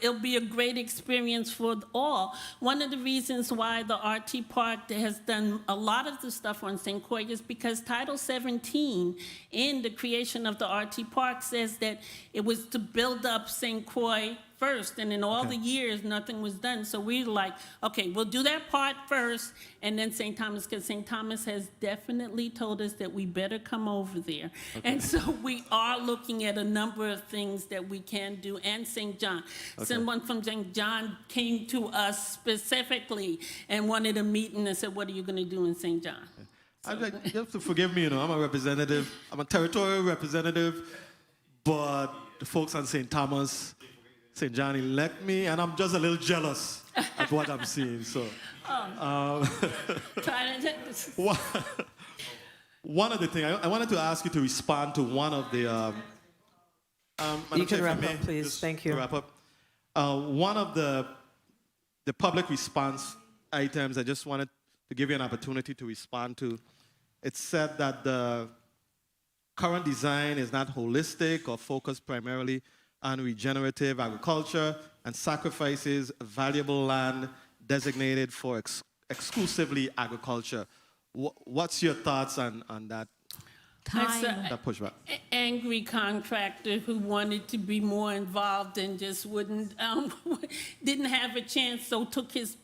it'll be a great experience for all. One of the reasons why the RT Park has done a lot of the stuff on St. Croix is because Title 17 in the creation of the RT Park says that it was to build up St. Croix first, and in all the years, nothing was done. So we're like, okay, we'll do that part first, and then St. Thomas, because St. Thomas has definitely told us that we better come over there. Okay. And so we are looking at a number of things that we can do, and St. John. Okay. Someone from St. John came to us specifically and wanted a meeting and said, what are you going to do in St. John? So, you have to forgive me, I'm a representative. I'm a territorial representative, but the folks on St. Thomas, St. John elect me, and I'm just a little jealous of what I'm seeing. So, one of the things I wanted to ask you to respond to one of the. You can wrap up, please. Thank you. Wrap up. One of the public response items, I just wanted to give you an opportunity to respond to. It said that the current design is not holistic or focused primarily on regenerative agriculture and sacrifices valuable land designated for exclusively agriculture. What's your thoughts on that? That pushback. Angry contractor who wanted to be more involved and just wouldn't, didn't have a chance, so took his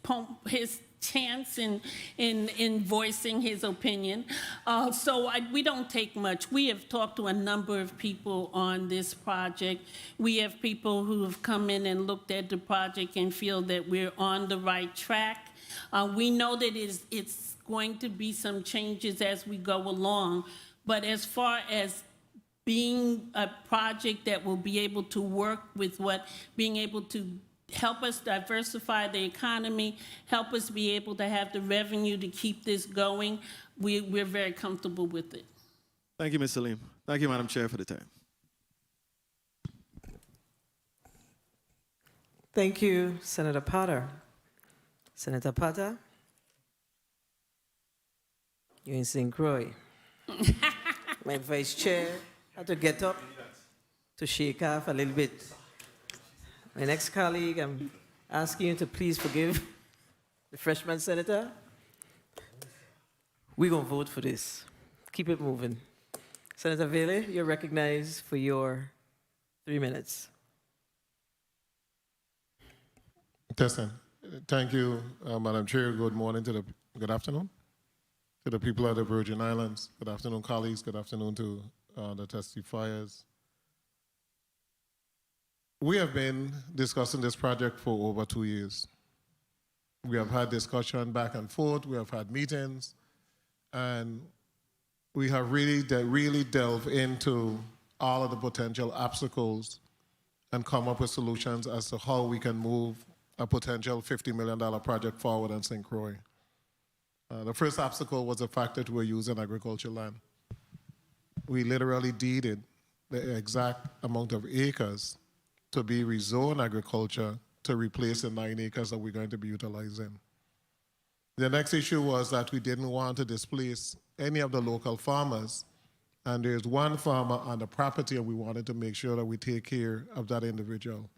chance in voicing his opinion. We don't take much. We have talked to a number of people on this project. We have people who have come in and looked at the project and feel that we're on the right track. We know that it's going to be some changes as we go along, but as far as being a project that will be able to work with being able to help us diversify the economy, help us be able to have the revenue to keep this going, we're very comfortable with it. Thank you, Ms. Salim. Thank you, Madam Chair, for the time. Thank you, Senator Potter. Senator Potter, you're in St. Croix. My vice chair had to get up to shake off a little bit. My next colleague, I'm asking you to please forgive the freshman senator. We're going to vote for this. Keep it moving. Senator Vele, you're recognized for your 3 minutes. Testing. Thank you, Madam Chair. Good afternoon to the people of the Virgin Islands. Good afternoon, colleagues. Good afternoon to the testifiers. We have been discussing this project for over 2 years. We have had discussion back and forth, we have had meetings, and we have really delved into all of the potential obstacles and come up with solutions as to how we can move a potential $50 million project forward in St. Croix. The first obstacle was the fact that we're using agricultural land. We literally deeded the exact amount of acres to be rezoned agriculture to replace the 9 acres that we're going to be utilizing. The next issue was that we didn't want to displace any of the local farmers, and there's one farmer on the property, and we wanted to make sure that we take care of that individual.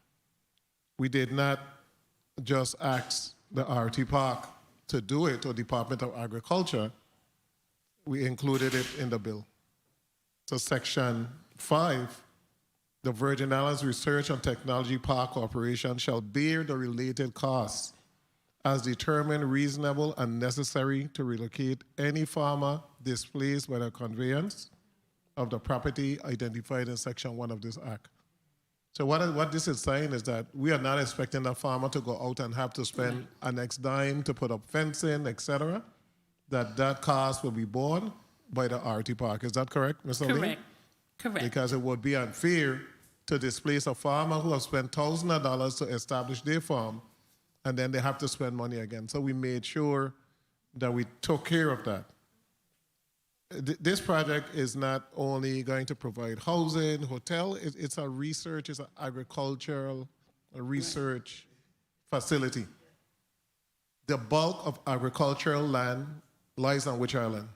We did not just ask the RT Park to do it, or Department of Agriculture. We included it in the bill. So Section 5, the Virgin Islands Research and Technology Park Corporation shall bear the related costs as determined reasonable and necessary to relocate any farmer displaced by the conveyance of the property identified in Section 1 of this Act. So what this is saying is that we are not expecting the farmer to go out and have to spend an X dime to put up fencing, etc. That cost will be borne by the RT Park. Is that correct, Mr. Lee? Correct. Correct. Because it would be unfair to displace a farmer who has spent thousands of dollars to establish their farm, and then they have to spend money again. So we made sure that we took care of that. This project is not only going to provide housing, hotel, it's a research, it's an agricultural research facility. The bulk of agricultural land lies on which island?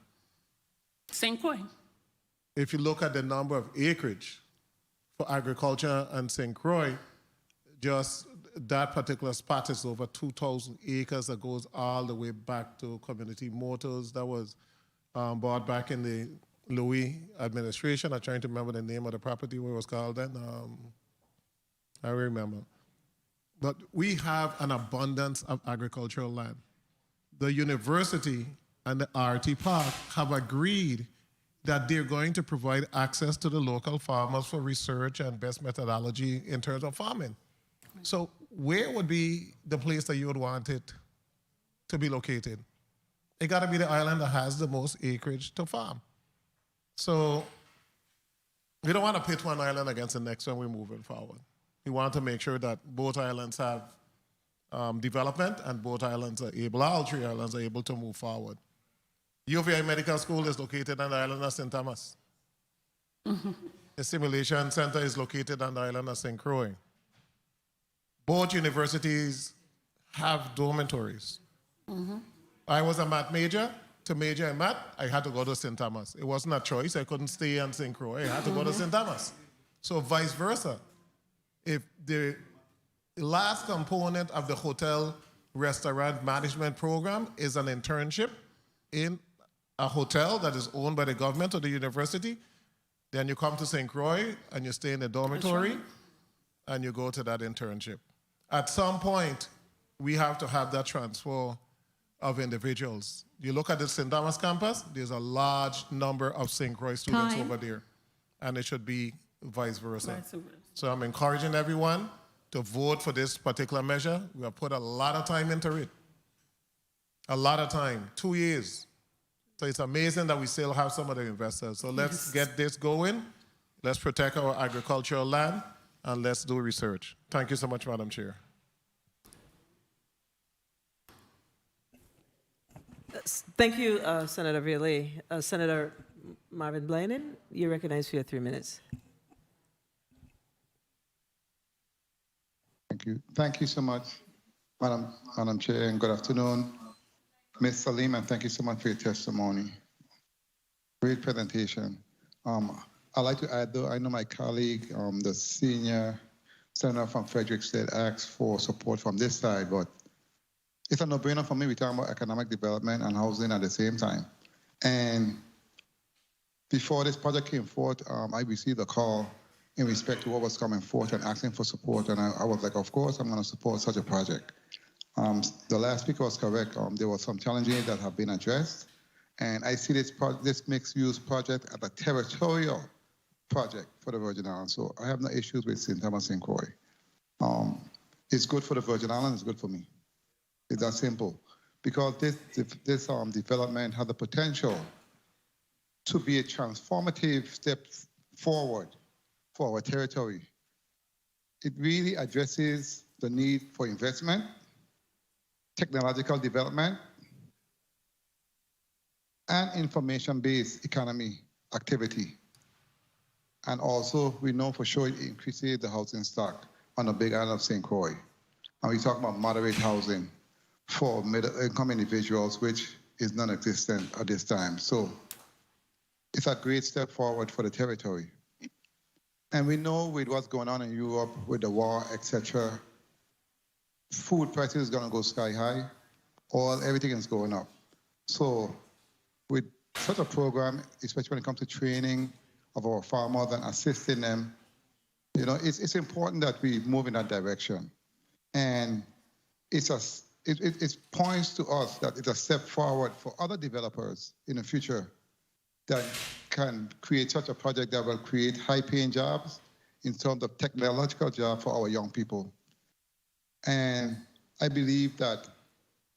St. Croix. If you look at the number of acreage for agriculture and St. Croix, just that particular spot is over 2,000 acres that goes all the way back to Community Motors. That was bought back in the Louis administration. I'm trying to remember the name of the property, what it was called then. I remember. But we have an abundance of agricultural land. The university and the RT Park have agreed that they're going to provide access to the local farmers for research and best methodology in terms of farming. So where would be the place that you would want it to be located? It got to be the island that has the most acreage to farm. So we don't want to pit one island against the next when we're moving forward. We want to make sure that both islands have development and both islands are able, all three islands are able to move forward. UVI Medical School is located on the island of St. Thomas. The Simulation Center is located on the island of St. Croix. Both universities have dormitories. I was a math major. To major in math, I had to go to St. Thomas. It wasn't a choice. I couldn't stay in St. Croix. I had to go to St. Thomas. So vice versa. If the last component of the hotel restaurant management program is an internship in a hotel that is owned by the government or the university, then you come to St. Croix and you stay in the dormitory and you go to that internship. At some point, we have to have that transfer of individuals. You look at the St. Thomas campus, there's a large number of St. Croix students over there, and it should be vice versa. So I'm encouraging everyone to vote for this particular measure. We have put a lot of time into it. A lot of time, 2 years. So it's amazing that we still have some of the investors. So let's get this going. Let's protect our agricultural land, and let's do research. Thank you so much, Madam Chair. Thank you, Senator Ville. Senator Marvin Blainen, you're recognized for your 3 minutes. Thank you. Thank you so much, Madam Chair, and good afternoon. Ms. Salim, and thank you so much for your testimony. Great presentation. I'd like to add, though, I know my colleague, the senior senator from Frederick State, asked for support from this side, but it's a no-brainer for me. We're talking about economic development and housing at the same time. And before this project came forth, I received a call in respect to what was coming forth and asking for support. And I was like, of course, I'm going to support such a project. The last speaker was correct. There were some challenges that have been addressed. And I see this mixed-use project as a territorial project for the Virgin Islands. So I have no issues with St. Thomas and Croix. It's good for the Virgin Islands, it's good for me. It's that simple. Because this development has the potential to be a transformative step forward for our territory. It really addresses the need for investment, technological development, and information-based economy activity. And also, we know for sure it increases the housing stock on the Big Island of St. Croix. And we talk about moderate housing for middle-income individuals, which is non-existent at this time. So it's a great step forward for the territory. And we know with what's going on in Europe, with the war, etc., food prices are going to go sky high. Everything is going up. So with such a program, especially when it comes to training of our farmers and assisting them, you know, it's important that we move in that direction. And it points to us that it's a step forward for other developers in the future that can create such a project that will create high-paying jobs in terms of technological jobs for our young people. And I believe that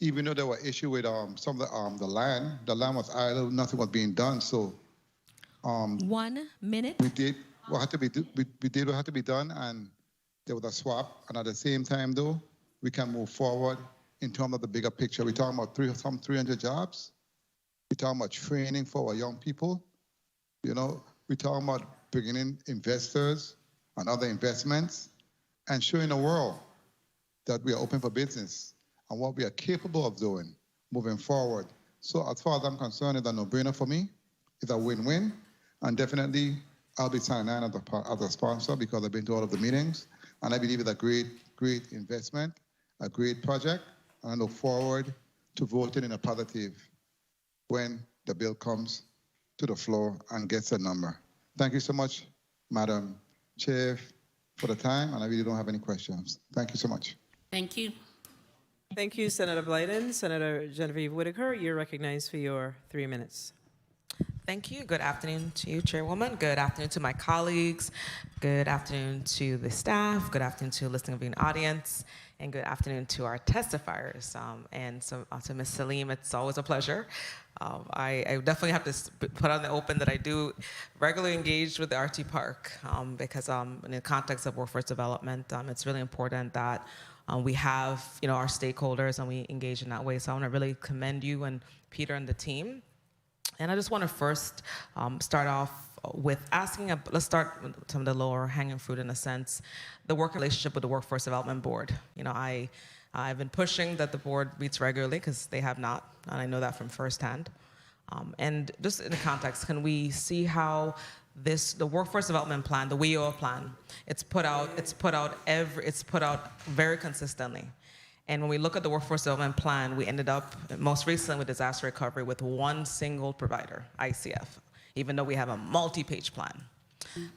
even though there were issues with some of the land was idle, nothing was being done. So 1 minute. we did what had to be done, and there was a swap. And at the same time, though, we can move forward in terms of the bigger picture. We're talking about 300 jobs. We're talking about training for our young people. You know, we're talking about bringing in investors and other investments and showing the world that we are open for business and what we are capable of doing moving forward. So as far as I'm concerned, it's a no-brainer for me. It's a win-win. And definitely, I'll be signing on as a sponsor because I've been to all of the meetings. And I believe it's a great, great investment, a great project. And I look forward to voting in a positive when the bill comes to the floor and gets a number. Thank you so much, Madam Chair, for the time. And I really don't have any questions. Thank you so much. Thank you. Thank you, Senator Blyden. Senator Genevieve Whitaker, you're recognized for your 3 minutes. Thank you. Good afternoon to you, Chairwoman. Good afternoon to my colleagues. Good afternoon to the staff. Good afternoon to the listening viewing audience. And good afternoon to our testifiers. And so, to Ms. Salim, it's always a pleasure. I definitely have to put on the open that I do regularly engage with the RT Park because in the context of workforce development, it's really important that we have, you know, our stakeholders and we engage in that way. So I want to really commend you and Peter and the team. And I just want to first start off with asking, let's start with some of the lower hanging fruit in a sense, the working relationship with the Workforce Development Board. You know, I've been pushing that the board meets regularly because they have not, and I know that from firsthand. And just in the context, can we see how the Workforce Development Plan, the WEO plan, it's put out very consistently. And when we look at the Workforce Development Plan, we ended up most recently with disaster recovery with one single provider, ICF, even though we have a multi-page plan.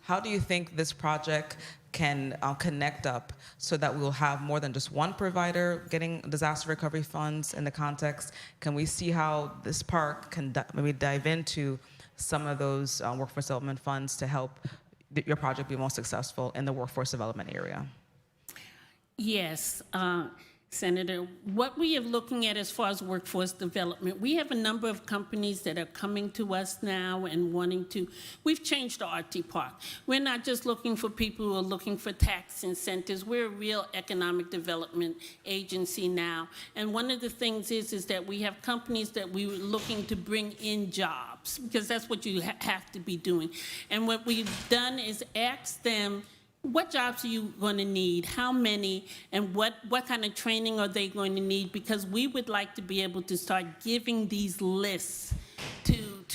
How do you think this project can connect up so that we'll have more than just one provider getting disaster recovery funds in the context? Can we see how this park can maybe dive into some of those workforce development funds to help your project be more successful in the workforce development area? Yes, Senator, what we are looking at as far as workforce development, we have a number of companies that are coming to us now and wanting to, we've changed the RT Park. We're not just looking for people who are looking for tax incentives. We're a real economic development agency now. And one of the things is that we have companies that we're looking to bring in jobs, because that's what you have to be doing. And what we've done is ask them, what jobs are you going to need? How many? And what kind of training are they going to need? Because we would like to be able to start giving these lists to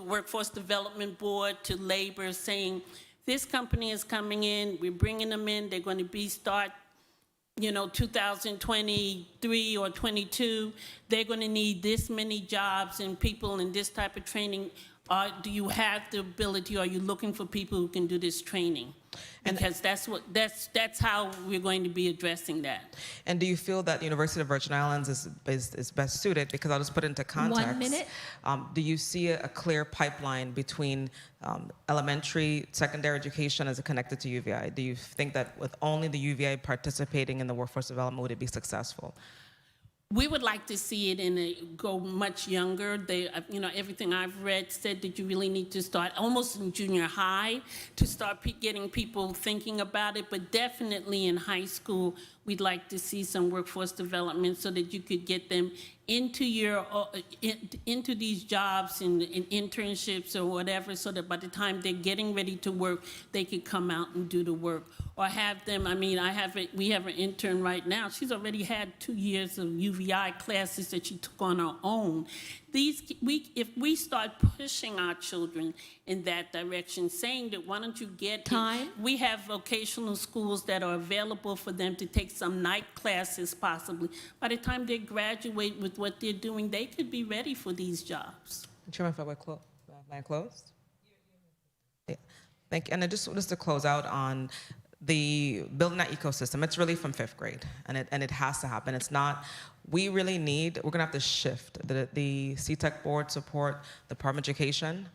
Workforce Development Board, to labor, saying, this company is coming in, we're bringing them in, they're going to start 2023 or 22, they're going to need this many jobs and people in this type of training. do you have the ability? Are you looking for people who can do this training? Because that's how we're going to be addressing that. And do you feel that the University of Virgin Islands is best suited? Because I'll just put it into context. 1 minute. Do you see a clear pipeline between elementary, secondary education as it connected to UVI? Do you think that with only the UVI participating in the workforce development, would it be successful? We would like to see it go much younger. Everything I've read said that you really need to start almost in junior high to start getting people thinking about it. But definitely in high school, we'd like to see some workforce development so that you could get them into into these jobs and internships or whatever, so that by the time they're getting ready to work, they could come out and do the work. Or have them, we have an intern right now. She's already had 2 years of UVI classes that she took on her own. If we start pushing our children in that direction, saying that why don't you get time? We have vocational schools that are available for them to take some night classes possibly. By the time they graduate with what they're doing, they could be ready for these jobs. Chairman, if I might close? Yeah. Thank you. And just to close out on the building that ecosystem, it's really from 5th grade, and it has to happen. It's not, we're gonna have to shift. The CTEC board support, the Department of Education,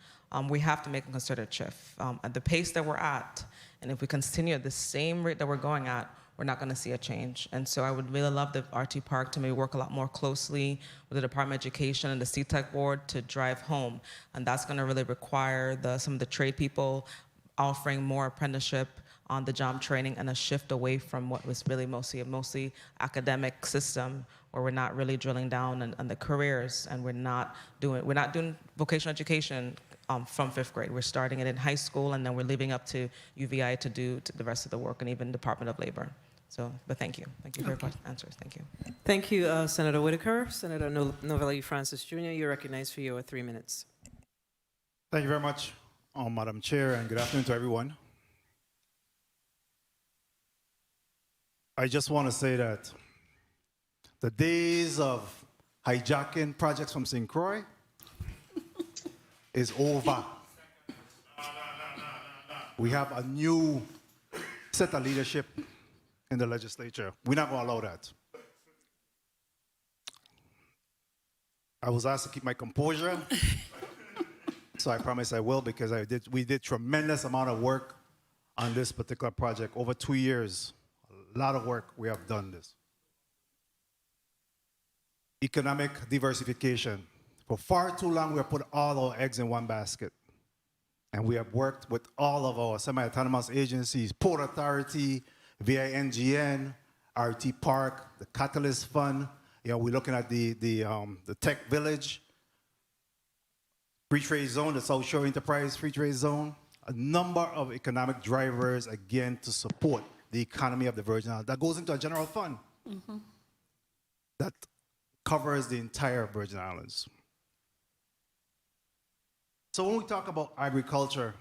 we have to make a concerted shift. At the pace that we're at, and if we continue at the same rate that we're going at, we're not gonna see a change. And so I would really love the RT Park to maybe work a lot more closely with the Department of Education and the CTEC board to drive home. And that's gonna really require some of the trade people offering more apprenticeship on the job training and a shift away from what was really mostly academic system, where we're not really drilling down on the careers, and we're not doing vocational education from 5th grade. We're starting it in high school, and then we're leaving up to UVI to do the rest of the work, and even Department of Labor. So, but thank you for your answers. Thank you. Thank you, Senator Whitaker. Senator Novelli Francis Jr., you're recognized for your 3 minutes. Thank you very much, Madam Chair, and good afternoon to everyone. I just want to say that the days of hijacking projects from St. Croix is over. We have a new set of leadership in the legislature. We're not going to allow that. I was asked to keep my composure, so I promise I will, because we did tremendous amount of work on this particular project over 2 years. A lot of work we have done this. Economic diversification. For far too long, we have put all our eggs in one basket. And we have worked with all of our semi-autonomous agencies, Port Authority, VINGN, RT Park, the Catalyst Fund. We're looking at the Tech Village, Free Trade Zone, the South Shore Enterprise Free Trade Zone. A number of economic drivers, again, to support the economy of the Virgin Islands. That goes into a general fund that covers the entire Virgin Islands. So when we talk about agriculture,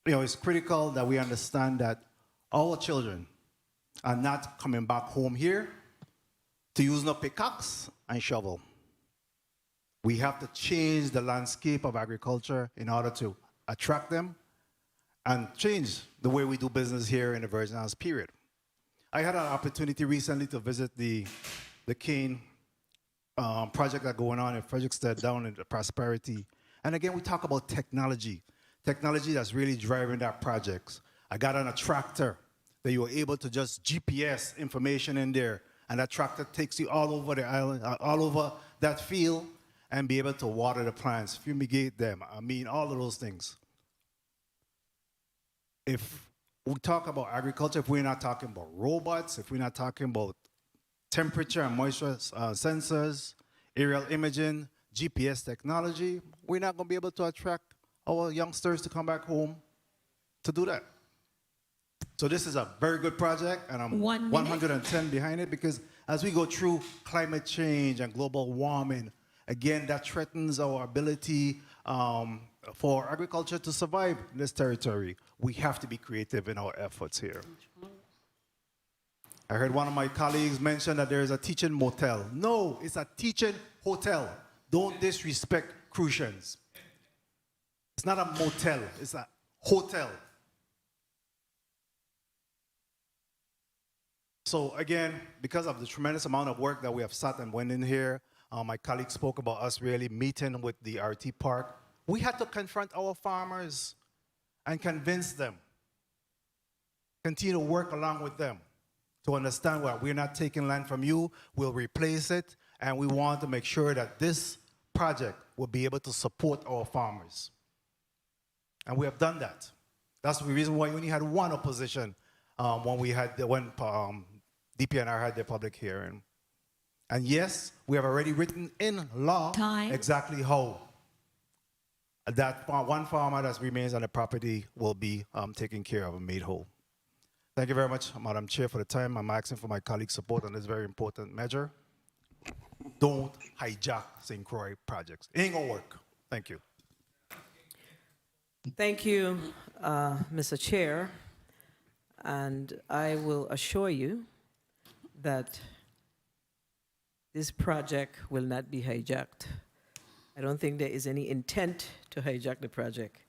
it's critical that we understand that our children are not coming back home here to use no pickaxe and shovel. We have to change the landscape of agriculture in order to attract them and change the way we do business here in the Virgin Islands, period. I had an opportunity recently to visit the cane project that's going on in Frederickstead down in the Prosperity. And again, we talk about technology that's really driving that project. I got on a tractor that you were able to just GPS information in there, and that tractor takes you all over the island, all over that field, and be able to water the plants, fumigate them, all of those things. If we talk about agriculture, if we're not talking about robots, if we're not talking about temperature and moisture sensors, aerial imaging, GPS technology, we're not going to be able to attract our youngsters to come back home to do that. So this is a very good project, and I'm 110 behind it, because as we go through climate change and global warming, again, that threatens our ability for agriculture to survive in this territory. We have to be creative in our efforts here. I heard one of my colleagues mention that there is a teaching motel. No, it's a teaching hotel. Don't disrespect Crucians. It's not a motel, it's a hotel. So again, because of the tremendous amount of work that we have sat and went in here, my colleague spoke about us really meeting with the RT Park. We had to confront our farmers and convince them, continue to work along with them to understand what we're not taking land from you, we'll replace it, and we want to make sure that this project will be able to support our farmers. And we have done that. That's the reason why we only had one opposition when DPNR had their public hearing. And yes, we have already written in law exactly how that one farmer that remains on the property will be taken care of and made whole. Thank you very much, Madam Chair, for the time. I'm asking for my colleagues' support on this very important measure. Don't hijack St. Croix projects. It ain't gonna work. Thank you. Thank you, Mr. Chair. And I will assure you that this project will not be hijacked. I don't think there is any intent to hijack the project.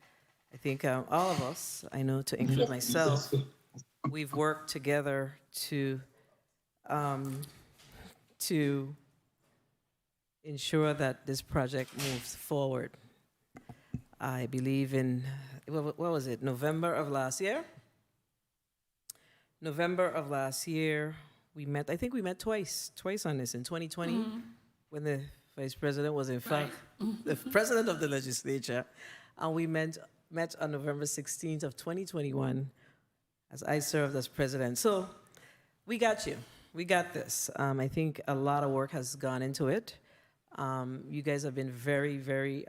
I think all of us, I know to include myself, we've worked together to ensure that this project moves forward. I believe in, what was it, November of last year? November of last year, we met, I think we met twice on this, in 2020, when the Vice President was in fact the President of the Legislature, and we met on November 16th of 2021 as I served as President. So we got you, we got this. I think a lot of work has gone into it. You guys have been very, very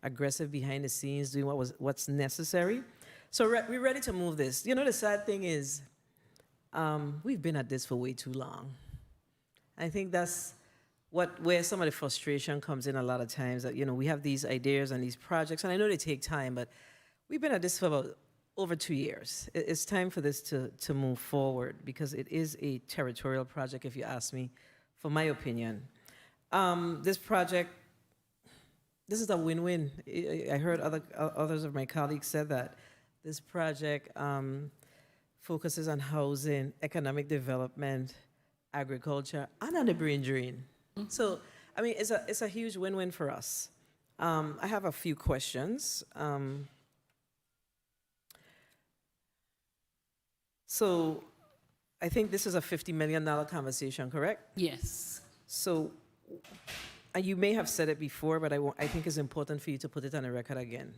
aggressive behind the scenes, doing what's necessary. So we're ready to move this. You know, the sad thing is, we've been at this for way too long. I think that's where some of the frustration comes in a lot of times, that, you know, we have these ideas and these projects, and I know they take time, but we've been at this for about over 2 years. It's time for this to move forward, because it is a territorial project, if you ask me, for my opinion. This project, this is a win-win. I heard others of my colleagues said that this project focuses on housing, economic development, agriculture, and on the brain drain. So, I mean, it's a huge win-win for us. I have a few questions. So, I think this is a $50 million conversation, correct? Yes. So, you may have said it before, but I think it's important for you to put it on the record again.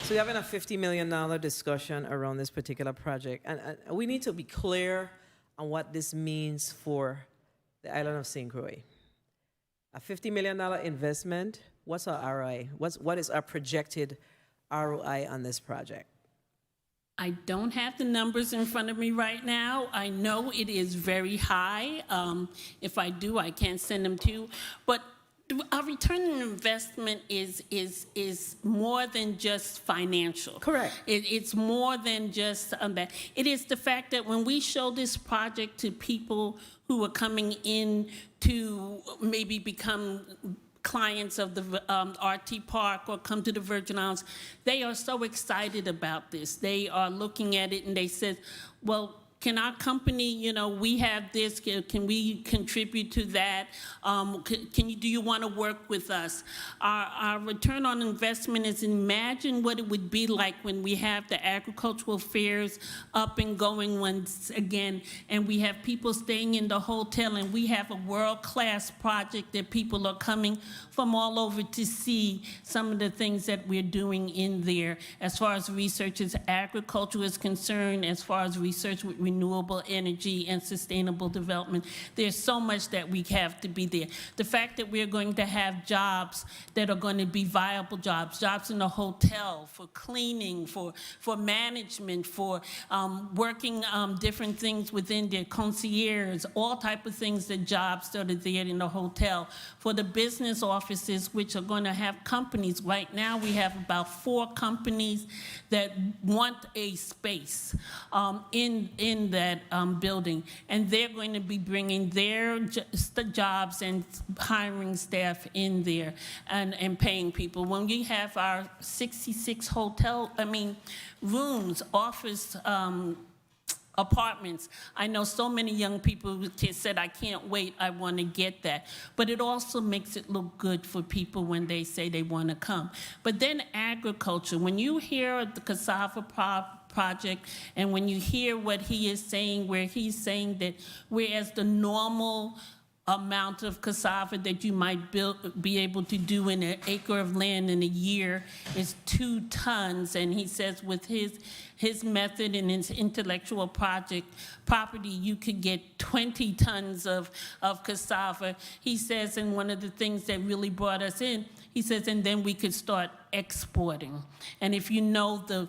So you're having a $50 million discussion around this particular project, and we need to be clear on what this means for the island of St. Croix. A $50 million investment, what's our ROI? What is our projected ROI on this project? I don't have the numbers in front of me right now. I know it is very high. If I do, I can't send them to you. But our return on investment is more than just financial. Correct. It's more than just that. It is the fact that when we show this project to people who are coming in to maybe become clients of the RT Park or come to the Virgin Islands, they are so excited about this. They are looking at it and they said, well, can our company, you know, we have this, can we contribute to that? Do you want to work with us? Our return on investment is, imagine what it would be like when we have the agricultural fairs up and going once again, and we have people staying in the hotel, and we have a world-class project that people are coming from all over to see some of the things that we're doing in there as far as research as agriculture is concerned, as far as research with renewable energy and sustainable development. There's so much that we have to be there. The fact that we're going to have jobs that are going to be viable jobs in the hotel, for cleaning, for management, for working different things within the concierge, all type of things, that jobs that are there in the hotel. For the business offices, which are going to have companies. Right now we have about 4 companies that want a space in in that building, and they're going to be bringing their jobs and hiring staff in there and paying people. When we have our 66 rooms, office apartments. I know so many young people who said, I can't wait, I want to get that. But it also makes it look good for people when they say they want to come. But then agriculture, when you hear the cassava project and when you hear what he is saying, where he's saying that whereas the normal amount of cassava that you might be able to do in an acre of land in a year is 2 tons, and he says with his method and his intellectual property, you could get 20 tons of cassava. He says, and one of the things that really brought us in, he says, and then we could start exporting. And if you know the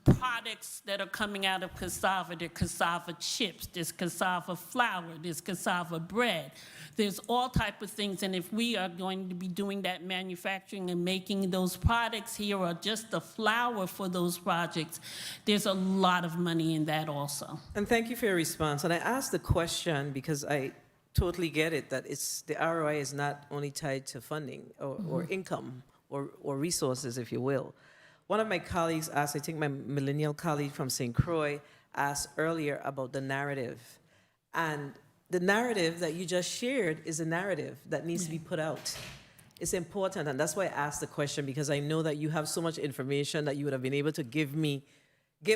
products that are coming out of cassava, there's cassava chips, there's cassava flour, there's cassava bread, there's all type of things. And if we are going to be doing that manufacturing and making those products here, or just the flour for those projects, there's a lot of money in that also. And thank you for your response. And I asked the question because I totally get it, that the ROI is not only tied to funding or income or resources, if you will. One of my colleagues asked, I think my millennial colleague from St. Croix asked earlier about the narrative. And the narrative that you just shared is a narrative that needs to be put out. It's important, and that's why I asked the question, because I know that you have so much information that you would have been able to give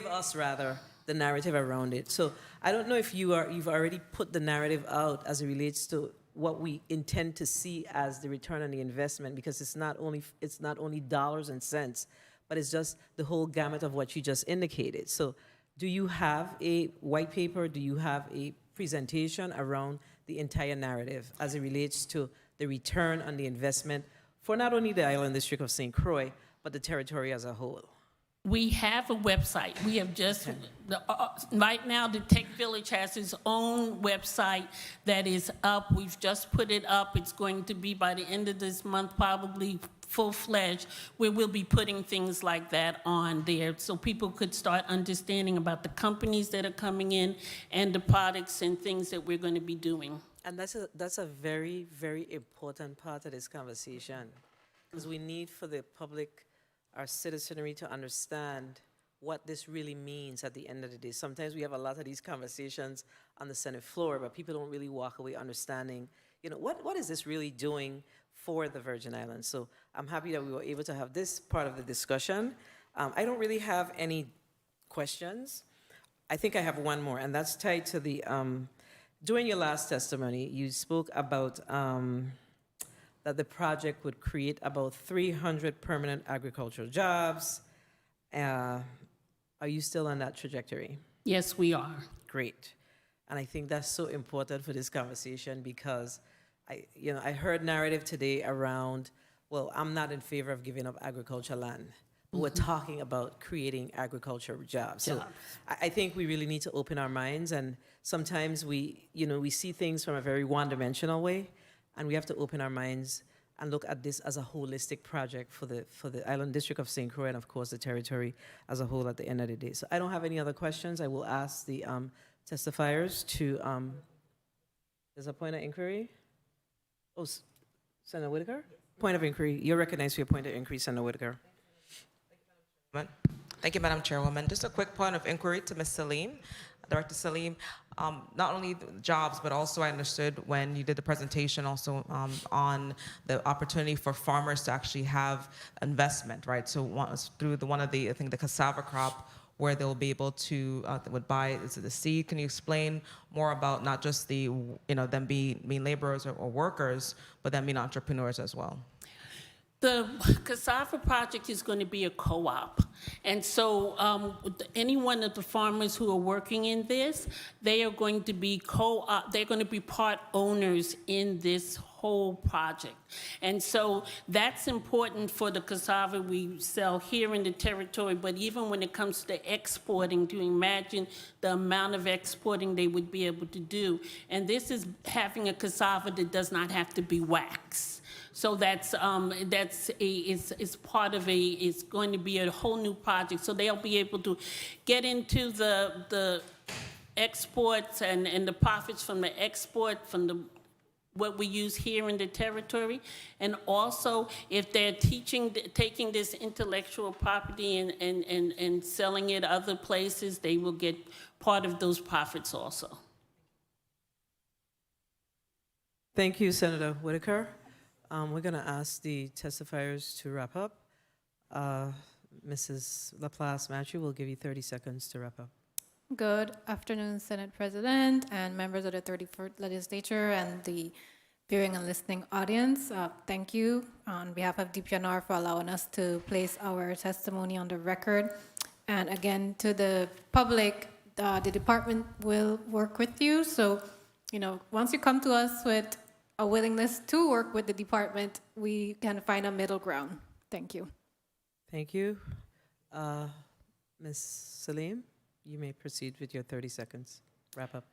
us the narrative around it. So I don't know if you've already put the narrative out as it relates to what we intend to see as the return on the investment, because it's not only dollars and cents, but it's just the whole gamut of what you just indicated. So do you have a white paper? Do you have a presentation around the entire narrative as it relates to the return on the investment for not only the Island District of St. Croix, but the territory as a whole? We have a website. We have just, right now, the Tech Village has its own website that is up. We've just put it up. It's going to be by the end of this month, probably full-fledged, where we'll be putting things like that on there so people could start understanding about the companies that are coming in and the products and things that we're going to be doing. And that's a very, very important part of this conversation, because we need for the public, our citizenry, to understand what this really means at the end of the day. Sometimes we have a lot of these conversations on the Senate floor, but people don't really walk away understanding, what is this really doing for the Virgin Islands? So I'm happy that we were able to have this part of the discussion. I don't really have any questions. I think I have one more, and that's tied to the, during your last testimony, you spoke about that the project would create about 300 permanent agricultural jobs. Are you still on that trajectory? Yes, we are. Great. And I think that's so important for this conversation, because I heard narrative today around, well, I'm not in favor of giving up agricultural land, but we're talking about creating agricultural jobs. So I think we really need to open our minds, and sometimes we see things from a very one-dimensional way, and we have to open our minds and look at this as a holistic project for the Island District of St. Croix and, of course, the territory as a whole at the end of the day. So I don't have any other questions. I will ask the testifiers to, there's a point of inquiry? Oh, Senator Whitaker? Point of inquiry. You're recognized for your point of inquiry, Senator Whitaker. Thank you, Madam Chairwoman. Just a quick point of inquiry to Ms. Salim, Director Salim. Not only jobs, but also I understood when you did the presentation also on the opportunity for farmers to actually have investment, right? So through I think the cassava crop, where they'll be able to would buy the seed. Can you explain more about not just them being laborers or workers, but them being entrepreneurs as well? The cassava project is going to be a co-op. And so any one of the farmers who are working in this, they are going to be they're going to be part owners in this whole project. And so that's important for the cassava we sell here in the territory, but even when it comes to exporting, do you imagine the amount of exporting they would be able to do? And this is having a cassava that does not have to be waxed. So it's going to be a whole new project. So they'll be able to get into the exports and the profits from the export, from the what we use here in the territory, and also if they're taking this intellectual property and selling it other places, they will get part of those profits also. Thank you, Senator Whitaker. We're going to ask the testifiers to wrap up. Mrs. Laplace Matthew will give you 30 seconds to wrap up. Good afternoon, Senate President and members of the 34th Legislature and the viewing and listening audience. Thank you on behalf of DPNR for allowing us to place our testimony on the record. And again, to the public, the department will work with you. So, once you come to us with a willingness to work with the department, we can find a middle ground. Thank you. Thank you. Ms. Salim, you may proceed with your 30 seconds. Wrap up.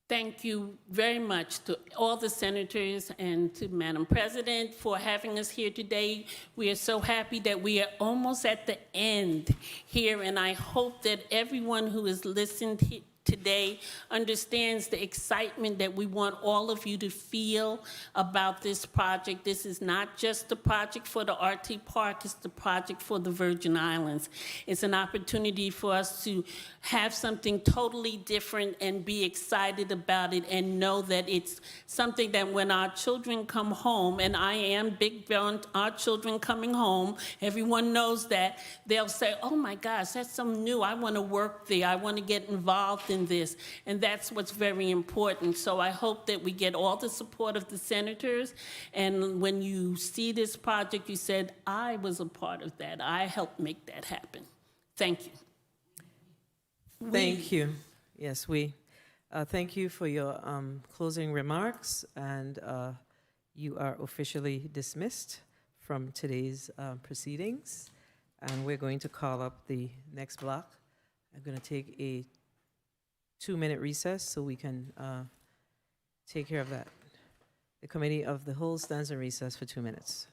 Thank you very much to all the senators and to Madam President for having us here today. We are so happy that we are almost at the end here, and I hope that everyone who has listened today understands the excitement that we want all of you to feel about this project. This is not just the project for the RT Park, it's the project for the Virgin Islands. It's an opportunity for us to have something totally different and be excited about it and know that it's something that when our children come home, and I am big on our children coming home, everyone knows that, they'll say, oh my gosh, that's something new. I want to work there. I want to get involved in this. And that's what's very important. So I hope that we get all the support of the senators. And when you see this project, you said, I was a part of that. I helped make that happen. Thank you. Thank you. Yes, thank you for your closing remarks, and you are officially dismissed from today's proceedings. And we're going to call up the next block. I'm going to take a 2-minute recess so we can take care of that. The Committee of the Whole stands in recess for 2 minutes.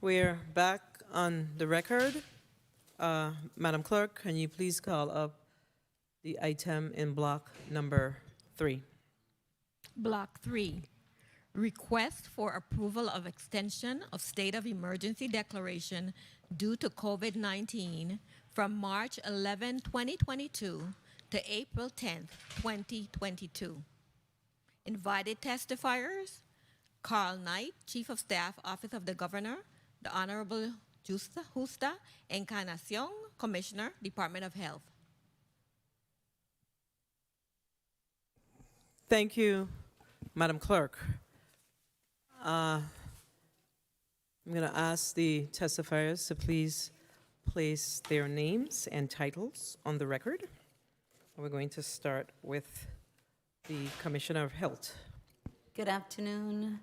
we're back on the record. Madam Clerk, can you please call up the item in block number 3? Block 3, request for approval of extension of state of emergency declaration due to COVID-19 from March 11, 2022 to April 10, 2022. Invited testifiers, Carl Knight, Chief of Staff, Office of the Governor, the Honorable Justa Encarnacion, Commissioner, Department of Health. Thank you, Madam Clerk. I'm going to ask the testifiers to please place their names and titles on the record. We're going to start with the Commissioner of Health. Good afternoon,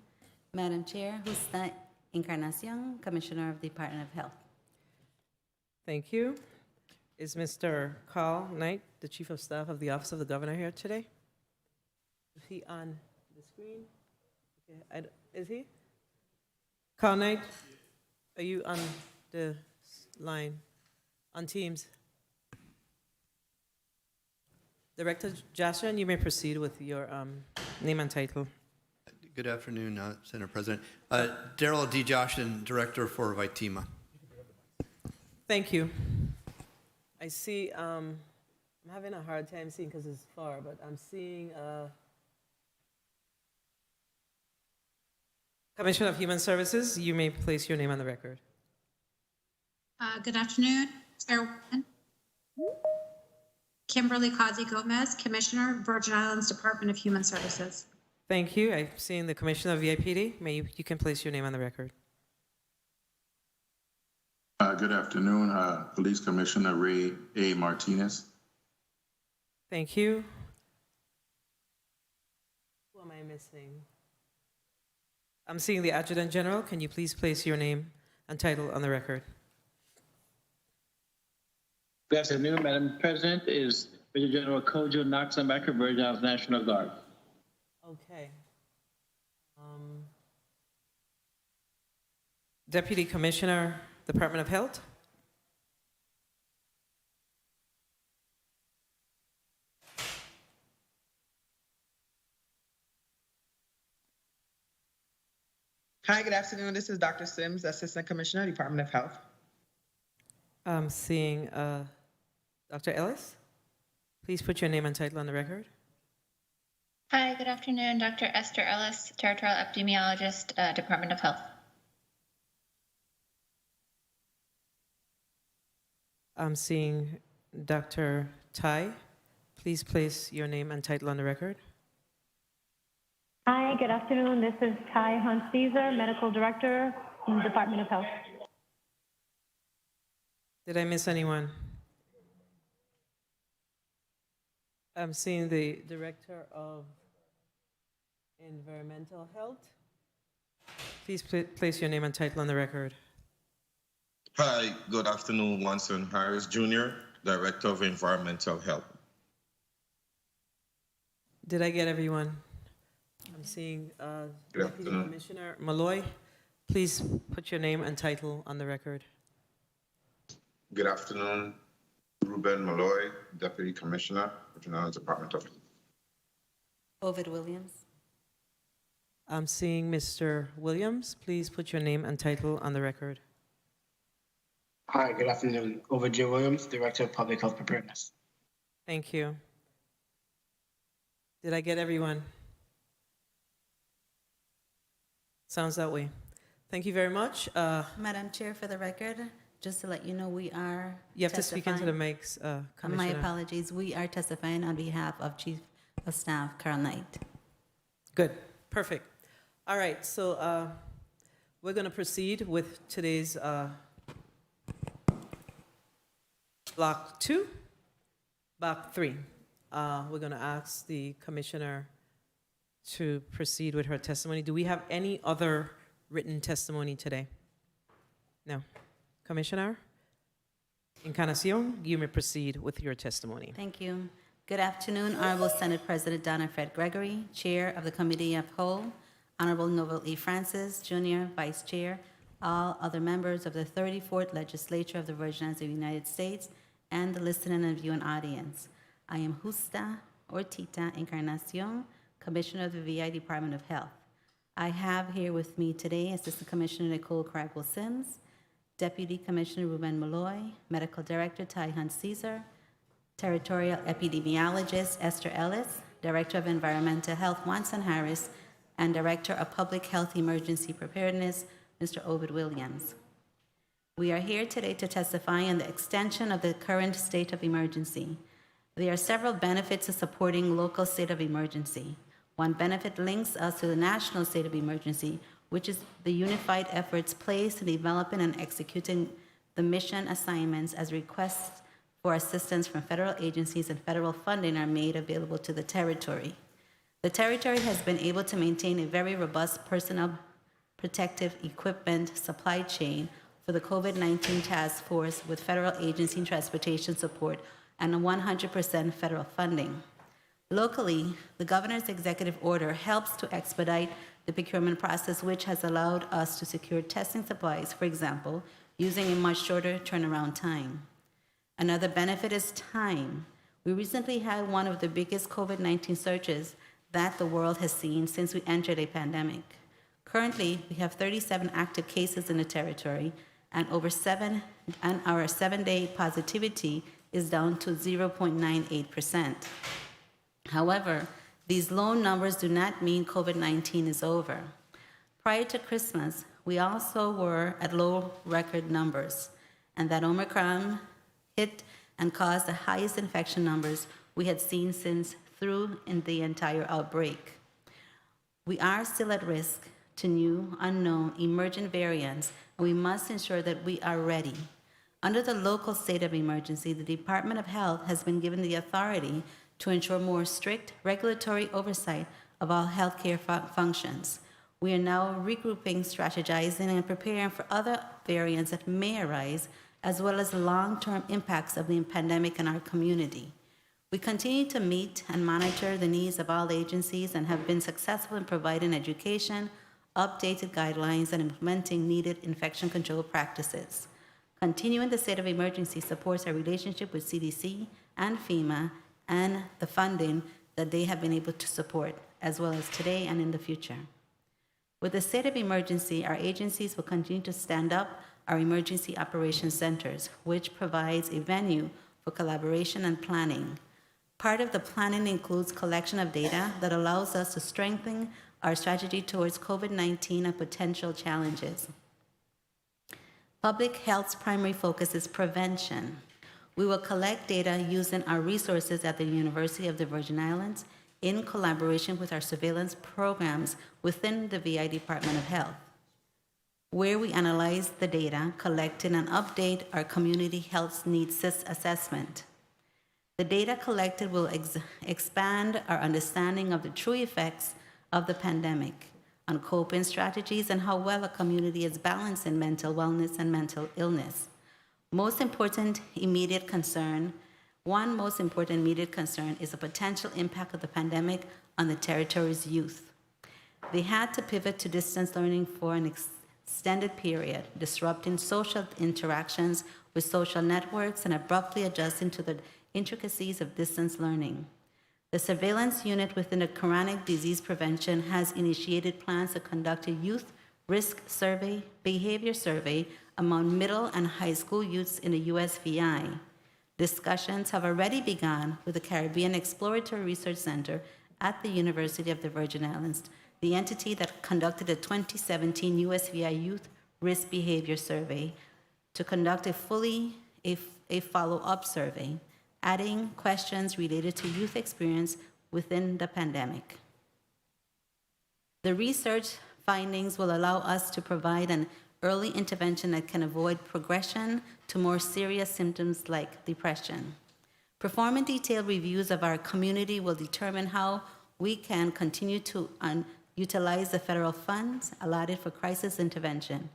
Madam Chair. Justa Encarnacion, Commissioner of the Department of Health. Thank you. Is Mr. Carl Knight, the Chief of Staff of the Office of the Governor, here today? Is he on the screen? Okay, is he? Carl Knight, are you on the line, on Teams? Director Jocelyn, you may proceed with your name and title. Good afternoon, Senator President. Daryl D. Jocelyn, Director for Vitima. Thank you. I see, I'm having a hard time seeing because it's far, but I'm seeing Commissioner of Human Services. You may place your name on the record. Good afternoon, Chairwoman. Kimberly Causey Gomez, Commissioner, Virgin Islands Department of Human Services. Thank you. I'm seeing the Commissioner of VIPD. You can place your name on the record. Good afternoon, Police Commissioner Ray A. Martinez. Thank you. Who am I missing? I'm seeing the Adjutant General. Can you please place your name and title on the record? Good afternoon, Madam President. Is Major General Kojo Knox-Amaker, Virgin Islands National Guard. Okay. Deputy Commissioner, Department of Health. Hi, good afternoon. This is Dr. Sims, Assistant Commissioner, Department of Health. I'm seeing Dr. Ellis. Please put your name and title on the record. Hi, good afternoon. Dr. Esther Ellis, Territorial Epidemiologist, Department of Health. I'm seeing Dr. Tai. Please place your name and title on the record. Hi, good afternoon. This is Tai Hunt Caesar, Medical Director in the Department of Health. Did I miss anyone? I'm seeing the Director of Environmental Health. Please place your name and title on the record. Hi, good afternoon. Wanson Harris Jr., Director of Environmental Health. Did I get everyone? I'm seeing Deputy Commissioner Malloy. Please put your name and title on the record. Good afternoon. Ruben Malloy, Deputy Commissioner, Virgin Islands Department of Health. Ovid Williams. I'm seeing Mr. Williams. Please put your name and title on the record. Hi, good afternoon. Ovid J. Williams, Director of Public Health Preparedness. Thank you. Did I get everyone? Sounds that way. Thank you very much. Madam Chair, for the record, just to let you know, we are You have to speak into the mics, Commissioner. My apologies. We are testifying on behalf of Chief of Staff Carl Knight. Good. Perfect. All right. So we're going to proceed with today's Block 2, Block 3. We're going to ask the Commissioner to proceed with her testimony. Do we have any other written testimony today? No. Commissioner Encarnacion, you may proceed with your testimony. Thank you. Good afternoon, Honorable Senate President Donna Fred Gregory, Chair of the Committee of Whole, Honorable Noble E. Francis, Jr., Vice Chair, all other members of the 34th Legislature of the Virgin Islands of the United States, and the listening and viewing audience. I am Justa Ortita Encarnacion, Commissioner of the VI Department of Health. I have here with me today Assistant Commissioner Nicole Cragwell-Sims, Deputy Commissioner Ruben Malloy, Medical Director Ty Hunt Caesar, Territorial Epidemiologist Esther Ellis, Director of Environmental Health Wanson Harris, and Director of Public Health Emergency Preparedness Mr. Ovid Williams. We are here today to testify on the extension of the current state of emergency. There are several benefits to supporting local state of emergency. One benefit links us to the national state of emergency, which is the unified efforts placed in developing and executing the mission assignments as requests for assistance from federal agencies and federal funding are made available to the territory. The territory has been able to maintain a very robust personal protective equipment supply chain for the COVID-19 task force with federal agency transportation support and 100% federal funding. Locally, the governor's executive order helps to expedite the procurement process, which has allowed us to secure testing supplies, for example, using a much shorter turnaround time. Another benefit is time. We recently had one of the biggest COVID-19 surges that the world has seen since we entered a pandemic. Currently, we have 37 active cases in the territory, and our 7-day positivity is down to 0.98%. However, these low numbers do not mean COVID-19 is over. Prior to Christmas, we also were at low record numbers, and that Omicron hit and caused the highest infection numbers we had seen since through in the entire outbreak. We are still at risk to new, unknown, emergent variants, and we must ensure that we are ready. Under the local state of emergency, the Department of Health has been given the authority to ensure more strict regulatory oversight of all healthcare functions. We are now regrouping, strategizing, and preparing for other variants that may arise, as well as the long-term impacts of the pandemic in our community. We continue to meet and monitor the needs of all agencies and have been successful in providing education, updated guidelines, and implementing needed infection control practices. Continuing the state of emergency supports our relationship with CDC and FEMA and the funding that they have been able to support, as well as today and in the future. With the state of emergency, our agencies will continue to stand up our emergency operations centers, which provides a venue for collaboration and planning. Part of the planning includes collection of data that allows us to strengthen our strategy towards COVID-19 and potential challenges. Public health's primary focus is prevention. We will collect data using our resources at the University of the Virgin Islands in collaboration with our surveillance programs within the VI Department of Health, where we analyze the data collected and update our community health needs assessment. The data collected will expand our understanding of the true effects of the pandemic on coping strategies and how well a community is balancing mental wellness and mental illness. One most important immediate concern is the potential impact of the pandemic on the territory's youth. They had to pivot to distance learning for an extended period, disrupting social interactions with social networks and abruptly adjusting to the intricacies of distance learning. The surveillance unit within the Chronic Disease Prevention has initiated plans to conduct a youth risk survey, behavior survey among middle and high school youths in the USVI. Discussions have already begun with the Caribbean Exploratory Research Center at the University of the Virgin Islands, the entity that conducted the 2017 USVI Youth Risk Behavior Survey, to conduct a follow-up survey, adding questions related to youth experience within the pandemic. The research findings will allow us to provide an early intervention that can avoid progression to more serious symptoms like depression. Performing detailed reviews of our community will determine how we can continue to utilize the federal funds allotted for crisis intervention.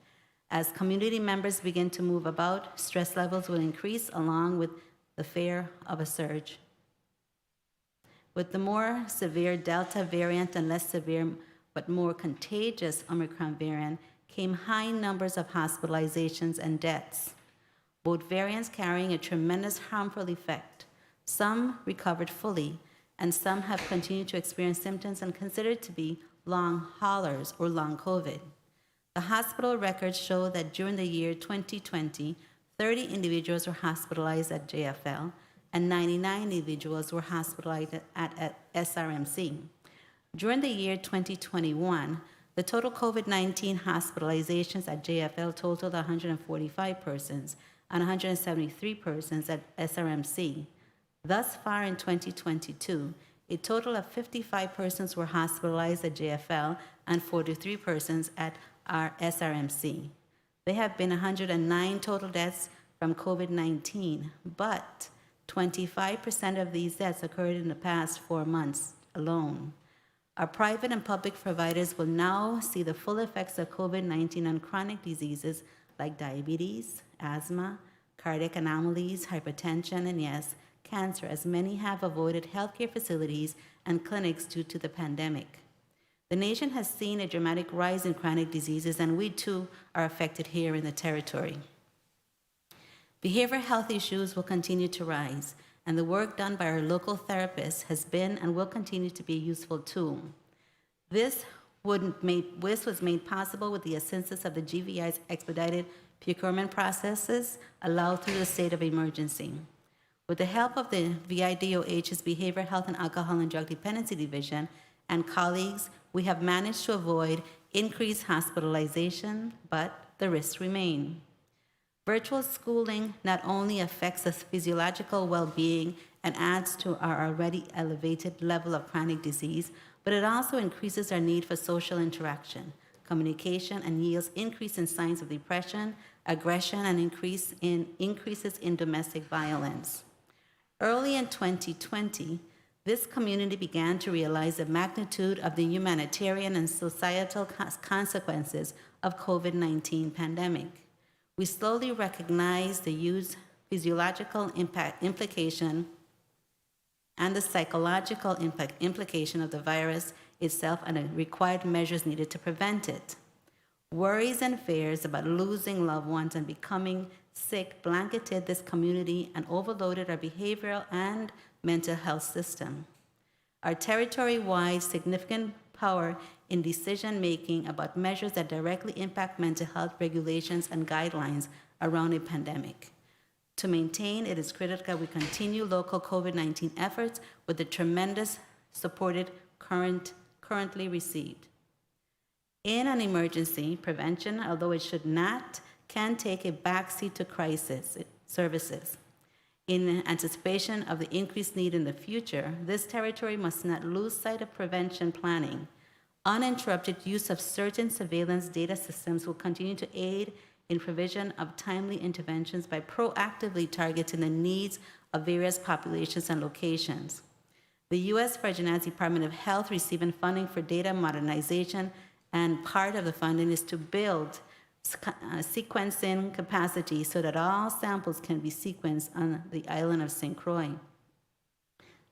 As community members begin to move about, stress levels will increase along with the fear of a surge. With the more severe Delta variant and less severe but more contagious Omicron variant came high numbers of hospitalizations and deaths, both variants carrying a tremendous harmful effect. Some recovered fully, and some have continued to experience symptoms and considered to be long haulers or long COVID. The hospital records show that during the year 2020, 30 individuals were hospitalized at JFL, and 99 individuals were hospitalized at SRMC. During the year 2021, the total COVID-19 hospitalizations at JFL totaled 145 persons and 173 persons at SRMC. Thus far in 2022, a total of 55 persons were hospitalized at JFL and 43 persons at our SRMC. There have been 109 total deaths from COVID-19, but 25% of these deaths occurred in the past 4 months alone. Our private and public providers will now see the full effects of COVID-19 on chronic diseases like diabetes, asthma, cardiac anomalies, hypertension, and yes, cancer, as many have avoided healthcare facilities and clinics due to the pandemic. The nation has seen a dramatic rise in chronic diseases, and we too are affected here in the territory. Behavioral health issues will continue to rise, and the work done by our local therapists has been and will continue to be a useful tool. This was made possible with the assistance of the GVI's expedited procurement processes allowed through the state of emergency. With the help of the VIDOH's Behavioral Health and Alcohol and Drug Dependency Division and colleagues, we have managed to avoid increased hospitalization, but the risks remain. Virtual schooling not only affects the physiological well-being and adds to our already elevated level of chronic disease, but it also increases our need for social interaction, communication, and yields increase in signs of depression, aggression, and increases in domestic violence. Early in 2020, this community began to realize the magnitude of the humanitarian and societal consequences of COVID-19 pandemic. We slowly recognized the huge physiological implication and the psychological implication of the virus itself and the required measures needed to prevent it. Worries and fears about losing loved ones and becoming sick blanketed this community and overloaded our behavioral and mental health system. Our territory-wide significant power in decision-making about measures that directly impact mental health regulations and guidelines around a pandemic. To maintain, it is critical that we continue local COVID-19 efforts with the tremendous support currently received. In an emergency, prevention, although it should not, can take a backseat to crisis services. In anticipation of the increased need in the future, this territory must not lose sight of prevention planning. Uninterrupted use of certain surveillance data systems will continue to aid in provision of timely interventions by proactively targeting the needs of various populations and locations. The U.S. Virgin Islands Department of Health receiving funding for data modernization, and part of the funding is to build sequencing capacity so that all samples can be sequenced on the island of St. Croix.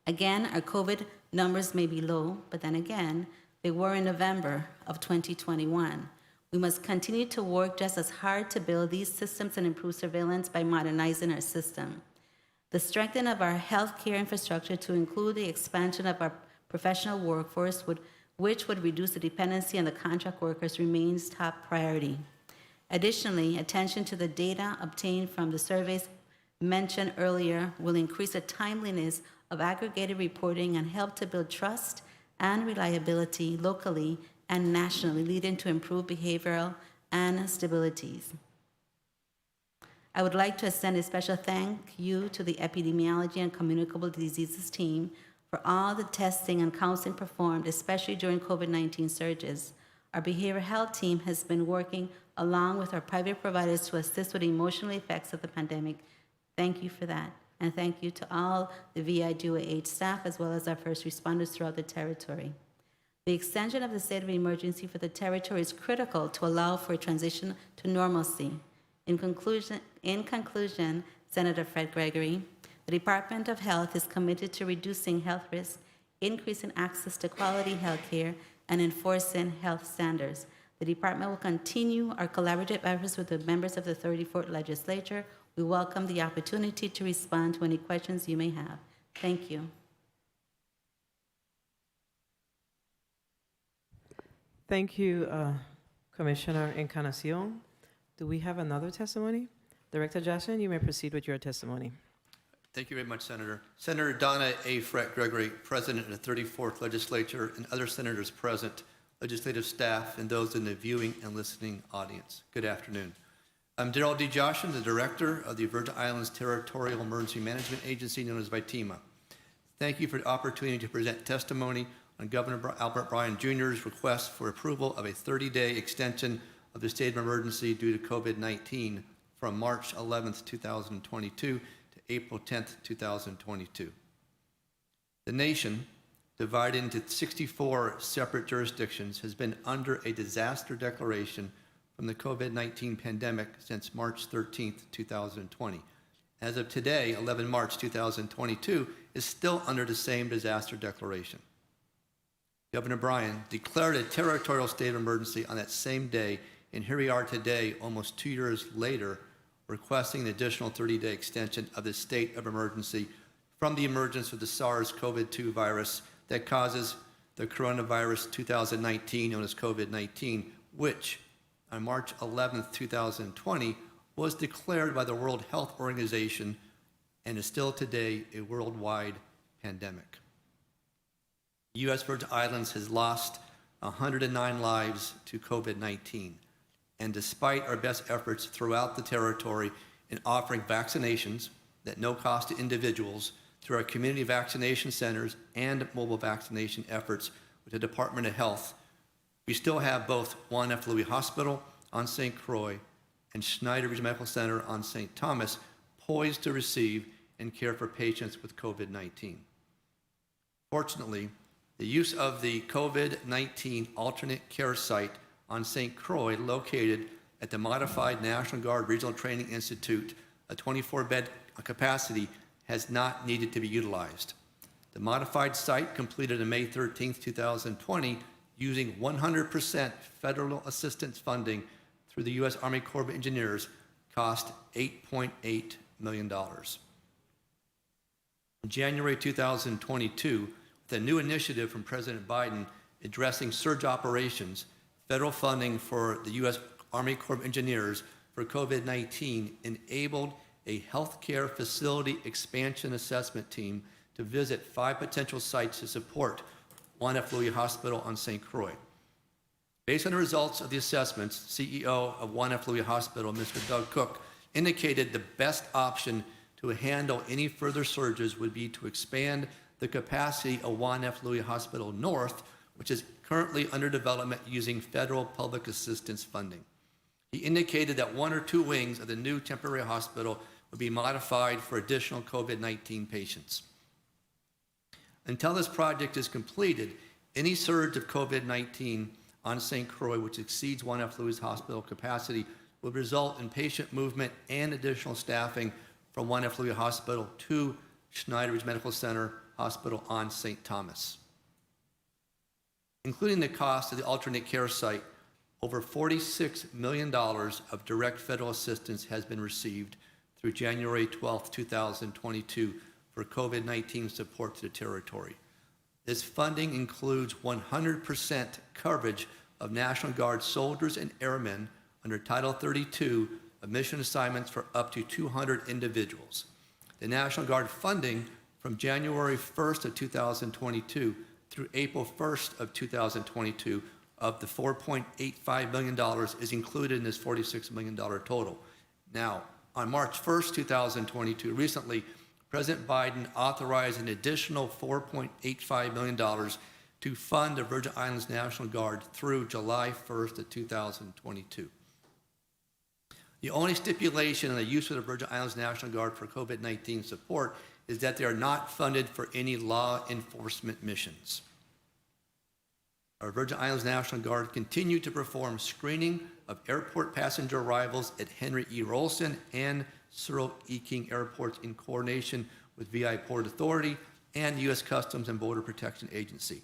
Again, our COVID numbers may be low, but then again, they were in November of 2021. We must continue to work just as hard to build these systems and improve surveillance by modernizing our system. The strengthening of our healthcare infrastructure to include the expansion of our professional workforce, which would reduce the dependency on the contract workers, remains top priority. Additionally, attention to the data obtained from the surveys mentioned earlier will increase the timeliness of aggregated reporting and help to build trust and reliability locally and nationally, leading to improved behavioral and stabilities. I would like to extend a special thank you to the Epidemiology and Communicable Diseases team for all the testing and counseling performed, especially during COVID-19 surges. Our behavioral health team has been working along with our private providers to assist with the emotional effects of the pandemic. Thank you for that. And thank you to all the VIDOH staff as well as our first responders throughout the territory. The extension of the state of emergency for the territory is critical to allow for a transition to normalcy. In conclusion, Senator Fred Gregory, the Department of Health is committed to reducing health risks, increasing access to quality health care, and enforcing health standards. The department will continue our collaborative efforts with the members of the 34th Legislature. We welcome the opportunity to respond to any questions you may have. Thank you. Thank you, Commissioner Encarnacion. Do we have another testimony? Director Jocelyn, you may proceed with your testimony. Thank you very much, Senator. Senator Donna A. Fred Gregory, President of the 34th Legislature, and other senators present, legislative staff, and those in the viewing and listening audience. Good afternoon. I'm Darrell D. Joshin, the Director of the Virgin Islands Territorial Emergency Management Agency, known as VITEMA. Thank you for the opportunity to present testimony on Governor Albert Bryan Jr.'s request for approval of a 30-day extension of the state of emergency due to COVID-19 from March 11th, 2022 to April 10th, 2022. The nation, divided into 64 separate jurisdictions, has been under a disaster declaration from the COVID-19 pandemic since March 13th, 2020. As of today, 11 March 2022, is still under the same disaster declaration. Governor Bryan declared a territorial state of emergency on that same day, and here we are today, almost 2 years later, requesting an additional 30-day extension of the state of emergency from the emergence of the SARS-CoV-2 virus that causes the coronavirus 2019, known as COVID-19, which on March 11th, 2020, was declared by the World Health Organization and is still today a worldwide pandemic. The U.S. Virgin Islands has lost 109 lives to COVID-19. And despite our best efforts throughout the territory in offering vaccinations at no cost to individuals through our community vaccination centers and mobile vaccination efforts with the Department of Health, we still have both Juan F. Louis Hospital on St. Croix and Schneider Regional Medical Center on St. Thomas poised to receive and care for patients with COVID-19. Fortunately, the use of the COVID-19 alternate care site on St. Croix, located at the Modified National Guard Regional Training Institute, a 24-bed capacity, has not needed to be utilized. The modified site, completed on May 13, 2020, using 100% federal assistance funding through the U.S. Army Corps of Engineers, cost $8.8 million. In January 2022, with a new initiative from President Biden addressing surge operations, federal funding for the U.S. Army Corps of Engineers for COVID-19 enabled a healthcare facility expansion assessment team to visit 5 potential sites to support Juan F. Louis Hospital on St. Croix. Based on the results of the assessments, CEO of Juan F. Louis Hospital, Mr. Doug Cook, indicated the best option to handle any further surges would be to expand the capacity of Juan F. Louis Hospital North, which is currently under development using federal public assistance funding. He indicated that 1 or 2 wings of the new temporary hospital would be modified for additional COVID-19 patients. Until this project is completed, any surge of COVID-19 on St. Croix, which exceeds Juan F. Louis Hospital capacity, would result in patient movement and additional staffing from Juan F. Louis Hospital to Schneider Regional Medical Center Hospital on St. Thomas. Including the cost of the alternate care site, over $46 million of direct federal assistance has been received through January 12, 2022 for COVID-19 support to the territory. This funding includes 100% coverage of National Guard soldiers and airmen under Title 32 of mission assignments for up to 200 individuals. The National Guard funding from January 1st of 2022 through April 1st of 2022 of the $4.85 million is included in this $46 million total. Now, on March 1st, 2022, recently, President Biden authorized an additional $4.85 million to fund the Virgin Islands National Guard through July 1st of 2022. The only stipulation on the use of the Virgin Islands National Guard for COVID-19 support is that they are not funded for any law enforcement missions. Our Virgin Islands National Guard continue to perform screening of airport passenger arrivals at Henry E. Rolson and Cyril E. King airports in coordination with VI Port Authority and U.S. Customs and Border Protection Agency.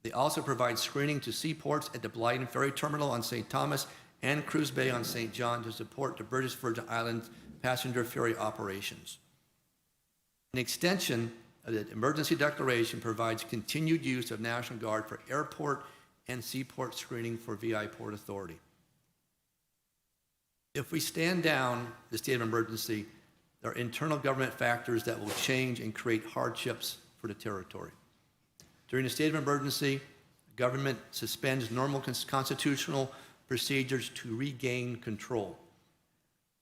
They also provide screening to seaports at the Blyden Ferry Terminal on St. Thomas and Cruise Bay on St. John to support the British Virgin Islands passenger ferry operations. An extension of the emergency declaration provides continued use of National Guard for airport and seaport screening for VI Port Authority. If we stand down the state of emergency, there are internal government factors that will change and create hardships for the territory. During the state of emergency, government suspends normal constitutional procedures to regain control.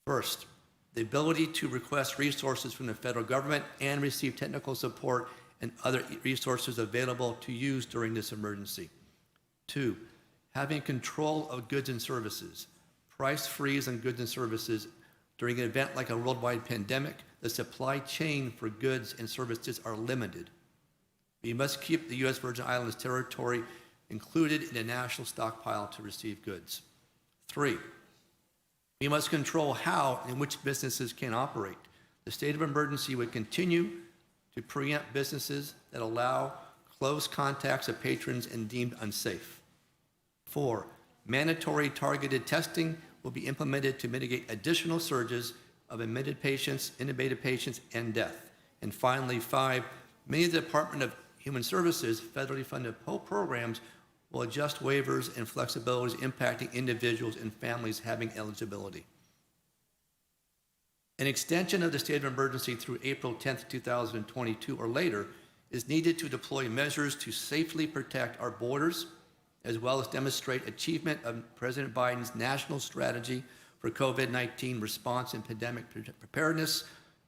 First, the ability to request resources from the federal government and receive technical support and other resources available to use during this emergency. Two, having control of goods and services. Price freeze on goods and services during an event like a worldwide pandemic, the supply chain for goods and services are limited. We must keep the U.S. Virgin Islands territory included in a national stockpile to receive goods. Three, we must control how and which businesses can operate. The state of emergency would continue to preempt businesses that allow close contacts of patrons and deemed unsafe. Four, mandatory targeted testing will be implemented to mitigate additional surges of admitted patients, intubated patients, and death. And finally, five, many of the Department of Human Services federally funded programs will adjust waivers and flexibilities impacting individuals and families having eligibility. An extension of the state of emergency through April 10th, 2022 or later is needed to deploy measures to safely protect our borders, as well as demonstrate achievement of President Biden's national strategy for COVID-19 response and pandemic preparedness,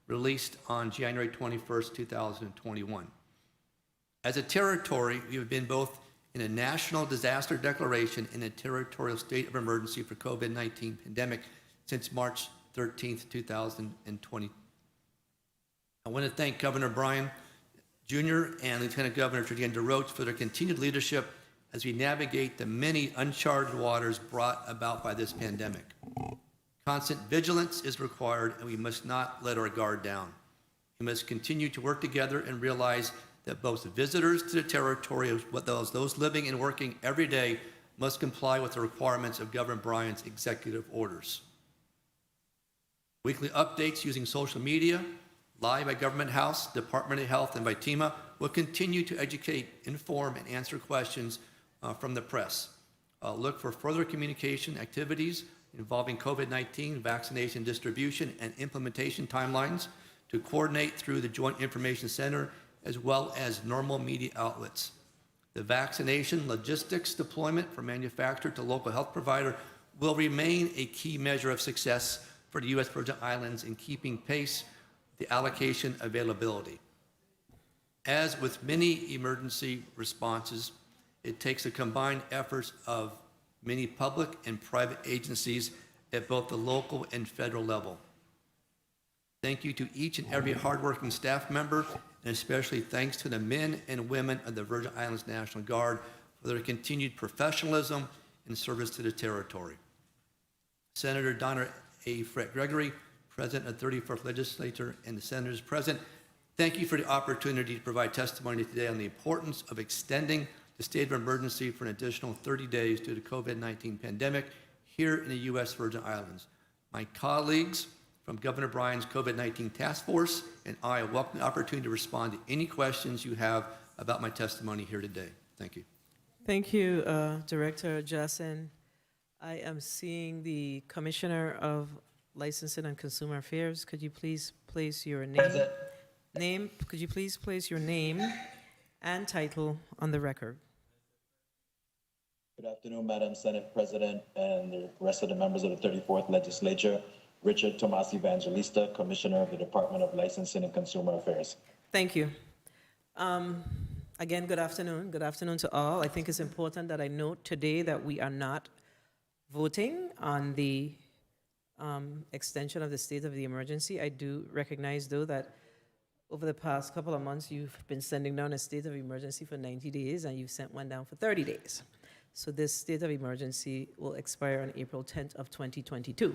released on January 21st, 2021. As a territory, we have been both in a national disaster declaration and a territorial state of emergency for COVID-19 pandemic since March 13th, 2020. I want to thank Governor Bryan Jr. and Lieutenant Governor Georgiana DeRoche for their continued leadership as we navigate the many uncharted waters brought about by this pandemic. Constant vigilance is required, and we must not let our guard down. We must continue to work together and realize that both visitors to the territory, as well as those living and working every day, must comply with the requirements of Governor Bryan's executive orders. Weekly updates using social media, live by Government House, Department of Health, and by TEMA will continue to educate, inform, and answer questions from the press. Look for further communication activities involving COVID-19 vaccination distribution and implementation timelines to coordinate through the Joint Information Center as well as normal media outlets. The vaccination logistics deployment from manufacturer to local health provider will remain a key measure of success for the U.S. Virgin Islands in keeping pace with the allocation availability. As with many emergency responses, it takes a combined efforts of many public and private agencies at both the local and federal level. Thank you to each and every hardworking staff member, and especially thanks to the men and women of the Virgin Islands National Guard for their continued professionalism and service to the territory. Senator Donna A. Fred Gregory, President of the 34th Legislature, and the senators present, thank you for the opportunity to provide testimony today on the importance of extending the state of emergency for an additional 30 days due to the COVID-19 pandemic here in the U.S. Virgin Islands. My colleagues from Governor Bryan's COVID-19 task force and I welcome the opportunity to respond to any questions you have about my testimony here today. Thank you. Thank you, Director Jasin. I am seeing the Commissioner of Licensing and Consumer Affairs. Could you please place your name? Could you please place your name and title on the record? Good afternoon, Madam Senate President and the rest of the members of the 34th Legislature. Richard Tomas Evangelista, Commissioner of the Department of Licensing and Consumer Affairs. Thank you. Again, good afternoon. Good afternoon to all. I think it's important that I note today that we are not voting on the extension of the state of the emergency. I do recognize, though, that over the past couple of months, you've been sending down a state of emergency for 90 days, and you've sent one down for 30 days. So this state of emergency will expire on April 10th of 2022.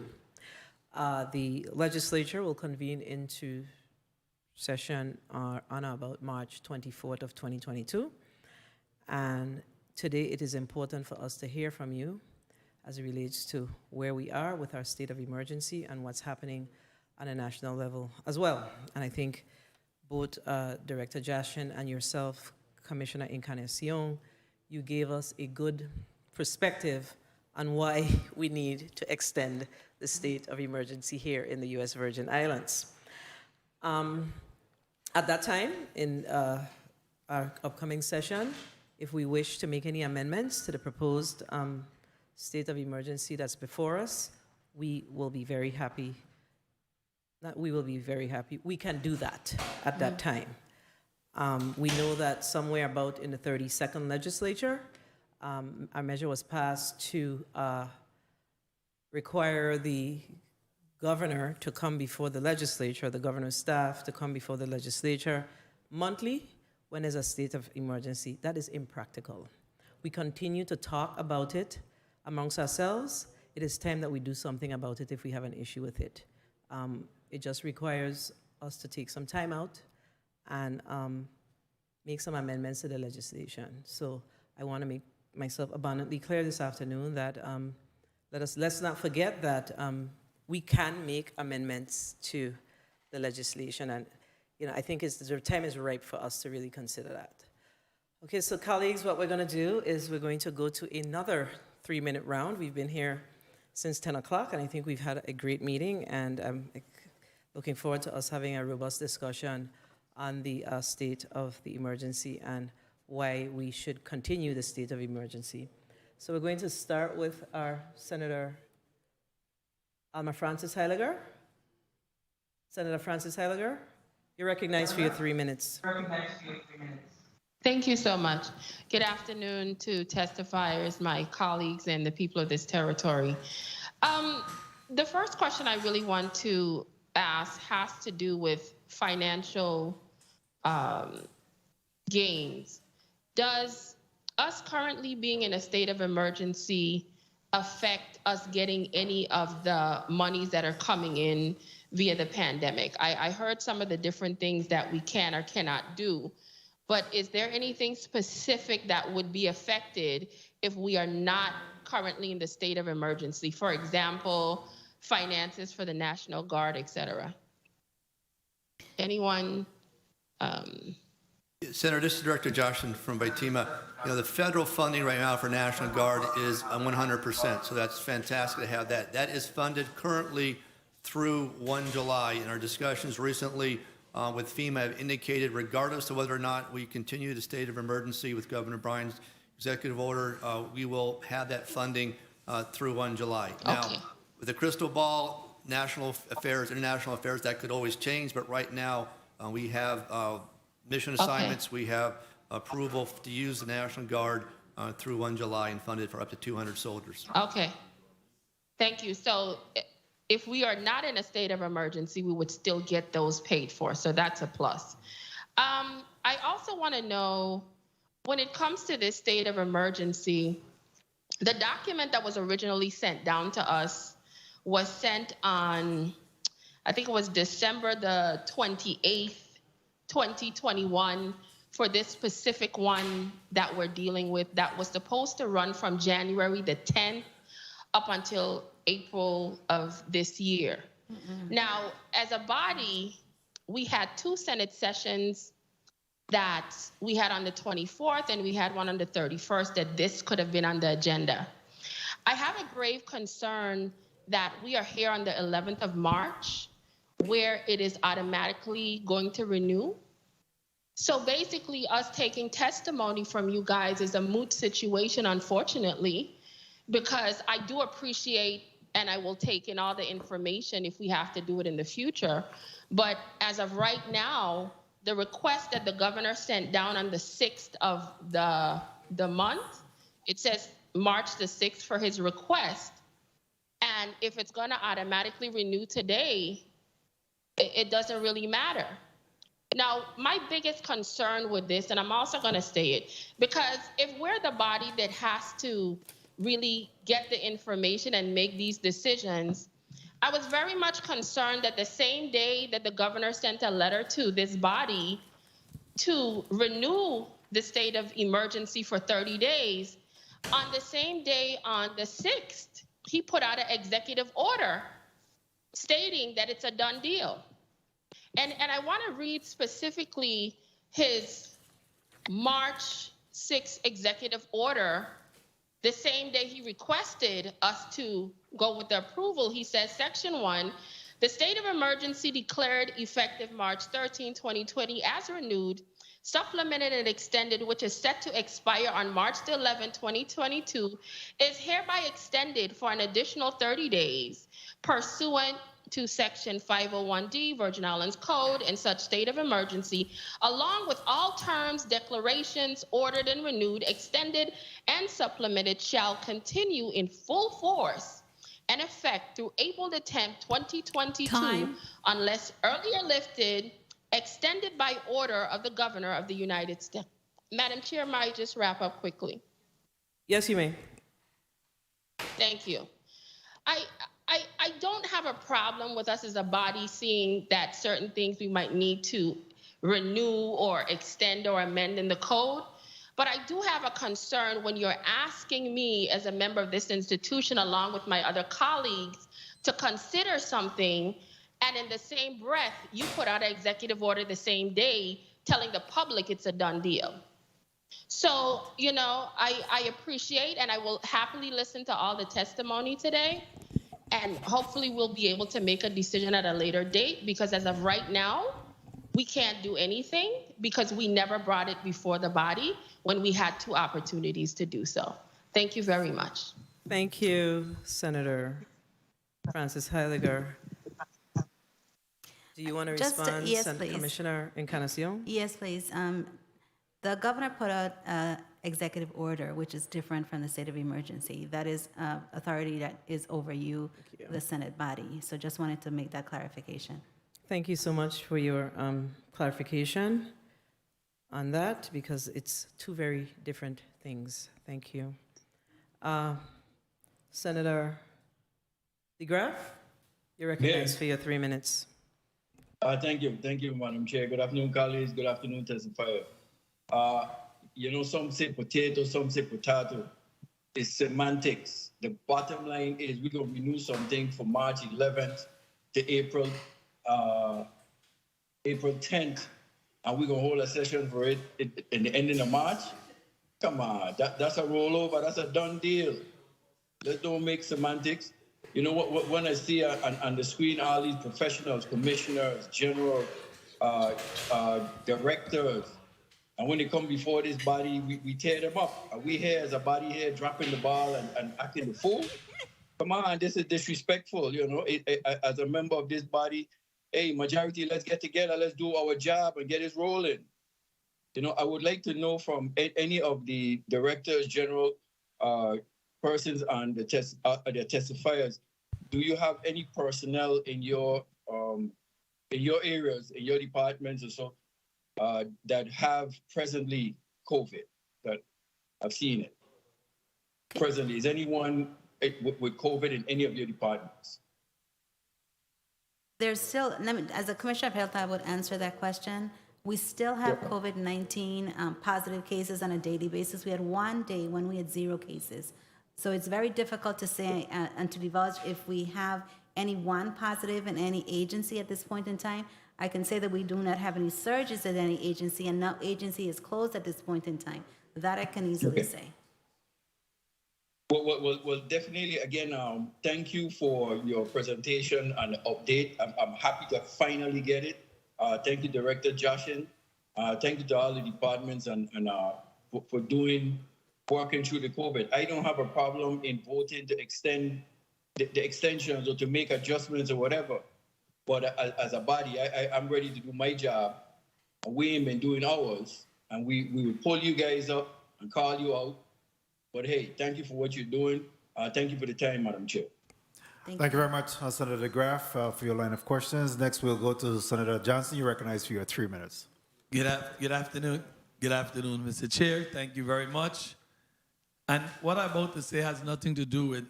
The legislature will convene into session on or about March 24th of 2022. And today it is important for us to hear from you as it relates to where we are with our state of emergency and what's happening on a national level as well. And I think both Director Jashin and yourself, Commissioner Encarnacion, you gave us a good perspective on why we need to extend the state of emergency here in the U.S. Virgin Islands. At that time, in our upcoming session, if we wish to make any amendments to the proposed state of emergency that's before us, we will be very happy. We can do that at that time. We know that somewhere about in the 32nd legislature, a measure was passed to require the governor to come before the legislature, the governor's staff to come before the legislature monthly when there's a state of emergency. That is impractical. We continue to talk about it amongst ourselves. It is time that we do something about it if we have an issue with it. It just requires us to take some time out and make some amendments to the legislation. So I want to make myself abundantly clear this afternoon that let's not forget that we can make amendments to the legislation, and I think the time is ripe for us to really consider that. Okay, so colleagues, what we're going to do is we're going to go to another 3-minute round. We've been here since 10 o'clock, and I think we've had a great meeting, and I'm looking forward to us having a robust discussion on the state of the emergency and why we should continue the state of emergency. So we're going to start with our Senator Alma Francis Heiliger. Senator Francis Heiliger, you're recognized for your 3 minutes. Thank you so much. Good afternoon to testifiers, my colleagues, and the people of this territory. The first question I really want to ask has to do with financial gains. Does us currently being in a state of emergency affect us getting any of the monies that are coming in via the pandemic? I heard some of the different things that we can or cannot do, but is there anything specific that would be affected if we are not currently in the state of emergency? For example, finances for the National Guard, et cetera. Anyone? Senator, this is Director Johnson from Baitima. The federal funding right now for National Guard is 100%, so that's fantastic to have that. That is funded currently through 1 July. In our discussions recently with FEMA have indicated, regardless of whether or not we continue the state of emergency with Governor Bryan's executive order, we will have that funding through 1 July. Now, with the crystal ball, national affairs, international affairs, that could always change, but right now we have mission assignments, we have approval to use the National Guard through 1 July and funded for up to 200 soldiers. Okay, thank you. So if we are not in a state of emergency, we would still get those paid for, so that's a plus. I also want to know, when it comes to this state of emergency, the document that was originally sent down to us was sent on, I think it was December the 28th, 2021, for this specific one that we're dealing with, that was supposed to run from January the 10th up until April of this year. Now, as a body, we had 2 Senate sessions that we had on the 24th and we had one on the 31st that this could have been on the agenda. I have a grave concern that we are here on the 11th of March, where it is automatically going to renew. So basically, us taking testimony from you guys is a moot situation, unfortunately, because I do appreciate, and I will take in all the information if we have to do it in the future. But as of right now, the request that the governor sent down on the 6th of the month, it says March the 6th for his request. And if it's going to automatically renew today, it doesn't really matter. Now, my biggest concern with this, and I'm also going to say it, because if we're the body that has to really get the information and make these decisions, I was very much concerned that the same day that the governor sent a letter to this body to renew the state of emergency for 30 days. On the same day, on the 6th, he put out an executive order stating that it's a done deal. And I want to read specifically his March 6th executive order. The same day he requested us to go with the approval, he says, Section 1, the state of emergency declared effective March 13, 2020 as renewed, supplemented and extended, which is set to expire on March 11, 2022, is hereby extended for an additional 30 days pursuant to Section 501D Virgin Islands Code in such state of emergency, along with all terms, declarations, ordered and renewed, extended and supplemented shall continue in full force and effect through April the 10th, 2022, Time. unless earlier lifted, extended by order of the governor of the United States. Madam Chair, might I just wrap up quickly? Yes, you may. Thank you. I don't have a problem with us as a body seeing that certain things we might need to renew or extend or amend in the code. But I do have a concern when you're asking me as a member of this institution, along with my other colleagues, to consider something, and in the same breath, you put out an executive order the same day telling the public it's a done deal. So, you know, I appreciate and I will happily listen to all the testimony today. And hopefully we'll be able to make a decision at a later date, because as of right now, we can't do anything because we never brought it before the body when we had 2 opportunities to do so. Thank you very much. Thank you, Senator Francis Heiliger. Do you want to respond, yes, Senator please. Commissioner Encarnacion? Yes, please. The governor put out an executive order, which is different from the state of emergency. That is authority that is over you, the Senate body. So just wanted to make that clarification. Thank you so much for your clarification on that, because it's 2 very different things. Thank you. Senator DeGraff, you're recognized for your 3 minutes. Thank you, Madam Chair. Good afternoon, colleagues. Good afternoon, testifier. You know, some say potato, some say potato. It's semantics. The bottom line is we're going to renew something from March 11th to April 10th, and we're going to hold a session for it in the ending of March. Come on, that's a rollover. That's a done deal. Let's don't make semantics. You know what? When I see on the screen all these professionals, commissioners, general, directors, and when they come before this body, we tear them up. Are we here as a body here dropping the ball and acting the fool? Come on, this is disrespectful. You know, as a member of this body, hey, majority, let's get together, let's do our job and get it rolling. You know, I would like to know from any of the directors, general, persons on the testifiers, do you have any personnel in your areas, in your departments or so, that have presently COVID, that I've seen it? Presently, is anyone with COVID in any of your departments? There's still, as a Commissioner of Health, I would answer that question. We still have COVID-19 positive cases on a daily basis. We had 1 day when we had 0 cases. So it's very difficult to say and to divulge if we have any one positive in any agency at this point in time. I can say that we do not have any surges at any agency, and no agency is closed at this point in time. That I can easily say. Well, definitely, again, thank you for your presentation and update. I'm happy to finally get it. Thank you, Director Joshin. Thank you to all the departments and for working through the COVID. I don't have a problem in voting to extend the extensions or to make adjustments or whatever. But as a body, I'm ready to do my job. We ain't been doing ours, and we will pull you guys up and call you out. But hey, thank you for what you're doing. Thank you for the time, Madam Chair. Thank you very much, Senator DeGraff, for your line of questions. Next, we'll go to Senator Johnson. You're recognized for your 3 minutes. Good afternoon. Good afternoon, Mr. Chair. Thank you very much. And what I'm about to say has nothing to do with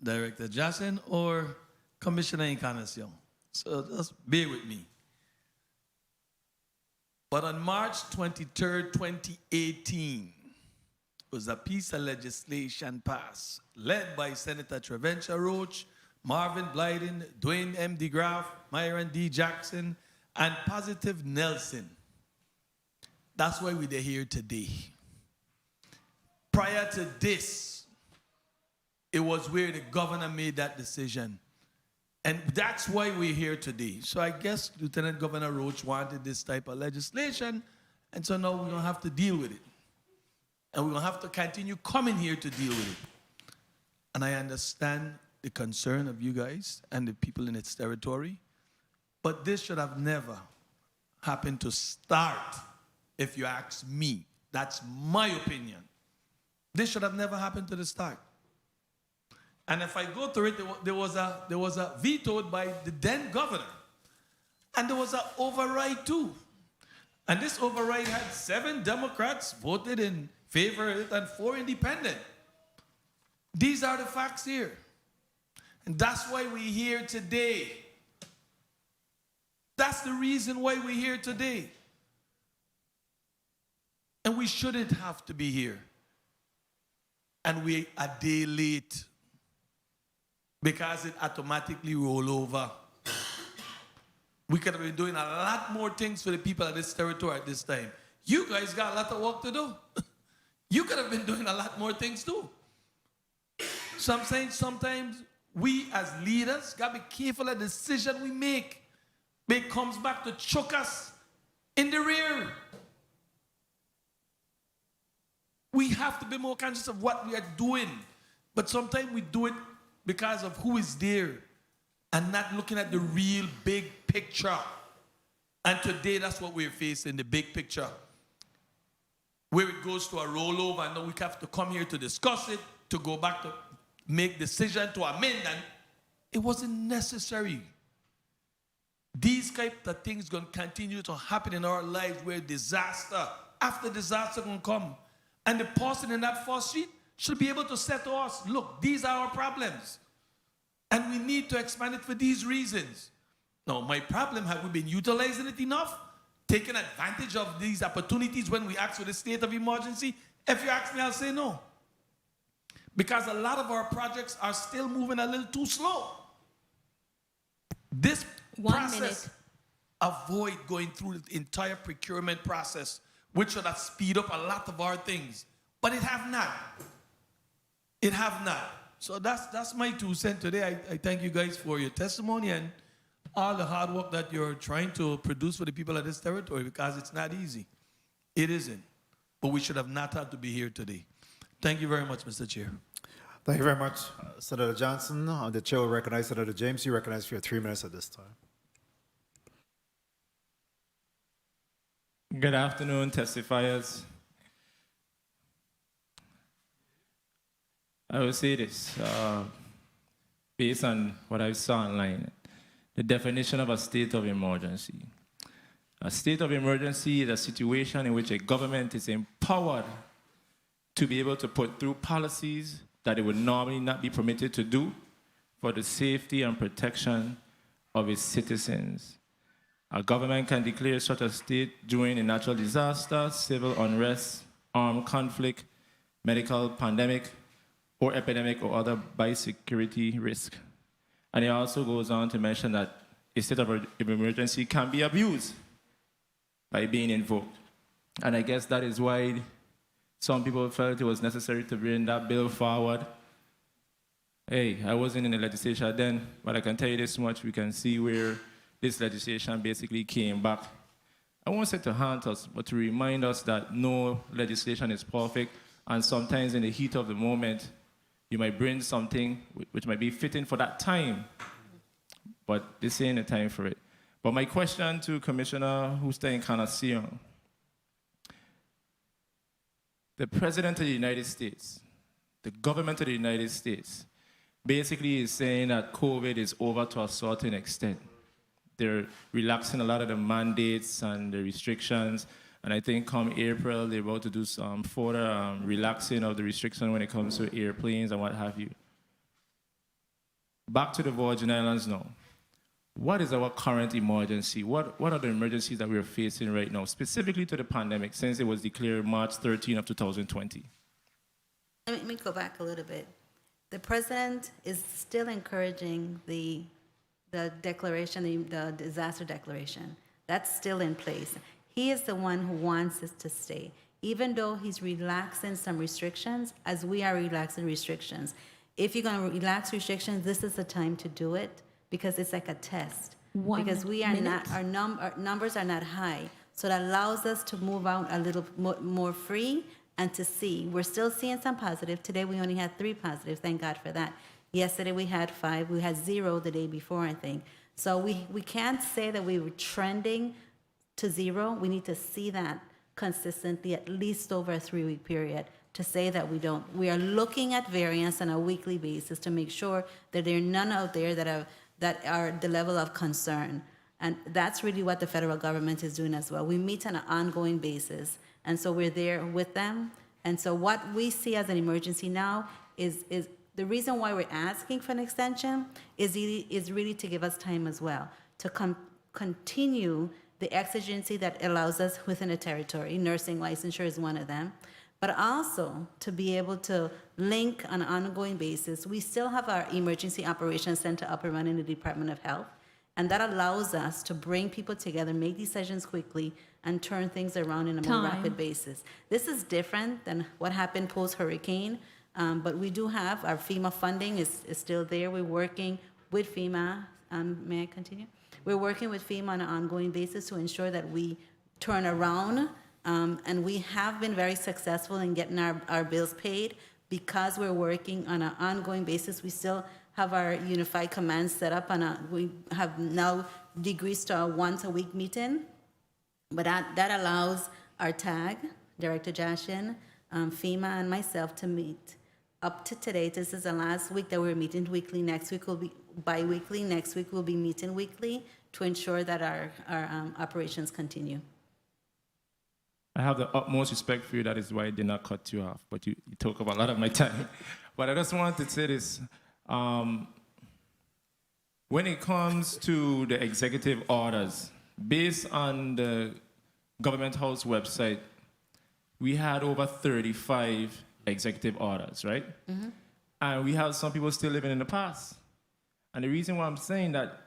Director Joshin or Commissioner Encarnacion. So just bear with me. But on March 23rd, 2018, was a piece of legislation passed, led by Senator Treventia Roach, Marvin Blyden, Dwayne M. DeGraff, Myron D. Jackson, and Positive Nelson. That's why we're here today. Prior to this, it was where the governor made that decision. And that's why we're here today. So I guess Lieutenant Governor Roach wanted this type of legislation, and so now we're going to have to deal with it. And we're going to have to continue coming here to deal with it. And I understand the concern of you guys and the people in its territory, but this should have never happened to start, if you ask me. That's my opinion. This should have never happened to the start. And if I go through it, there was a vetoed by the then governor. And there was an override too. And this override had 7 Democrats voted in favor of it and 4 independent. These are the facts here. And that's why we're here today. That's the reason why we're here today. And we shouldn't have to be here. And we're a day late because it automatically roll over. We could have been doing a lot more things for the people of this territory at this time. You guys got a lot of work to do. You could have been doing a lot more things too. So I'm saying sometimes we as leaders got to be careful of the decision we make. It comes back to choke us in the rear. We have to be more conscious of what we are doing. But sometimes we do it because of who is there and not looking at the real big picture. And today, that's what we're facing, the big picture. Where it goes to a rollover, and then we have to come here to discuss it, to go back to make decision, to amend, and it wasn't necessary. These type of things going to continue to happen in our lives where disaster, after disaster going to come. And the person in that first sheet should be able to say to us, look, these are our problems. And we need to expand it for these reasons. Now, my problem, have we been utilizing it enough? Taking advantage of these opportunities when we ask for the state of emergency? If you ask me, I'll say no. Because a lot of our projects are still moving a little too slow. This process, avoid going through the entire procurement process, which should have speed up a lot of our things. But it have not. It have not. So that's my 2 cents today. I thank you guys for your testimony and all the hard work that you're trying to produce for the people of this territory, because it's not easy. It isn't. But we should have not had to be here today. Thank you very much, Mr. Chair. Thank you very much, Senator Johnson. The chair will recognize Senator James. You recognize for your 3 minutes at this time. Good afternoon, testifiers. I will say this, based on what I saw online, the definition of a state of emergency. A state of emergency is a situation in which a government is empowered to be able to put through policies that it would normally not be permitted to do for the safety and protection of its citizens. A government can declare such a state during a natural disaster, civil unrest, armed conflict, medical pandemic, or epidemic or other biosecurity risk. And it also goes on to mention that a state of emergency can be abused by being invoked. And I guess that is why some people felt it was necessary to bring that bill forward. Hey, I wasn't in the legislature then, but I can tell you this much, we can see where this legislation basically came back. I won't say to haunt us, but to remind us that no legislation is perfect, and sometimes in the heat of the moment, you might bring something which might be fitting for that time, but this ain't the time for it. But my question to Commissioner Justa Encarnacion, the President of the United States, the government of the United States, basically is saying that COVID is over to a certain extent. They're relaxing a lot of the mandates and the restrictions. And I think come April, they're about to do some further relaxing of the restriction when it comes to airplanes and what have you. Back to the Virgin Islands now. what is our current emergency? What are the emergencies that we're facing right now, specifically to the pandemic, since it was declared March 13 of 2020? Let me go back a little bit. The president is still encouraging the declaration, the disaster declaration. That's still in place. He is the one who wants us to stay. Even though he's relaxing some restrictions, as we are relaxing restrictions. If you're going to relax restrictions, this is the time to do it, because it's like a test. Because we are not, our numbers are not high. So that allows us to move out a little more free and to see. We're still seeing some positive. Today we only had 3 positive, thank God for that. Yesterday we had 5, we had 0 the day before, I think. So we can't say that we were trending to 0. We need to see that consistently, at least over a 3-week period, to say that we don't. We are looking at variance on a weekly basis to make sure that there are none out there that are the level of concern. And that's really what the federal government is doing as well. We meet on an ongoing basis, and so we're there with them. And so what we see as an emergency now is the reason why we're asking for an extension is really to give us time as well, to continue the exigency that allows us within a territory. Nursing licensure is one of them. But also to be able to link on an ongoing basis. We still have our Emergency Operations Center up and running in the Department of Health, and that allows us to bring people together, make decisions quickly, and turn things around in a more rapid basis. This is different than what happened post-hurricane, but we do have our FEMA funding is still there. We're working with FEMA. May I continue? We're working with FEMA on an ongoing basis to ensure that we turn around. And we have been very successful in getting our bills paid because we're working on an ongoing basis. We still have our unified command set up we have now decreased to a once-a-week meeting, but that allows our TAG, Director Jashin, FEMA, and myself to meet. Up to today, this is the last week that we're meeting weekly. Next week will be bi-weekly. Next week we'll be meeting weekly to ensure that our operations continue. I have the utmost respect for you. That is why I did not cut you off. But you took up a lot of my time. But I just wanted to say this. When it comes to the executive orders, based on the Government House website, we had over 35 executive orders, right? Mm-hmm. And we have some people still living in the past. And the reason why I'm saying that,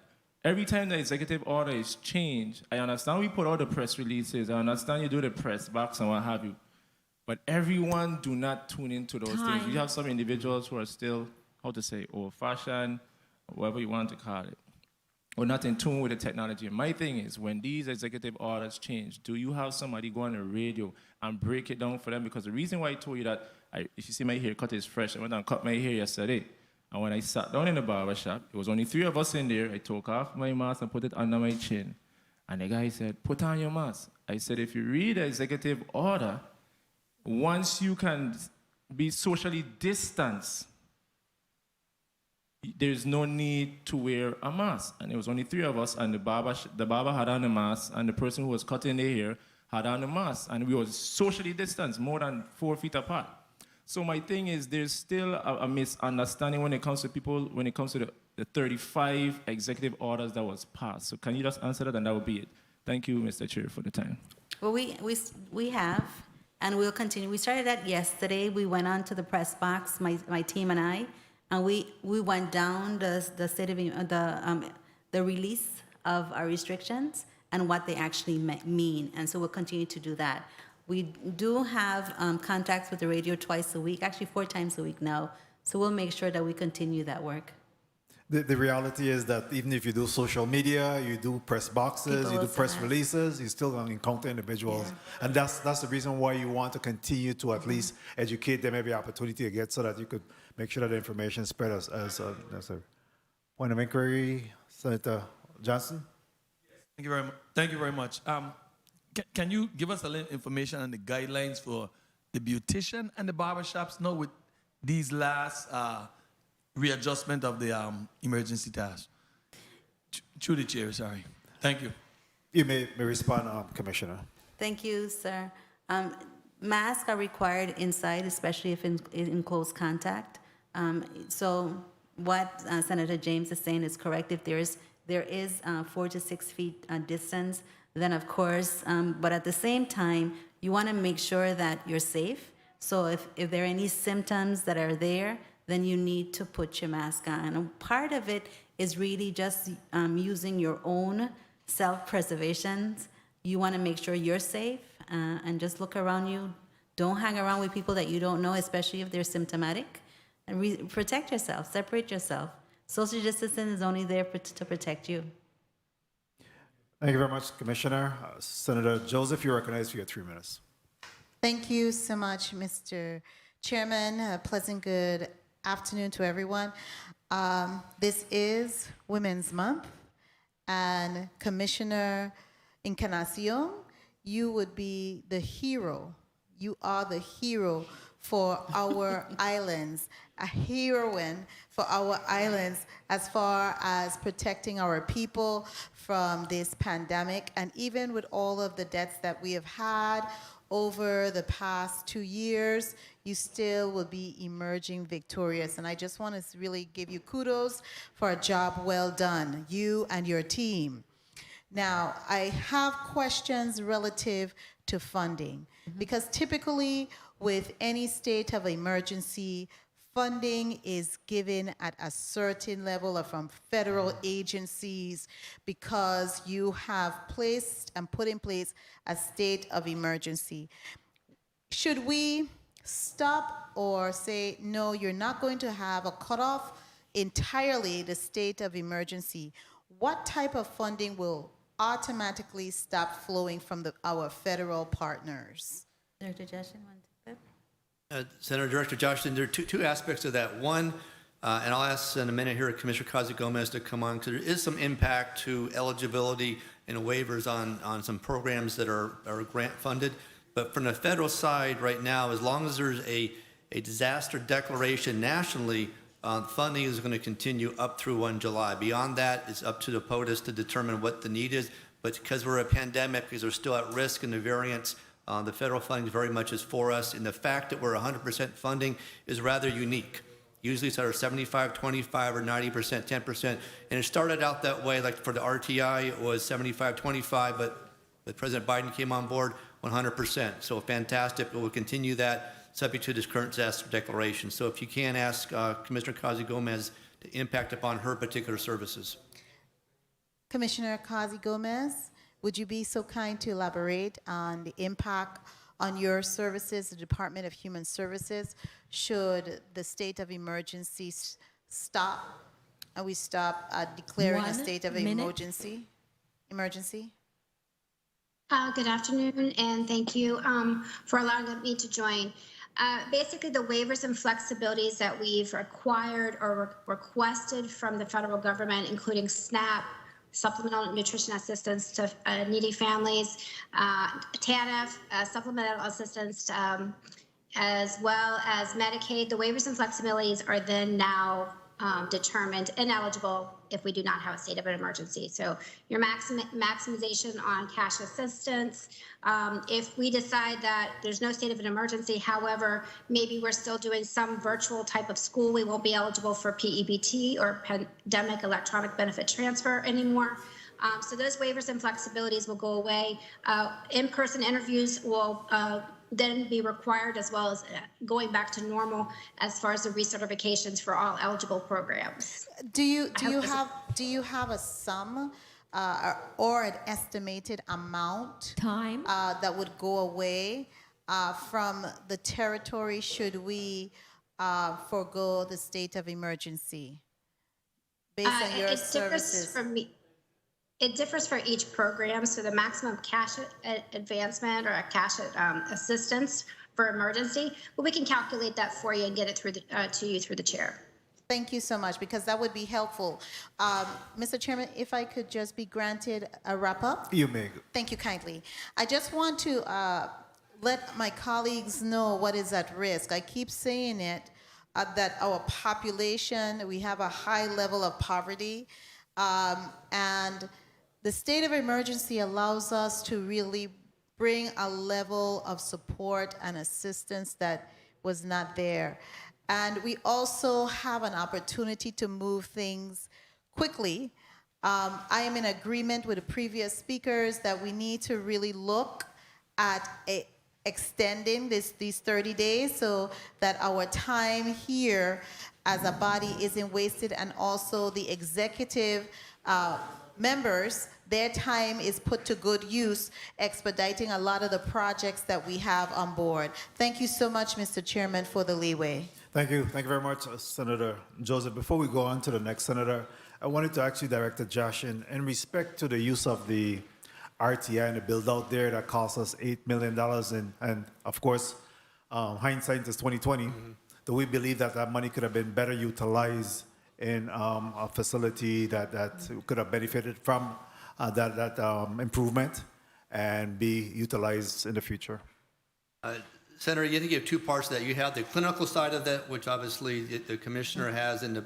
every time the executive order is changed, I understand we put out the press releases, I understand you do the press box and what have you, but everyone do not tune into those things. We have some individuals who are still, how to say, old-fashioned, whatever you want to call it, or not in tune with the technology. And my thing is, when these executive orders change, do you have somebody go on the radio and break it down for them? Because the reason why I told you that, if you see my haircut is fresh, I went and cut my hair yesterday. And when I sat down in the barber shop, it was only 3 of us in there. I took off my mask and put it under my chin. And the guy said, put on your mask. I said, if you read the executive order, once you can be socially distanced, there's no need to wear a mask. And it was only 3 of us, and the barber had on a mask, and the person who was cutting their hair had on a mask. And we were socially distanced, more than 4 feet apart. So my thing is, there's still a misunderstanding when it comes to people, when it comes to the 35 executive orders that was passed. So can you just answer that, and that will be it. Thank you, Mr. Chair, for the time. Well, we have, and we'll continue. We started that yesterday. We went on to the press box, my team and I, and we went down the state of the release of our restrictions and what they actually mean. And so we'll continue to do that. We do have contacts with the radio twice a week, actually 4 times a week now. So we'll make sure that we continue that work. The reality is that even if you do social media, you do press boxes, you do press releases, you're still going to encounter individuals. Yeah. And that's the reason why you want to continue to at least educate them every opportunity you get so that you could make sure that the information is spread as a point of inquiry. Senator Johnson? Thank you very much. Thank you very much. Can you give us a little information on the guidelines for the beautician and the barbershops now with these last readjustment of the emergency task? Through the chair, sorry. Thank you. You may respond, Commissioner. Thank you, sir. Masks are required inside, especially if in close contact. So what Senator James is saying is correct. If there is there is 4 to 6 feet distance, then of course, but at the same time, you want to make sure that you're safe. So if there are any symptoms that are there, then you need to put your mask on. And part of it is really just using your own self-preservation. You want to make sure you're safe and just look around you. Don't hang around with people that you don't know, especially if they're symptomatic. And protect yourself, separate yourself. Social distancing is only there to protect you. Thank you very much, Commissioner. Senator Joseph, you're recognized for your 3 minutes. Thank you so much, Mr. Chairman. A pleasant good afternoon to everyone. This is Women's Month, and Commissioner Encarnacion, you would be the hero. You are the hero for our islands, a heroine for our islands as far as protecting our people from this pandemic. And even with all of the deaths that we have had over the past 2 years, you still will be emerging victorious. And I just want to really give you kudos for a job well done, you and your team. Now, I have questions relative to funding, because typically with any state of emergency, funding is given at a certain level or from federal agencies because you have placed and put in place a state of emergency. Should we stop or say, no, you're not going to have a cutoff entirely the state of emergency? What type of funding will automatically stop flowing from our federal partners? Director Justin, want to take that? Senator Director Joshton, there are two aspects of that. One, and I'll ask in a minute here Commissioner Kazi-Gomez to come on, because there is some impact to eligibility and waivers on some programs that are grant funded. But from the federal side right now, as long as there's a disaster declaration nationally, funding is going to continue up through 1 July. Beyond that, it's up to the POTUS to determine what the need is. But because we're a pandemic, because we're still at risk in the variants, the federal funding very much is for us. And the fact that we're 100% funding is rather unique. Usually it's either 75, 25, or 90%, 10%. And it started out that way, like for the RTI, it was 75, 25, but President Biden came on board 100%. So fantastic. We'll continue that, subject to this current disaster declaration. So if you can ask Commissioner Kazi-Gomez to impact upon her particular services. Commissioner Kazi-Gomez, would you be so kind to elaborate on the impact on your services, the Department of Human Services, should the state of emergency stop, and we stop declaring a state of emergency? Good afternoon, and thank you for allowing me to join. Basically, the waivers and flexibilities that we've acquired or requested from the federal government, including SNAP, supplemental nutrition assistance to needy families, TANF, supplemental assistance, as well as Medicaid. The waivers and flexibilities are then now determined ineligible if we do not have a state of an emergency. So your maximization on cash assistance, if we decide that there's no state of an emergency, however, maybe we're still doing some virtual type of school, we won't be eligible for PEBT or Pandemic Electronic Benefit Transfer anymore. So those waivers and flexibilities will go away. In-person interviews will then be required, as well as going back to normal as far as the recertifications for all eligible programs. Do you have a sum or an estimated amount that would go away from the territory should we forego the state of emergency based on your services? It differs for each program. So the maximum cash advancement or a cash assistance for emergency, but we can calculate that for you and get it through to you through the chair. Thank you so much, because that would be helpful. Mr. Chairman, if I could just be granted a wrap up. You may. Thank you kindly. I just want to let my colleagues know what is at risk. I keep saying it, that our population, we have a high level of poverty, and the state of emergency allows us to really bring a level of support and assistance that was not there. And we also have an opportunity to move things quickly I am in agreement with the previous speakers that we need to really look at extending these 30 days so that our time here as a body isn't wasted, and also the executive members, their time is put to good use, expediting a lot of the projects that we have on board. Thank you so much, Mr. Chairman, for the leeway. Thank you. Thank you very much, Senator Joseph. Before we go on to the next senator, I wanted to ask you, Director Joshin, in respect to the use of the RTI and the build out there that cost us $8 million, and of course, hindsight is 2020. Do we believe that that money could have been better utilized in a facility that could have benefited from that improvement and be utilized in the future? Senator, you think you have two parts to that. You have the clinical side of that, which obviously the commissioner has in the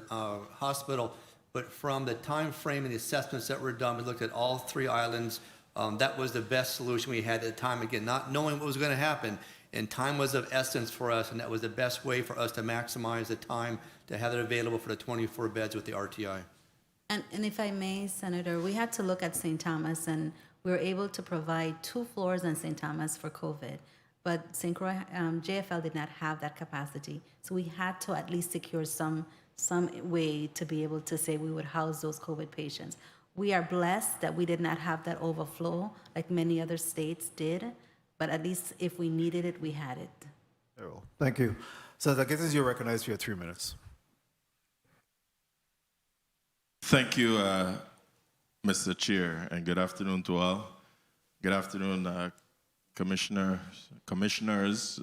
hospital, but from the time frame and the assessments that were done, we looked at all three islands. That was the best solution we had at the time, again, not knowing what was going to happen. And time was of essence for us, and that was the best way for us to maximize the time to have it available for the 24 beds with the RTI. And if I may, Senator, we had to look at St. Thomas, and we were able to provide 2 floors in St. Thomas for COVID. But St. Croix, JFL did not have that capacity. So we had to at least secure some way to be able to say we would house those COVID patients. We are blessed that we did not have that overflow like many other states did, but at least if we needed it, we had it. Thank you. So I guess you're recognized for your 3 minutes. Thank you, Mr. Chair, and good afternoon to all. Good afternoon, commissioners,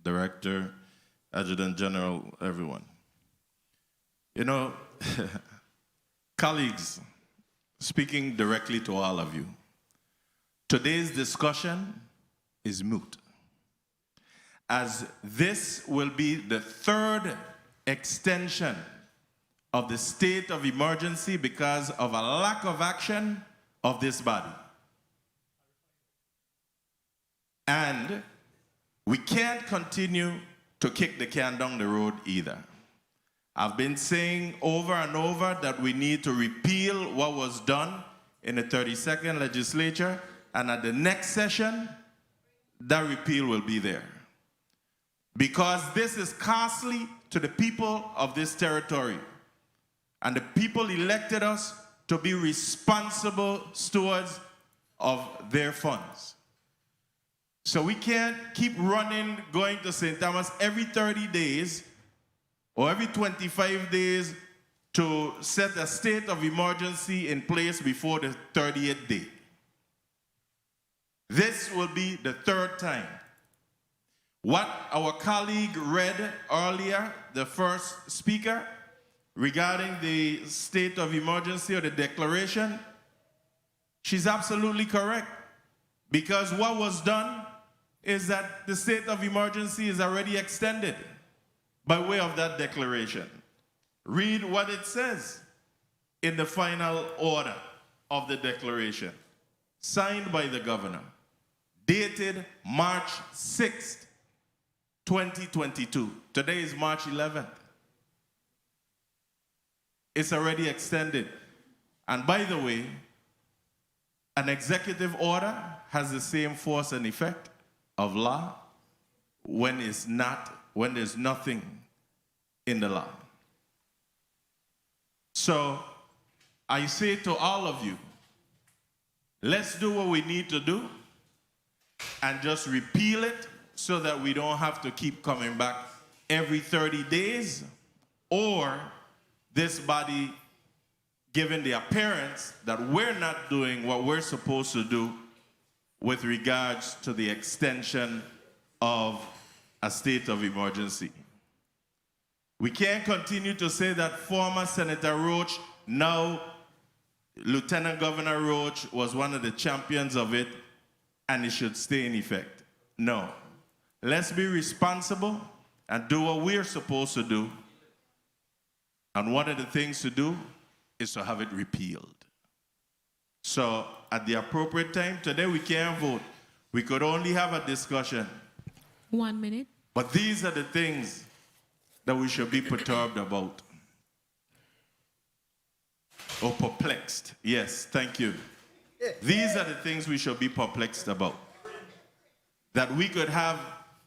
director, adjutant general, everyone. You know, colleagues, speaking directly to all of you, today's discussion is moot, as this will be the 3rd extension of the state of emergency because of a lack of action of this body. And we can't continue to kick the can down the road either. I've been saying over and over that we need to repeal what was done in the 32nd legislature, and at the next session, that repeal will be there. Because this is costly to the people of this territory. And the people elected us to be responsible stewards of their funds. So we can't keep going to St. Thomas every 30 days or every 25 days to set a state of emergency in place before the 30th day. This will be the 3rd time. What our colleague read earlier, the first speaker, regarding the state of emergency or the declaration, she's absolutely correct. Because what was done is that the state of emergency is already extended by way of that declaration. Read what it says in the final order of the declaration, signed by the governor, dated March 6th, 2022. Today is March 11th. It's already extended. And by the way, an executive order has the same force and effect of law when there's nothing in the law. So I say to all of you, let's do what we need to do and just repeal it so that we don't have to keep coming back every 30 days, or this body giving the appearance that we're not doing what we're supposed to do with regards to the extension of a state of emergency. We can't continue to say that former Senator Roach, now Lieutenant Governor Roach, was one of the champions of it and it should stay in effect. No. Let's be responsible and do what we're supposed to do. And one of the things to do is to have it repealed. So at the appropriate time, today we can't vote. We could only have a discussion. 1 minute. But these are the things that we should be perturbed about. or perplexed. Yes, thank you. These are the things we should be perplexed about. That we could have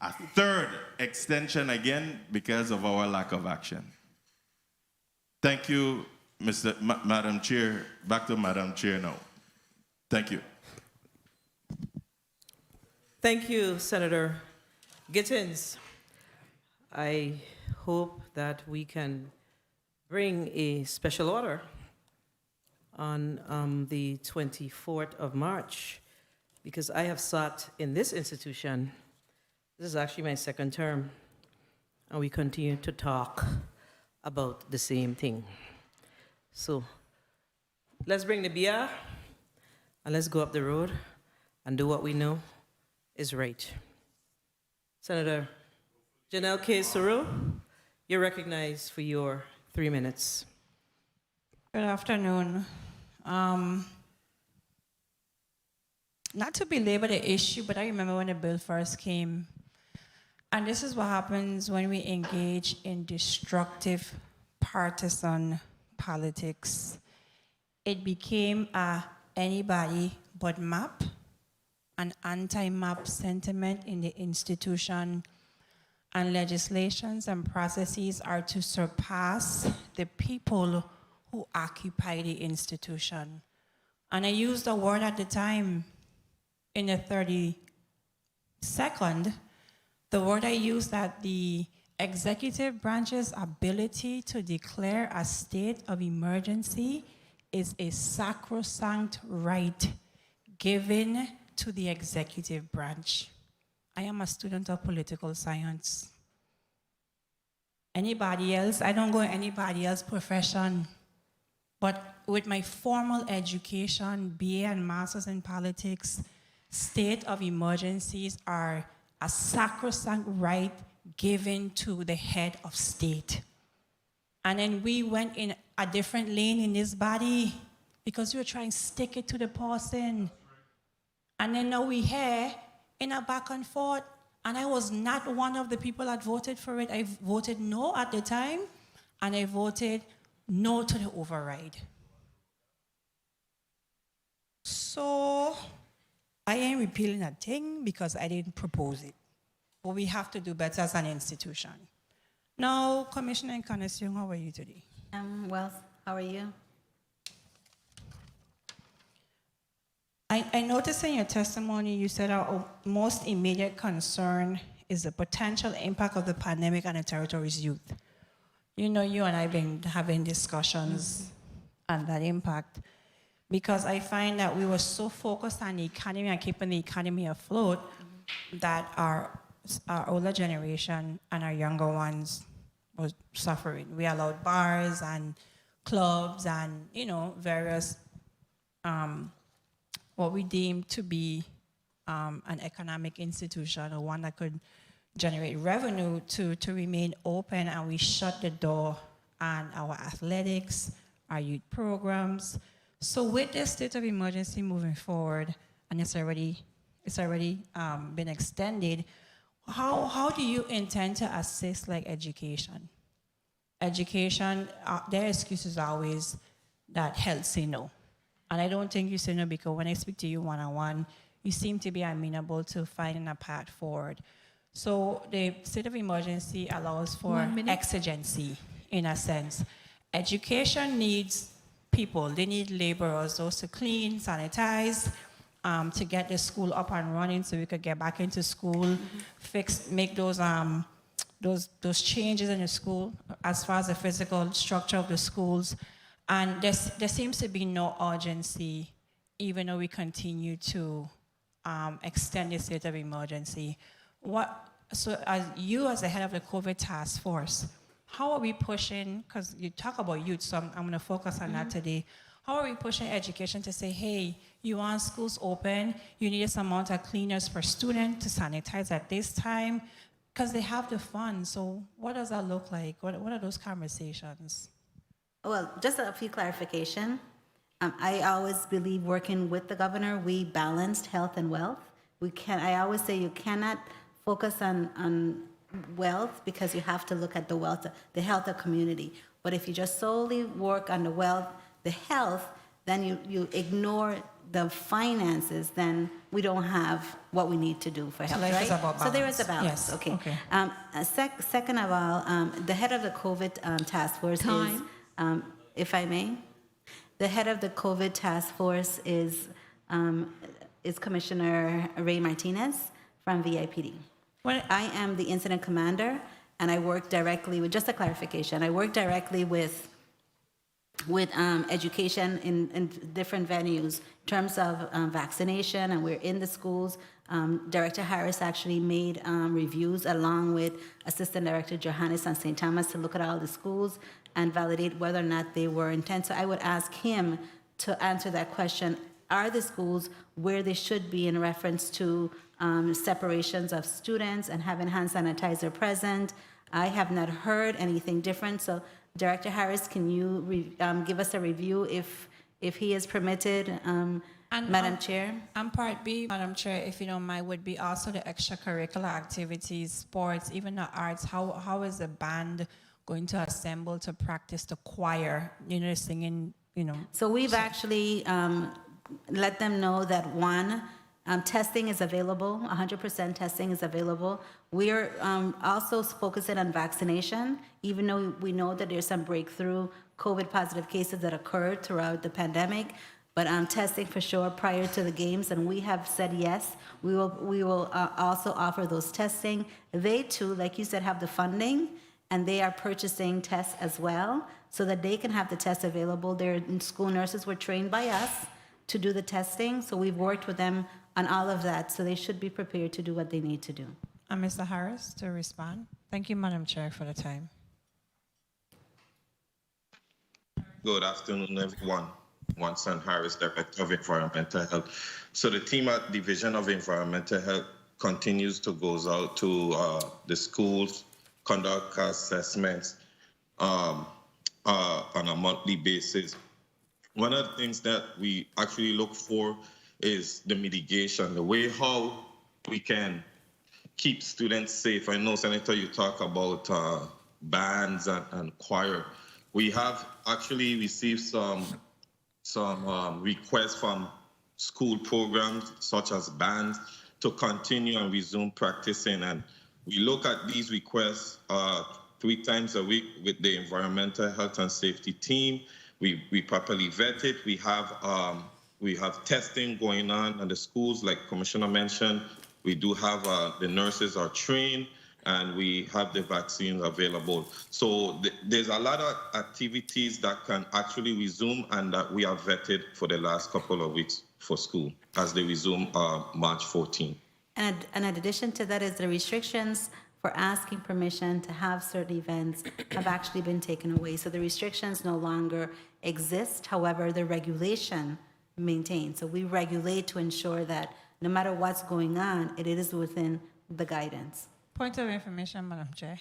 a third extension again because of our lack of action. Thank you, Madam Chair. Back to Madam Chair now. Thank you. Thank you, Senator Gittins. I hope that we can bring a special order on the 24th of March, because I have sat in this institution. This is actually my second term, and we continue to talk about the same thing. So let's bring the beer and let's go up the road and do what we know is right. Senator Janelle K. Soro, you're recognized for your 3 minutes. Good afternoon. Not to belabor the issue, but I remember when the bill first came, and this is what happens when we engage in destructive partisan politics. It became a anybody but map, an anti-map sentiment in the institution, and legislations and processes are to surpass the people who occupy the institution. And I used a word at the time in the 32nd, the word I used that the executive branch's ability to declare a state of emergency is a sacrosanct right given to the executive branch. I am a student of political science. Anybody else, I don't go in anybody else's profession, but with my formal education, BA and Masters in Politics, state of emergencies are a sacrosanct right given to the head of state. And then we went in a different lane in this body because we were trying to stick it to the person. And then now we here in a back and forth, and I was not one of the people that voted for it. I voted no at the time, and I voted no to the override. So I ain't repealing a thing because I didn't propose it. But we have to do better as an institution. Now, Commissioner Encarnacion, how are you today? Well, how are you? I noticed in your testimony you said our most immediate concern is the potential impact of the pandemic on the territory's youth. You know, you and I have been having discussions on that impact because I find that we were so focused on the economy and keeping the economy afloat that our older generation and our younger ones was suffering. We allowed bars and clubs and, you know, various what we deemed to be an economic institution or one that could generate revenue to remain open, and we shut the door on our athletics, our youth programs. So with the state of emergency moving forward, and it's already been extended, how do you intend to assist like education? Education, their excuse is always that health say no. And I don't think you say no because when I speak to you one-on-one, you seem to be amenable to finding a path forward. So the state of emergency allows for exigency, in a sense. Education needs people. They need laborers, those to clean, sanitize, to get the school up and running so we could get back into school, make those changes in the school as far as the physical structure of the schools. And there seems to be no urgency, even though we continue to extend the state of emergency. So as the head of the COVID task force, how are we pushing, because you talk about youth, so I'm going to focus on that today. How are we pushing education to say, hey, you want schools open, you need this amount of cleaners per student to sanitize at this time, because they have the funds. So what does that look like? What are those conversations? Well, just a few clarification. I always believe working with the governor, we balanced health and wealth. I always say you cannot focus on wealth because you have to look at the health of community. But if you just solely work on the wealth, the health, then you ignore the finances, then we don't have what we need to do for health, life right? is about So there is a balance. balance. Yes, Okay. okay. Second of all, the head of the COVID task force is, if I may, the head of the COVID task force is Commissioner Ray Martinez from VIPD. I am the incident commander, and I work directly with, just a clarification, I work directly with education in different venues in terms of vaccination, and we're in the schools. Director Harris actually made reviews along with Assistant Director Johannes on St. Thomas to look at all the schools and validate whether or not they were intent. So I would ask him to answer that question. Are the schools where they should be in reference to separations of students and having hand sanitizer present? I have not heard anything different. So Director Harris, can you give us a review if he is permitted, Madam Chair? And part B, Madam Chair, if you don't mind, would be also the extracurricular activities, sports, even the arts. How is the band going to assemble to practice the choir, singing, So we've actually let them know that testing is available, 100% testing is available. We're also focusing on vaccination, even though we know that there's some breakthrough COVID positive cases that occurred throughout the pandemic, but testing for sure prior to the games, and we have said yes, we will also offer those testing. They too, like you said, have the funding, and they are purchasing tests as well, so that they can have the tests available. Their school nurses were trained by us to do the testing, so we've worked with them on all of that, so they should be prepared to do what they need to do. And Mr. Harris to respond. Thank you, Madam Chair, for the time. Good afternoon, everyone. Watson Harris, Director of Environmental Health. So the team at Division of Environmental Health continues to go out to the schools, conduct assessments on a monthly basis. One of the things that we actually look for is the mitigation, the way how we can keep students safe. I know, Senator, you talk about bands and choir. We have actually received some requests from school programs such as bands to continue and resume practicing. And we look at these requests 3 times a week with the environmental health and safety team. We properly vet it. We have testing going on in the schools, like Commissioner mentioned. We do have the nurses are trained, and we have the vaccines available. So there's a lot of activities that can actually resume, and that we have vetted for the last couple of weeks for school as they resume March 14. And in addition to that is the restrictions for asking permission to have certain events have actually been taken away. So the restrictions no longer exist. However, the regulation maintained. So we regulate to ensure that no matter what's going on, it is within the guidance. Point of information, Madam Chair.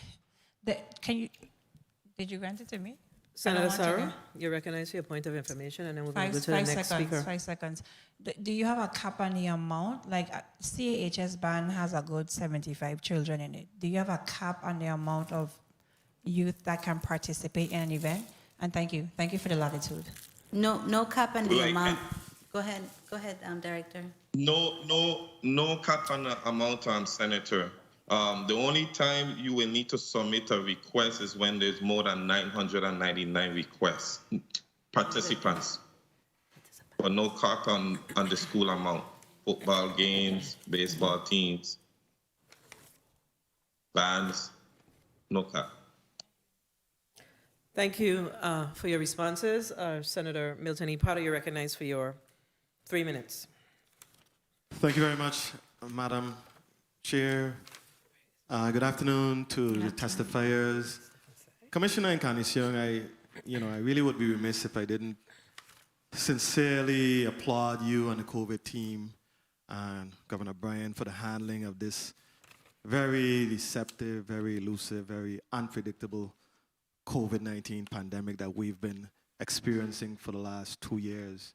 Did you grant it to me? Senator Sarah, you recognize your point of information, and then we'll go to the next speaker. 5 seconds. Do you have a cap on the amount? Like CAHS band has a good 75 children in it. Do you have a cap on the amount of youth that can participate in an event? And thank you for the latitude. No cap on the amount. Go ahead, Director. No cap on the amount, Senator. The only time you will need to submit a request is when there's more than 999 participants. But no cap on the school amount. Football games, baseball teams, bands, no cap. Thank you for your responses. Senator Milton E. Potter, you're recognized for your 3 minutes. Thank you very much, Madam Chair. Good afternoon to the testifiers. Commissioner Encarnacion, I really would be remiss if I didn't sincerely applaud you and the COVID team and Governor Bryan for the handling of this very deceptive, very elusive, very unpredictable COVID-19 pandemic that we've been experiencing for the last 2 years.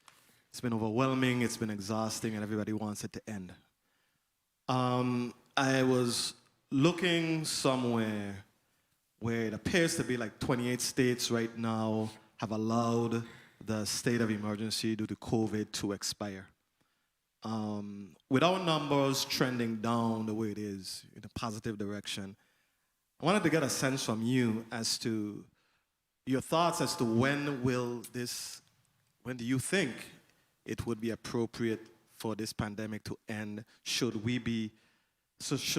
It's been overwhelming, it's been exhausting, and everybody wants it to end. I was looking somewhere where it appears to be like 28 states right now have allowed the state of emergency due to COVID to expire. With our numbers trending down the way it is, in a positive direction, I wanted to get a sense from you as to your thoughts as to when do you think it would be appropriate for this pandemic to end? Should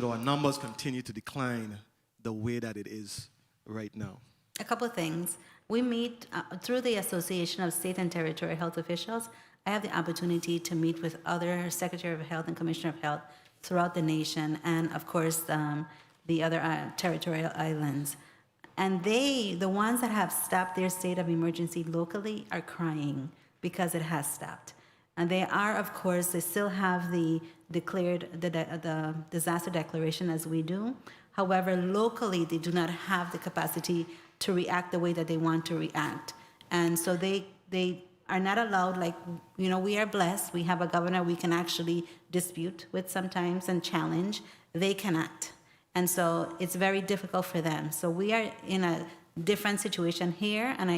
our numbers continue to decline the way that it is right now? A couple of things. We meet through the Association of State and Territorial Health Officials. I have the opportunity to meet with other Secretary of Health and Commissioner of Health throughout the nation, and of course the other territorial islands. And the ones that have stopped their state of emergency locally are crying because it has stopped. And they are, of course, they still have the disaster declaration as we do. However, locally, they do not have the capacity to react the way that they want to react. And so they are not allowed, like, we are blessed. We have a governor we can actually dispute with sometimes and challenge. They cannot. And so it's very difficult for them. So we are in a different situation here, and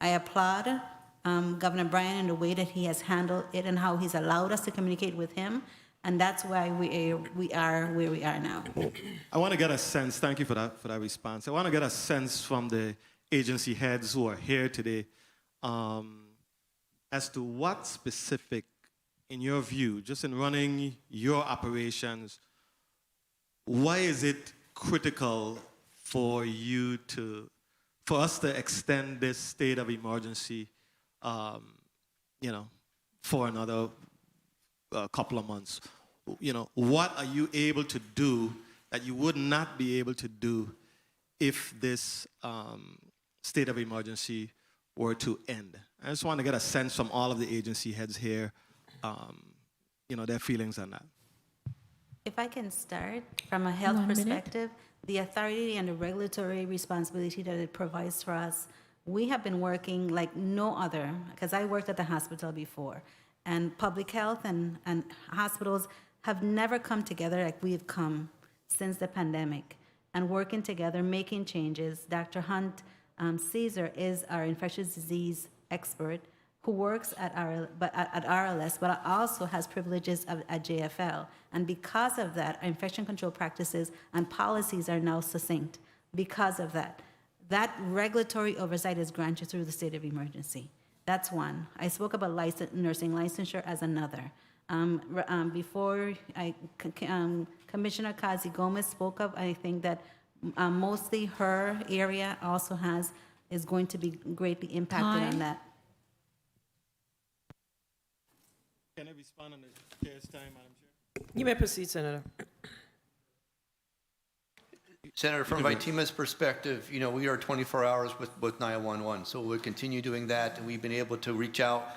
I applaud Governor Bryan in the way that he has handled it and how he's allowed us to communicate with him. And that's why we are where we are now. I want to get a sense, thank you for that response. I want to get a sense from the agency heads who are here today as to what specific, in your view, just in running your operations, why is it critical for us to extend this state of emergency, for another couple of months? What are you able to do that you would not be able to do if this state of emergency were to end? I just want to get a sense from all of the agency heads here, their feelings on that. If I can start from a health perspective, the authority and the regulatory responsibility that it provides for us, we have been working like no other, because I worked at the hospital before, and public health and hospitals have never come together like we've come since the pandemic, and working together, making changes. Dr. Hunt Caesar is our infectious disease expert who works at RLS, but also has privileges at JFL. And because of that, our infection control practices and policies are now succinct. Because of that, that regulatory oversight is granted through the state of emergency. That's one. I spoke about nursing licensure as another. Before Commissioner Kazi Gomez spoke of, I think that mostly her area also is going to be greatly impacted on that. Can I respond on the chair's time, Madam Chair? You may proceed, Senator. Senator, from Vitima's perspective, we are 24 hours with 911, so we'll continue doing that. And we've been able to reach out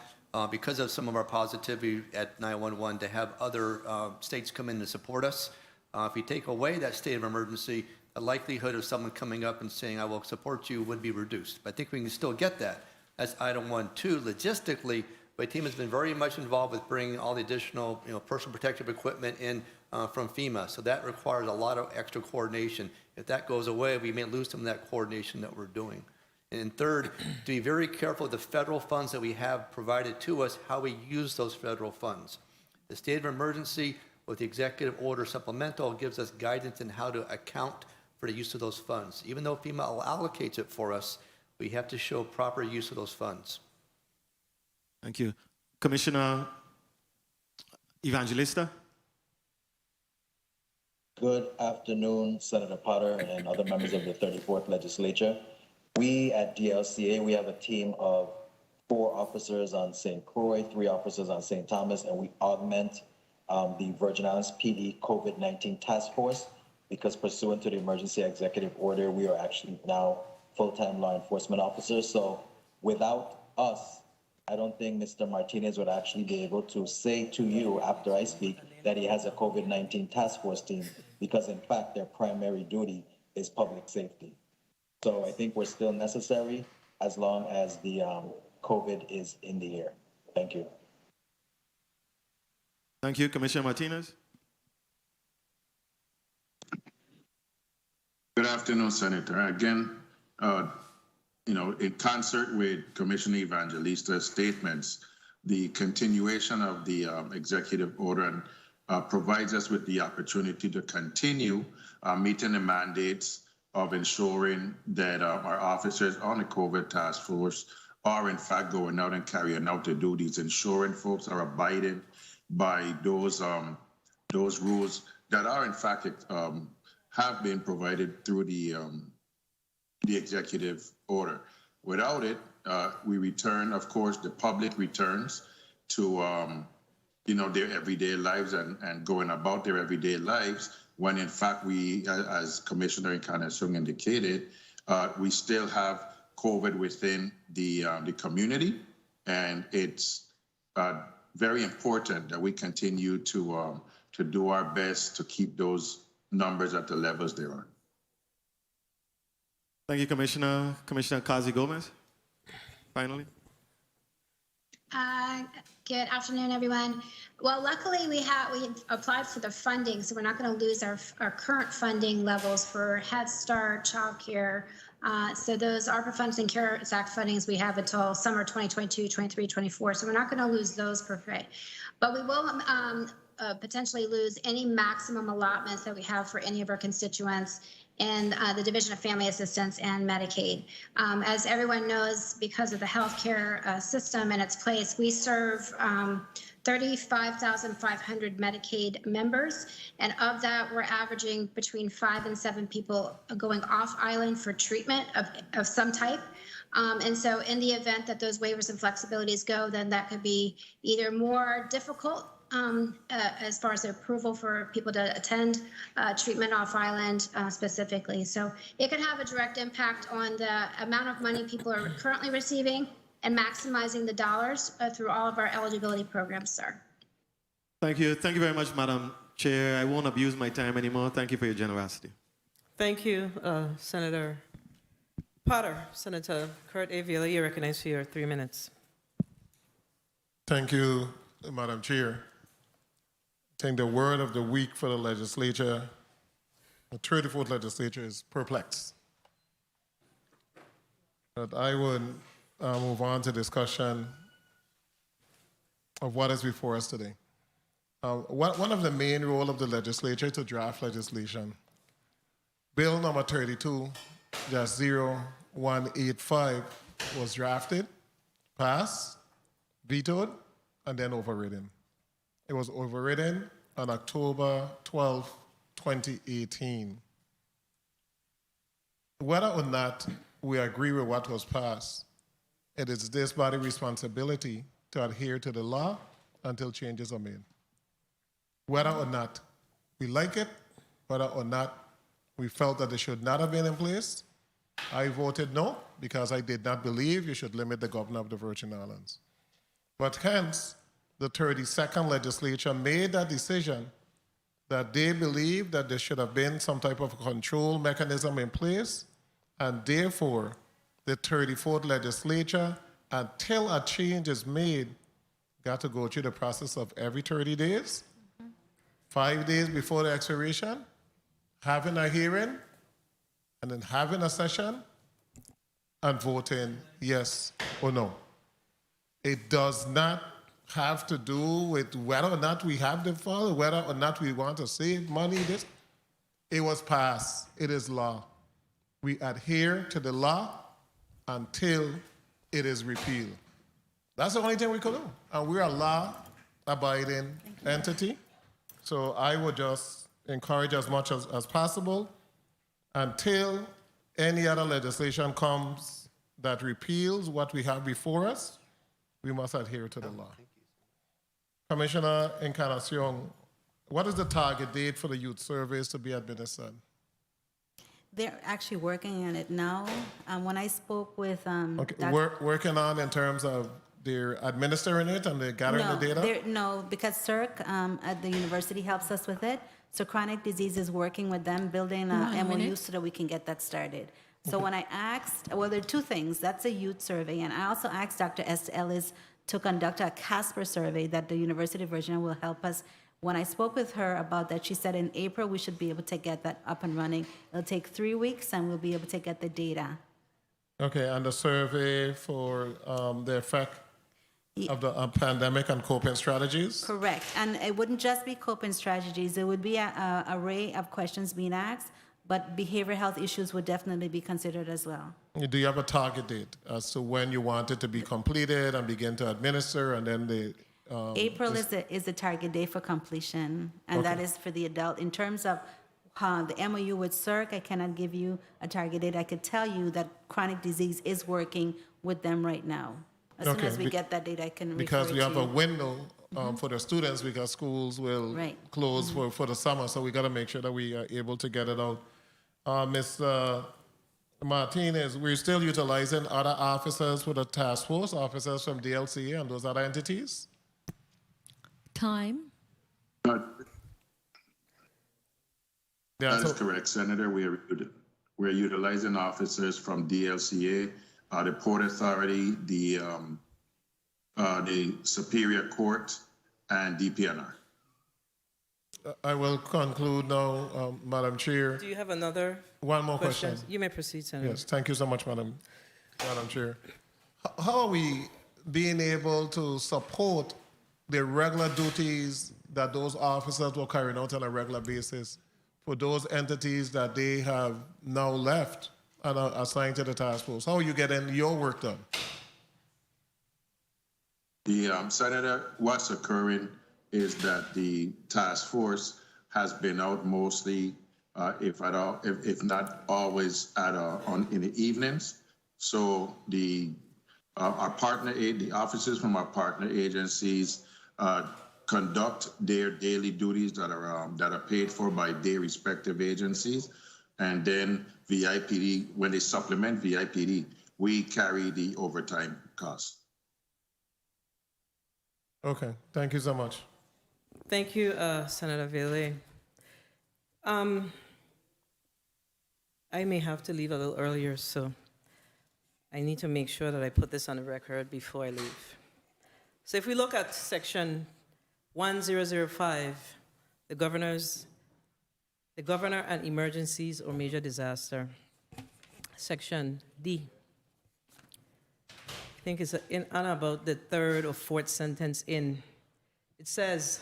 because of some of our positivity at 911 to have other states come in to support us. If we take away that state of emergency, the likelihood of someone coming up and saying, I will support you, would be reduced. But I think we can still get that. That's item 1. 2, logistically, Vitima has been very much involved with bringing all the additional personal protective equipment in from FEMA. So that requires a lot of extra coordination. If that goes away, we may lose some of that coordination that we're doing. And third, to be very careful with the federal funds that we have provided to us, how we use those federal funds. The state of emergency with the executive order supplemental gives us guidance in how to account for the use of those funds. Even though FEMA allocates it for us, we have to show proper use of those funds. Thank you. Commissioner Evangelista? Good afternoon, Senator Potter and other members of the 34th Legislature. We at DLCA, we have a team of 4 officers on St. Croix, 3 officers on St. Thomas, and we augment the Virgin Islands PD COVID-19 Task Force because pursuant to the emergency executive order, we are actually now full-time law enforcement officers. So without us, I don't think Mr. Martinez would actually be able to say to you after I speak that he has a COVID-19 task force team because in fact their primary duty is public safety. So I think we're still necessary as long as the COVID is in the air. Thank you. Thank you. Commissioner Martinez? Good afternoon, Senator. Again, in concert with Commissioner Evangelista's statements, the continuation of the executive order provides us with the opportunity to continue meeting the mandates of ensuring that our officers on the COVID task force are in fact going out and carrying out their duties, ensuring folks are abiding by those rules that are in fact have been provided through the executive order. Without it, we return, of course, the public returns to their everyday lives and going about their everyday lives, when in fact we, as Commissioner Encarnacion indicated, we still have COVID within the community, and it's very important that we continue to do our best to keep those numbers at the levels they are. Thank you, Commissioner. Commissioner Kazi Gomez, finally. Good afternoon, everyone. Well, luckily we applied for the funding, so we're not going to lose our current funding levels for Head Start, child care. So those ARPA funds and CARES Act fundings we have until summer 2022, 23, 24. So we're not going to lose those per se. But we will potentially lose any maximum allotments that we have for any of our constituents in the Division of Family Assistance and Medicaid. As everyone knows, because of the healthcare system and its place, we serve 35,500 Medicaid members, and of that, we're averaging between 5 and 7 people going off island for treatment of some type. And so in the event that those waivers and flexibilities go, then that could be either more difficult as far as the approval for people to attend treatment off island specifically. So it could have a direct impact on the amount of money people are currently receiving and maximizing the dollars through all of our eligibility programs, sir. Thank you. Thank you very much, Madam Chair. I won't abuse my time anymore. Thank you for your generosity. Thank you, Senator Potter. Senator Kurt Avila, you're recognized for your 3 minutes. Thank you, Madam Chair. I think the word of the week for the legislature, the 34th legislature, is perplexed. But I would move on to discussion of what is before us today. One of the main roles of the legislature is to draft legislation. Bill number 32-0185 was drafted, passed, vetoed, and then overridden. It was overridden on October 12, 2018. Whether or not we agree with what was passed, it is this body's responsibility to adhere to the law until changes are made. Whether or not we like it, whether or not we felt that it should not have been in place, I voted no, because I did not believe you should limit the governor of the Virgin Islands. But hence, the 32nd legislature made that decision that they believed that there should have been some type of control mechanism in place, and therefore the 34th legislature, until a change is made, got to go through the process of every 30 days, 5 days before the expiration, having a hearing, and then having a session, and voting yes or no. It does not have to do with whether or not we have the fund, whether or not we want to save money. It was passed. It is law. We adhere to the law until it is repealed. That's the only thing we could do. And we're a law-abiding entity. So I would just encourage as much as possible until any other legislation comes that repeals what we have before us, we must adhere to the law. Commissioner Encarnacion, what is the target date for the youth surveys to be administered? They're actually working on it now. When I spoke with Working on in terms of they're administering it and they're gathering the data? No, because CERC at the university helps us with it. So Chronic Disease is working with them, building a MOU so that we can get that started. So when I asked, well, there are two things. That's a youth survey. And I also asked Dr. Esther Ellis to conduct a CASPER survey that the University of Virginia will help us. When I spoke with her about that, she said in April we should be able to get that up and running. It'll take 3 weeks and we'll be able to get the data. Okay, and the survey for the effect of the pandemic and coping strategies? Correct. And it wouldn't just be coping strategies. There would be an array of questions being asked, but behavioral health issues would definitely be considered as well. Do you have a target date as to when you want it to be completed and begin to administer, and then the April is the target date for completion, and that Okay. is for the adult. In terms of the MOU with CERC, I cannot give you a target date. I could tell you that chronic disease is working with them right now. As soon Okay, as we get that date, I can because refer we to have you. a window for the students because schools will Right. close for the summer, so we got to make sure that we are able to get it out. Ms. Martinez, we're still utilizing other officers for the task force, officers from DLCA and those other entities? Time. That is correct, Senator. We're utilizing officers from DLCA, the Port Authority, the Superior Court, and DPNR. I will conclude now, Madam Chair. Do you have another One more question. You may proceed, Senator. Yes, thank you so much, Madam Chair. How are we being able to support the regular duties that those officers were carrying out on a regular basis for those entities that they have now left and are assigned to the task force? How are you getting your work done? Senator, what's occurring is that the task force has been out mostly, if not always, in the evenings. So our the officers from our partner agencies conduct their daily duties that are paid for by their respective agencies, and then VIPD, when they supplement VIPD, we carry the overtime costs. Okay, thank you so much. Thank you, Senator Vele. I may have to leave a little earlier, so I need to make sure that I put this on the record before I leave. So if we look at section 1005, the governor and emergencies or major disaster, section D. I think it's in and about the third or fourth sentence in. It says,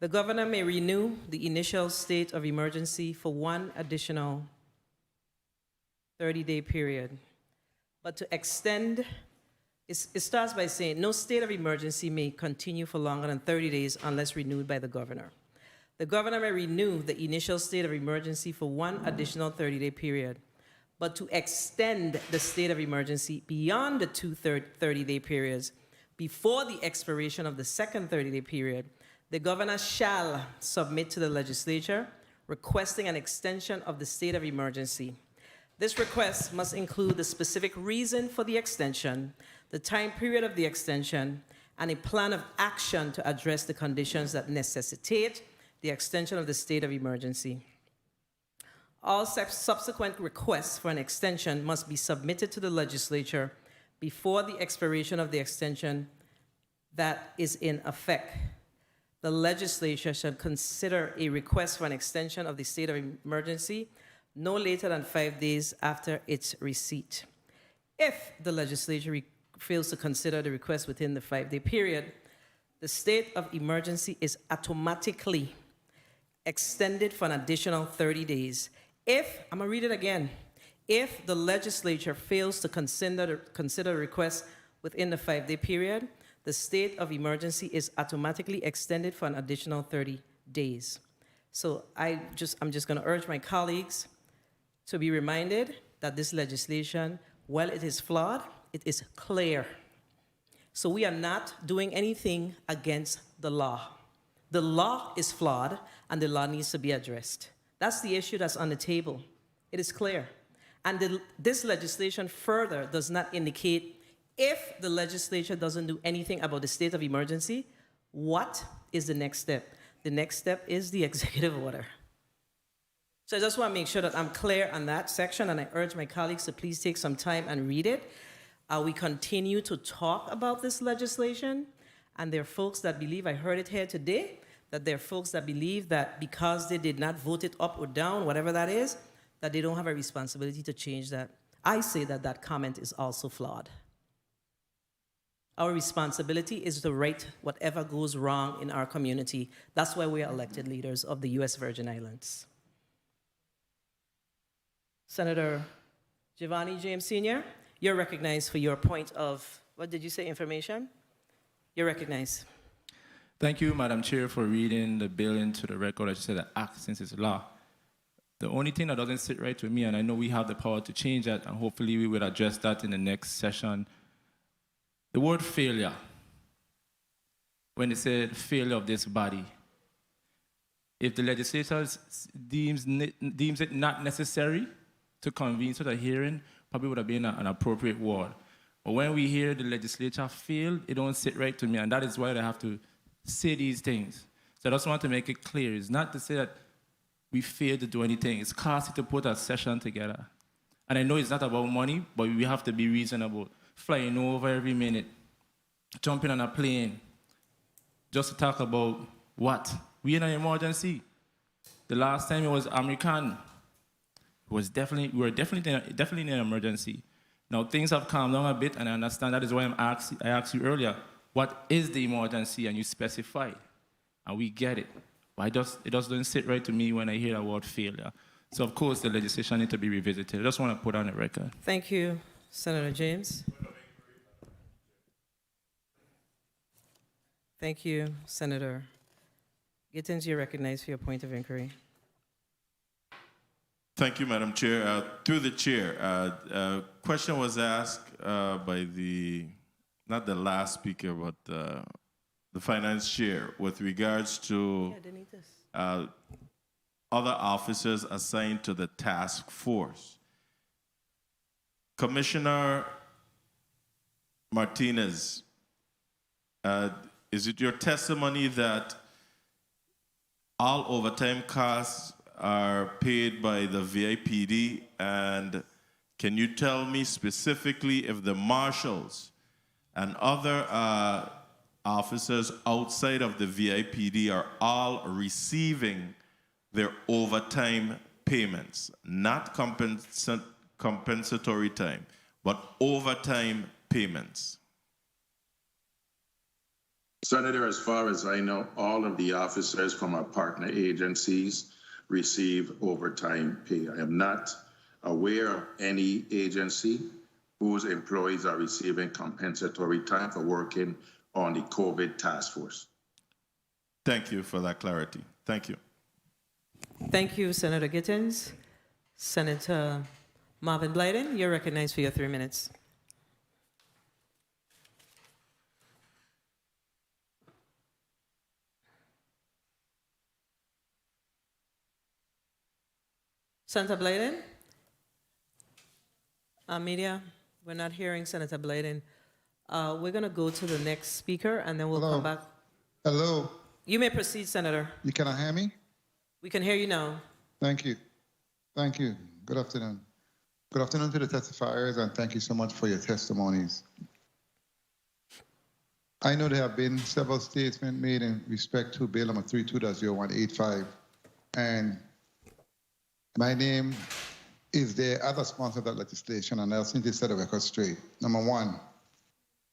the governor may renew the initial state of emergency for one additional 30-day period. But to extend, it starts by saying, no state of emergency may continue for longer than 30 days unless renewed by the governor. The governor may renew the initial state of emergency for one additional 30-day period. But to extend the state of emergency beyond the two 30-day periods, before the expiration of the second 30-day period, the governor shall submit to the legislature requesting an extension of the state of emergency. This request must include the specific reason for the extension, the time period of the extension, and a plan of action to address the conditions that necessitate the extension of the state of emergency. All subsequent requests for an extension must be submitted to the legislature before the expiration of the extension that is in effect. The legislature shall consider a request for an extension of the state of emergency no later than 5 days after its receipt. If the legislature fails to consider the request within the 5-day period, the state of emergency is automatically extended for an additional 30 days. I'm gonna read it again. If the legislature fails to consider the request within the 5-day period, the state of emergency is automatically extended for an additional 30 days. So I'm just gonna urge my colleagues to be reminded that this legislation, while it is flawed, it is clear. So we are not doing anything against the law. The law is flawed and the law needs to be addressed. That's the issue that's on the table. It is clear. And this legislation further does not indicate if the legislature doesn't do anything about the state of emergency, what is the next step? The next step is the executive order. So I just want to make sure that I'm clear on that section, and I urge my colleagues to please take some time and read it. We continue to talk about this legislation, and there are folks that believe, I heard it here today, that there are folks that believe that because they did not vote it up or down, whatever that is, that they don't have a responsibility to change that. I say that that comment is also flawed. Our responsibility is to right whatever goes wrong in our community. That's why we are elected leaders of the U.S. Virgin Islands. Senator Giovanni James Sr., you're recognized for your point of, what did you say, information? You're recognized. Thank you, Madam Chair, for reading the bill into the record. As you said, the act since it's law. The only thing that doesn't sit right with me, and I know we have the power to change that, and hopefully we will address that in the next session. The word failure, when it said failure of this body, if the legislature deems it not necessary to convene such a hearing, probably would have been an appropriate word. But when we hear the legislature failed, it don't sit right to me, and that is why they have to say these things. So I just want to make it clear. It's not to say that we failed to do anything. It's costly to put a session together. And I know it's not about money, but we have to be reasonable. Flying over every minute, jumping on a plane, just to talk about what? We're in an emergency. The last time it was American. We were definitely in an emergency. Now things have calmed down a bit, and I understand that is why I asked you earlier, what is the emergency? And you specified, and we get it. But it just doesn't sit right to me when I hear the word failure. So of course the legislation needs to be revisited. I just want to put on the record. Thank you, Senator James. Thank you, Senator Gittins. You're recognized for your point of inquiry. Thank you, Madam Chair. Through the chair, a question was asked by not the last speaker, but the finance chair with regards to other officers assigned to the task force. Commissioner Martinez, is it your testimony that all overtime costs are paid by the VIPD? And can you tell me specifically if the marshals and other officers outside of the VIPD are all receiving their overtime payments, not compensatory time, but overtime payments? Senator, as far as I know, all of the officers from our partner agencies receive overtime pay. I am not aware of any agency whose employees are receiving compensatory time for working on the COVID task force. Thank you for that clarity. Thank you. Thank you, Senator Gittins. Senator Marvin Blyden, you're recognized for your 3 minutes. Senator Blyden? Media, we're not hearing Senator Blyden. We're going to go to the next speaker, and then we'll come back. Hello. You may proceed, Senator. You can hear me? We can hear you now. Thank you. Thank you. Good afternoon. Good afternoon to the testifiers, and thank you so much for your testimonies. I know there have been several statements made in respect to Bill number 32-0185, and my name is there as a sponsor of that legislation, and I'll simply set the record straight. Number one,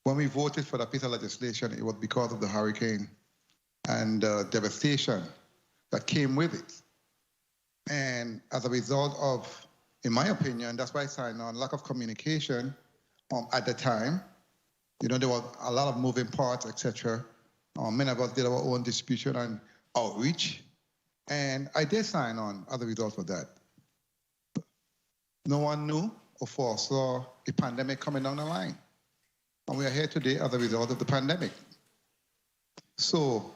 when we voted for that piece of legislation, it was because of the hurricane and devastation that came with it. And as a result of, in my opinion, that's why I signed on, lack of communication at the time. You know, there were a lot of moving parts, etc. Many of us did our own distribution and outreach. And I did sign on as a result of that. No one knew or foresaw a pandemic coming down the line. And we are here today as a result of the pandemic. So,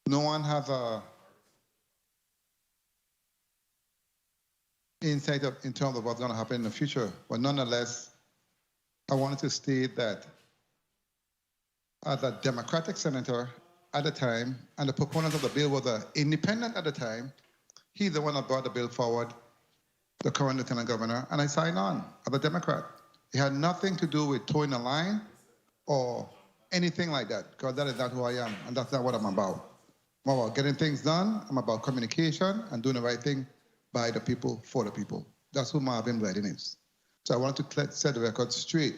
no one has a insight in terms of what's going to happen in the future. But nonetheless, I wanted to state that as a Democratic senator at the time, and the proponent of the bill was an independent at the time, he's the one that brought the bill forward, the current lieutenant governor, and I signed on as a Democrat. It had nothing to do with towing the line or anything like that, because that is not who I am, and that's not what I'm about. I'm about getting things done. I'm about communication and doing the right thing by the people, for the people. That's who Marvin Blyden is. So I want to set the record straight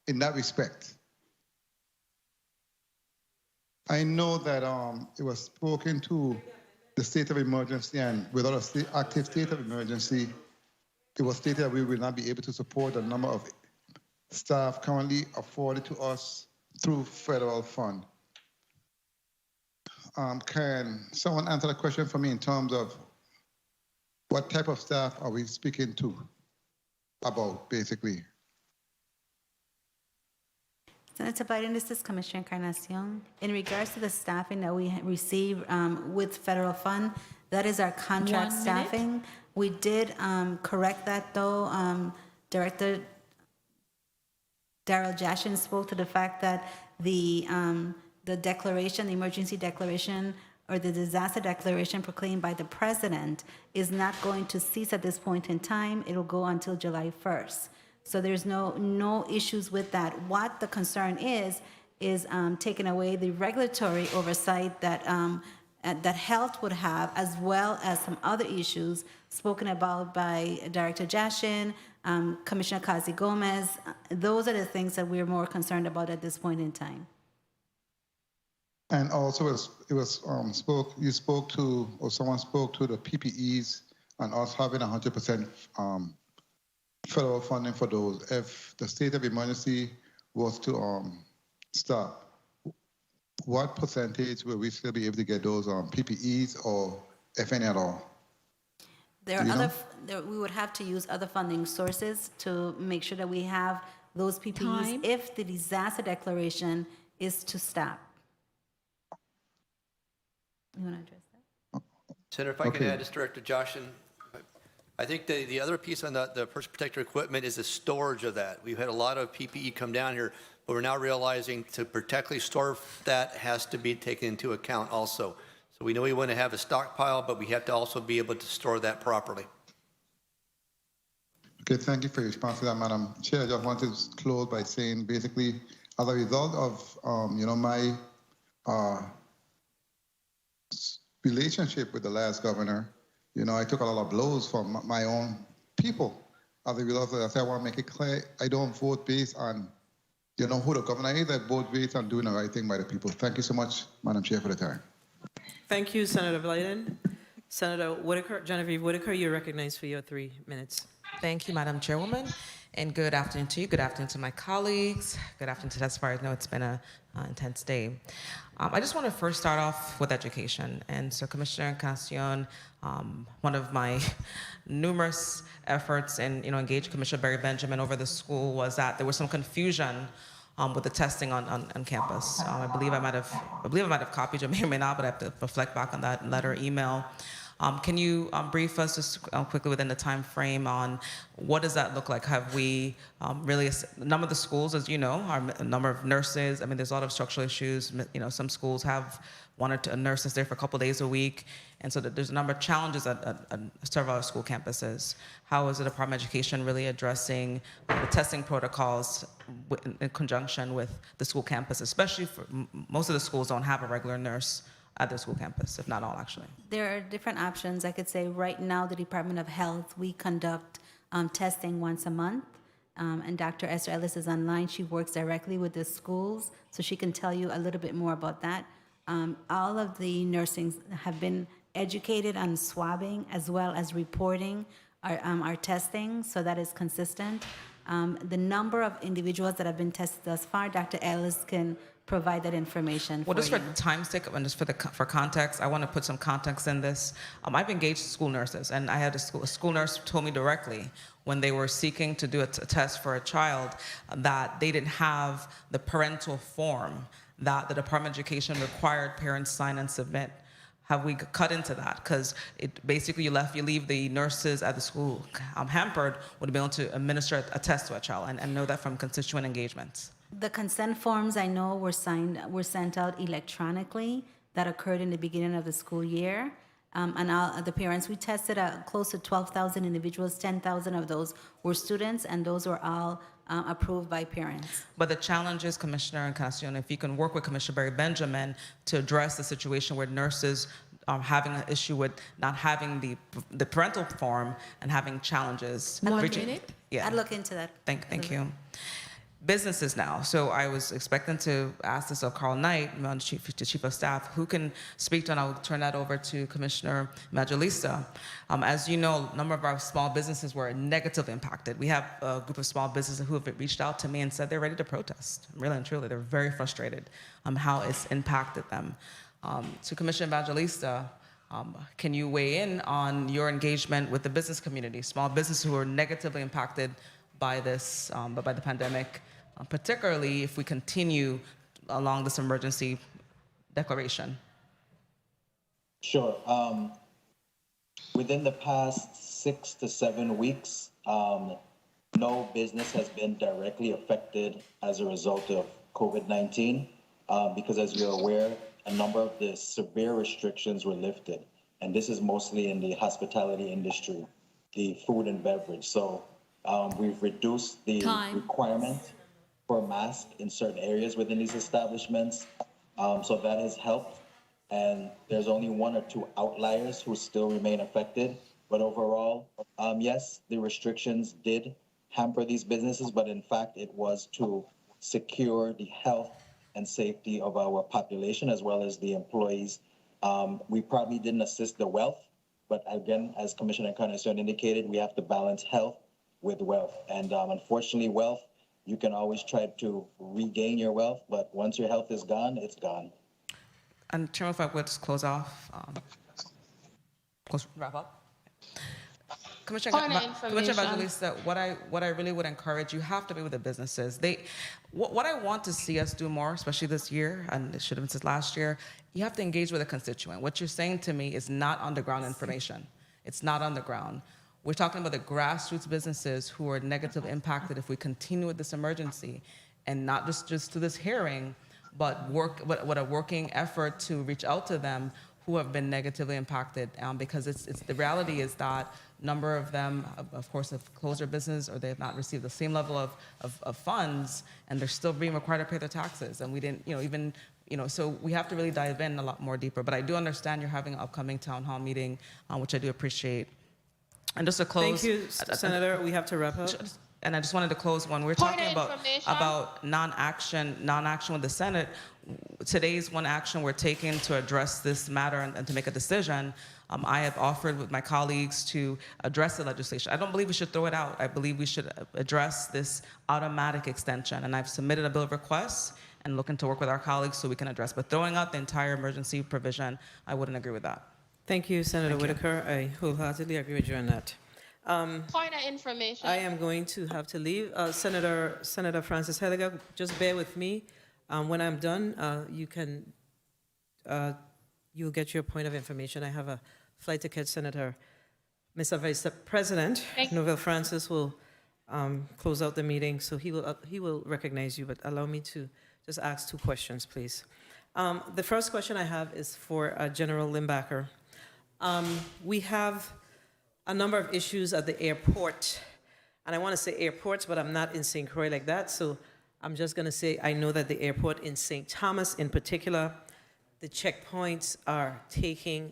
in that respect. I know that it was spoken to the state of emergency, and without an active state of emergency, it was stated that we will not be able to support the number of staff currently afforded to us through federal fund. Can someone answer the question for me in terms of what type of staff are we speaking to about, basically? Senator Biden, this is Commissioner Encarnacion. In regards to the staffing that we receive with federal fund, that is our contract 1 minute. staffing. We did correct that, though. Director Daryl Jashin spoke to the fact that the declaration, the emergency declaration, or the disaster declaration proclaimed by the president is not going to cease at this point in time. It'll go until July 1st. So there's no issues with that. What the concern is taking away the regulatory oversight that that health would have, as well as some other issues spoken about by Director Jashin, Commissioner Kazi Gomez. Those are the things that we're more concerned about at this point in time. And also, you spoke to, or someone spoke to the PPEs and us having 100% federal funding for those. If the state of emergency was to stop, what percentage will we still be able to get those PPEs, or if any at all? We would have to use other funding sources to make sure that we have those PPEs Time. if the disaster declaration is to stop. You want to address that? Senator, if I can add, this Director Joshin, I think the other piece on the personal protective equipment is the storage of that. We've had a lot of PPE come down here, but we're now realizing to protectly store that has to be taken into account also. So we know we want to have a stockpile, but we have to also be able to store that properly. Okay, thank you for your response to that, Madam Chair. I just wanted to close by saying, basically, as a result of my relationship with the last governor, I took a lot of blows from my own people. As a result of that, I want to make it clear, I don't vote based on, who the governor is. I vote based on doing the right thing by the people. Thank you so much, Madam Chair, for the time. Thank you, Senator Blyden. Senator Whitaker, Genevieve Whitaker, you're recognized for your 3 minutes. Thank you, Madam Chairwoman, and good afternoon to you. Good afternoon to my colleagues. Good afternoon to testifiers. I know it's been an intense day. I just want to first start off with education. And so, Commissioner Encarnacion, one of my numerous efforts in engaging Commissioner Barry Benjamin over the school was that there was some confusion with the testing on campus. I believe I might have copied you, may or may not, but I have to reflect back on that letter, email. Can you brief us just quickly within the time frame on what does that look like? Have we really, a number of the schools, as you know, are a number of nurses. I mean, there's a lot of structural issues. Some schools have one or two nurses there for a couple days a week. And so there's a number of challenges at several other school campuses. How is the Department of Education really addressing the testing protocols in conjunction with the school campus, especially for most of the schools don't have a regular nurse at their school campus, if not all, actually? There are different options. I could say right now the Department of Health, we conduct testing once a month. And Dr. Esther Ellis is online. She works directly with the schools, so she can tell you a little bit more about that. All of the nursing have been educated on swabbing as well as reporting our testing, so that is consistent. The number of individuals that have been tested thus far, Dr. Ellis can provide that information. Well, just for time's sake and just for context, I want to put some context in this. I've engaged school nurses, and I had a school nurse told me directly when they were seeking to do a test for a child that they didn't have the parental form that the Department of Education required parents sign and submit. Have we cut into that? Because it basically you leave the nurses at the school hampered with being able to administer a test to a child, and know that from constituent engagements. The consent forms I know were sent out electronically. That occurred in the beginning of the school year. And all the parents, we tested close to 12,000 individuals. 10,000 of those were students, and those were all approved by parents. But the challenge is, Commissioner Encarnacion, if you can work with Commissioner Barry Benjamin to address the situation where nurses having an issue with not having the parental form and having challenges. Yeah. I'd look into that. Thank you. Businesses now. So I was expecting to ask this of Carl Knight, the Chief of Staff, who can speak to, and I'll turn that over to Commissioner Evangelista. As you know, a number of our small businesses were negatively impacted. We have a group of small businesses who have reached out to me and said they're ready to protest. Really and truly, they're very frustrated how it's impacted them. To Commissioner Evangelista, can you weigh in on your engagement with the business community, small businesses who are negatively impacted by this, by the pandemic, particularly if we continue along this emergency declaration? Sure. Within the past 6 to 7 weeks, no business has been directly affected as a result of COVID-19, because as you're aware, a number of the severe restrictions were lifted. And this is mostly in the hospitality industry, the food and beverage. So we've reduced the requirement for a mask in certain areas within these establishments. So that has helped. And there's only 1 or 2 outliers who still remain affected. But overall, yes, the restrictions did hamper these businesses, but in fact, it was to secure the health and safety of our population as well as the employees. We probably didn't assist the wealth, but again, as Commissioner Encarnacion indicated, we have to balance health with wealth. And unfortunately, wealth, you can always try to regain your wealth, but once your health is gone, it's gone. And Chairman, if I would just close off, wrap up. Commissioner Evangelista, what I really would encourage, you have to be with the businesses. What I want to see us do more, especially this year, and it should have been since last year, you have to engage with a constituent. What you're saying to me is not underground information. It's not underground. We're talking about the grassroots businesses who are negatively impacted if we continue with this emergency, and not just to this hearing, but with a working effort to reach out to them who have been negatively impacted, because the reality is that a number of them, of course, have closed their business or they have not received the same level of funds, and they're still being required to pay their taxes. And we didn't, so we have to really dive in a lot more deeper. But I do understand you're having an upcoming town hall meeting, which I do appreciate. And just to close. Thank you, Senator. We have to wrap up. And I just wanted to close when we're talking about non-action with the Senate. Today's one action we're taking to address this matter and to make a decision. I have offered with my colleagues to address the legislation. I don't believe we should throw it out. I believe we should address this automatic extension. And I've submitted a bill of requests and looking to work with our colleagues so we can address. But throwing out the entire emergency provision, I wouldn't agree with that. Thank you, Senator Whitaker. I wholeheartedly agree with you on that. Point of information. I am going to have to leave. Senator Francis Heliger, just bear with me. When I'm done, you'll get your point of information. I have a flight to catch. Senator, Mr. Vice President Novell Francis will close out the meeting, so he will recognize you. But allow me to just ask 2 questions, please. The first question I have is for General Limbacher. We have a number of issues at the airport, and I want to say airports, but I'm not in St. Croix like that, so I'm just going to say I know that the airport in St. Thomas in particular, the checkpoints are taking,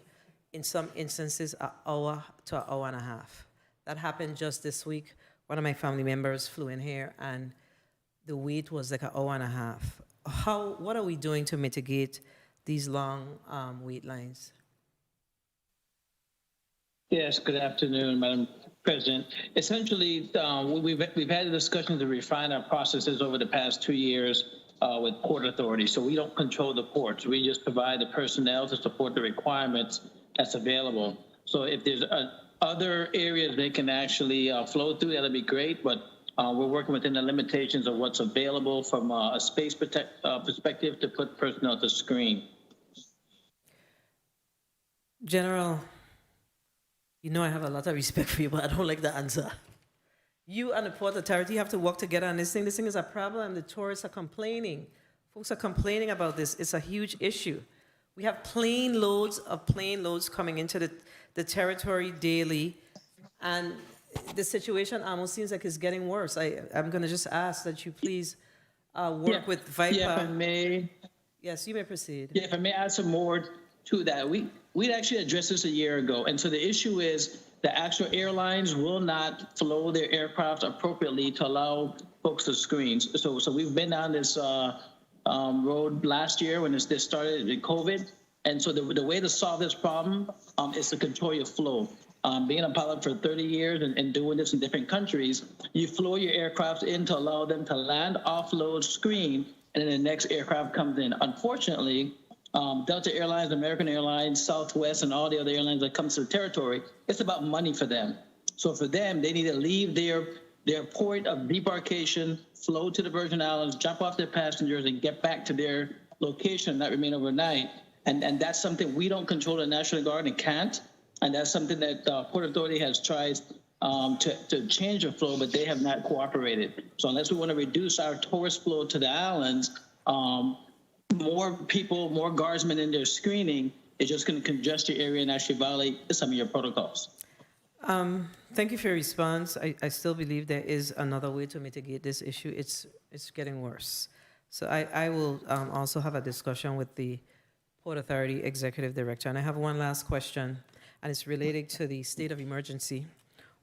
in some instances, an hour to an hour and a half. That happened just this week. One of my family members flew in here, and the wait was like an hour and a half. What are we doing to mitigate these long wait lines? Yes, good afternoon, Madam President. Essentially, we've had a discussion to refine our processes over the past 2 years with Port Authority. So we don't control the ports. We just provide the personnel to support the requirements that's available. So if there's other areas they can actually flow through, that'll be great. But we're working within the limitations of what's available from a space perspective to put personnel to screen. General, you know I have a lot of respect for you, but I don't like the answer. You and the Port Authority have to work together on this thing. This thing is a problem. The tourists are complaining. Folks are complaining about this. It's a huge issue. We have plane loads coming into the territory daily, and the situation almost seems like it's getting worse. I'm going to just ask that you please work with VIPA. Yeah, if I may. Yes, you may proceed. Yeah, if I may add some more to that. we'd actually addressed this a year ago. And so the issue is the actual airlines will not flow their aircraft appropriately to allow folks to screen. So we've been down this road last year when this started with COVID. And so the way to solve this problem is to control your flow. Being a pilot for 30 years and doing this in different countries, you flow your aircraft in to allow them to land, offload, screen, and then the next aircraft comes in. Unfortunately, Delta Airlines, American Airlines, Southwest, and all the other airlines that come to the territory, it's about money for them. So for them, they need to leave their point of debarkation, flow to the Virgin Islands, jump off their passengers, and get back to their location, not remain overnight. And that's something we don't control the National Guard and can't. And that's something that Port Authority has tried to change the flow, but they have not cooperated. So unless we want to reduce our tourist flow to the islands, more people, more guardsmen in their screening is just going to congest your area and actually violate some of your protocols. Thank you for your response. I still believe there is another way to mitigate this issue. It's getting worse. So I will also have a discussion with the Port Authority Executive Director. And I have one last question, and it's related to the state of emergency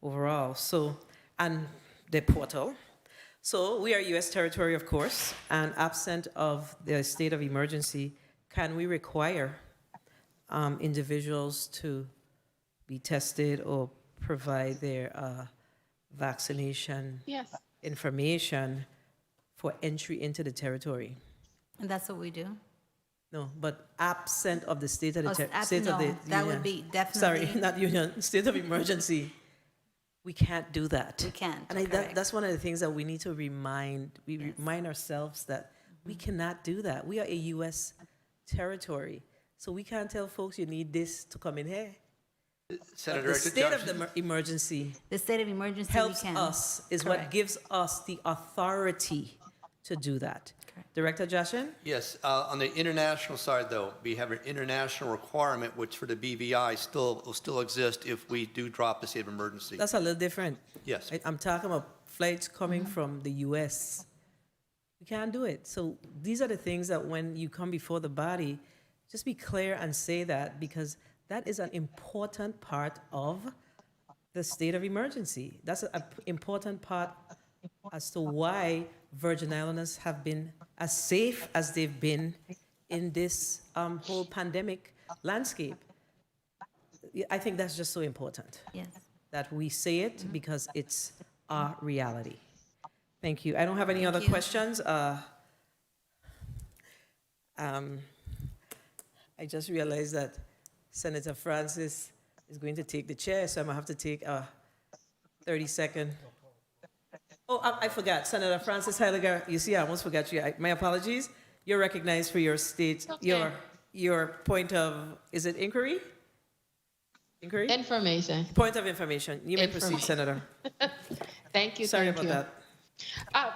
overall. So, and the portal. So we are U.S. territory, of course, and absent of the state of emergency, can we require individuals to be tested or provide their vaccination information for entry into the territory? And that's what we do. No, but absent of the state of the that would be definitely. Sorry, not union. State of emergency. We can't do that. We can't. And that's one of the things that we need to remind ourselves that we cannot do that. We are a U.S. territory, so we can't tell folks you need this to come in here. Senator, the state of the emergency. The state of emergency helps we can. us. Is Correct. what gives us the authority to do that. Correct. Director Jashin? Yes. On the international side, though, we have an international requirement, which for the BVI will still exist if we do drop the state of emergency. That's a little different. Yes. I'm talking about flights coming from the U.S. We can't do it. So these are the things that when you come before the body, just be clear and say that, because that is an important part of the state of emergency. That's an important part as to why Virgin Islanders have been as safe as they've been in this whole pandemic landscape. I think that's just so important. Yes. That we say it because it's our reality. Thank you. I don't have any other questions. I just realized that Senator Francis is going to take the chair, so I'm going to have to take a 30-second. Oh, I forgot. Senator Francis Heiliger, you see, I almost forgot you. My apologies. You're recognized for your state, your point of, is it inquiry? Inquiry? Information. Point of information. You may proceed, Senator. Thank you. Sorry about that.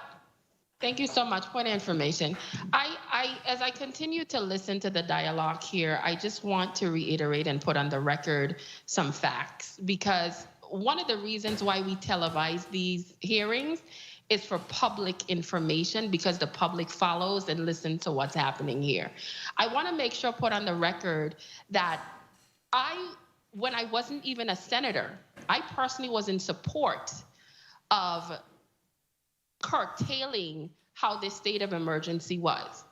Thank you so much. Point of information. As I continue to listen to the dialogue here, I just want to reiterate and put on the record some facts, because one of the reasons why we televise these hearings is for public information, because the public follows and listens to what's happening here. I want to make sure, put on the record, that when I wasn't even a senator, I personally was in support of curtailing how this state of emergency was.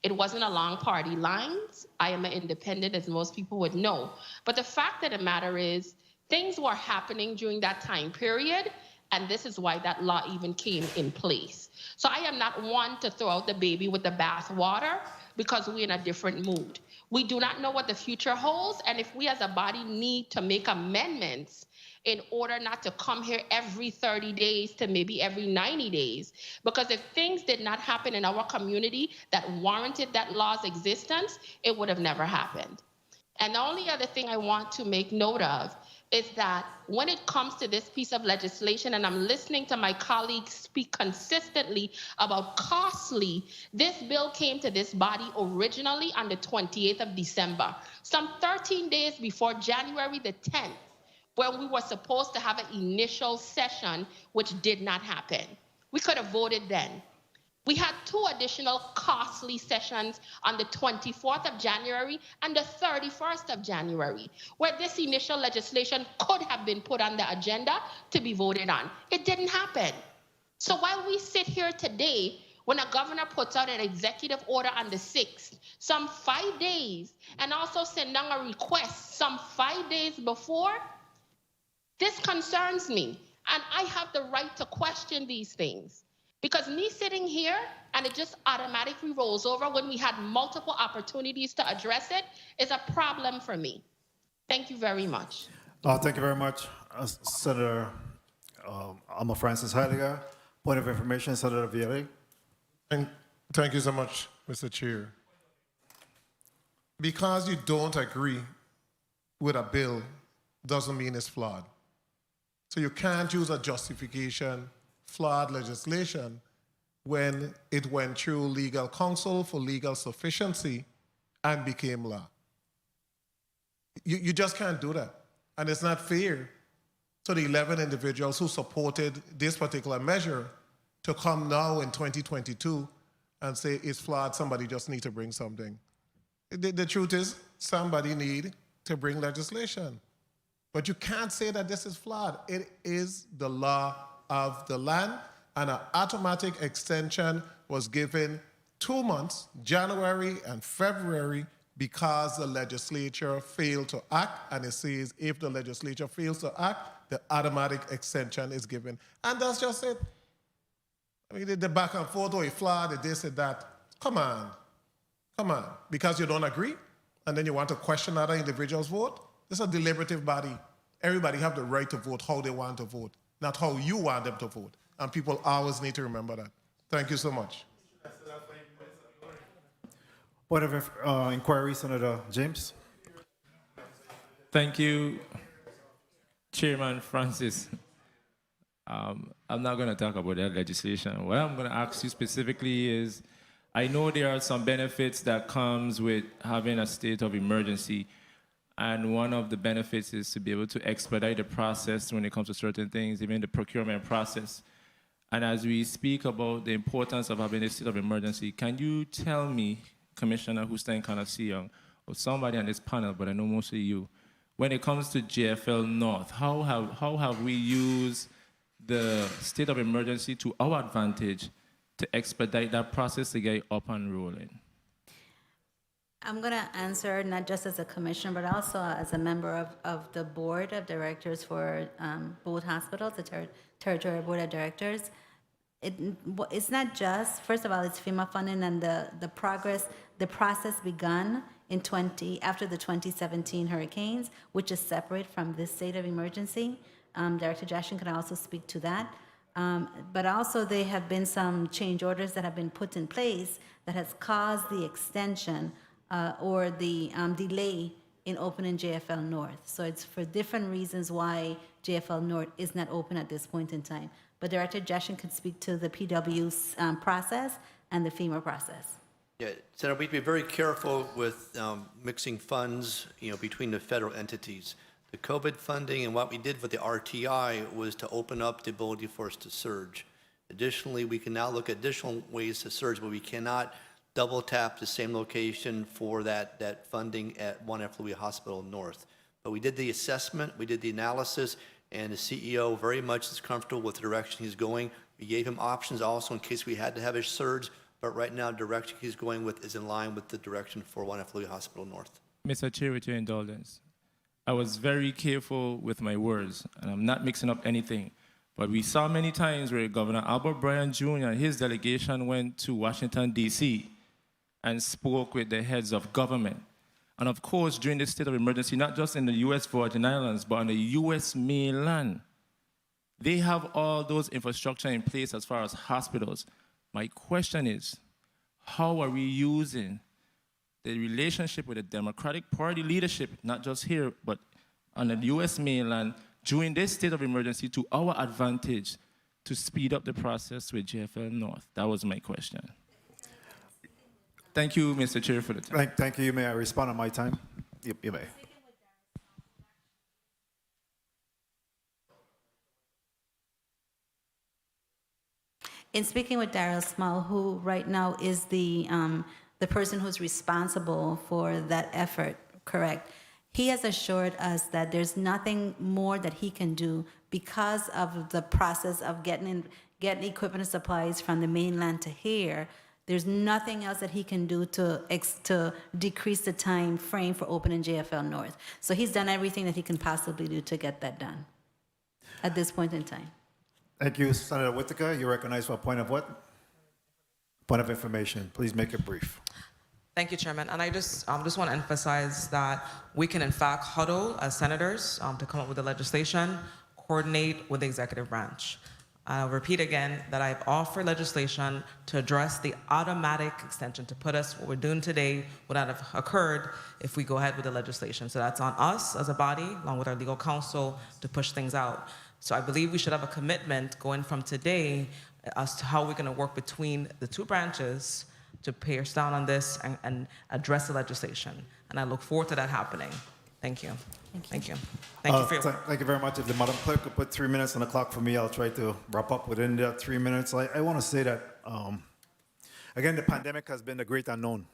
It wasn't along party lines. I am an independent, as most people would know. But the fact of the matter is, things were happening during that time period, and this is why that law even came in place. So I am not one to throw out the baby with the bathwater, because we're in a different mood. We do not know what the future holds, and if we as a body need to make amendments in order not to come here every 30 days to maybe every 90 days, because if things did not happen in our community that warranted that law's existence, it would have never happened. And the only other thing I want to make note of is that when it comes to this piece of legislation, and I'm listening to my colleagues speak consistently about costly, this bill came to this body originally on the 28th of December, some 13 days before January the 10th, where we were supposed to have an initial session, which did not happen. We could have voted then. We had 2 additional costly sessions on the 24th of January and the 31st of January, where this initial legislation could have been put on the agenda to be voted on. It didn't happen. So while we sit here today, when a governor puts out an executive order on the 6th, some 5 days, and also send down a request some 5 days before, this concerns me. And I have the right to question these things. Because me sitting here and it just automatically rolls over when we had multiple opportunities to address it is a problem for me. Thank you very much. Thank you very much, Senator Alma Francis Heidegger. Point of information, Senator Vieri. Thank you so much, Mr. Chair. Because you don't agree with a bill doesn't mean it's flawed. So you can't use a justification, flawed legislation, when it went through legal counsel for legal sufficiency and became law. You just can't do that. And it's not fair to the 11 individuals who supported this particular measure to come now in 2022 and say it's flawed, somebody just need to bring something. The truth is, somebody need to bring legislation. But you can't say that this is flawed. It is the law of the land, and an automatic extension was given 2 months, January and February, because the legislature failed to act, and it says if the legislature fails to act, the automatic extension is given. And that's just it. I mean, the back and forth, or a flawed, this and that. Come on. Because you don't agree, and then you want to question other individuals' vote? This is a deliberative body. Everybody have the right to vote how they want to vote, not how you want them to vote. And people always need to remember that. Thank you so much. Point of inquiry, Senator James. Thank you, Chairman Francis. I'm not going to talk about that legislation. What I'm going to ask you specifically is, I know there are some benefits that comes with having a state of emergency. And one of the benefits is to be able to expedite the process when it comes to certain things, even the procurement process. And as we speak about the importance of having a state of emergency, can you tell me, Commissioner Hussein Kanasiong, or somebody on this panel, but I know mostly you, when it comes to JFL North, how have we used the state of emergency to our advantage to expedite that process to get up and rolling? I'm going to answer not just as a commissioner, but also as a member of the board of directors for both hospitals, the territorial board of directors. It's not just, first of all, it's FEMA funding, and the process begun after the 2017 hurricanes, which is separate from this state of emergency. Director Jashin can also speak to that. But also there have been some change orders that have been put in place that has caused the extension or the delay in opening JFL North. So it's for different reasons why JFL North is not open at this point in time. But Director Jashin can speak to the PW's process and the FEMA process. Yeah, Senator, we'd be very careful with mixing funds, between the federal entities. The COVID funding and what we did with the RTI was to open up the ability for us to surge. Additionally, we can now look at additional ways to surge, but we cannot double tap the same location for that funding at One F. Louis Hospital North. But we did the assessment, we did the analysis, and the CEO very much is comfortable with the direction he's going. We gave him options also in case we had to have a surge, but right now the direction he's going with is in line with the direction for One F. Louis Hospital North. Mr. Chair, with your indulgence, I was very careful with my words, and I'm not mixing up anything. But we saw many times where Governor Albert Bryan Jr. and his delegation went to Washington, D.C., and spoke with the heads of government. And of course, during this state of emergency, not just in the U.S. Virgin Islands, but on the U.S. mainland, they have all those infrastructure in place as far as hospitals. My question is, how are we using the relationship with the Democratic Party leadership, not just here, but on the U.S. mainland, during this state of emergency to our advantage to speed up the process with JFL North? That was my question. Thank you, Mr. Chair, for the time. Thank you. May I respond on my time? You may. In speaking with Daryl Small, who right now is the person who's responsible for that effort, correct? He has assured us that there's nothing more that he can do because of the process of getting equipment and supplies from the mainland to here. There's nothing else that he can do to decrease the time frame for opening JFL North. So he's done everything that he can possibly do to get that done at this point in time. Thank you, Senator Whitaker. You're recognized for a point of what? Point of information. Please make it brief. Thank you, Chairman. And I just want to emphasize that we can, in fact, huddle as senators to come up with the legislation, coordinate with the executive branch. I'll repeat again that I've offered legislation to address the automatic extension, to put us, what we're doing today would not have occurred if we go ahead with the legislation. So that's on us as a body, along with our legal counsel, to push things out. So I believe we should have a commitment going from today as to how we're going to work between the two branches to pierce down on this and address the legislation. And I look forward to that happening. Thank you. Thank you. Thank you for your Thank you very much. If the Madam Clerk could put 3 minutes on the clock for me, I'll try to wrap up within that 3 minutes. I want to say that, again, the pandemic has been a great unknown.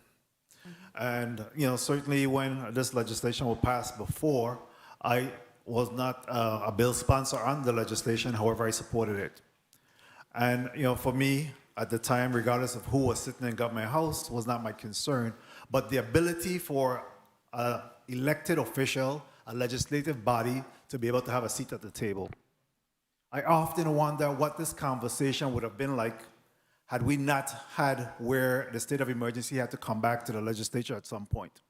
And, certainly when this legislation was passed before, I was not a bill sponsor on the legislation. However, I supported it. And, for me, at the time, regardless of who was sitting in Government House, was not my concern. But the ability for an elected official, a legislative body, to be able to have a seat at the table. I often wonder what this conversation would have been like had we not had where the state of emergency had to come back to the legislature at some point.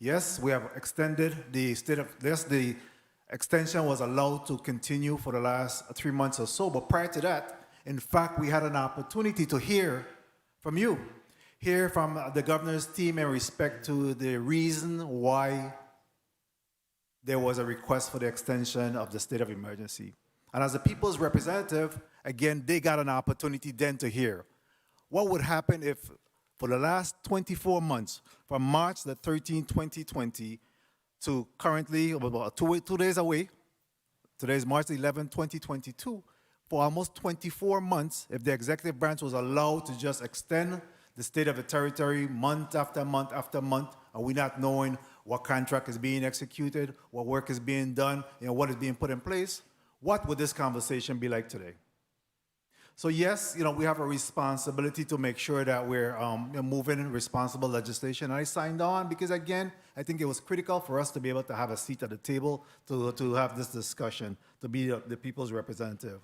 Yes, we have extended the the extension was allowed to continue for the last 3 months or so, but prior to that, in fact, we had an opportunity to hear from you, hear from the governor's team in respect to the reason why there was a request for the extension of the state of emergency. And as the people's representative, again, they got an opportunity then to hear what would happen if, for the last 24 months, from March the 13th, 2020, to currently, about 2 days away, today is March 11, 2022, for almost 24 months, if the executive branch was allowed to just extend the state of the territory month after month after month, and we're not knowing what contract is being executed, what work is being done, what is being put in place, what would this conversation be like today? So yes, we have a responsibility to make sure that we're moving in responsible legislation. I signed on because, again, I think it was critical for us to be able to have a seat at the table to have this discussion, to be the people's representative.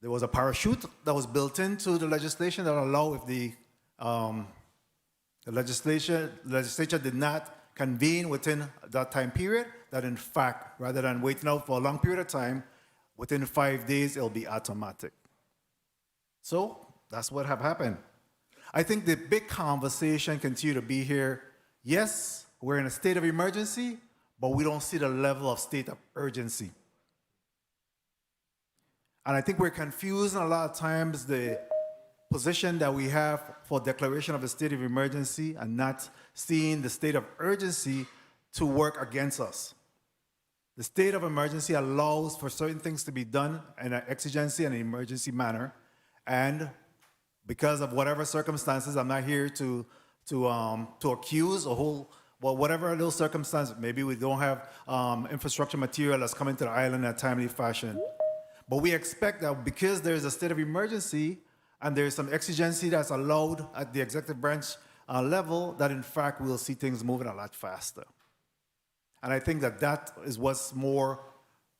There was a parachute that was built into the legislation that allowed if the legislature did not convene within that time period, that in fact, rather than waiting out for a long period of time, within 5 days, it'll be automatic. So that's what have happened. I think the big conversation continue to be here. Yes, we're in a state of emergency, but we don't see the level of state of urgency. And I think we're confusing a lot of times the position that we have for declaration of a state of emergency and not seeing the state of urgency to work against us. The state of emergency allows for certain things to be done in an exigency and an emergency manner. And because of whatever circumstances, I'm not here to accuse whatever those circumstances, maybe we don't have infrastructure material that's coming to the island in a timely fashion. But we expect that because there's a state of emergency and there's some exigency that's allowed at the executive branch level, that in fact we'll see things moving a lot faster. And I think that is what's more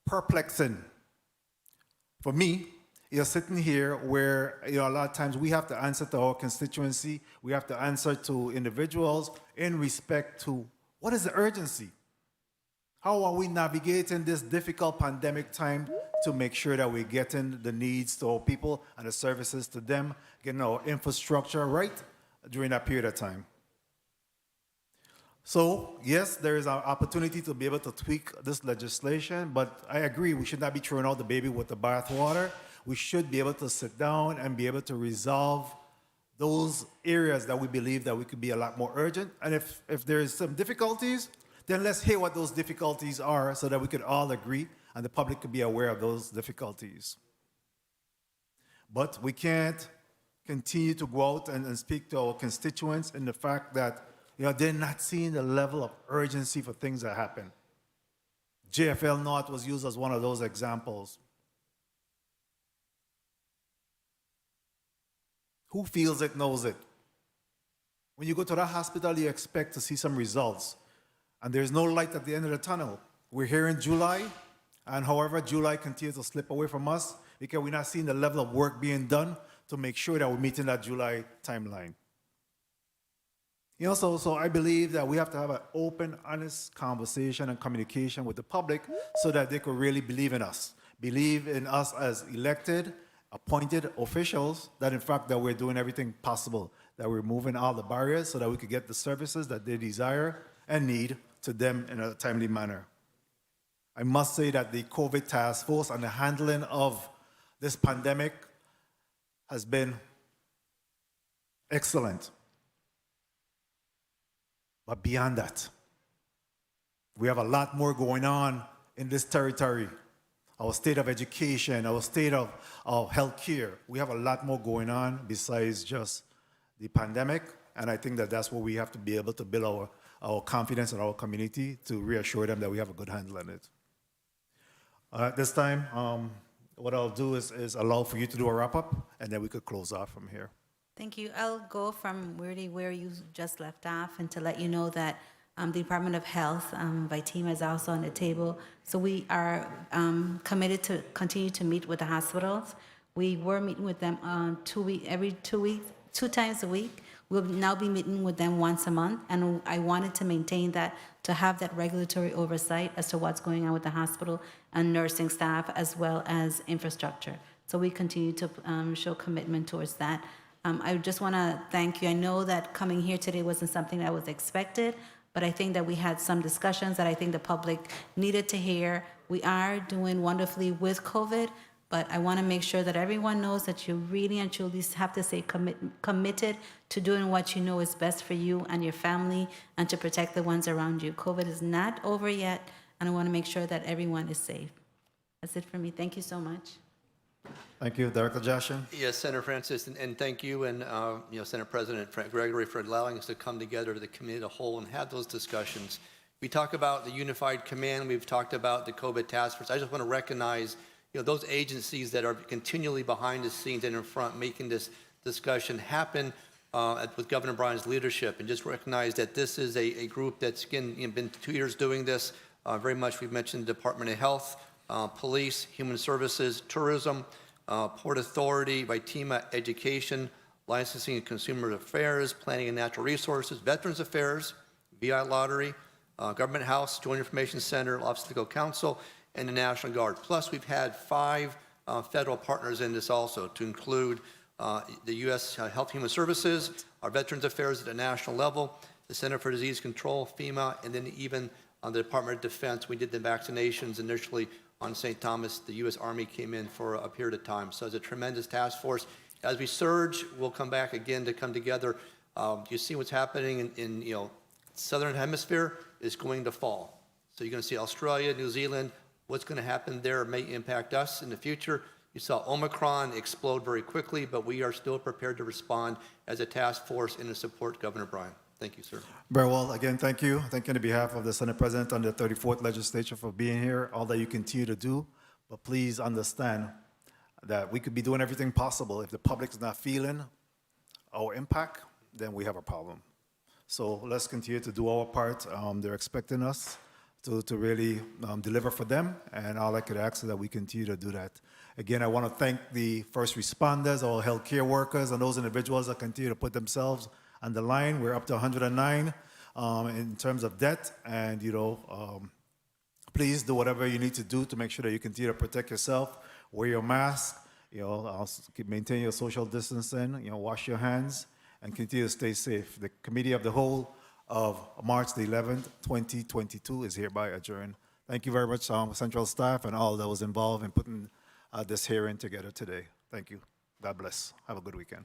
perplexing. For me, you're sitting here where a lot of times we have to answer to our constituency, we have to answer to individuals in respect to what is the urgency? How are we navigating this difficult pandemic time to make sure that we're getting the needs to our people and the services to them, getting our infrastructure right during that period of time? So, yes, there is an opportunity to be able to tweak this legislation, but I agree we should not be throwing out the baby with the bathwater. We should be able to sit down and be able to resolve those areas that we believe that we could be a lot more urgent. And if there is some difficulties, then let's hear what those difficulties are so that we could all agree and the public could be aware of those difficulties. But we can't continue to go out and speak to our constituents in the fact that they're not seeing the level of urgency for things that happen. JFL North was used as one of those examples. Who feels it knows it. When you go to that hospital, you expect to see some results. And there's no light at the end of the tunnel. We're here in July, and however July continues to slip away from us because we're not seeing the level of work being done to make sure that we're meeting that July timeline. So I believe that we have to have an open, honest conversation and communication with the public so that they could really believe in us as elected, appointed officials, that in fact that we're doing everything possible, that we're moving all the barriers so that we could get the services that they desire and need to them in a timely manner. I must say that the COVID task force and the handling of this pandemic has been excellent. But beyond that, we have a lot more going on in this territory. Our state of education, our state of health care. We have a lot more going on besides just the pandemic. And I think that that's where we have to be able to build our confidence in our community to reassure them that we have a good handle on it. At this time, what I'll do is allow for you to do a wrap-up, and then we could close off from here. Thank you. I'll go from really where you just left off and to let you know that the Department of Health, VITEMA is also on the table. So we are committed to continue to meet with the hospitals. We were meeting with them every 2 weeks, 2 times a week. We'll now be meeting with them once a month, and I wanted to maintain that, to have that regulatory oversight as to what's going on with the hospital and nursing staff as well as infrastructure. So we continue to show commitment towards that. I just want to thank you. I know that coming here today wasn't something that was expected, but I think that we had some discussions that I think the public needed to hear. We are doing wonderfully with COVID, but I want to make sure that everyone knows that you really and truly have to stay committed to doing what you know is best for you and your family and to protect the ones around you. COVID is not over yet, and I want to make sure that everyone is safe. That's it for me. Thank you so much. Thank you. Director Joshin. Yes, Senator Francis, and thank you and Senate President Frank Gregory for allowing us to come together to the committee as a whole and have those discussions. We talk about the unified command. We've talked about the COVID task force. I just want to recognize those agencies that are continually behind the scenes and in front making this discussion happen with Governor Bryan's leadership, and just recognize that this is a group that's been 2 years doing this. Very much we've mentioned the Department of Health, Police, Human Services, Tourism, Port Authority, VITEMA, Education, Licensing and Consumer Affairs, Planning and Natural Resources, Veterans Affairs, VI Lottery, Government House, Joint Information Center, Office of Legal Counsel, and the National Guard. Plus, we've had 5 federal partners in this also, to include the U.S. Health Human Services, our Veterans Affairs at the national level, the Center for Disease Control, FEMA, and then even on the Department of Defense. We did the vaccinations initially on St. Thomas. The U.S. Army came in for a period of time. So it's a tremendous task force. As we surge, we'll come back again to come together. You see what's happening in Southern Hemisphere is going to fall. So you're going to see Australia, New Zealand. What's going to happen there may impact us in the future. You saw Omicron explode very quickly, but we are still prepared to respond as a task force and to support Governor Bryan. Thank you, sir. Very well. Again, thank you. Thank you on behalf of the Senate President and the 34th Legislature for being here, all that you continue to do. But please understand that we could be doing everything possible. If the public is not feeling our impact, then we have a problem. So let's continue to do our part. They're expecting us to really deliver for them, and all I could ask is that we continue to do that. Again, I want to thank the first responders, all healthcare workers, and those individuals that continue to put themselves on the line. We're up to 109 in terms of debt, and please do whatever you need to do to make sure that you continue to protect yourself. Wear your mask, maintain your social distancing, wash your hands, and continue to stay safe. The Committee of the Whole of March the 11th, 2022 is hereby adjourned. Thank you very much, Central staff and all those involved in putting this hearing together today. Thank you. God bless. Have a good weekend.